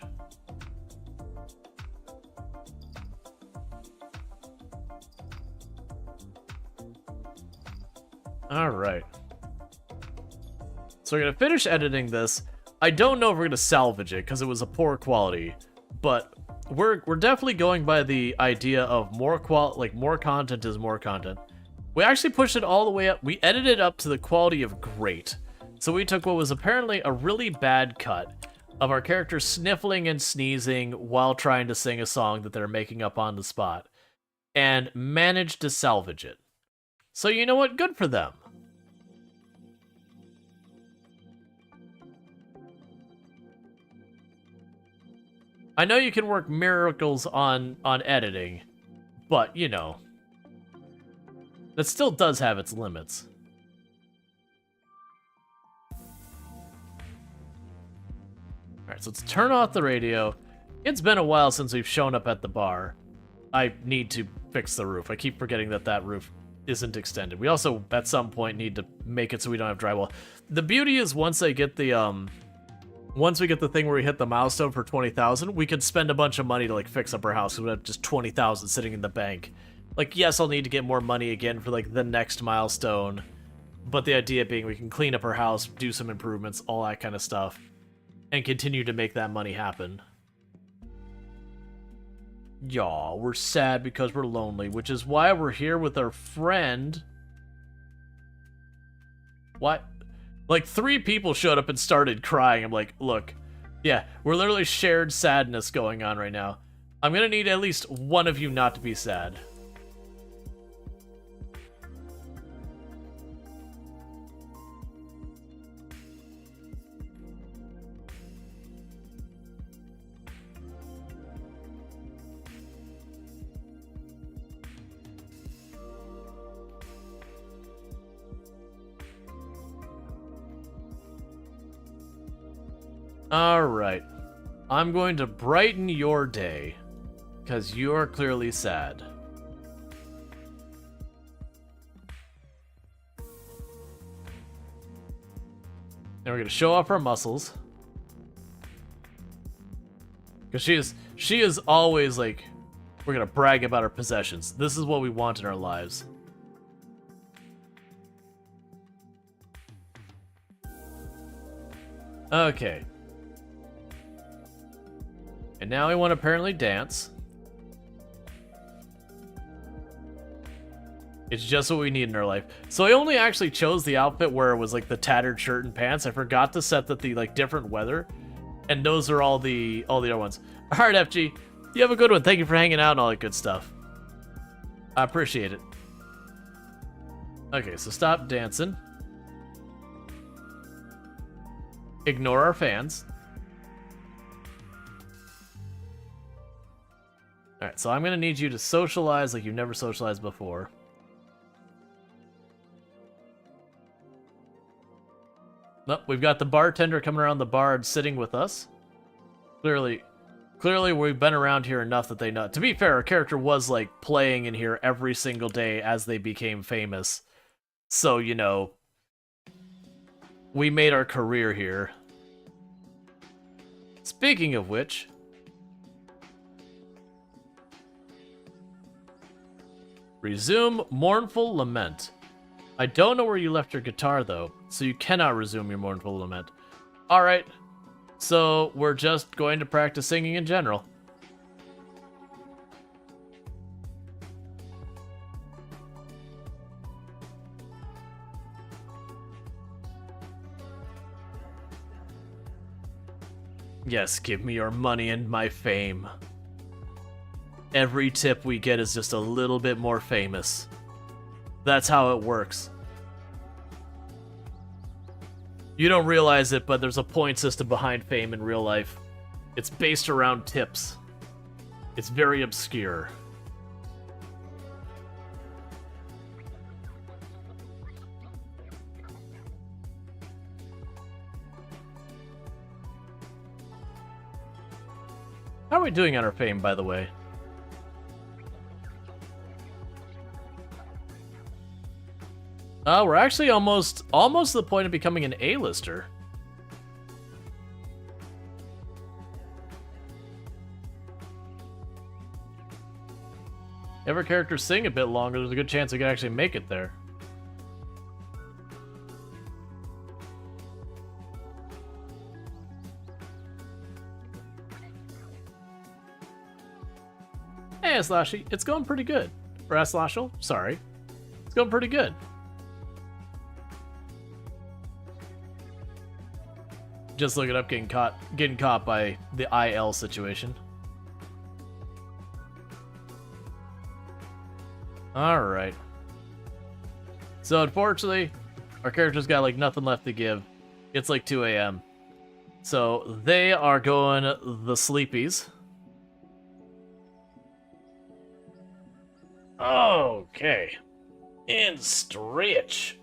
All right. So we're gonna finish editing this. I don't know if we're gonna salvage it because it was a poor quality, but we're definitely going by the idea of more content is more content. We actually pushed it all the way up. We edited it up to the quality of great. So we took what was apparently a really bad cut of our character sniffling and sneezing while trying to sing a song that they're making up on the spot, and managed to salvage it. So you know what? Good for them. I know you can work miracles on editing, but, you know, that still does have its limits. Alright, so let's turn off the radio. It's been a while since we've shown up at the bar. I need to fix the roof. I keep forgetting that roof isn't extended. We also, at some point, need to make it so we don't have drywall. The beauty is once we get the thing where we hit the milestone for 20,000, we could spend a bunch of money to like fix up our house. So we have just 20,000 sitting in the bank. Like, yes, I'll need to get more money again for like the next milestone, but the idea being we can clean up our house, do some improvements, all that kind of stuff, and continue to make that money happen. Y'all, we're sad because we're lonely, which is why we're here with our friend. What? Like, 3 people showed up and started crying. I'm like, look, yeah, we're literally shared sadness going on right now. I'm gonna need at least one of you not to be sad. Alright. I'm going to brighten your day, because you're clearly sad. Then we're going to show off our muscles. Because she is always like, we're going to brag about our possessions. This is what we want in our lives. Okay. And now we want to apparently dance. It's just what we need in our life. So I only actually chose the outfit where it was like the tattered shirt and pants. I forgot to set that the like different weather, and those are all the other ones. All right, FG, you have a good one. Thank you for hanging out and all that good stuff. I appreciate it. Okay, so stop dancing. Ignore our fans. All right, so I'm gonna need you to socialize like you've never socialized before. Nope, we've got the bartender coming around the bar and sitting with us. Clearly we've been around here enough that they know. To be fair, our character was like playing in here every single day as they became famous. So, you know, we made our career here. Speaking of which, resume mournful lament. I don't know where you left your guitar, though, so you cannot resume your mournful lament. Alright, so we're just going to practice singing in general. Yes, give me your money and my fame. Every tip we get is just a little bit more famous. That's how it works. You don't realize it, but there's a point system behind fame in real life. It's based around tips. It's very obscure. How are we doing on our fame, by the way? We're actually almost to the point of becoming an A-lister. If our characters sing a bit longer, there's a good chance we can actually make it there. Hey, Slashy, it's going pretty good. Or Slashel, sorry. It's going pretty good. Just looking up getting caught by the IL situation. Alright. So unfortunately, our character's got like nothing left to give. It's like 2 a.m. So they are going the sleepies. Okay. And stretch.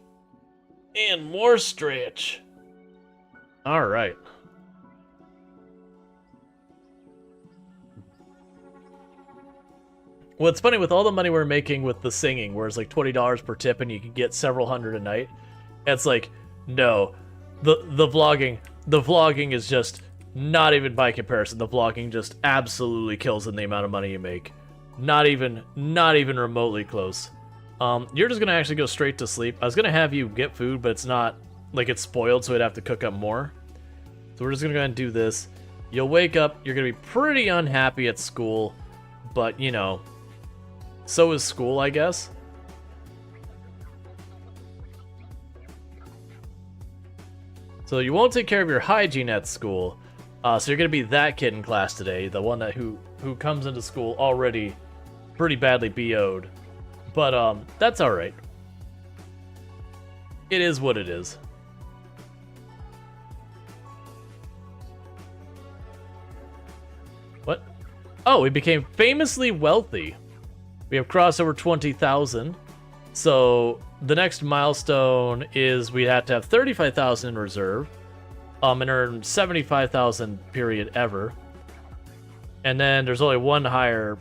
And more stretch. All right. Well, it's funny with all the money we're making with the singing, where it's like $20 per tip and you can get several hundred a night. It's like, no, the vlogging is just not even by comparison. The vlogging just absolutely kills in the amount of money you make. Not even remotely close. You're just gonna actually go straight to sleep. I was gonna have you get food, but it's not. Like, it's spoiled, so I'd have to cook up more. So we're just gonna go ahead and do this. You'll wake up, you're gonna be pretty unhappy at school, but, you know, so is school, I guess. So you won't take care of your hygiene at school, so you're gonna be that kid in class today, the one that who comes into school already pretty badly BO'd. But, that's alright. It is what it is. What? Oh, we became famously wealthy. We have crossed over 20,000. So the next milestone is we have to have 35,000 in reserve, and earn 75,000 period ever. And then there's only one higher.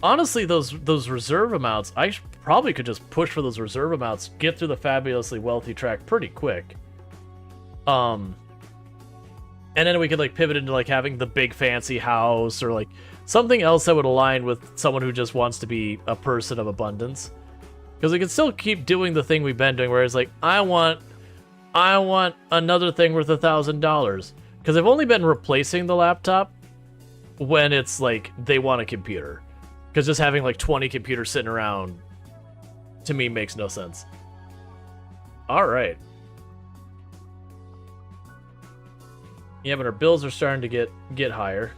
Honestly, those reserve amounts, I probably could just push for those reserve amounts, get through the fabulously wealthy track pretty quick. And then we could, like, pivot into, like, having the big fancy house or, like, something else that would align with someone who just wants to be a person of abundance. Because we can still keep doing the thing we've been doing, where it's like, I want another thing worth $1,000. Because I've only been replacing the laptop when it's, like, they want a computer. Because just having, like, 20 computers sitting around to me makes no sense. All right. Yeah, but our bills are starting to get higher.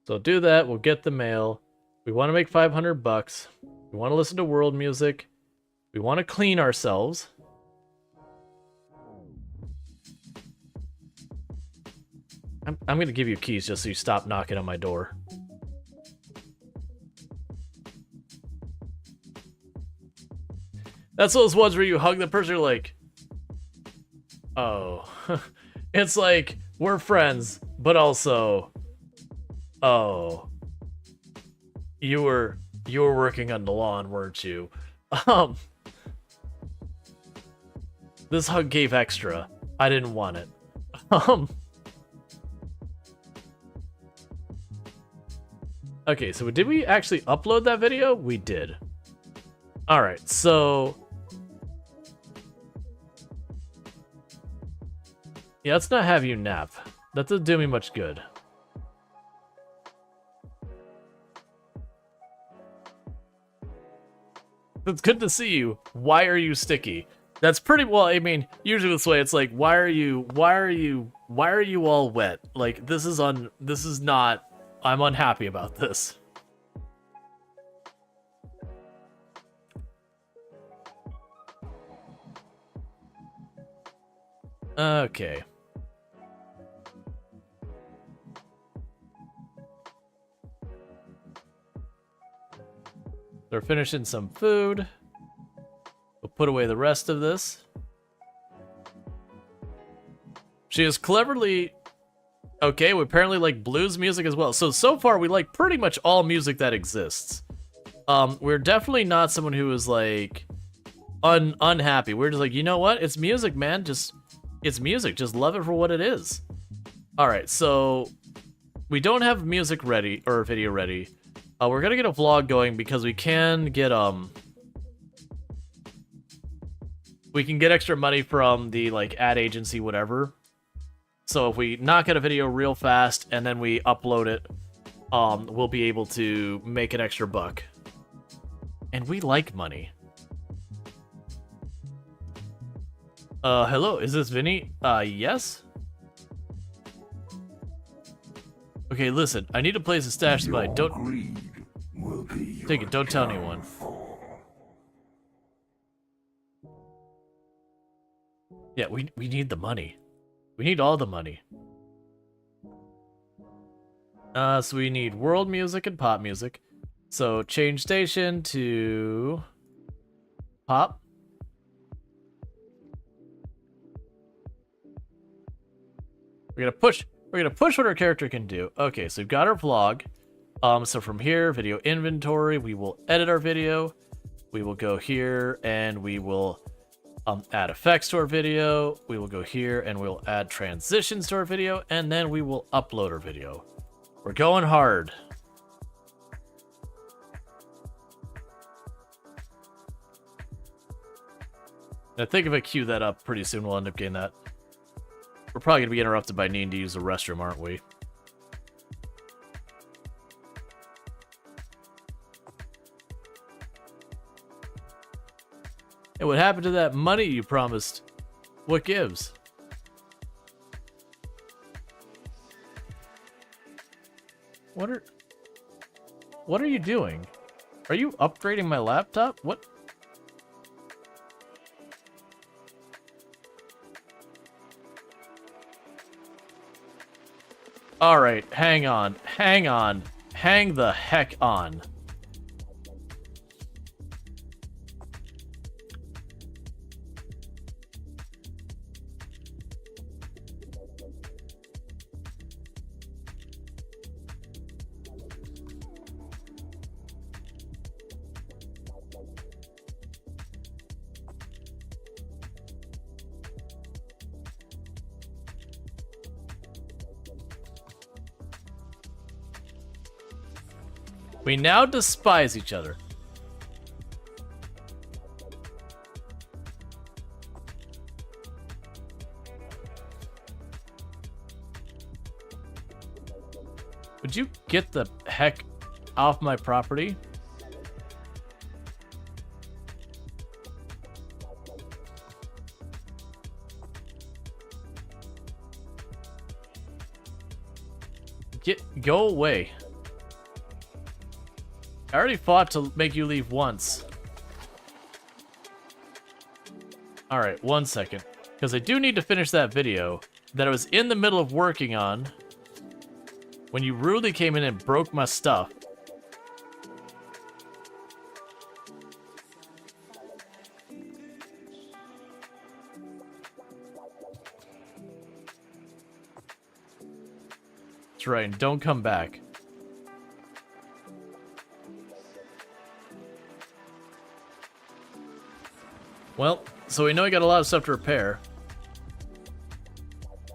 So do that. We'll get the mail. We want to make $500. We want to listen to world music. We want to clean ourselves. I'm going to give you keys just so you stop knocking on my door. That's those ones where you hug the person, you're like, oh. It's like, we're friends, but also, oh. You were working on the lawn, weren't you? This hug gave extra. I didn't want it. Okay, so did we actually upload that video? We did. Alright, so... yeah, let's not have you nap. That doesn't do me much good. It's good to see you. Why are you sticky? That's pretty well, I mean, usually this way it's like, why are you all wet? Like, this is not, I'm unhappy about this. Okay. They're finishing some food. We'll put away the rest of this. She is cleverly... okay, we apparently like blues music as well. So far we like pretty much all music that exists. We're definitely not someone who is like unhappy. We're just like, you know what? It's music, man. It's music. Just love it for what it is. Alright, so we don't have music ready or video ready. We're gonna get a vlog going because we can get extra money from the like ad agency, whatever. So if we knock out a video real fast and then we upload it, we'll be able to make an extra buck. And we like money. Hello, is this Vinny? Yes? Okay, listen, I need a place to stash the money. Don't take it, don't tell anyone. Yeah, we need the money. We need all the money. So we need world music and pop music. So change station to pop. We're gonna push what our character can do. Okay, so we've got our vlog. So from here, video inventory, we will edit our video. We will go here and we will add effects to our video. We will go here and we'll add transitions to our video, and then we will upload our video. We're going hard. I think if I queue that up pretty soon, we'll end up getting that. We're probably gonna be interrupted by needing to use the restroom, aren't we? And what happened to that money you promised? What gives? What are you doing? Are you upgrading my laptop? What? All right, hang on. Hang the heck on. We now despise each other. Would you get the heck off my property? Go away. I already fought to make you leave once. Alright, 1 second. Because I do need to finish that video that I was in the middle of working on when you rudely came in and broke my stuff. That's right, and don't come back. Well, so we know we got a lot of stuff to repair.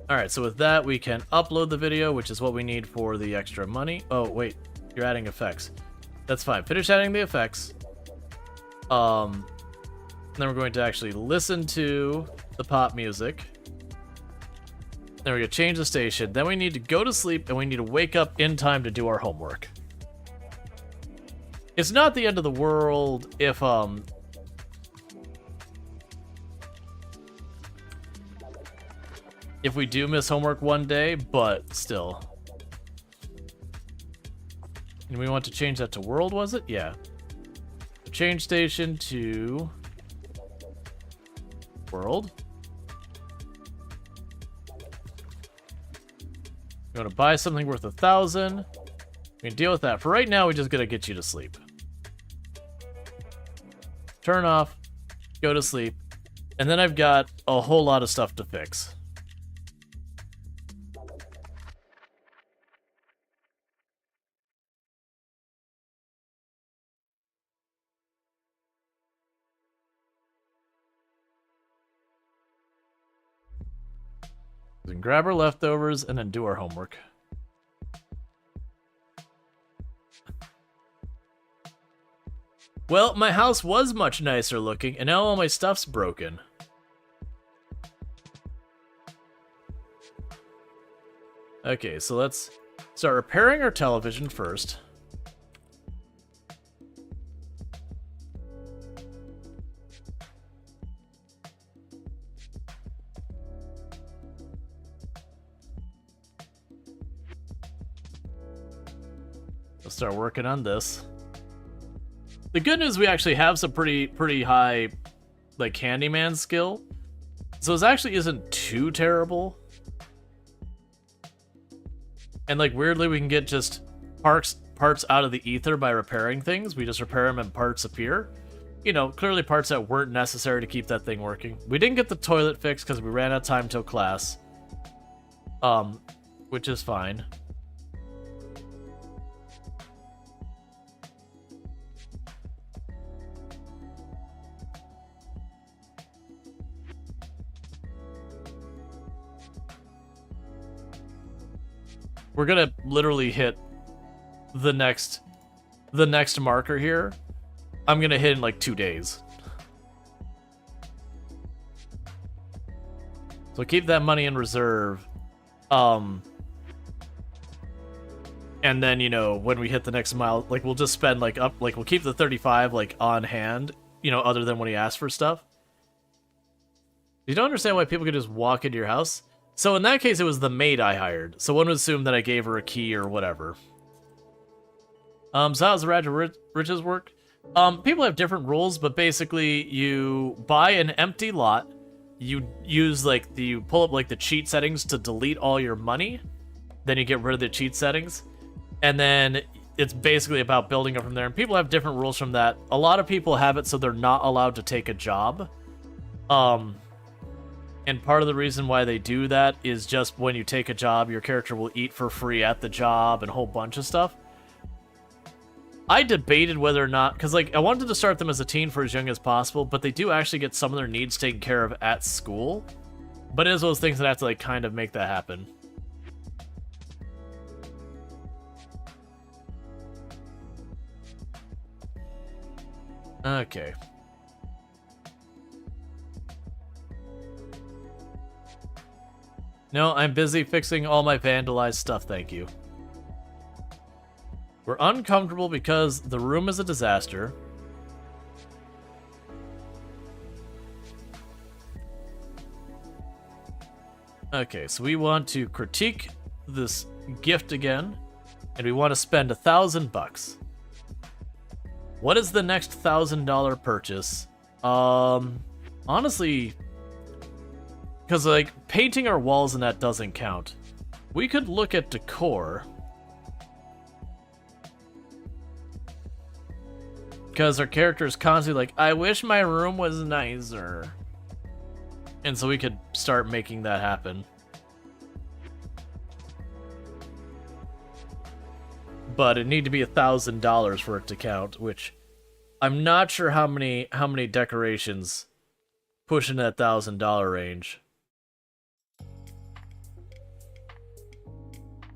Alright, so with that, we can upload the video, which is what we need for the extra money. Oh, wait, you're adding effects. That's fine. Finish adding the effects. Then we're going to actually listen to the pop music. Then we're going to change the station. Then we need to go to sleep, and we need to wake up in time to do our homework. It's not the end of the world if we do miss homework one day, but still. And we want to change that to world, was it? Yeah. Change station to world. You want to buy something worth 1,000. We can deal with that. For right now, we just gotta get you to sleep. Turn off, go to sleep, and then I've got a whole lot of stuff to fix. We can grab our leftovers and then do our homework. Well, my house was much nicer looking, and now all my stuff's broken. Okay, so let's start repairing our television first. Let's start working on this. The good news, we actually have some pretty high, like, handyman skill. So this actually isn't too terrible. And, like, weirdly, we can get just parts out of the ether by repairing things. We just repair them and parts appear. You know, clearly parts that weren't necessary to keep that thing working. We didn't get the toilet fixed because we ran out of time till class. Which is fine. We're gonna literally hit the next marker here. I'm gonna hit in like 2 days. So keep that money in reserve. And then, you know, when we hit the next mile, like, we'll just spend like we'll keep the 35 like on hand, you know, other than when he asks for stuff. You don't understand why people could just walk into your house? So in that case, it was the maid I hired. So one would assume that I gave her a key or whatever. So how does the Raj of Riches work? People have different rules, but basically you buy an empty lot. You use you pull up like the cheat settings to delete all your money. Then you get rid of the cheat settings. And then it's basically about building up from there. And people have different rules from that. A lot of people have it so they're not allowed to take a job. And part of the reason why they do that is just when you take a job, your character will eat for free at the job and a whole bunch of stuff. I debated whether or not, because like I wanted to start them as a teen for as young as possible, but they do actually get some of their needs taken care of at school. But it is those things that have to like kind of make that happen. Okay. No, I'm busy fixing all my vandalized stuff, thank you. We're uncomfortable because the room is a disaster. Okay, so we want to critique this gift again, and we want to spend $1,000. What is the next $1,000 purchase? Honestly, because like painting our walls and that doesn't count. We could look at decor. Because our character is constantly like, I wish my room was nicer. And so we could start making that happen. But it need to be $1,000 for it to count, which I'm not sure how many decorations push in that $1,000 range.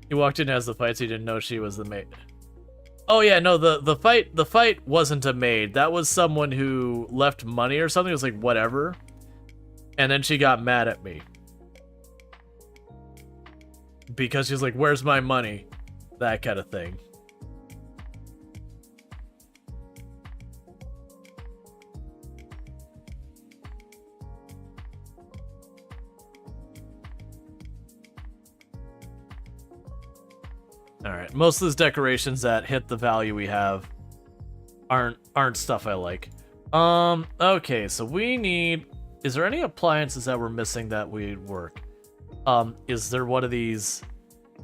He walked in as the fight, so he didn't know she was the maid. Oh yeah, no, the fight wasn't a maid. That was someone who left money or something. It was like whatever. And then she got mad at me. Because she's like, where's my money? That kind of thing. Alright, most of those decorations that hit the value we have aren't stuff I like. Okay, so we need... Is there any appliances that we're missing that would work? Is there one of these...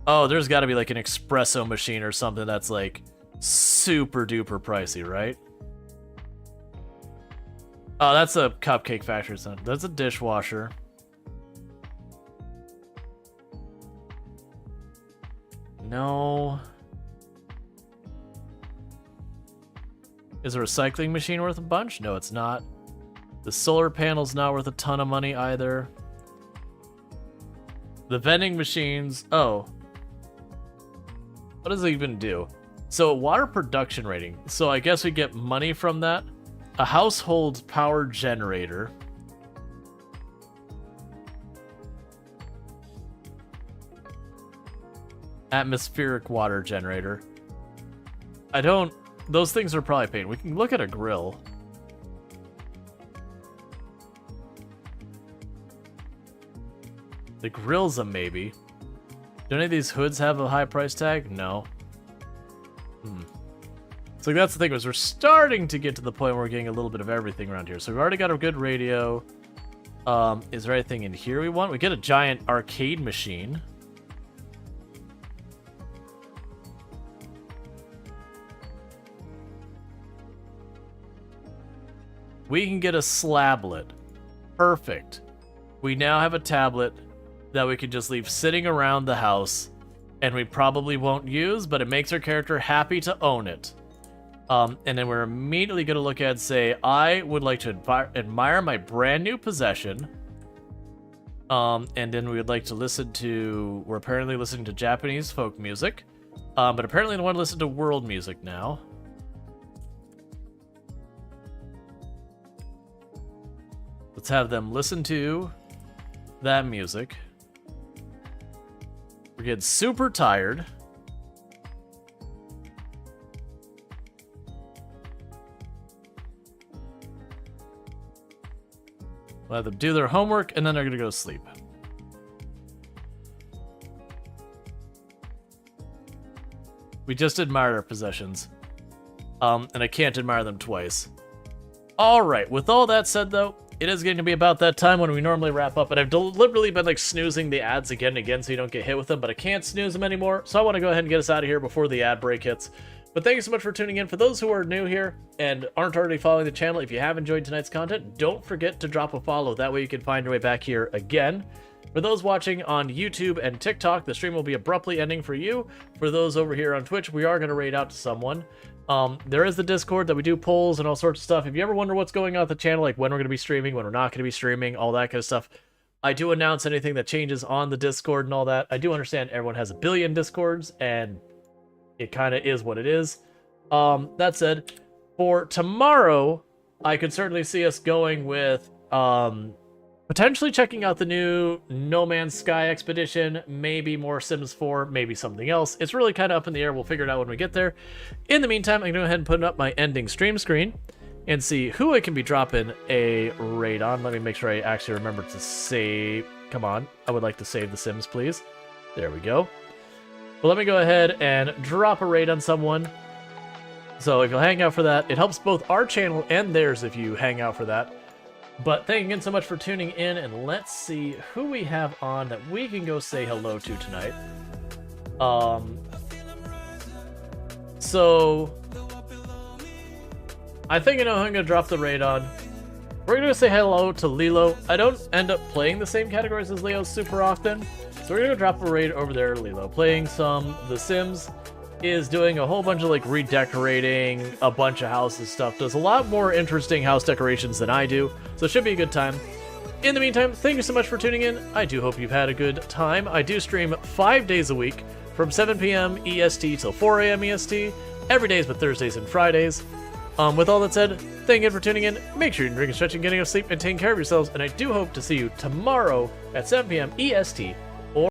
Oh, there's got to be like an espresso machine or something that's like super duper pricey, right? Oh, that's a cupcake factory. That's a dishwasher. No. Is a recycling machine worth a bunch? No, it's not. The solar panel's not worth a ton of money either. The vending machines... Oh. What does it even do? So, water production rating. So, I guess we get money from that. A household power generator. Atmospheric water generator. I don't... Those things are probably paid. We can look at a grill. The grill's a maybe. Do any of these hoods have a high price tag? No. So that's the thing, is we're starting to get to the point where we're getting a little bit of everything around here. So we've already got a good radio. Is there anything in here we want? We get a giant arcade machine. We can get a slablet. Perfect. We now have a tablet that we could just leave sitting around the house, and we probably won't use, but it makes our character happy to own it. And then we're immediately going to look at and say, I would like to admire my brand new possession. And then we would like to listen to... We're apparently listening to Japanese folk music. But apparently I want to listen to world music now. Let's have them listen to that music. We're getting super tired. We'll have them do their homework, and then they're going to go to sleep. We just admired our possessions. And I can't admire them twice. Alright, with all that said, though, it is going to be about that time when we normally wrap up, and I've deliberately been like snoozing the ads again and again so you don't get hit with them, but I can't snooze them anymore, so I want to go ahead and get us out of here before the ad break hits. But thank you so much for tuning in. For those who are new here and aren't already following the channel, if you have enjoyed tonight's content, don't forget to drop a follow. That way you can find your way back here again. For those watching on YouTube and TikTok, the stream will be abruptly ending for you. For those over here on Twitch, we are going to raid out to someone. There is the Discord that we do polls and all sorts of stuff. If you ever wonder what's going on with the channel, like when we're going to be streaming, when we're not going to be streaming, all that kind of stuff, I do announce anything that changes on the Discord and all that. I do understand everyone has a billion Discords, and it kind of is what it is. That said, for tomorrow, I could certainly see us going with Potentially checking out the new No Man's Sky expedition, maybe more Sims 4, maybe something else. It's really kind of up in the air. We'll figure it out when we get there. In the meantime, I'm going to go ahead and put up my ending stream screen and see who I can be dropping a raid on. Let me make sure I actually remember to save. Come on. I would like to save the Sims, please. There we go. Well, let me go ahead and drop a raid on someone. So if you'll hang out for that, it helps both our channel and theirs if you hang out for that. But thank you again so much for tuning in, and let's see who we have on that we can go say hello to tonight. So I think I know who I'm going to drop the raid on. We're going to say hello to Lilo. I don't end up playing the same categories as Leo super often, so we're going to drop a raid over there, Lilo. Playing some The Sims, is doing a whole bunch of like redecorating a bunch of houses stuff. Does a lot more interesting house decorations than I do, so it should be a good time. In the meantime, thank you so much for tuning in. I do hope you've had a good time. I do stream 5 days a week from 7 p.m. EST till 4 a.m. EST, every day but Thursdays and Fridays. With all that said, thank you for tuning in. Make sure you're drinking, stretching, getting enough sleep, and taking care of yourselves, and I do hope to see you tomorrow at 7 p.m. EST